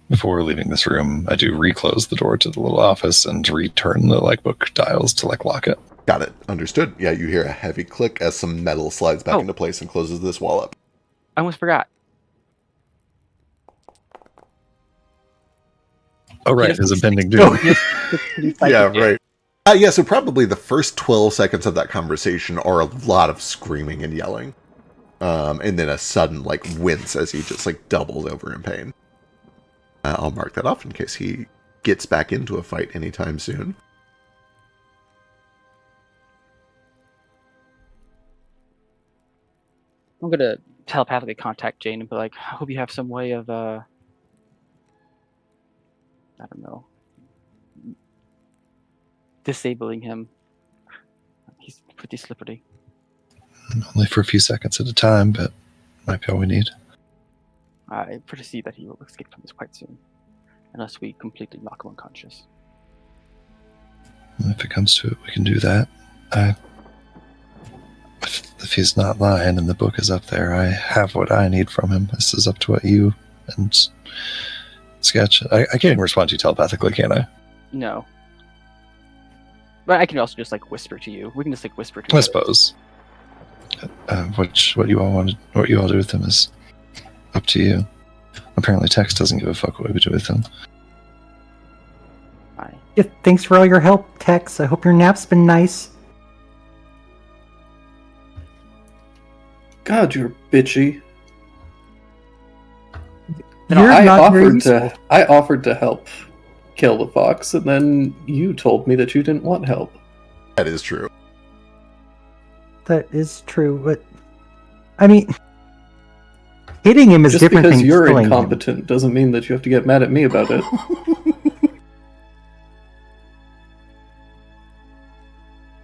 Before leaving this room, I do reclose the door to the little office and return the like book dials to like lock it. Got it. Understood. Yeah, you hear a heavy click as some metal slides back Oh. into place and closes this wall up. I almost forgot. Oh right, He there's a doesn't bending Oh, doom. yeah, right. Yeah, so probably the first 12 seconds of that conversation are a lot of screaming and yelling. And then a sudden, like, wince as he just, like, doubles over in pain. I'll mark that off in case he gets back into a fight anytime soon. I'm gonna telepathically contact Jane and be like, I hope you have some way of I don't know, disabling him. He's pretty slippery. Only for a few seconds at a time, but might be all we need. I foresee that he will escape from this quite soon, unless we completely knock him unconscious. If it comes to it, we can do that. If he's not lying and the book is up there, I have what I need from him. This is up to what you and Sketch. I can't even respond to you telepathically, can I? No. But I can also just like whisper to you. We can just like whisper to I each other. suppose. What you all do with him is up to you. Apparently, Tex doesn't give a fuck what we do with him. Hi. Yeah, thanks for all your help, Tex. I hope your nap's been nice. God, you're bitchy. You're I not very offered to help kill the fox, and then you told me that you didn't want help. That is true. That is true, but I mean, hitting him is Just different because than you're killing him. incompetent doesn't mean that you have to get mad at me about it.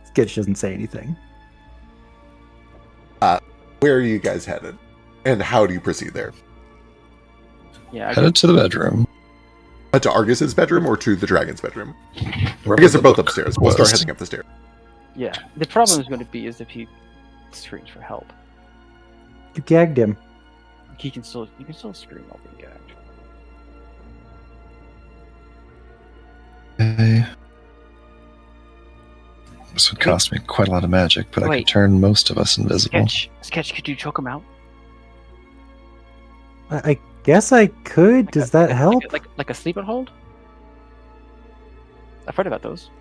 Sketch doesn't say anything. Where are you guys headed? And how do you proceed there? Yeah. I Headed to the bedroom. To Argus's bedroom or to the dragon's bedroom? Wherever I guess the they're both book upstairs. We'll start was. heading up the stairs. Yeah. The problem is going to be is if he screams for help. You gagged him. You can still scream while being gagged. Okay. This would cost me quite a lot of magic, but I Wait. could turn most of us invisible. Sketch, could you choke him out? I guess I could. Does that help? Like a sleep and hold? I've heard about those.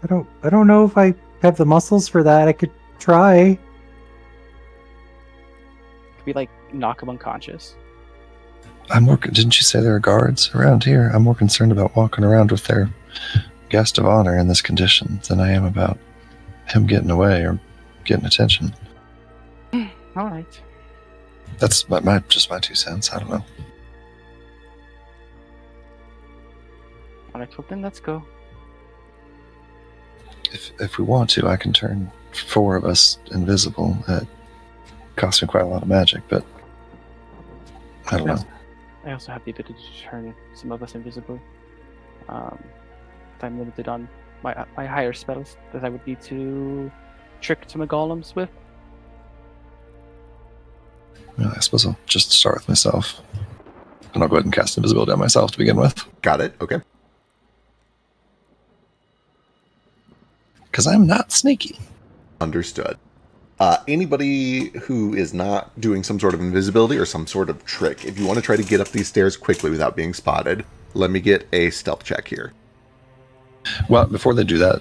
I don't know if I have the muscles for that. I could try. Could be like knock him unconscious. Didn't you say there are guards around here? I'm more concerned about walking around with their guest of honor in this condition than I am about him getting away or getting attention. All right. That's just my 2 cents. I don't know. All right. Well, then let's go. If we want to, I can turn 4 of us invisible. It costs me quite a lot of magic, but I don't know. I also have the ability to turn some of us invisible. I'm limited on my higher spells that I would need to trick some golems with. Well, I suppose I'll just start with myself. And I'll go ahead and cast invisibility on myself to begin with. Got it. Okay. Because I'm not sneaky. Understood. Anybody who is not doing some sort of invisibility or some sort of trick, if you want to try to get up these stairs quickly without being spotted, let me get a stealth check here. Well, before they do that,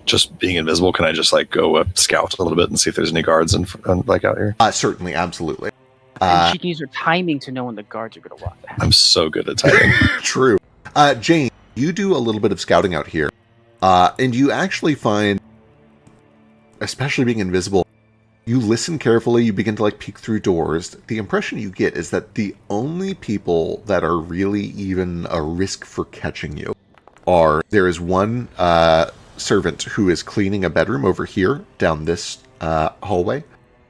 just being invisible, can I just like go scout a little bit and see if there's any guards like out here? Certainly, absolutely. And she can use her timing to know when the guards are going to walk past. I'm so good at typing. True. Jane, you do a little bit of scouting out here, and you actually find, especially being invisible, you listen carefully, you begin to like peek through doors. The impression you get is that the only people that are really even a risk for catching you there is one servant who is cleaning a bedroom over here down this hallway.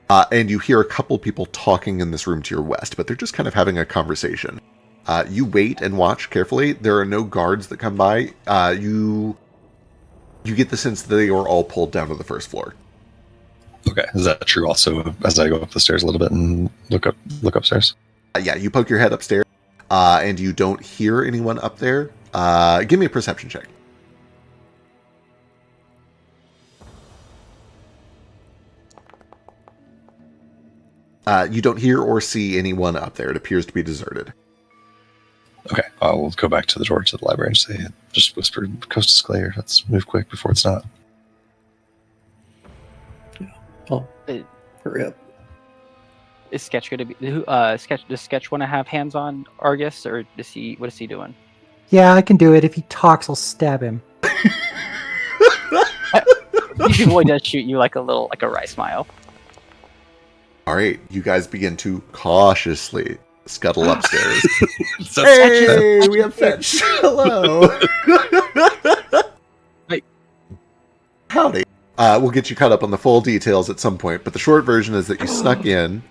And you hear a couple people talking in this room to your west, but they're just kind of having a conversation. You wait and watch carefully. There are no guards that come by. You get the sense that they are all pulled down to the first floor. Okay, is that true also as I go up the stairs a little bit and look upstairs? Yeah, you poke your head upstairs, and you don't hear anyone up there. Give me a perception check. You don't hear or see anyone up there. It appears to be deserted. Okay, I'll go back to the door to the library and say, just whisper, Coast is clear. Let's move quick before it's not. Oh, hurry up. Is Sketch going to be does Sketch want to have hands on Argus, or what is he doing? Yeah, I can do it. If he talks, I'll stab him. Your boy does shoot you like a wry smile. All right, you guys begin to cautiously scuttle upstairs. So Hey, we have Fetch. Hello. Hey. Howdy. We'll get you caught up on the full details at some point, but the short version is that you snuck in,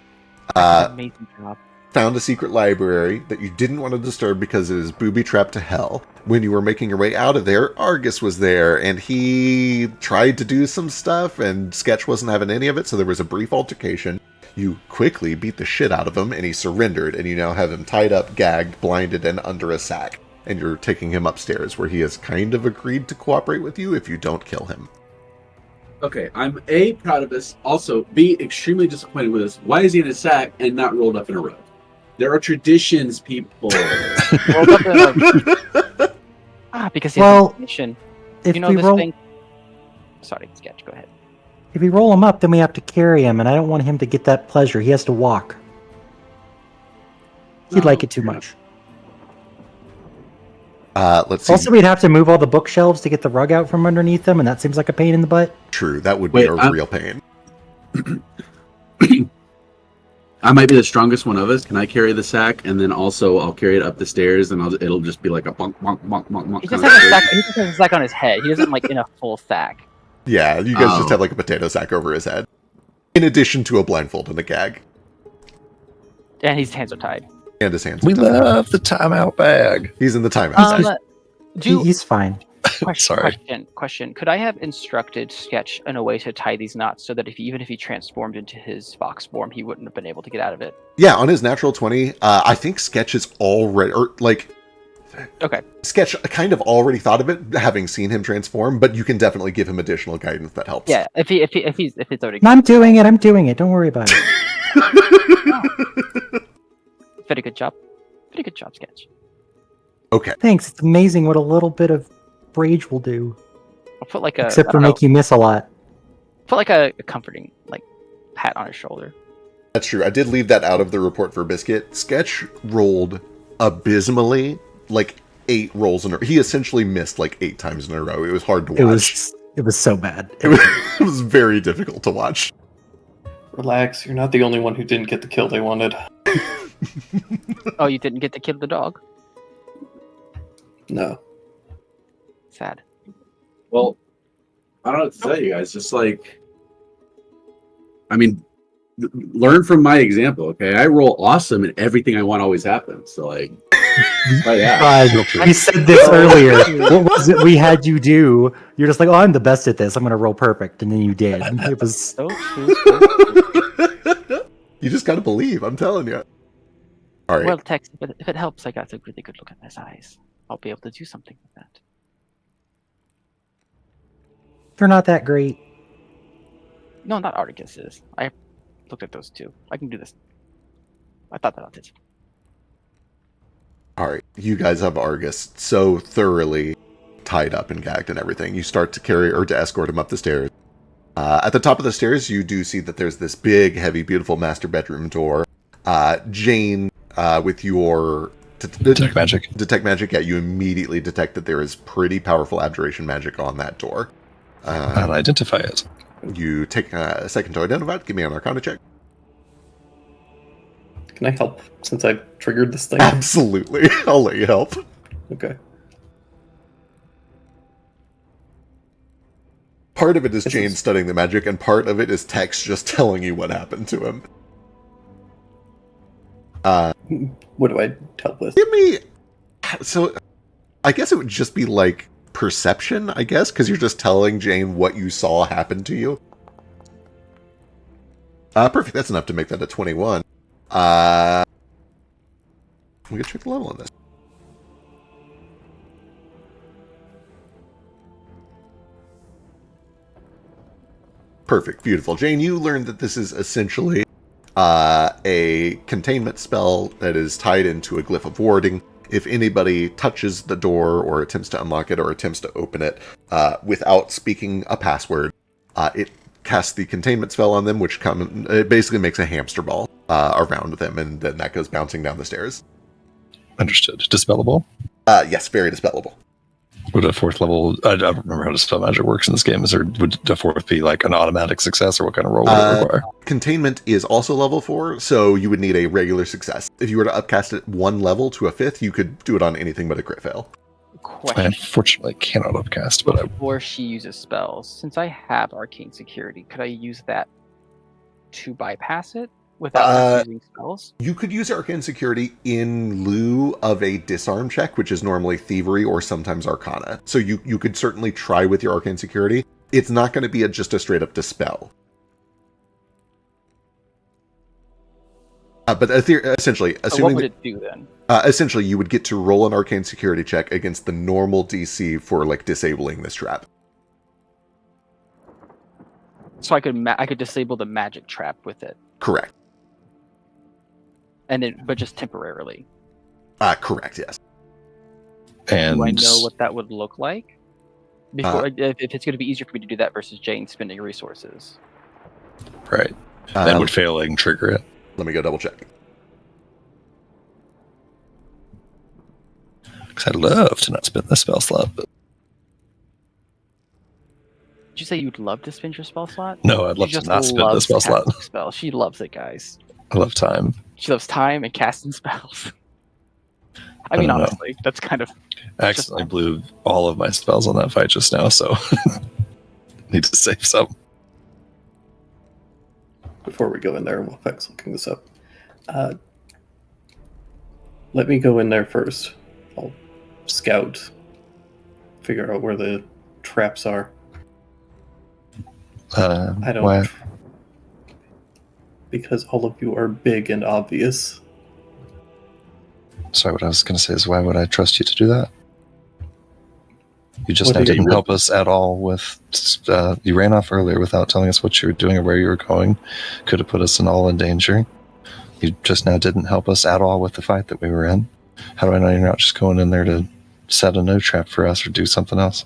Amazing job. found a secret library that you didn't want to disturb because it is booby-trapped to hell. When you were making your way out of there, Argus was there, and he tried to do some stuff, and Sketch wasn't having any of it, so there was a brief altercation. You quickly beat the shit out of him, and he surrendered, and you now have him tied up, gagged, blinded, and under a sack. And you're taking him upstairs, where he has kind of agreed to cooperate with you if you don't kill him. Okay, I'm A, proud of this. Also, B, extremely disappointed with this. Why is he in a sack and not rolled up in a row? There are traditions, people. Rolled up in a- because he has Well, information. if You know we this roll, thing. Sorry, Sketch. Go ahead. if we roll him up, then we have to carry him, and I don't want him to get that pleasure. He has to walk. He'd No, like it too fair much. Let's see. Also, we'd have to move all the bookshelves to get the rug out from underneath them, and that seems like a pain in the butt. True, that would be Wait, a real pain. I might be the strongest one of us. Can I carry the sack, and then also I'll carry it up the stairs, and it'll just be like a bonk, bonk, bonk, bonk, bonk. He just has a sack. He just has a sack on his head. He doesn't like in a full sack. Yeah, you guys just Oh. have like a potato sack over his head. In addition to a blindfold and a gag. And his hands are tied. And his hands. We are tied. love the timeout bag. He's in the timeout sack. He's fine. Sorry. Question. Could I have instructed Sketch in a way to tie these knots so that even if he transformed into his fox form, he wouldn't have been able to get out of it? Yeah, on his natural 20, I think Sketch is already, Okay. Sketch kind of already thought of it, having seen him transform, but you can definitely give him additional guidance that helps. Yeah. If it's already. No, I'm doing it. Don't worry about it. Very good job. Sketch. Okay. Thanks. It's amazing what a little bit of rage will do. I'll put like a. Except I for don't know, make you miss a lot. Put like a comforting pat on his shoulder. That's true. I did leave that out of the report for Biscuit. Sketch rolled abysmally, 8 rolls in a row. He essentially missed 8 times in a row. It was hard to watch. It was so bad. It was very difficult to watch. Relax, you're not the only one who didn't get the kill they wanted. Oh, you didn't get to kill the dog. No. Sad. Well, I don't know what to tell you guys. Just learn from my example, okay? I roll awesome, and everything I want always happens. So, try that. God, we said this earlier. What was it we had you do? You're just like, oh, I'm the best at this. I'm going to roll perfect. And then you did. It was... So true. You just gotta believe, I'm telling you. All right. Well, Tex, if it helps, I got a really good look at his eyes. I'll be able to do something with that. They're not that great. No, not Articus's. I looked at those two. I can do this. I thought that out it. All right. You guys have Argus so thoroughly tied up and gagged and everything. You start to carry or to escort him up the stairs. At the top of the stairs, you do see that there's this big, heavy, beautiful master bedroom door. Jane, with your Detect magic. Yeah, you immediately detect that there is pretty powerful abjuration magic on that door. And identify it. You take a second to identify it. Give me an Arcana check. Can I help since I triggered this thing? Absolutely. I'll let you help. Okay. Part of it is Jane studying the magic, and part of it is Tex just telling you what happened to him. What do I help with? Give me... So, I guess it would just be perception, I guess, because you're just telling Jane what you saw happen to you. Perfect. That's enough to make that a 21. We can check the level on this. Perfect. Beautiful. Jane, you learned that this is essentially a containment spell that is tied into a glyph of warding. If anybody touches the door or attempts to unlock it or attempts to open it without speaking a password, it casts the containment spell on them, which it basically makes a hamster ball around them, and then that goes bouncing down the stairs. Understood. Dispellable? Yes, very dispellable. Would a 4th level... I don't remember how dispel magic works in this game. Would a 4th be an automatic success, or what kind of roll would it require? Containment is also level 4, so you would need a regular success. If you were to upcast it 1 level to a 5th, you could do it on anything but a crit fail. I Question. unfortunately cannot upcast, but Before she uses spells, since I have arcane security, could I use that to bypass it without using spells? You could use Arcane Security in lieu of a disarm check, which is normally Thievery or sometimes Arcana. So you could certainly try with your Arcane Security. It's not going to be just a straight-up dispel. But essentially, So assuming what would it do then? essentially you would get to roll an Arcane Security check against the normal DC for disabling this trap. So I could disable the magic trap with it, Correct. and then but just temporarily. Correct. Yes. And Do I know what that would look like? Before, if it's going to be easier for me to do that versus Jane spending resources. right, that would failing trigger it. Let me go double check. Because I'd love to not spend the spell slot, but Did you say you'd love to spend your spell slot? no, I'd She love to just not spend the loves spell slot. casting spells. She loves it, guys. I love time. She loves time and casting spells. I I mean, don't know. honestly, that's kind of. I accidentally blew all of my spells on that fight just now, so need to save some. Before we go in there, while Peck's looking this up, let me go in there first. I'll scout, figure out where the traps are. I don't. Why? Because all of you are big and obvious. Sorry, what I was going to say is, why would I trust you to do that? You just What now do you didn't mean? help us at all with. You ran off earlier without telling us what you were doing or where you were going. Could have put us all in danger. You just now didn't help us at all with the fight that we were in. How do I know you're not just going in there to set a no trap for us or do something else?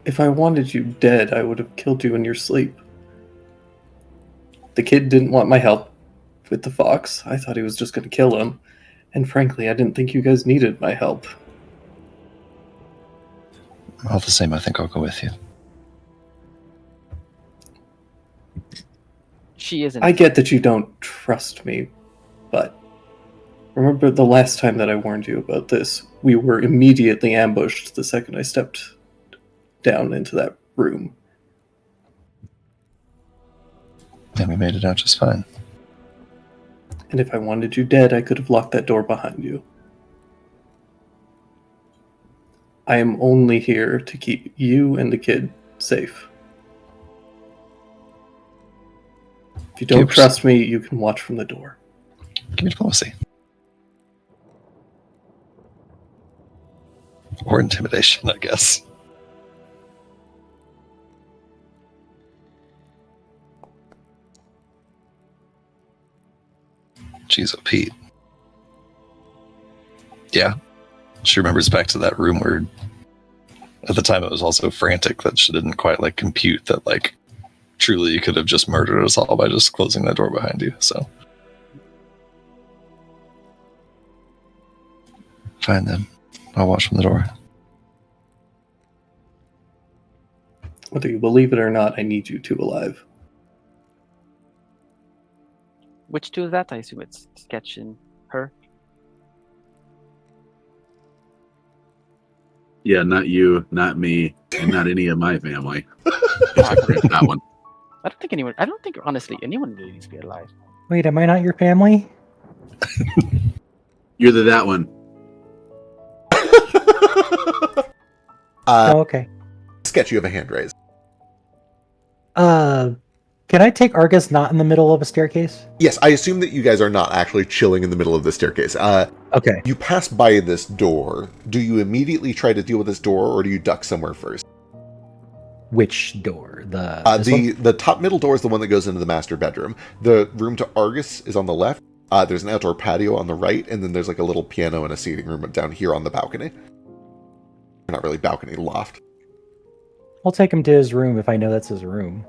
If I wanted you dead, I would have killed you in your sleep. The kid didn't want my help with the fox. I thought he was just going to kill him. And frankly, I didn't think you guys needed my help. All the same, I think I'll go with you. She isn't. I get that you don't trust me, but remember the last time that I warned you about this? We were immediately ambushed the second I stepped down into that room. And we made it out just fine. And if I wanted you dead, I could have locked that door behind you. I am only here to keep you and the kid safe. If you don't Give- trust me, you can watch from the door. Give me diplomacy. Or intimidation, I guess. Jeez, oh Pete. Yeah. She remembers back to that room where at the time it was also frantic that she didn't quite like compute that like truly you could have just murdered us all by just closing that door behind you. So fine then. I'll watch from the door. Whether you believe it or not, I need you two alive. Which two is that? I assume it's Sketch and her. Yeah, not you, not me, and not any of my family. That one. I don't think anyone. I don't think honestly anyone really needs to be alive. Wait, am I not your family? You're that one. Oh, okay. Sketch, you have a hand raised. Can I take Argus not in the middle of a staircase? Yes, I assume that you guys are not actually chilling in the middle of the staircase. Okay. You pass by this door. Do you immediately try to deal with this door, or do you duck somewhere first? Which door? This one? The top middle door is the one that goes into the master bedroom. The room to Argus is on the left. There's an outdoor patio on the right, and then there's like a little piano and a seating room down here on the balcony. Not really balcony, loft. I'll take him to his room if I know that's his room.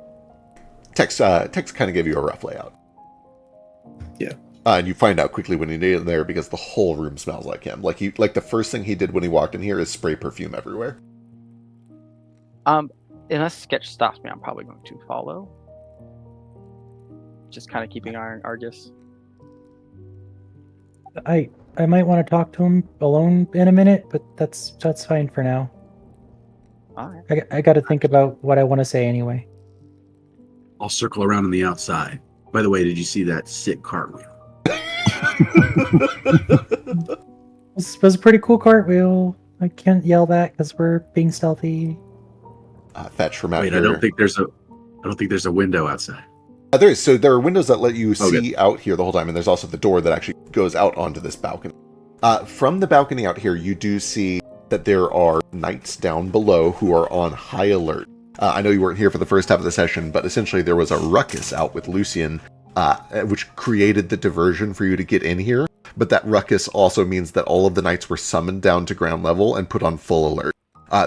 Tex kind of gave you a rough layout. Yeah. And you find out quickly when you get in there because the whole room smells like him. Like the first thing he did when he walked in here is spray perfume everywhere. Unless Sketch stops me, I'm probably going to follow. Just kind of keeping an eye on Argus. I might want to talk to him alone in a minute, but that's fine for now. All right. I got to think about what I want to say anyway. I'll circle around on the outside. By the way, did you see that sick cartwheel? This was a pretty cool cartwheel. I can't yell that because we're being stealthy. Fetch from out Wait, here. I don't think there's a window outside. There is. So there are windows that let you see out here the whole time, and there's also the door that actually goes out onto this balcony. From the balcony out here, you do see that there are knights down below who are on high alert. I know you weren't here for the first half of the session, but essentially there was a ruckus out with Lucian, which created the diversion for you to get in here. but that ruckus also means that all of the knights were summoned down to ground level and put on full alert.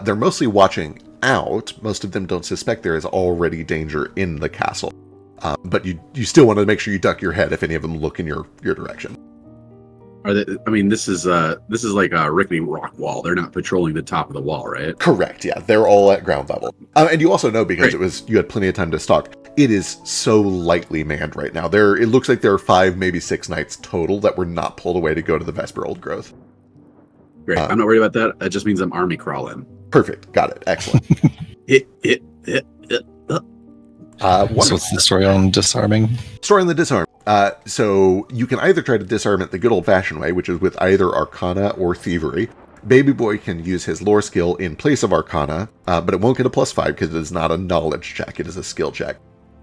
They're mostly watching out. Most of them don't suspect there is already danger in the castle. But you still want to make sure you duck your head if any of them look in your direction. This is like a rickety rock wall. They're not patrolling the top of the wall, right? Correct, yeah. They're all at ground level. And you also know, because you had plenty of time to stalk, it is so lightly manned right now. It looks like there are 5, maybe 6 knights total that were not pulled away to go to the Vesper Old Growth. Great. I'm not worried about that. That just means I'm army crawling. Perfect. Got it. Excellent. So what's the story on disarming? Story on the disarm. So you can either try to disarm it the good old-fashioned way, which is with either Arcana or Thievery. Baby Boy can use his lore skill in place of Arcana, but it won't get a +5 because it is not a knowledge check. It is a skill check.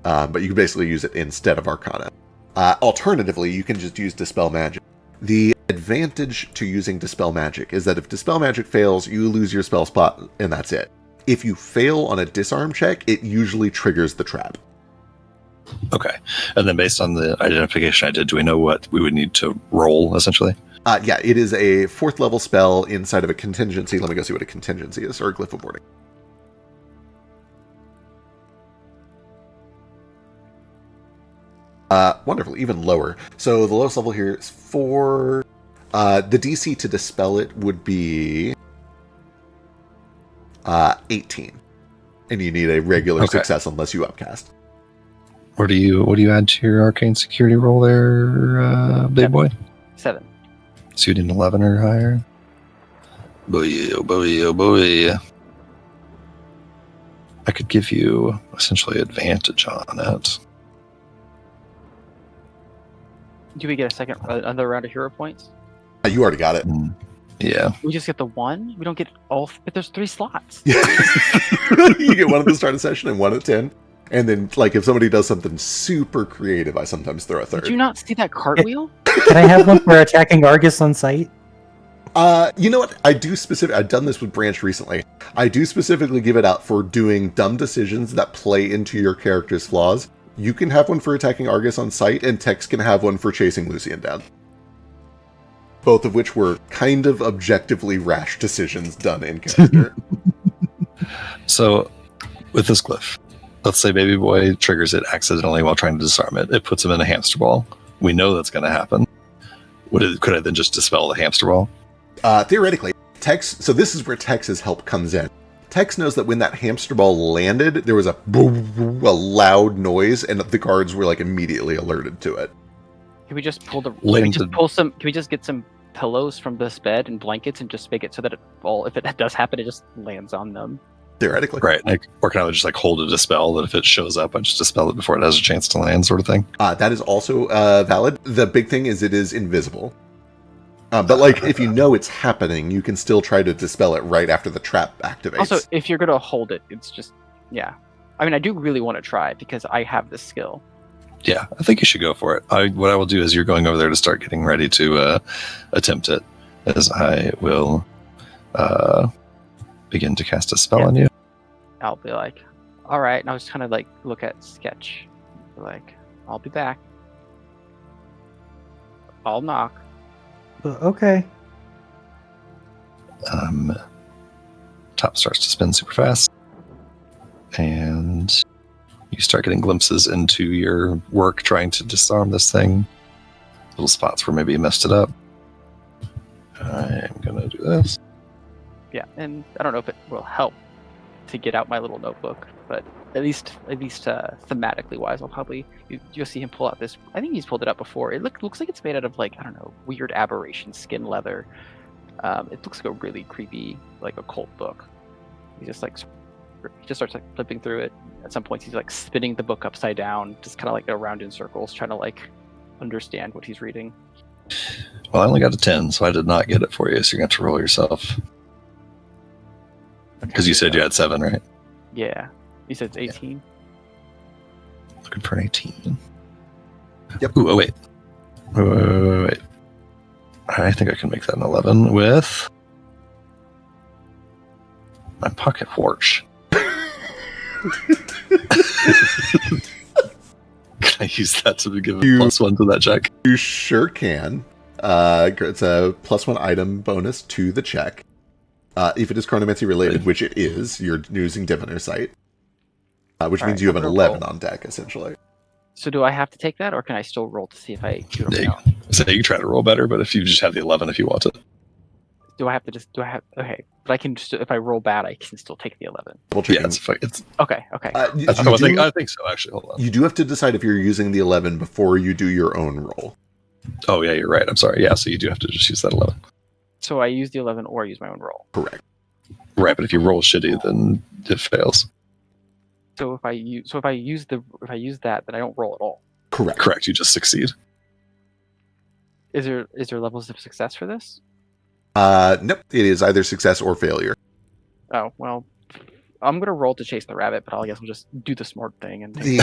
But you can basically use it instead of Arcana. Alternatively, you can just use Dispel Magic. The advantage to using Dispel Magic is that if Dispel Magic fails, you lose your spell spot, and that's it. If you fail on a disarm check, it usually triggers the trap. Okay. And then based on the identification I did, do we know what we would need to roll, essentially? Yeah, it is a 4th level spell inside of a contingency. Let me go see what a contingency is, or a glyph of warding. Wonderful, even lower. So the lowest level here is 4. The DC to dispel it would be 18. And you need a regular success unless you upcast. What do you add to your arcane security roll there, big boy? 7. So you need an 11 or higher. Boy, oh boy, oh boy. I could give you essentially advantage on it. Do we get another round of hero points? You already got it. Yeah. We just get the 1? We don't get all, but there's 3 slots. You get one at the start of session and one at 10. And then, like, if somebody does something super creative, I sometimes throw a 3rd. Did you not see that cartwheel? Can I have one for attacking Argus on sight? You know what? I've done this with Branch recently. I do specifically give it out for doing dumb decisions that play into your character's flaws. You can have one for attacking Argus on sight, and Tex can have one for chasing Lucian down. Both of which were kind of objectively rash decisions done in character. So, with this glyph, let's say Baby Boy triggers it accidentally while trying to disarm it. It puts him in a hamster ball. We know that's going to happen. Could I then just dispel the hamster ball? Theoretically, Tex. So this is where Tex's help comes in. Tex knows that when that hamster ball landed, there was a loud noise, and the guards were like immediately alerted to it. Can we just pull some? Can we just get some pillows from this bed and blankets and just make it so that if it does happen, it just lands on them? Theoretically, right? Or can I just hold a dispel that if it shows up, I just dispel it before it has a chance to land, sort of thing? That is also valid. The big thing is it is invisible. But like, if you know it's happening, you can still try to dispel it right after the trap activates. Also, if you're gonna hold it, it's just I mean, I do really want to try it because I have the skill. Yeah, I think you should go for it. What I will do is you're going over there to start getting ready to attempt it, as I will begin to cast a spell on you. I'll be like, all right, and I'll just kind of like look at Sketch, like, I'll be back. I'll knock. Okay. Top starts to spin super fast, and you start getting glimpses into your work trying to disarm this thing. Little spots where maybe you messed it up. I'm gonna do this. Yeah, and I don't know if it will help to get out my little notebook, but at least thematically wise, you'll see him pull out this. I think he's pulled it out before. It looks like it's made out of, like, I don't know, weird aberration skin leather. It looks like a really creepy, like, occult book. He just starts like flipping through it. At some points, he's like spinning the book upside down, just kind of like around in circles, trying to like understand what he's reading. Well, I only got a 10, so I did not get it for you. So you're going to have to roll yourself. Because you said you had 7, right? Yeah. You said it's 18? Yeah. Looking for an 18. Yep. Ooh, oh, wait. Wait. I think I can make that an 11 with my pocket watch. Can I use that to give a +1 to that check? You sure can. It's a +1 item bonus to the check. If it is chronomancy related, which it is, you're using Diviner Sight, which means you have an 11 on deck, essentially. So do I have to take that, or can I still roll to see if I do it Yeah, or not? So you can try to roll better, but if you just have the 11 if you want to. Do I have to okay, but I can just, if I roll bad, I can still take the 11. Double Yeah, checking. it's Okay. I think so, actually. Hold on. You do have to decide if you're using the 11 before you do your own roll. Oh, yeah, you're right. I'm sorry. Yeah, so you do have to just use that 11. So I use the 11 or I use my own roll. Correct. Right, but if you roll shitty, then it fails. So if I use that, then I don't roll at all. Correct. Correct, you just succeed. Is there levels of success for this? Nope. It is either success or failure. Oh well, I'm gonna roll to chase the rabbit, but I guess I'll just do the smart thing and take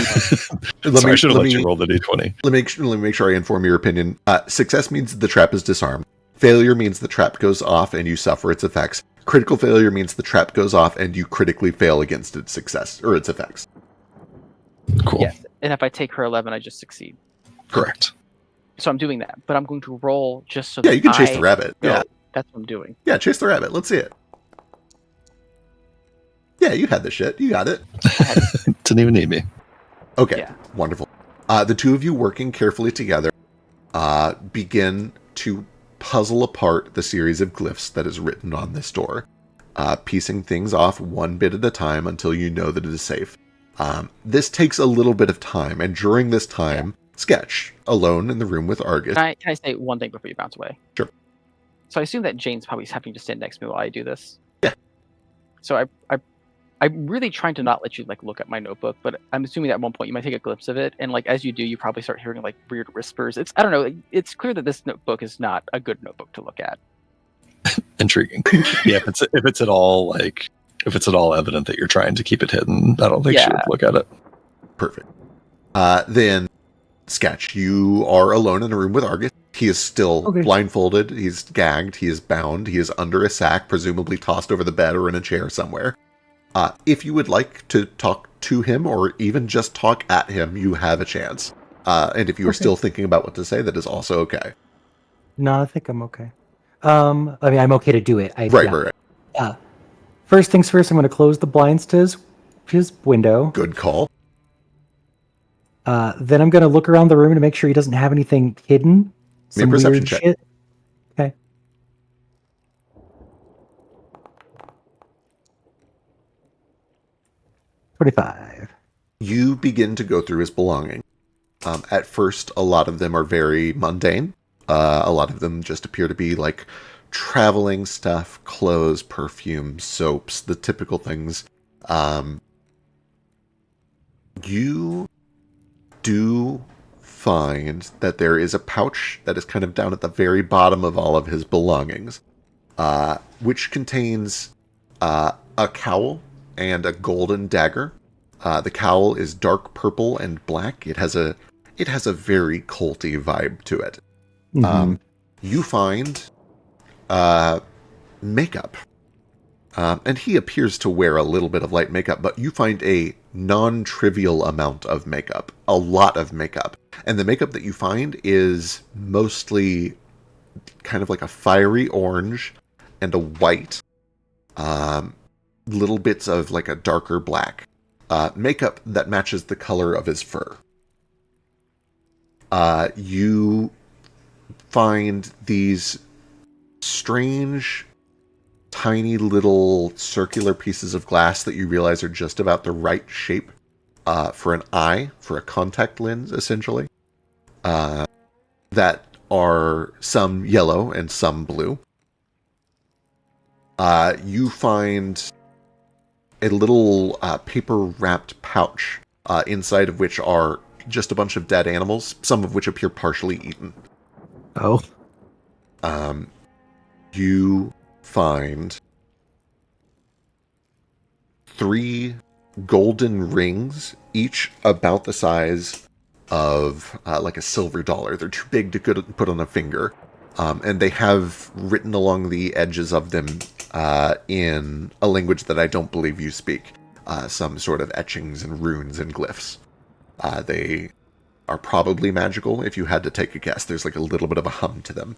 The, Sorry, I should have let you roll the d20. Let me make sure I inform your opinion. Success means the trap is disarmed. Failure means the trap goes off and you suffer its effects. Critical failure means the trap goes off and you critically fail against its success or its effects. Cool. Yes, and if I take her 11, I just succeed. Correct. So I'm doing that, but I'm going to roll just so. Yeah, you can chase I the rabbit. know. Yeah, That's what I'm doing. yeah, chase the rabbit. Let's see it. Yeah, you had the shit. You got it. Didn't even need me. Okay, Yeah. wonderful. The two of you working carefully together begin to puzzle apart the series of glyphs that is written on this door, piecing things off one bit at a time until you know that it is safe. This takes a little bit of time, and during this time, Sketch, alone in the room with Argus. Can I say one thing before you bounce away? Sure. So I assume that Jane's probably having to stand next to me while I do this. Yeah. So I'm really trying to not let you like look at my notebook, but I'm assuming that at one point you might take a glimpse of it, and like as you do, you probably start hearing like weird whispers. I don't know. It's clear that this notebook is not a good notebook to look at. Intriguing. Yeah, if it's at all evident that you're trying to keep it hidden, I don't think she would look at it. Perfect. Then, Sketch, you are alone in a room with Argus. He is still blindfolded. He's gagged. He is bound. He is under a sack, presumably tossed over the bed or in a chair somewhere. If you would like to talk to him or even just talk at him, you have a chance. And if you are still thinking about what to say, that is also okay. No, I think I'm okay. I mean, I'm okay to do it. Right. First things first, I'm going to close the blinds to his window. Good call. Then I'm going to look around the room to make sure he doesn't have anything hidden. Make a perception check. Shit. Okay. $25. You begin to go through his belongings. At first, a lot of them are very mundane. A lot of them just appear to be like traveling stuff, clothes, perfume, soaps, the typical things. You do find that there is a pouch that is kind of down at the very bottom of all of his belongings, which contains a cowl and a golden dagger. The cowl is dark purple and black. It has a very culty vibe to it. Mm-hmm. You find makeup. And he appears to wear a little bit of light makeup, but you find a non-trivial amount of makeup. A lot of makeup. And the makeup that you find is mostly kind of like a fiery orange and a white. Little bits of like a darker black. Makeup that matches the color of his fur. You find these strange, tiny little circular pieces of glass that you realize are just about the right shape for an eye, for a contact lens, essentially. That are some yellow and some blue. You find a little paper-wrapped pouch inside of which are just a bunch of dead animals, some of which appear partially eaten. Oh. You find 3 golden rings, each about the size of like a silver dollar. They're too big to put on a finger. And they have written along the edges of them in a language that I don't believe you speak. Some sort of etchings and runes and glyphs. They are probably magical. If you had to take a guess, there's like a little bit of a hum to them.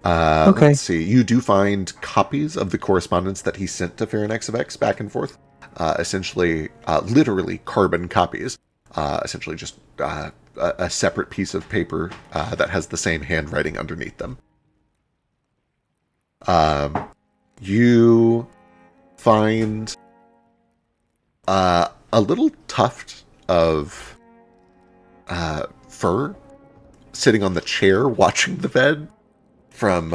Okay. Let's see. You do find copies of the correspondence that he sent to Pharynx of X back and forth. Essentially, literally carbon copies. Essentially just a separate piece of paper that has the same handwriting underneath them. You find a little tuft of fur sitting on the chair watching the bed from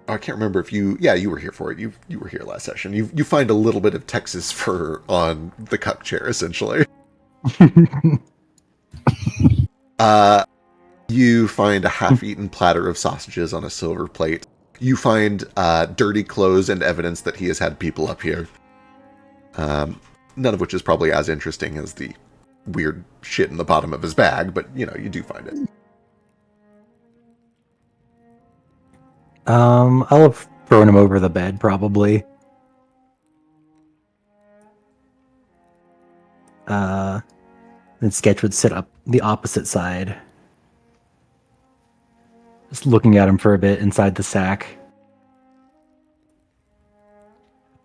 I can't remember if you were here for it. You were here last session. You find a little bit of Texas fur on the cup chair, essentially. You find a half-eaten platter of sausages on a silver plate. You find dirty clothes and evidence that he has had people up here. None of which is probably as interesting as the weird shit in the bottom of his bag, but, you do find it. I'll have thrown him over the bed, probably. Then Sketch would sit up the opposite side. Just looking at him for a bit inside the sack.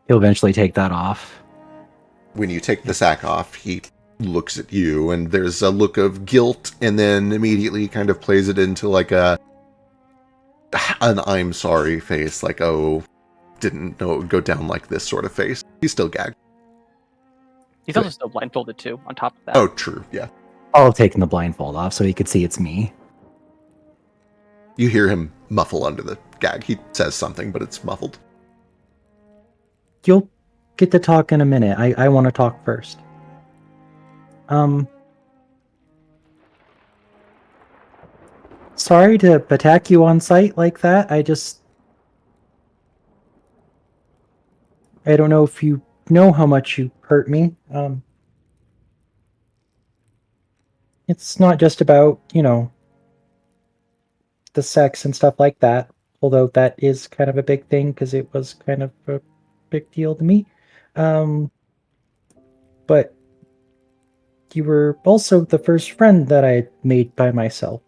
He'll eventually take that off. When you take the sack off, he looks at you, and there's a look of guilt, and then immediately kind of plays it into like an I'm sorry face, like, oh, didn't know it would go down like this sort of face. He's still gagged. He's also still blindfolded too, on top of that. Oh, true, yeah. I'll have taken the blindfold off so he could see it's me. You hear him muffle under the gag. He says something, but it's muffled. You'll get to talk in a minute. I want to talk first. Sorry to attack you on sight like that. I don't know if you know how much you hurt me. It's not just about, the sex and stuff like that, although that is kind of a big thing because it was kind of a big deal to me. But you were also the first friend that I had made by myself.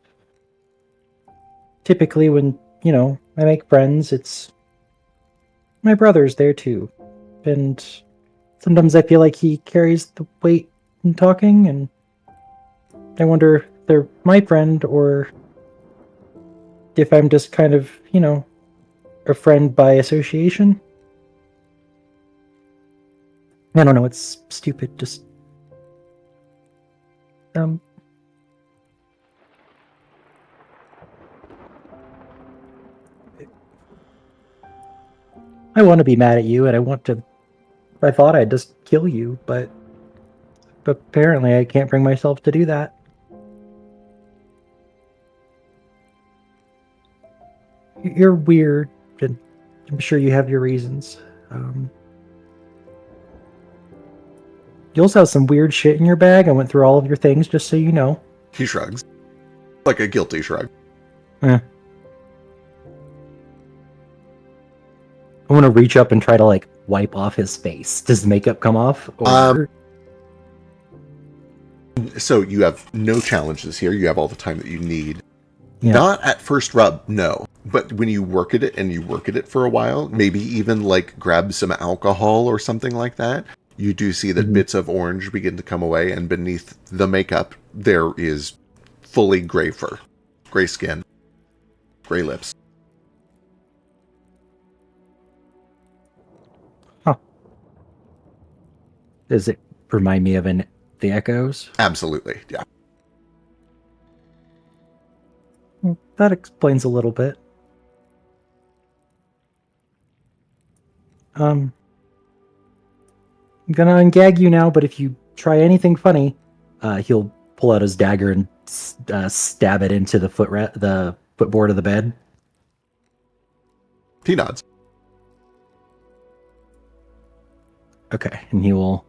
Typically when, I make friends, it's my brother's there too. And sometimes I feel like he carries the weight in talking, and I wonder if they're my friend or if I'm just kind of, a friend by association. I don't know, it's stupid, just... I want to be mad at you, and I thought I'd just kill you, but apparently I can't bring myself to do that. You're weird, and I'm sure you have your reasons. You also have some weird shit in your bag. I went through all of your things, just so you know. He shrugs. Like a guilty shrug. I want to reach up and try to, wipe off his face. Does the makeup come off? Or... So you have no challenges here. You have all the time that you need. Yeah. Not at first rub, no. But when you work at it, and you work at it for a while, maybe even, grab some alcohol or something like that, you do see that bits of orange begin to come away, and beneath the makeup, there is fully gray fur. Gray skin. Gray lips. Huh. Does it remind me of the Echoes? Absolutely, yeah. Well, that explains a little bit. I'm gonna ungag you now, but if you try anything funny, he'll pull out his dagger and stab it into the footboard of the bed. He nods. Okay, and he will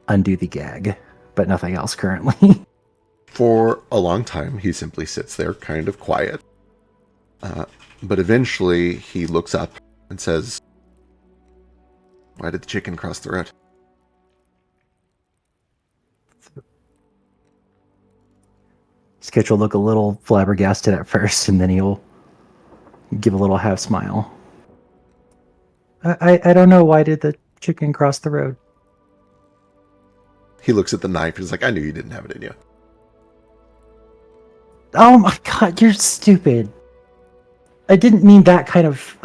undo the gag, but nothing else currently. For a long time, he simply sits there, kind of quiet. But eventually, he looks up and says, "Why did the chicken cross the road?" Sketch will look a little flabbergasted at first, and then he'll give a little half smile. I don't know. Why did the chicken cross the road? He looks at the knife and is like, I knew you didn't have it in you. Oh my god, you're stupid. I didn't mean that kind of...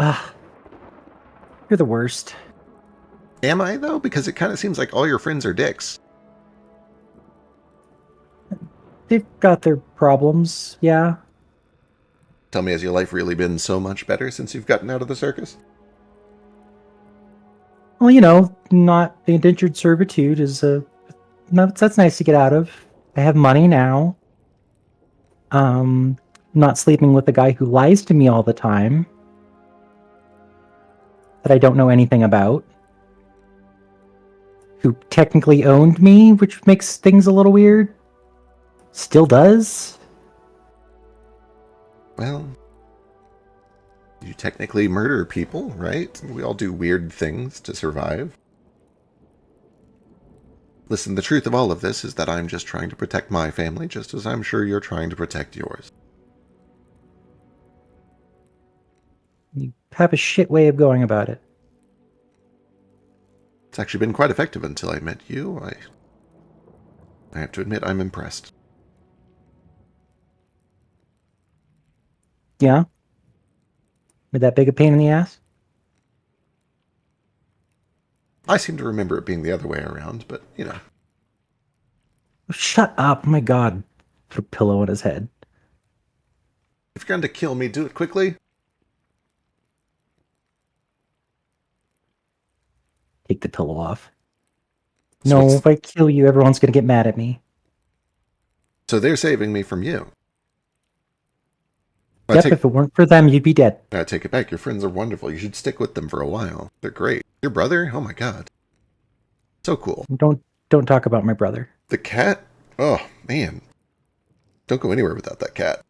you're the worst. Am I, though? Because it kind of seems like all your friends are dicks. They've got their problems, yeah. Tell me, has your life really been so much better since you've gotten out of the circus? Well, not the indentured servitude is that's nice to get out of. I have money now. Not sleeping with a guy who lies to me all the time that I don't know anything about, who technically owned me, which makes things a little weird. Still does. Well, you technically murder people, right? We all do weird things to survive. Listen, the truth of all of this is that I'm just trying to protect my family, just as I'm sure you're trying to protect yours. You have a shit way of going about it. It's actually been quite effective until I met you. I have to admit, I'm impressed. Yeah? With that big a pain in the ass? I seem to remember it being the other way around, but, Shut up. Oh my god. Put a pillow on his head. If you're going to kill me, do it quickly. Take the pillow off. So No, if I kill you, everyone's gonna get mad at me. So they're saving me from you. Yep, if it weren't for them, you'd be dead. I take it back. Your friends are wonderful. You should stick with them for a while. They're great. Your brother? Oh my god. So cool. Don't talk about my brother. The cat? Oh, man. Don't go anywhere without that cat.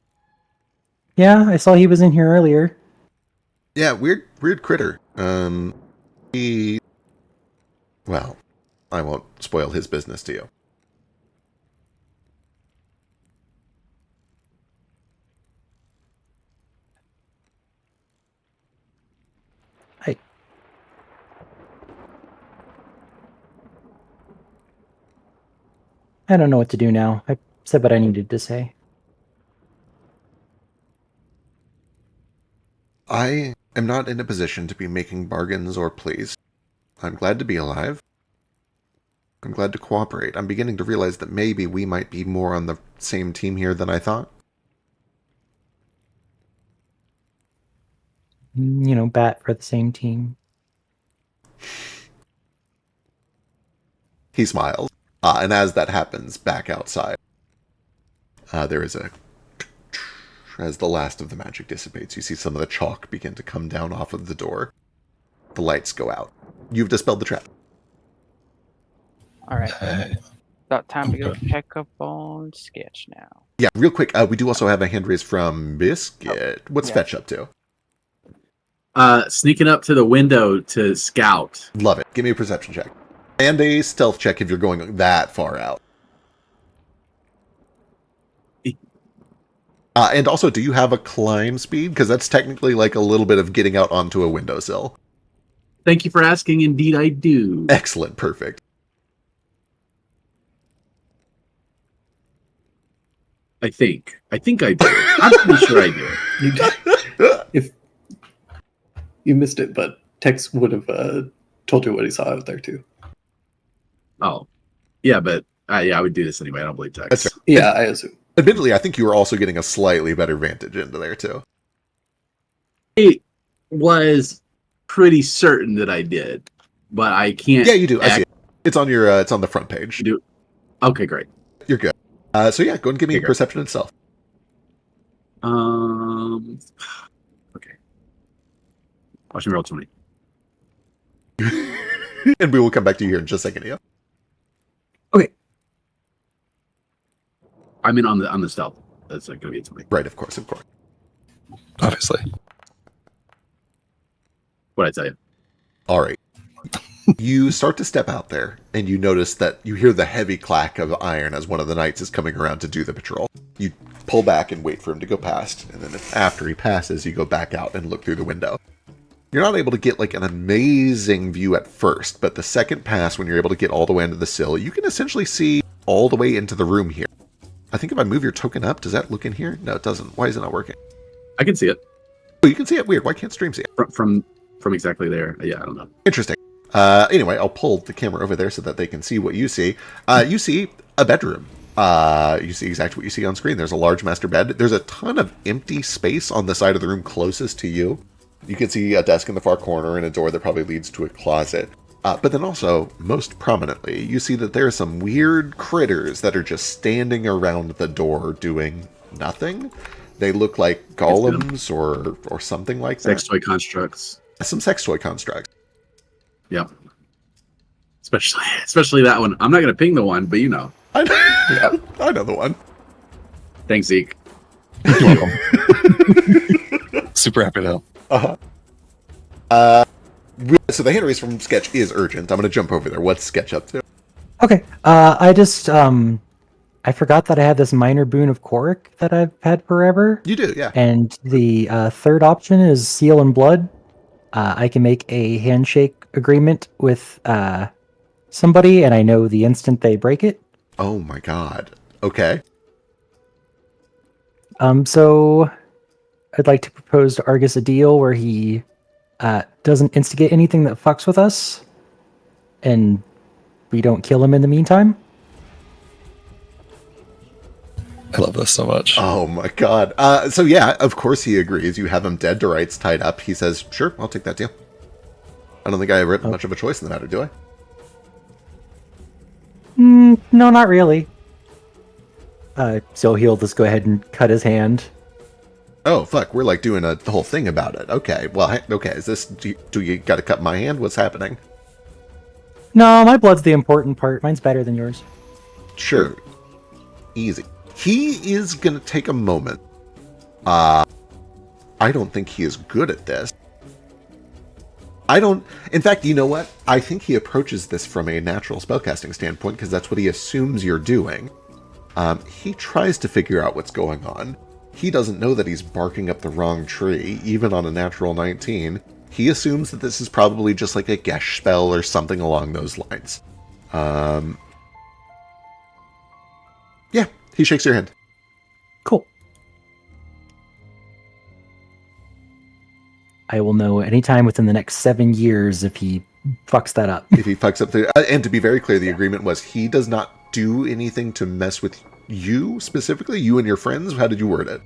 Yeah, I saw he was in here earlier. Yeah, weird critter. Well, I won't spoil his business to you. I don't know what to do now. I said what I needed to say. I am not in a position to be making bargains or pleas. I'm glad to be alive. I'm glad to cooperate. I'm beginning to realize that maybe we might be more on the same team here than I thought. Bat for the same team. He smiles. And as that happens, back outside, there is as the last of the magic dissipates, you see some of the chalk begin to come down off of the door. The lights go out. You've dispelled the trap. All right. About time to go check up on Sketch now. Yeah, real quick, we do also have a hand raise from Biscuit. What's Fetch up to? Sneaking up to the window to scout. Love it. Give me a perception check. And a stealth check if you're going that far out. And also, do you have a climb speed? Because that's technically like a little bit of getting out onto a windowsill. Thank you for asking. Indeed, I do. Excellent. Perfect. I think I do. I'm pretty sure I do. You did. If you missed it, but Tex would have told you what he saw out there too. Oh, yeah, but I would do this anyway. I don't believe Tex. That's fair. Yeah, I assume. Admittedly, I think you were also getting a slightly better vantage into there too. It was pretty certain that I did, but I can't. Yeah, you do. I see it. It's on your. It's on the front page. Okay, great. You're good. So yeah, go and give me perception itself. Okay. Watch me roll 20. And we will come back to you here in just a second, yeah. Okay. I'm in on the stealth. That's going to be 20. Right, of course. Obviously. What'd I tell you? All right. You start to step out there, and you notice that you hear the heavy clack of iron as one of the knights is coming around to do the patrol. You pull back and wait for him to go past. And then after he passes, you go back out and look through the window. You're not able to get like an amazing view at first, but the second pass, when you're able to get all the way into the sill, you can essentially see all the way into the room here. I think if I move your token up, does that look in here? No, it doesn't. Why is it not working? I can see it. Oh, you can see it? Weird. Why can't stream see it? From exactly there. Yeah, I don't know. Interesting. Anyway, I'll pull the camera over there so that they can see what you see. You see a bedroom. You see exactly what you see on screen. There's a large master bed. There's a ton of empty space on the side of the room closest to you. You can see a desk in the far corner and a door that probably leads to a closet. But then also, most prominently, you see that there are some weird critters that are just standing around the door doing nothing. They look like golems or something like that. Sex toy constructs. Some sex toy constructs. Yep. Especially that one. I'm not going to ping the one, but you know. I know, I know the one. Thanks, Zeke. You're welcome. Super happy to help. So the hand raise from Sketch is urgent. I'm going to jump over there. What's Sketch up to? Okay. I just I forgot that I had this minor boon of Korik that I've had forever. You do, yeah. And the third option is Seal and Blood. I can make a handshake agreement with somebody, and I know the instant they break it. Oh my god. Okay. So I'd like to propose to Argus a deal where he doesn't instigate anything that fucks with us, and we don't kill him in the meantime. I love this so much. Oh my god. So yeah, of course he agrees. You have him dead to rights, tied up. He says, sure, I'll take that deal. I don't think I have much of a choice in the matter, do I? No, not really. So he'll just go ahead and cut his hand. Oh, fuck, we're like doing the whole thing about it. Okay, well, okay, is this, do you gotta cut my hand? What's happening? No, my blood's the important part. Mine's better than yours. Sure. Easy. He is gonna take a moment. I don't think he is good at this. In fact, you know what? I think he approaches this from a natural spellcasting standpoint, because that's what he assumes you're doing. He tries to figure out what's going on. He doesn't know that he's barking up the wrong tree, even on a natural 19. He assumes that this is probably just like a Gesh spell or something along those lines. Yeah, he shakes your hand. Cool. I will know anytime within the next 7 years if he fucks that up. If he fucks up and to be very clear, the agreement was he does not do anything to mess with you specifically, you and your friends. How did you word it?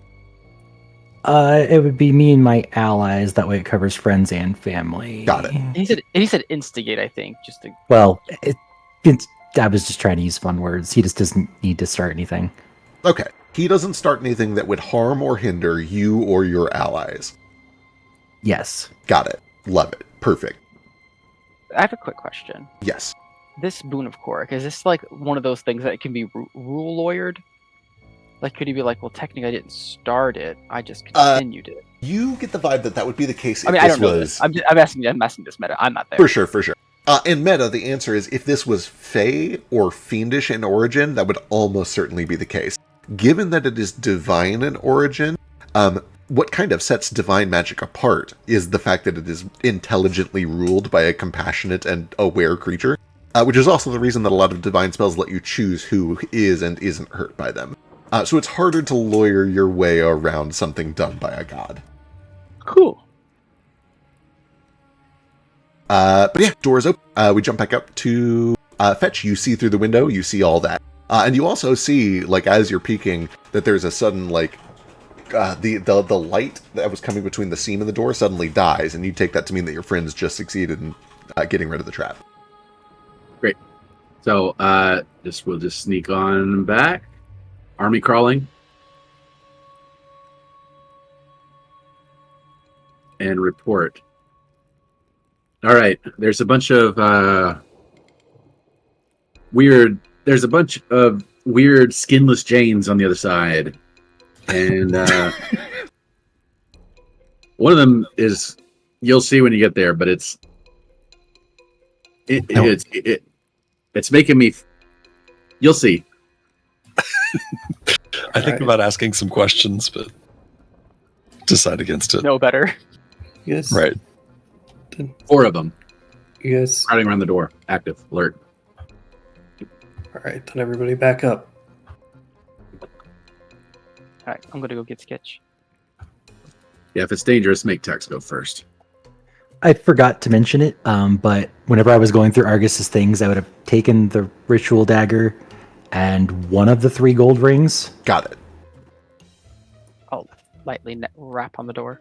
It would be me and my allies. That way it covers friends and family. Got it. He said instigate, I think, just to... Well, I was just trying to use fun words. He just doesn't need to start anything. Okay. He doesn't start anything that would harm or hinder you or your allies. Yes. Got it. Love it. Perfect. I have a quick question. Yes. This boon of Korik, is this like one of those things that can be rule lawyered? Like, could he be like, well, technically I didn't start it, I just continued it? You get the vibe that that would be the case if I mean, this I don't know was... this. I'm asking this meta. I'm not there. For sure, for sure. In meta, the answer is if this was Fey or Fiendish in origin, that would almost certainly be the case. Given that it is divine in origin, what kind of sets divine magic apart is the fact that it is intelligently ruled by a compassionate and aware creature, which is also the reason that a lot of divine spells let you choose who is and isn't hurt by them. So it's harder to lawyer your way around something done by a god. Cool. But yeah, doors open. We jump back up to Fetch. You see through the window, you see all that. And you also see, like, as you're peeking, that there's a sudden, like, the light that was coming between the seam and the door suddenly dies, and you take that to mean that your friends just succeeded in getting rid of the trap. Great. So we'll just sneak on back. Army crawling. And report. All right. There's a bunch of weird skinless Janes on the other side. And one of them is, you'll see when you get there, but it's making me, you'll see. I think Alright. about asking some questions, but decide against it. No better. You guys, Right. 4 of them You guys. crowding around the door, active, alert. All right, then everybody back up. All right, I'm gonna go get Sketch. Yeah, if it's dangerous, make Tex go first. I forgot to mention it, but whenever I was going through Argus's things, I would have taken the ritual dagger and one of the 3 gold rings. Got it. I'll lightly rap on the door.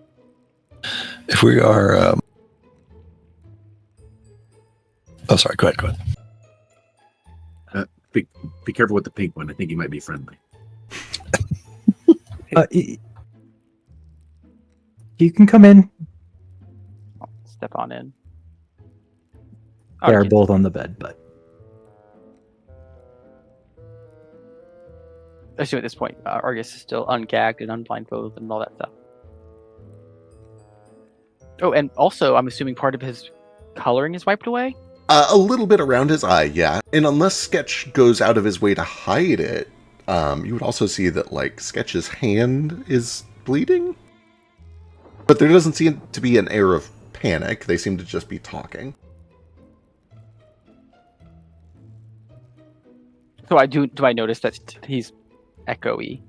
If we are, oh, sorry. Go ahead. Be careful with the pink one. I think he might be friendly. You can come in. I'll step on in. They are Okay. both on the bed, but I assume at this point, Argus is still ungagged and unblindfolded and all that stuff. Oh, and also, I'm assuming part of his coloring is wiped away? A little bit around his eye, yeah. And unless Sketch goes out of his way to hide it, you would also see that, like, Sketch's hand is bleeding. But there doesn't seem to be an air of panic. They seem to just be talking. So do I notice that he's echoey?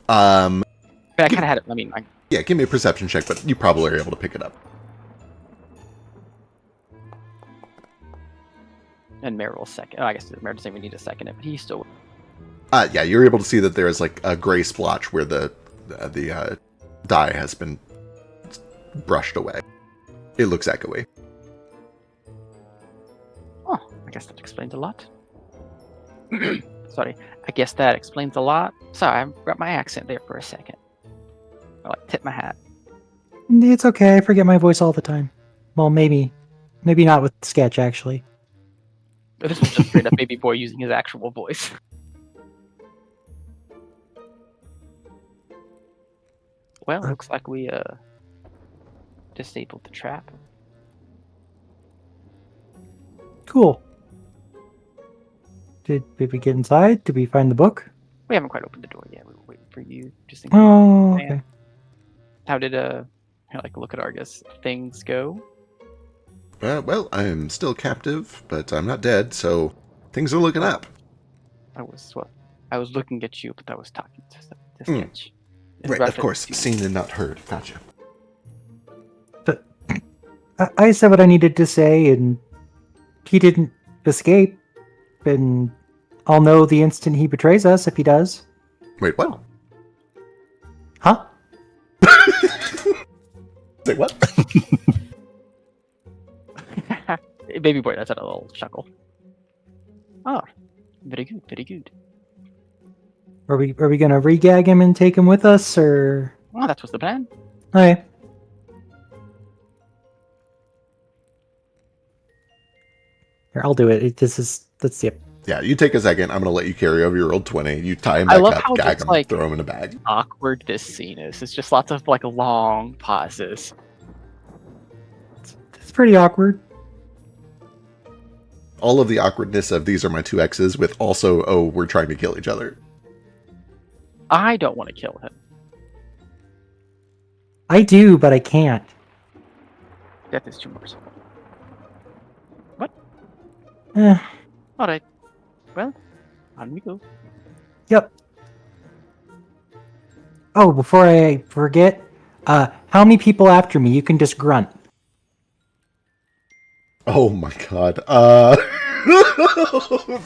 I kind of had it. I mean, Yeah, give me a perception check, but you probably are able to pick it up. and Meryl's second. Oh, I guess Meryl doesn't even need a second, but he's still. Yeah, you're able to see that there is like a gray splotch where the dye has been brushed away. It looks echoey. Oh, I guess that explains a lot. Sorry, I guess that explains a lot. Sorry, I got my accent there for a second. I like tip my hat. it's okay. I forget my voice all the time. Well, maybe not with Sketch, actually. But this was just straight up baby boy using his actual voice. Well, looks like we disabled the trap. Cool. Did we get inside? Did we find the book? We haven't quite opened the door yet. We were waiting for you. Just in case. Oh, okay. How did like look at Argus things go? Well, I'm still captive, but I'm not dead, so things are looking up. I was looking at you, but I was talking to Sketch. In Right, of reference course. to- Seen and not heard. Gotcha. I said what I needed to say, and he didn't escape. And I'll know the instant he betrays us if he does. Wait, what? Huh? Say what? Baby boy, that's a little chuckle. Oh, very good, very good. Are we gonna regag him and take him with us, or? Well, that was the plan. Okay. Here, I'll do it. Let's see. Yeah, you take a second. I'm going to let you carry over your old 20. You tie him I back love up, how gag it's him, like- throw him in a bag. Awkward this scene is. It's just lots of like long pauses. It's pretty awkward. All of the awkwardness of these are my two exes with also, oh, we're trying to kill each other. I don't want to kill him. I do, but I can't. Death is too merciful. Eh, All right. Well, on we go. yep. Oh, before I forget, how many people after me? You can just grunt. Oh my god.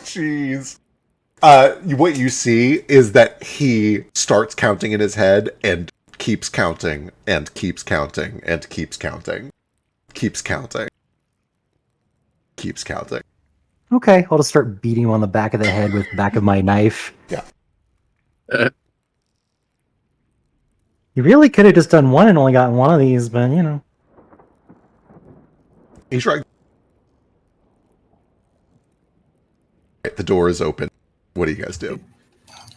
Jeez. What you see is that he starts counting in his head and keeps counting and keeps counting and keeps counting. Keeps counting. Keeps counting. Okay, I'll just start beating him on the back of the head with the back of my knife. Yeah. You really could have just done one and only gotten one of these, but you know. He's right. The door is open. What do you guys do?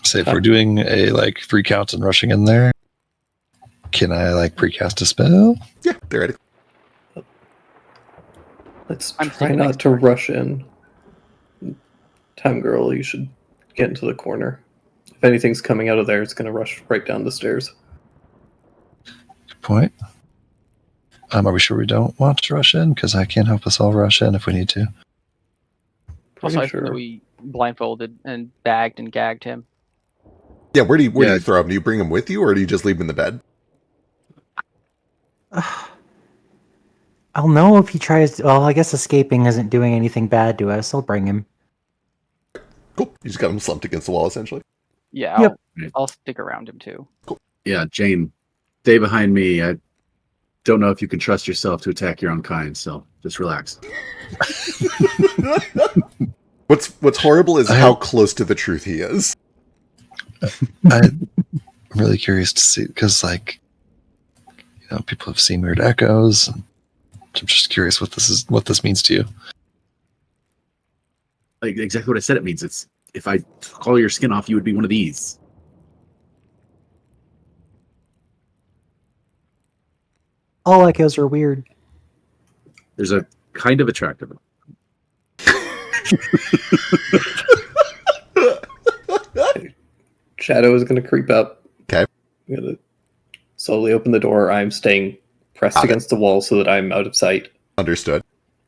Say if we're doing a like free count and rushing in there, can I like precast a spell? Yeah, theoretically. Let's I'm try taking not next to turn. rush in. Time girl, you should get into the corner. if anything's coming out of there, it's going to rush right down the stairs. Good point. Are we sure we don't want to rush in? Because I can't help us all rush in if we need to. Also, Pretty I think that sure. we blindfolded and bagged and gagged him. Yeah, where do you Yeah. throw him? Do you bring him with you, or do you just leave him in the bed? I'll know if he tries. Well, I guess escaping isn't doing anything bad to us. I'll bring him. Cool. You just got him slumped against the wall, essentially. Yeah, Yep. I'll stick around him too. Yeah, Jane, stay behind me. I don't know if you can trust yourself to attack your own kind, so just relax. What's horrible is how close to the truth he is. I'm really curious to see, because, like, people have seen weird echoes. I'm just curious what this means to you. Like exactly what I said it means. It's if I took all your skin off, you would be one of these. All echoes are weird. There's a kind of attractive. Shadow is going to creep up. Okay. I'm going to slowly open the door. I'm staying pressed Got it. against the wall so that I'm out of sight. Understood.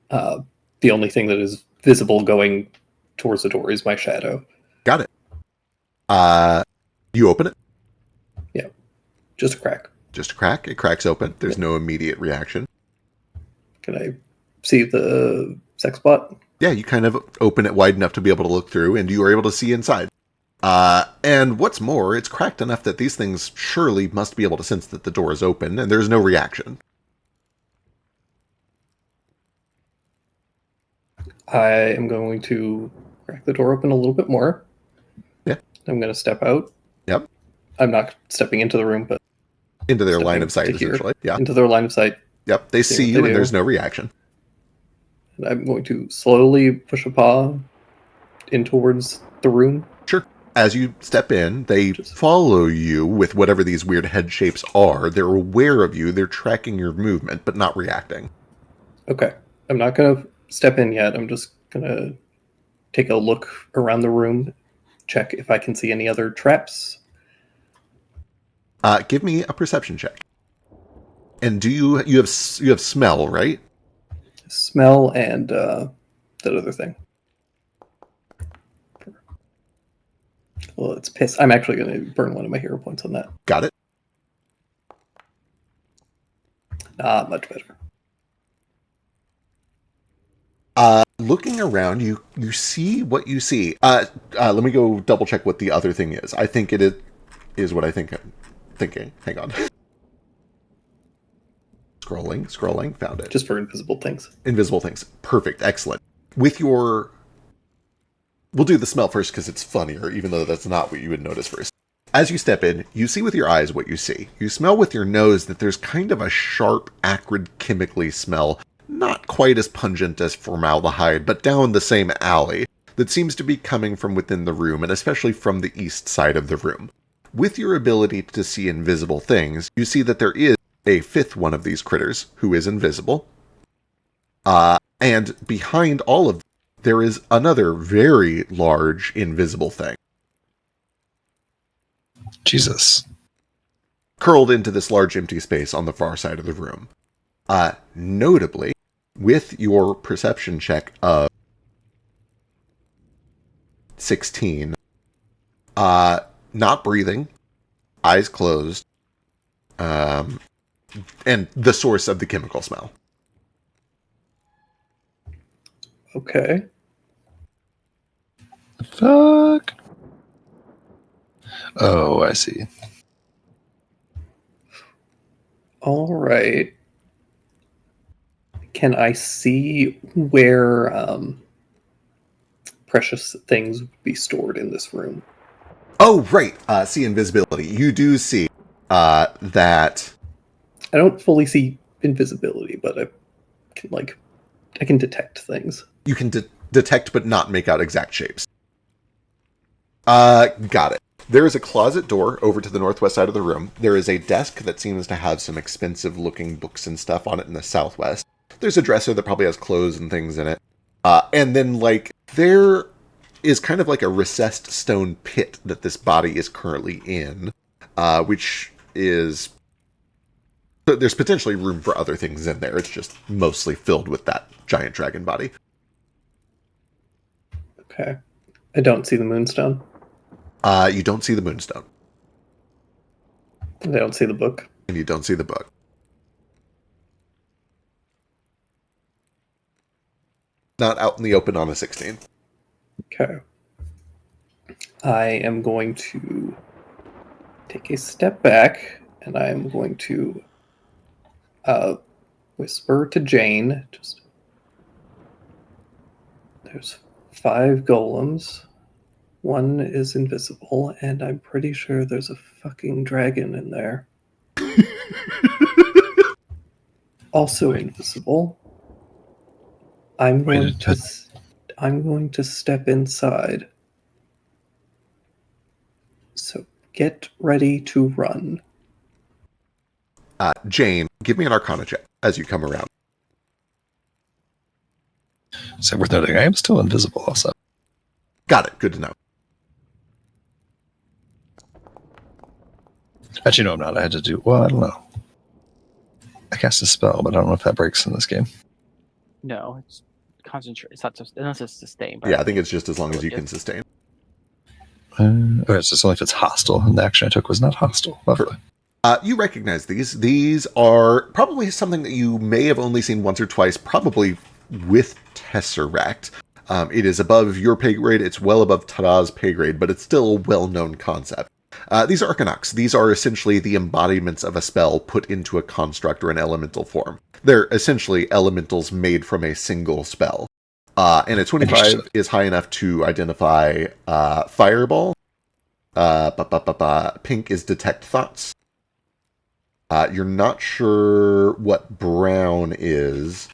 The only thing that is visible going towards the door is my shadow. Got it. You open it. Just a crack. Just a crack. It cracks open. There's no immediate reaction. Can I see the sex bot? Yeah, you kind of open it wide enough to be able to look through, and you are able to see inside. And what's more, it's cracked enough that these things surely must be able to sense that the door is open, and there's no reaction. I am going to crack the door open a little bit more. Yeah. I'm going to step out. Yep. I'm not stepping into the room, but Into their stepping line of sight, to here, essentially. Yeah. into their line of sight. Yep. They See see what you, they and do. there's no reaction. And I'm going to slowly push a paw in towards the room. As you step in, they Just- follow you with whatever these weird head shapes are. They're aware of you. They're tracking your movement, but not reacting. Okay. I'm not going to step in yet. I'm just going to take a look around the room, check if I can see any other traps. Give me a perception check. And do you have smell, right? Smell and that other thing. Well, it's piss. I'm actually going to burn one of my hero points on that. Got it. Not much better. Looking around, you see what you see. Let me go double check what the other thing is. I think it is what I think I'm thinking. Hang on. Scrolling, found it. Just for invisible things. Invisible things. Perfect. Excellent. With your... We'll do the smell first because it's funnier, even though that's not what you would notice first. As you step in, you see with your eyes what you see. You smell with your nose that there's kind of a sharp, acrid, chemically smell, not quite as pungent as formaldehyde, but down the same alley, that seems to be coming from within the room, and especially from the east side of the room. With your ability to see invisible things, you see that there is a fifth one of these critters who is invisible. And behind all of them, there is another very large invisible thing. Jesus. Curled into this large empty space on the far side of the room. Notably, with your perception check of 16, not breathing, eyes closed, and the source of the chemical smell. Okay. Fuck. Oh, I see. All right. Can I see where precious things would be stored in this room? Oh, right. See invisibility. You do see that... I don't fully see invisibility, but I can detect things. You can detect but not make out exact shapes. Got it. There is a closet door over to the northwest side of the room. There is a desk that seems to have some expensive looking books and stuff on it in the southwest. There's a dresser that probably has clothes and things in it. And then, there is kind of like a recessed stone pit that this body is currently in, which is... There's potentially room for other things in there. It's just mostly filled with that giant dragon body. Okay. I don't see the moonstone. You don't see the moonstone. I don't see the book. And you don't see the book. Not out in the open on a 16. Okay. I am going to take a step back, and I am going to whisper to Jane. There's 5 golems. 1 is invisible, and I'm pretty sure there's a fucking dragon in there. Also invisible. I'm going to step inside. So get ready to run. Jane, give me an Arcana check as you come around. So worth noting, I am still invisible also. Got it. Good to know. Actually, no, I'm not. I had to do... Well, I don't know. I cast a spell, but I don't know if that breaks in this game. No, it's concentrate. It's not just unless it's sustained. Yeah, I think it's just as long as you can sustain. Okay, so it's only if it's hostile, and the action I took was not hostile. Lovely. You recognize these. These are probably something that you may have only seen once or twice, probably with Tesseract. It is above your pay grade. It's well above Tada's pay grade, but it's still a well-known concept. These are Arcanaux. These are essentially the embodiments of a spell put into a construct or an elemental form. They're essentially elementals made from a single spell. And a 25 is high enough to identify Fireball. Pink is Detect Thoughts. You're not sure what brown is,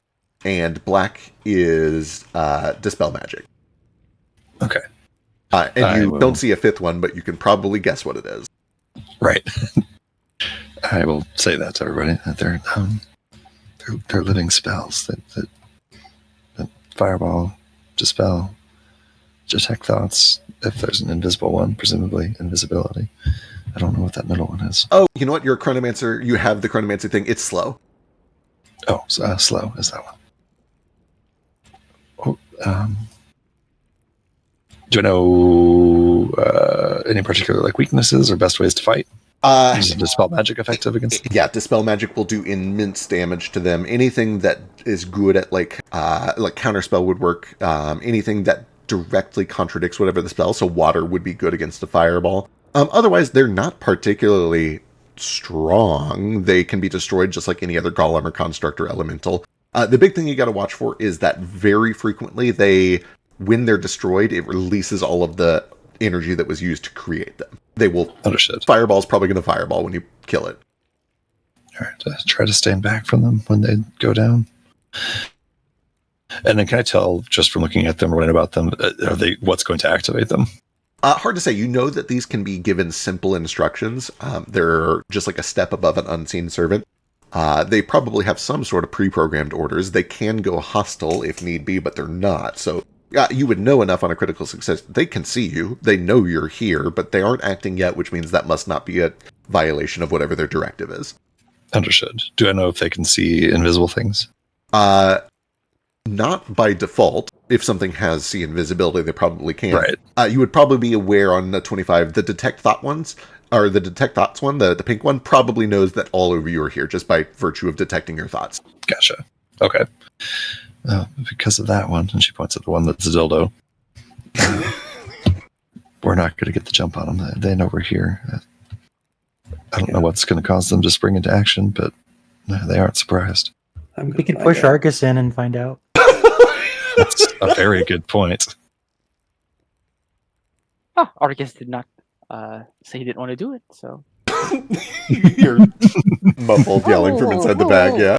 and black is Dispel Magic. Okay. And you don't see a 5th one, but you can probably guess what it is. Right. I will say that to everybody, that they're living spells. That Fireball, Dispel, Detect Thoughts, if there's an invisible one, presumably Invisibility. I don't know what that middle one is. Oh, you know what? You're a Chronomancer. You have the Chronomancer thing. It's slow. Oh, slow is that one. Oh, do I know any particular weaknesses or best ways to fight? Is Dispel Magic effective against them? Yeah, Dispel Magic will do immense damage to them. Anything that is good at Counterspell would work. Anything that directly contradicts whatever the spell. So water would be good against a Fireball. Otherwise, they're not particularly strong. They can be destroyed just like any other Golem or Construct or Elemental. The big thing you got to watch for is that very frequently when they're destroyed, it releases all of the energy that was used to create them. They will... Understood. Fireball's probably going to fireball when you kill it. All right, try to stand back from them when they go down. And then can I tell, just from looking at them or learning about them, what's going to activate them? Hard to say. You know that these can be given simple instructions. They're just like a step above an unseen servant. They probably have some sort of pre-programmed orders. They can go hostile if need be, but they're not. So you would know enough on a critical success. They can see you. They know you're here, but they aren't acting yet, which means that must not be a violation of whatever their directive is. Understood. Do I know if they can see invisible things? Not by default. If something has see invisibility, they probably can. Right. You would probably be aware on the 25, the Detect Thought ones, or the Detect Thoughts one, the pink one, probably knows that all of you are here just by virtue of detecting your thoughts. Gotcha. Okay. Because of that one, and she points at the one that's a dildo. We're not going to get the jump on them. They know we're here. I don't know what's going to cause them to spring into action, but they aren't surprised. We can push Argus in and find out. That's a very good point. Oh, Argus did not say he didn't want to do it, so... You're muffled yelling from inside the bag, yeah.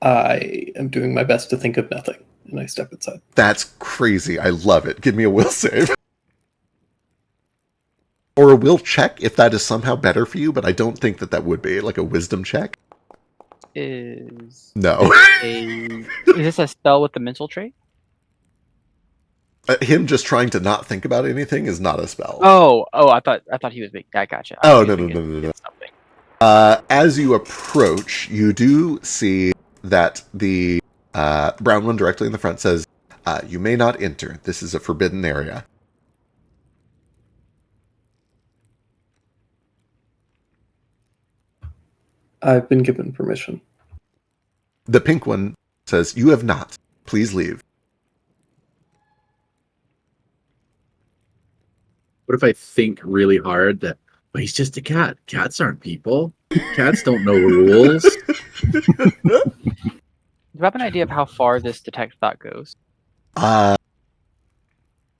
I am doing my best to think of nothing, and I step inside. That's crazy. I love it. Give me a will save. Or a will check if that is somehow better for you, but I don't think that would be like a wisdom check. is No. is this a spell with the mental trait? Him just trying to not think about anything is not a spell. Oh, I thought he was big. I gotcha. Oh, no. Something. As you approach, you do see that the brown one directly in the front says, "You may not enter. This is a forbidden area." I've been given permission. The pink one says, "You have not. Please leave." What if I think really hard that, well, he's just a cat. Cats aren't people. Cats don't know rules. Do you have an idea of how far this detect thought goes? I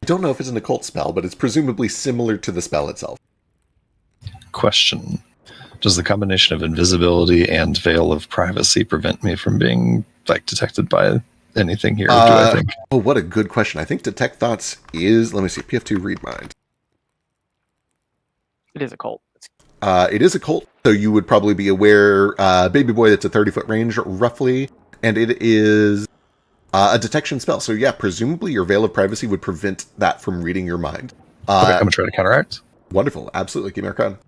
don't know if it's an occult spell, but it's presumably similar to the spell itself. Question. Does the combination of invisibility and veil of privacy prevent me from being detected by anything here? Do I think? Oh, what a good question. I think detect thoughts is, let me see, PF2 read mind. It is a cult. It is a cult, so you would probably be aware, baby boy, that's a 30-foot range roughly, and it is a detection spell. So yeah, presumably your veil of privacy would prevent that from reading your mind. Okay, I'm going to try to counteract. Wonderful. Absolutely. Give me Arcana.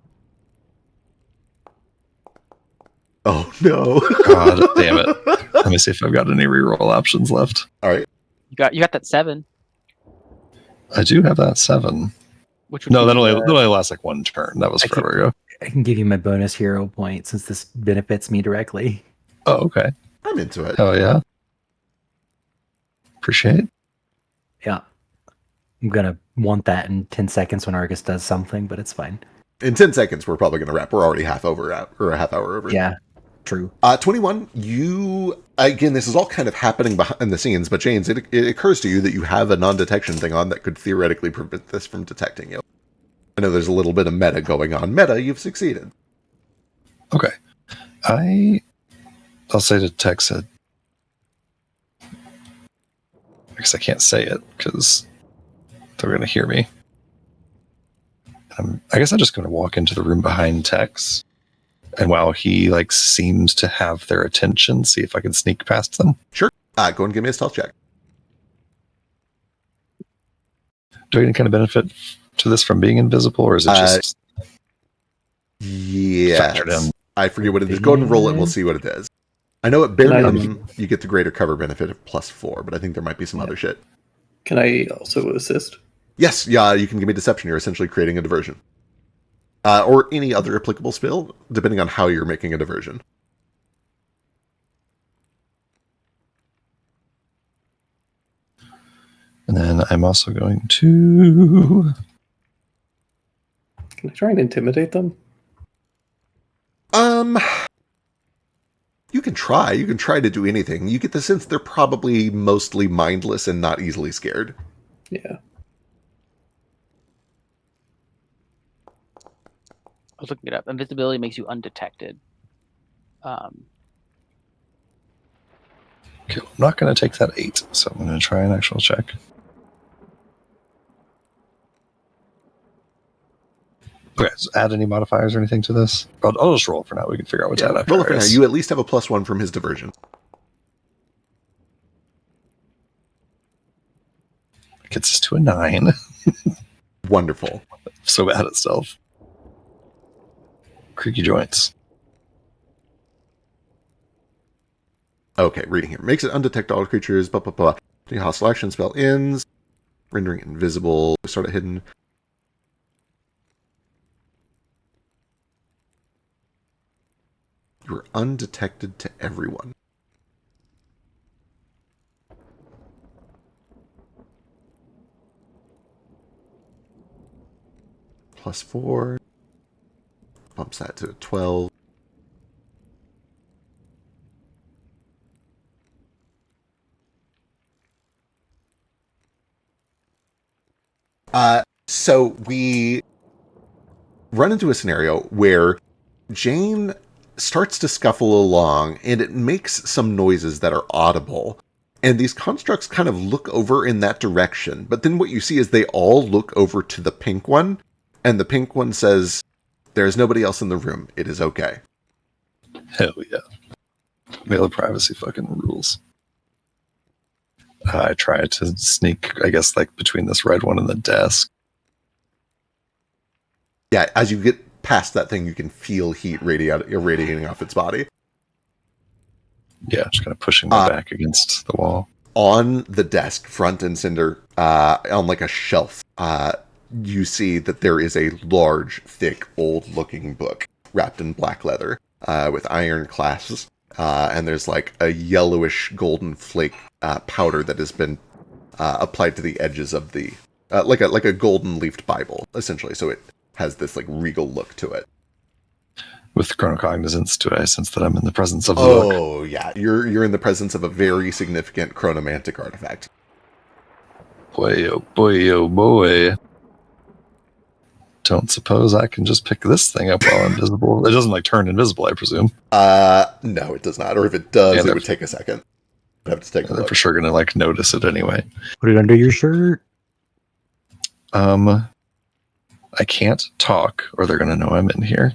Oh, no. God damn it. Let me see if I've got any reroll options left. All right. You got that 7. I do have that 7. Which would No, be that only lasts like one turn. That was forever ago. I can give you my bonus hero point since this benefits me directly. Oh, okay. I'm into it. Hell yeah. Appreciate it. Yeah. I'm going to want that in 10 seconds when Argus does something, but it's fine. In 10 seconds, we're probably going to wrap. We're already a half hour over. Yeah, true. 21, you, again, this is all kind of happening behind the scenes, but James, it occurs to you that you have a non-detection thing on that could theoretically prevent this from detecting you. I know there's a little bit of meta going on. Meta, you've succeeded. Okay. I'll say to Texa, because I can't say it because they're going to hear me. I guess I'm just going to walk into the room behind Tex, and while he seems to have their attention, see if I can sneak past them. Sure. Go and give me a stealth check. Do I get any kind of benefit to this from being invisible, or is it just factored in? Yes. I forget what it is. Go ahead and roll it and we'll see what it is. I know at bare minimum you get the greater cover benefit of +4, but I think there might be some other shit. Can I also assist? Yes, yeah, you can give me deception. You're essentially creating a diversion. Or any other applicable spell, depending on how you're making a diversion. And then I'm also going to... Can I try and intimidate them? You can try. You can try to do anything. You get the sense they're probably mostly mindless and not easily scared. Yeah. I was looking it up. Invisibility makes you undetected. Okay, I'm not going to take that 8, so I'm going to try an actual check. Okay, so add any modifiers or anything to this? I'll just roll for now. We can figure out what's after. Roll it for now. You at least have a +1 from his diversion. Gets us to a 9. Wonderful. So bad at stealth. Creaky joints. Okay, reading here. Makes it undetect all creatures, blah, blah, blah. The hostile action spell ends. Rendering it invisible. Sort of hidden. You're undetected to everyone. +4. Bumps that to 12. So we run into a scenario where Jane starts to scuffle along and it makes some noises that are audible. And these constructs kind of look over in that direction. But then what you see is they all look over to the pink one. And the pink one says, "There is nobody else in the room. It is okay." Hell yeah. Veil of privacy fucking rules. I try to sneak, I guess, like between this red one and the desk. Yeah, as you get past that thing, you can feel heat radiating off its body. Yeah, just kind of pushing my back against the wall. On the desk, front and center, on like a shelf, you see that there is a large, thick, old-looking book wrapped in black leather with iron clasps, and there's like a yellowish golden flake powder that has been applied to the edges of the like a golden leafed Bible, essentially. So it has this like regal look to it. With chronocognizance, do I sense that I'm in the presence of the book? Oh yeah, you're in the presence of a very significant chronomantic artifact. Boy, oh boy, oh boy. Don't suppose I can just pick this thing up while I'm invisible. It doesn't like turn invisible, I presume. No, it does not. Or if it does, Yeah, it would take a second. I'd have to take a They're look. for sure gonna like notice it anyway. Put it under your shirt. I can't talk, or they're gonna know I'm in here.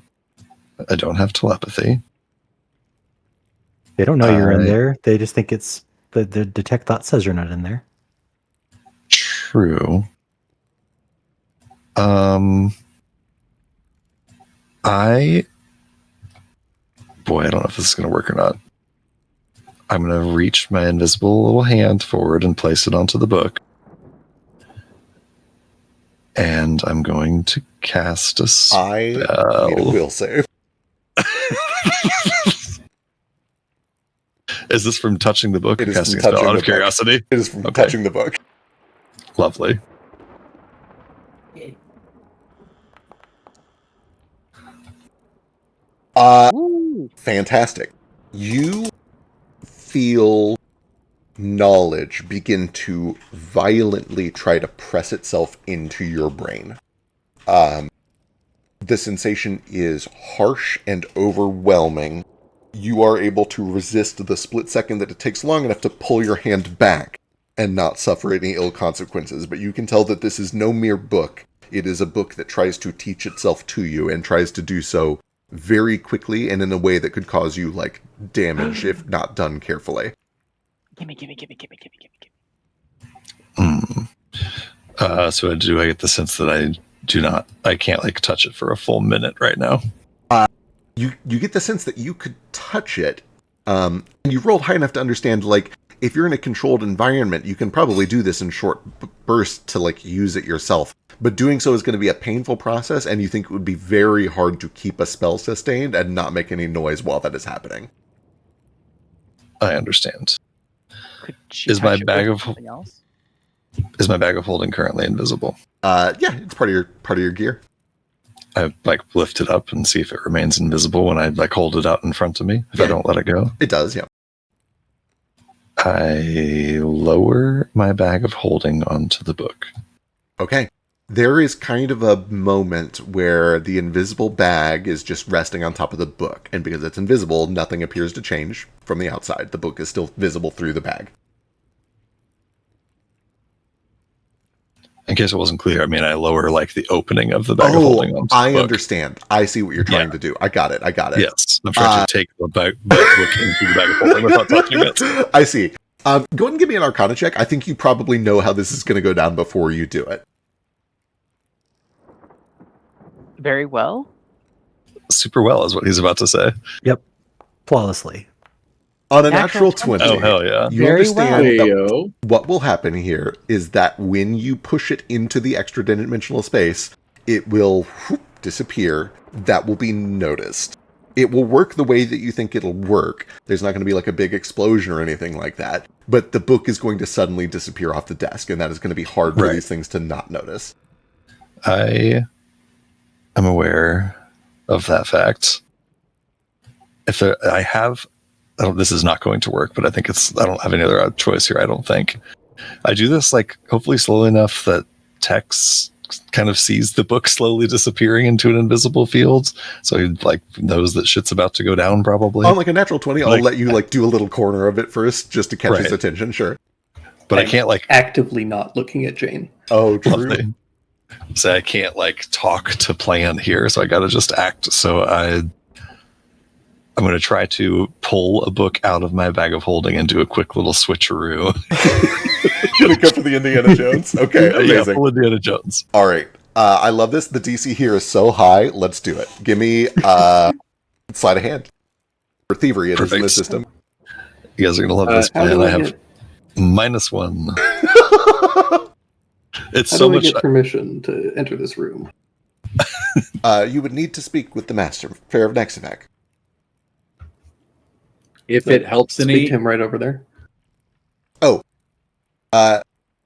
I don't have telepathy. They don't know you're in there. They just think it's the detect thought says you're not in there. True. I don't know if this is going to work or not. I'm going to reach my invisible little hand forward and place it onto the book. And I'm going to cast a spell. I need a will save. Is this from touching the book? It Or is casting from a spell touching out the of book. curiosity? It is from Okay. touching the book. Lovely. Woo! Fantastic. You feel knowledge begin to violently try to press itself into your brain. The sensation is harsh and overwhelming. You are able to resist the split second that it takes long enough to pull your hand back and not suffer any ill consequences, but you can tell that this is no mere book. It is a book that tries to teach itself to you and tries to do so very quickly and in a way that could cause you, like, damage if not done carefully. Gimme. So do I get the sense that I can't like touch it for a full minute right now? You get the sense that you could touch it, and you've rolled high enough to understand, like, if you're in a controlled environment, you can probably do this in short bursts to, like, use it yourself. But doing so is going to be a painful process, and you think it would be very hard to keep a spell sustained and not make any noise while that is happening. I understand. Could she Is my touch it bag with of- something else? Is my bag of holding currently invisible? Yeah, it's part of your gear. I like lift it up and see if it remains invisible when I like hold it out in front of me. If I don't let it go, It does, yeah. I lower my bag of holding onto the book. Okay. There is kind of a moment where the invisible bag is just resting on top of the book, and because it's invisible, nothing appears to change from the outside. The book is still visible through the bag. In case it wasn't clear, I mean, I lower like the opening of the bag of holding onto the I book. understand. I see what you're trying to do. I got it. Yes, I'm trying to take the book into the bag of holding without touching it. I see. Go ahead and give me an Arcana check. I think you probably know how this is going to go down before you do it. Very well. Super well is what he's about to say. Yep. Flawlessly. On a natural Natural 20, Oh, hell yeah. you Very understand that Heyo. what will happen here is that when you push it into the extra dimensional space, it will disappear. That will be noticed. It will work the way that you think it'll work. There's not going to be like a big explosion or anything like that. But the book is going to suddenly disappear off the desk, and that is going to be hard for Right. these things to not notice. I am aware of that fact. This is not going to work, but I think I don't have any other choice here. I don't think I do this like hopefully slowly enough that Tex kind of sees the book slowly disappearing into an invisible field. So he like knows that shit's about to go down probably. On like a natural 20, I'll Like- let you like do a little corner of it first just to catch his Right. attention. Sure. But I And can't like actively not looking at Jane. Oh, true. lovely. So I can't like talk to plan here. So I got to just act. So I'm going to try to pull a book out of my bag of holding and do a quick little switcheroo. Gonna go for the Indiana Jones. Okay, Yeah, amazing. pull Indiana Jones. All right. I love this. The DC here is so high. Let's do it. Give me sleight of hand. For thievery, it is in the Perfect. system. You guys are going to love this How plan. do I I have get, -1. It's how so do I much. get permission to enter this room? You would need to speak with the master, Fair of Nexavac. If it helps Speak any, to him right over there.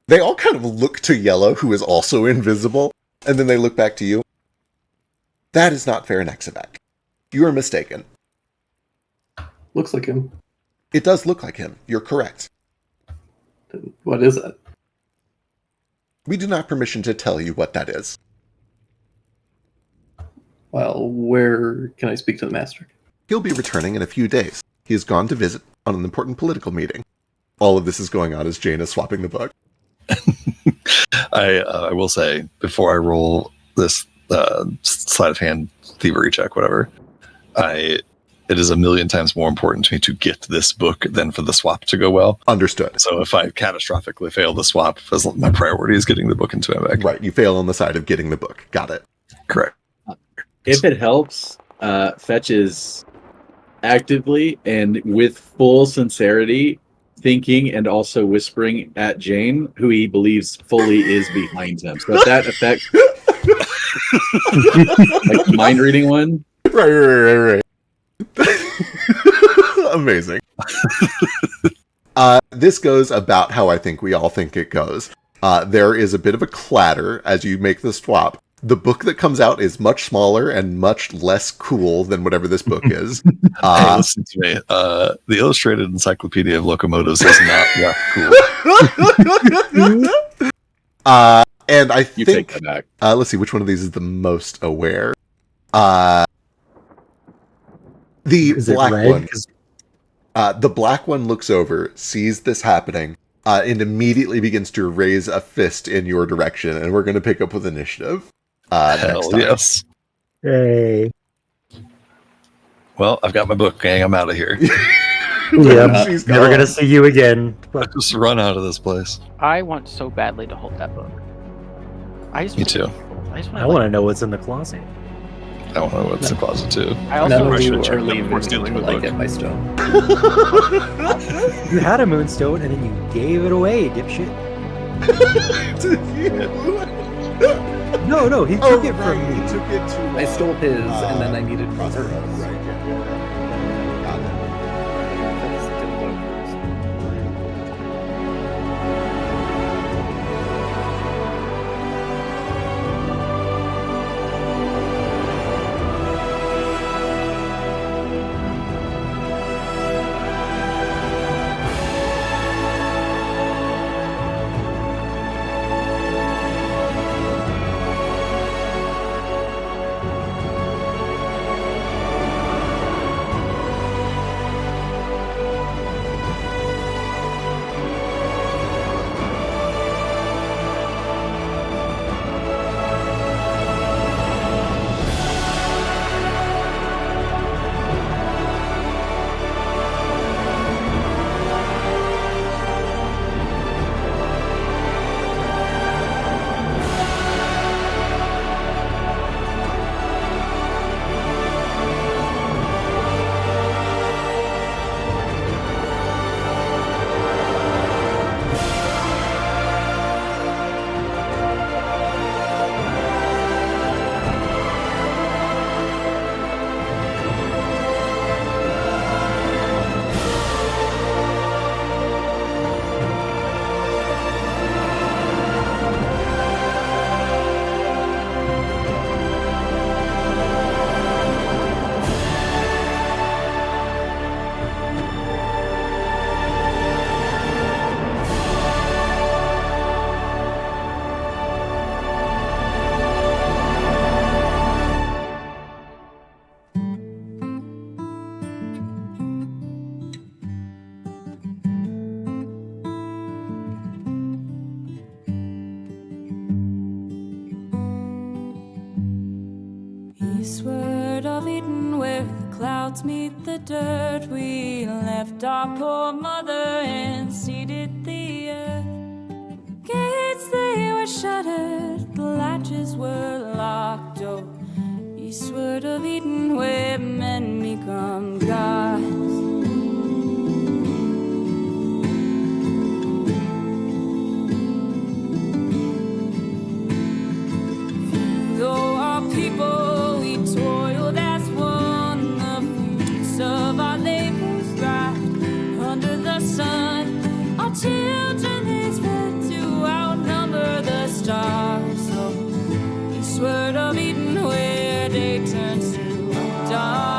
They all kind of look to Yellow, who is also invisible, and then they look back to you. That is not Fair Nexavac. You are mistaken. Looks like him. It does look like him. You're correct. Then what is that? We do not have permission to tell you what that is. Well, where can I speak to the master? He'll be returning in a few days. He has gone to visit on an important political meeting. All of this is going on as Jane is swapping the book. I will say, before I roll this sleight of hand thievery check, whatever, it is a million times more important to me to get this book than for the swap to go well. Understood. So if I catastrophically fail the swap, my priority is getting the book into my bag. Right, you fail on the side of getting the book. Got it. Correct. if it helps, Fetch is actively and with full sincerity thinking and also whispering at Jane, who he believes fully is behind him. So if that effect, like the mind reading one. Right. Amazing. This goes about how I think we all think it goes. There is a bit of a clatter as you make the swap. The book that comes out is much smaller and much less cool than whatever this book is. Hey, listen to me. The Illustrated Encyclopedia of Locomotives is not that cool. And I You think, take that back. let's see, which one of these is the most aware? The Is it black red? one. The black one looks over, sees this happening, and immediately begins to raise a fist in your direction. And we're going to pick up with initiative. Next Hell time. yes. Hey. Well, I've got my book, gang. I'm out of here. Yeah, She's never gone. gonna see you again. Just run out of this place. I want so badly to hold that book. I just Me too. I just I want want to know what's in the closet. I want to know what's in the closet too. I also None I of should you have checked are that leaving before stealing the until I book. get my stone. You had a moonstone and then you gave it away, dipshit. No, he took it from He me. took it to. I stole his, and then I needed Crossroads. Right. Got it. That's dildo first. Eastward of Eden, where the clouds meet the dirt, we left our poor mother and seeded the earth. Gates, they were shuttered, the latches were locked. Oh, eastward of Eden, where men become gods. Though our people, we toiled as one, the fruits of our labors thrived under the sun. Our children, they spread to outnumber the stars. So eastward of Eden, where day turns to dawn.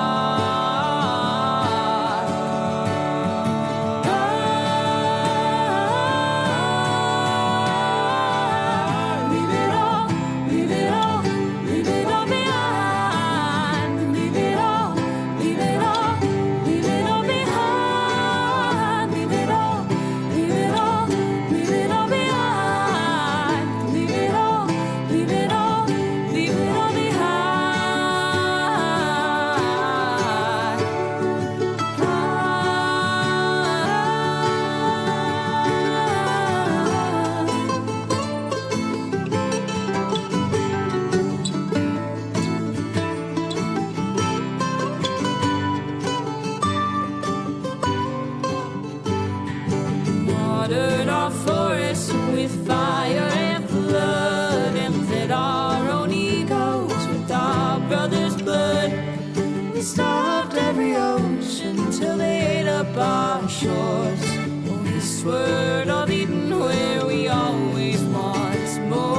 Watered our forests with fire and flood, and fed our own egos with our brothers' blood. We starved every ocean till they ate up our shores. Oh, eastward of Eden, where we always want more.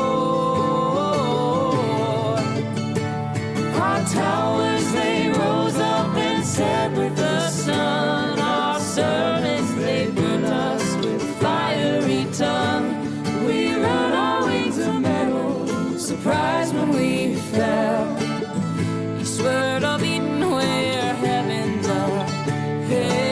Our towers, they rose up and set with the sun. Our servants, they burnt us with fiery tongue. We rode our wings of metal, surprised when we fell. Eastward of Eden, where heavens are hell.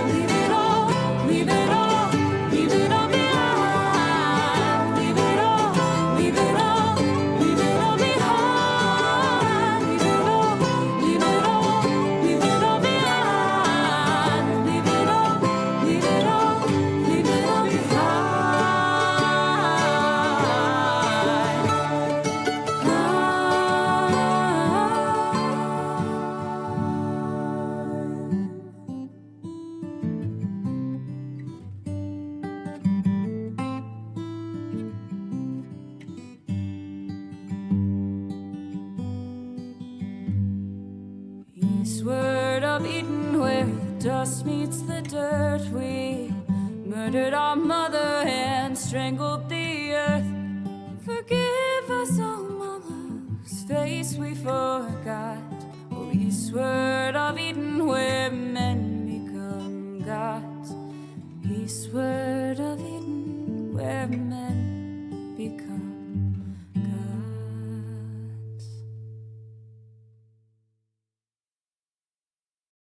Leave it all, leave it all, leave it all behind. Leave it all, leave it all, leave it all behind. Leave it all, leave it all, leave it all behind. Leave it all, leave it all, leave it all behind. Eastward of Eden, where the dust meets the dirt, we murdered our mother and strangled the earth. Forgive us, oh mama, whose face we forgot. Oh, eastward of Eden, where men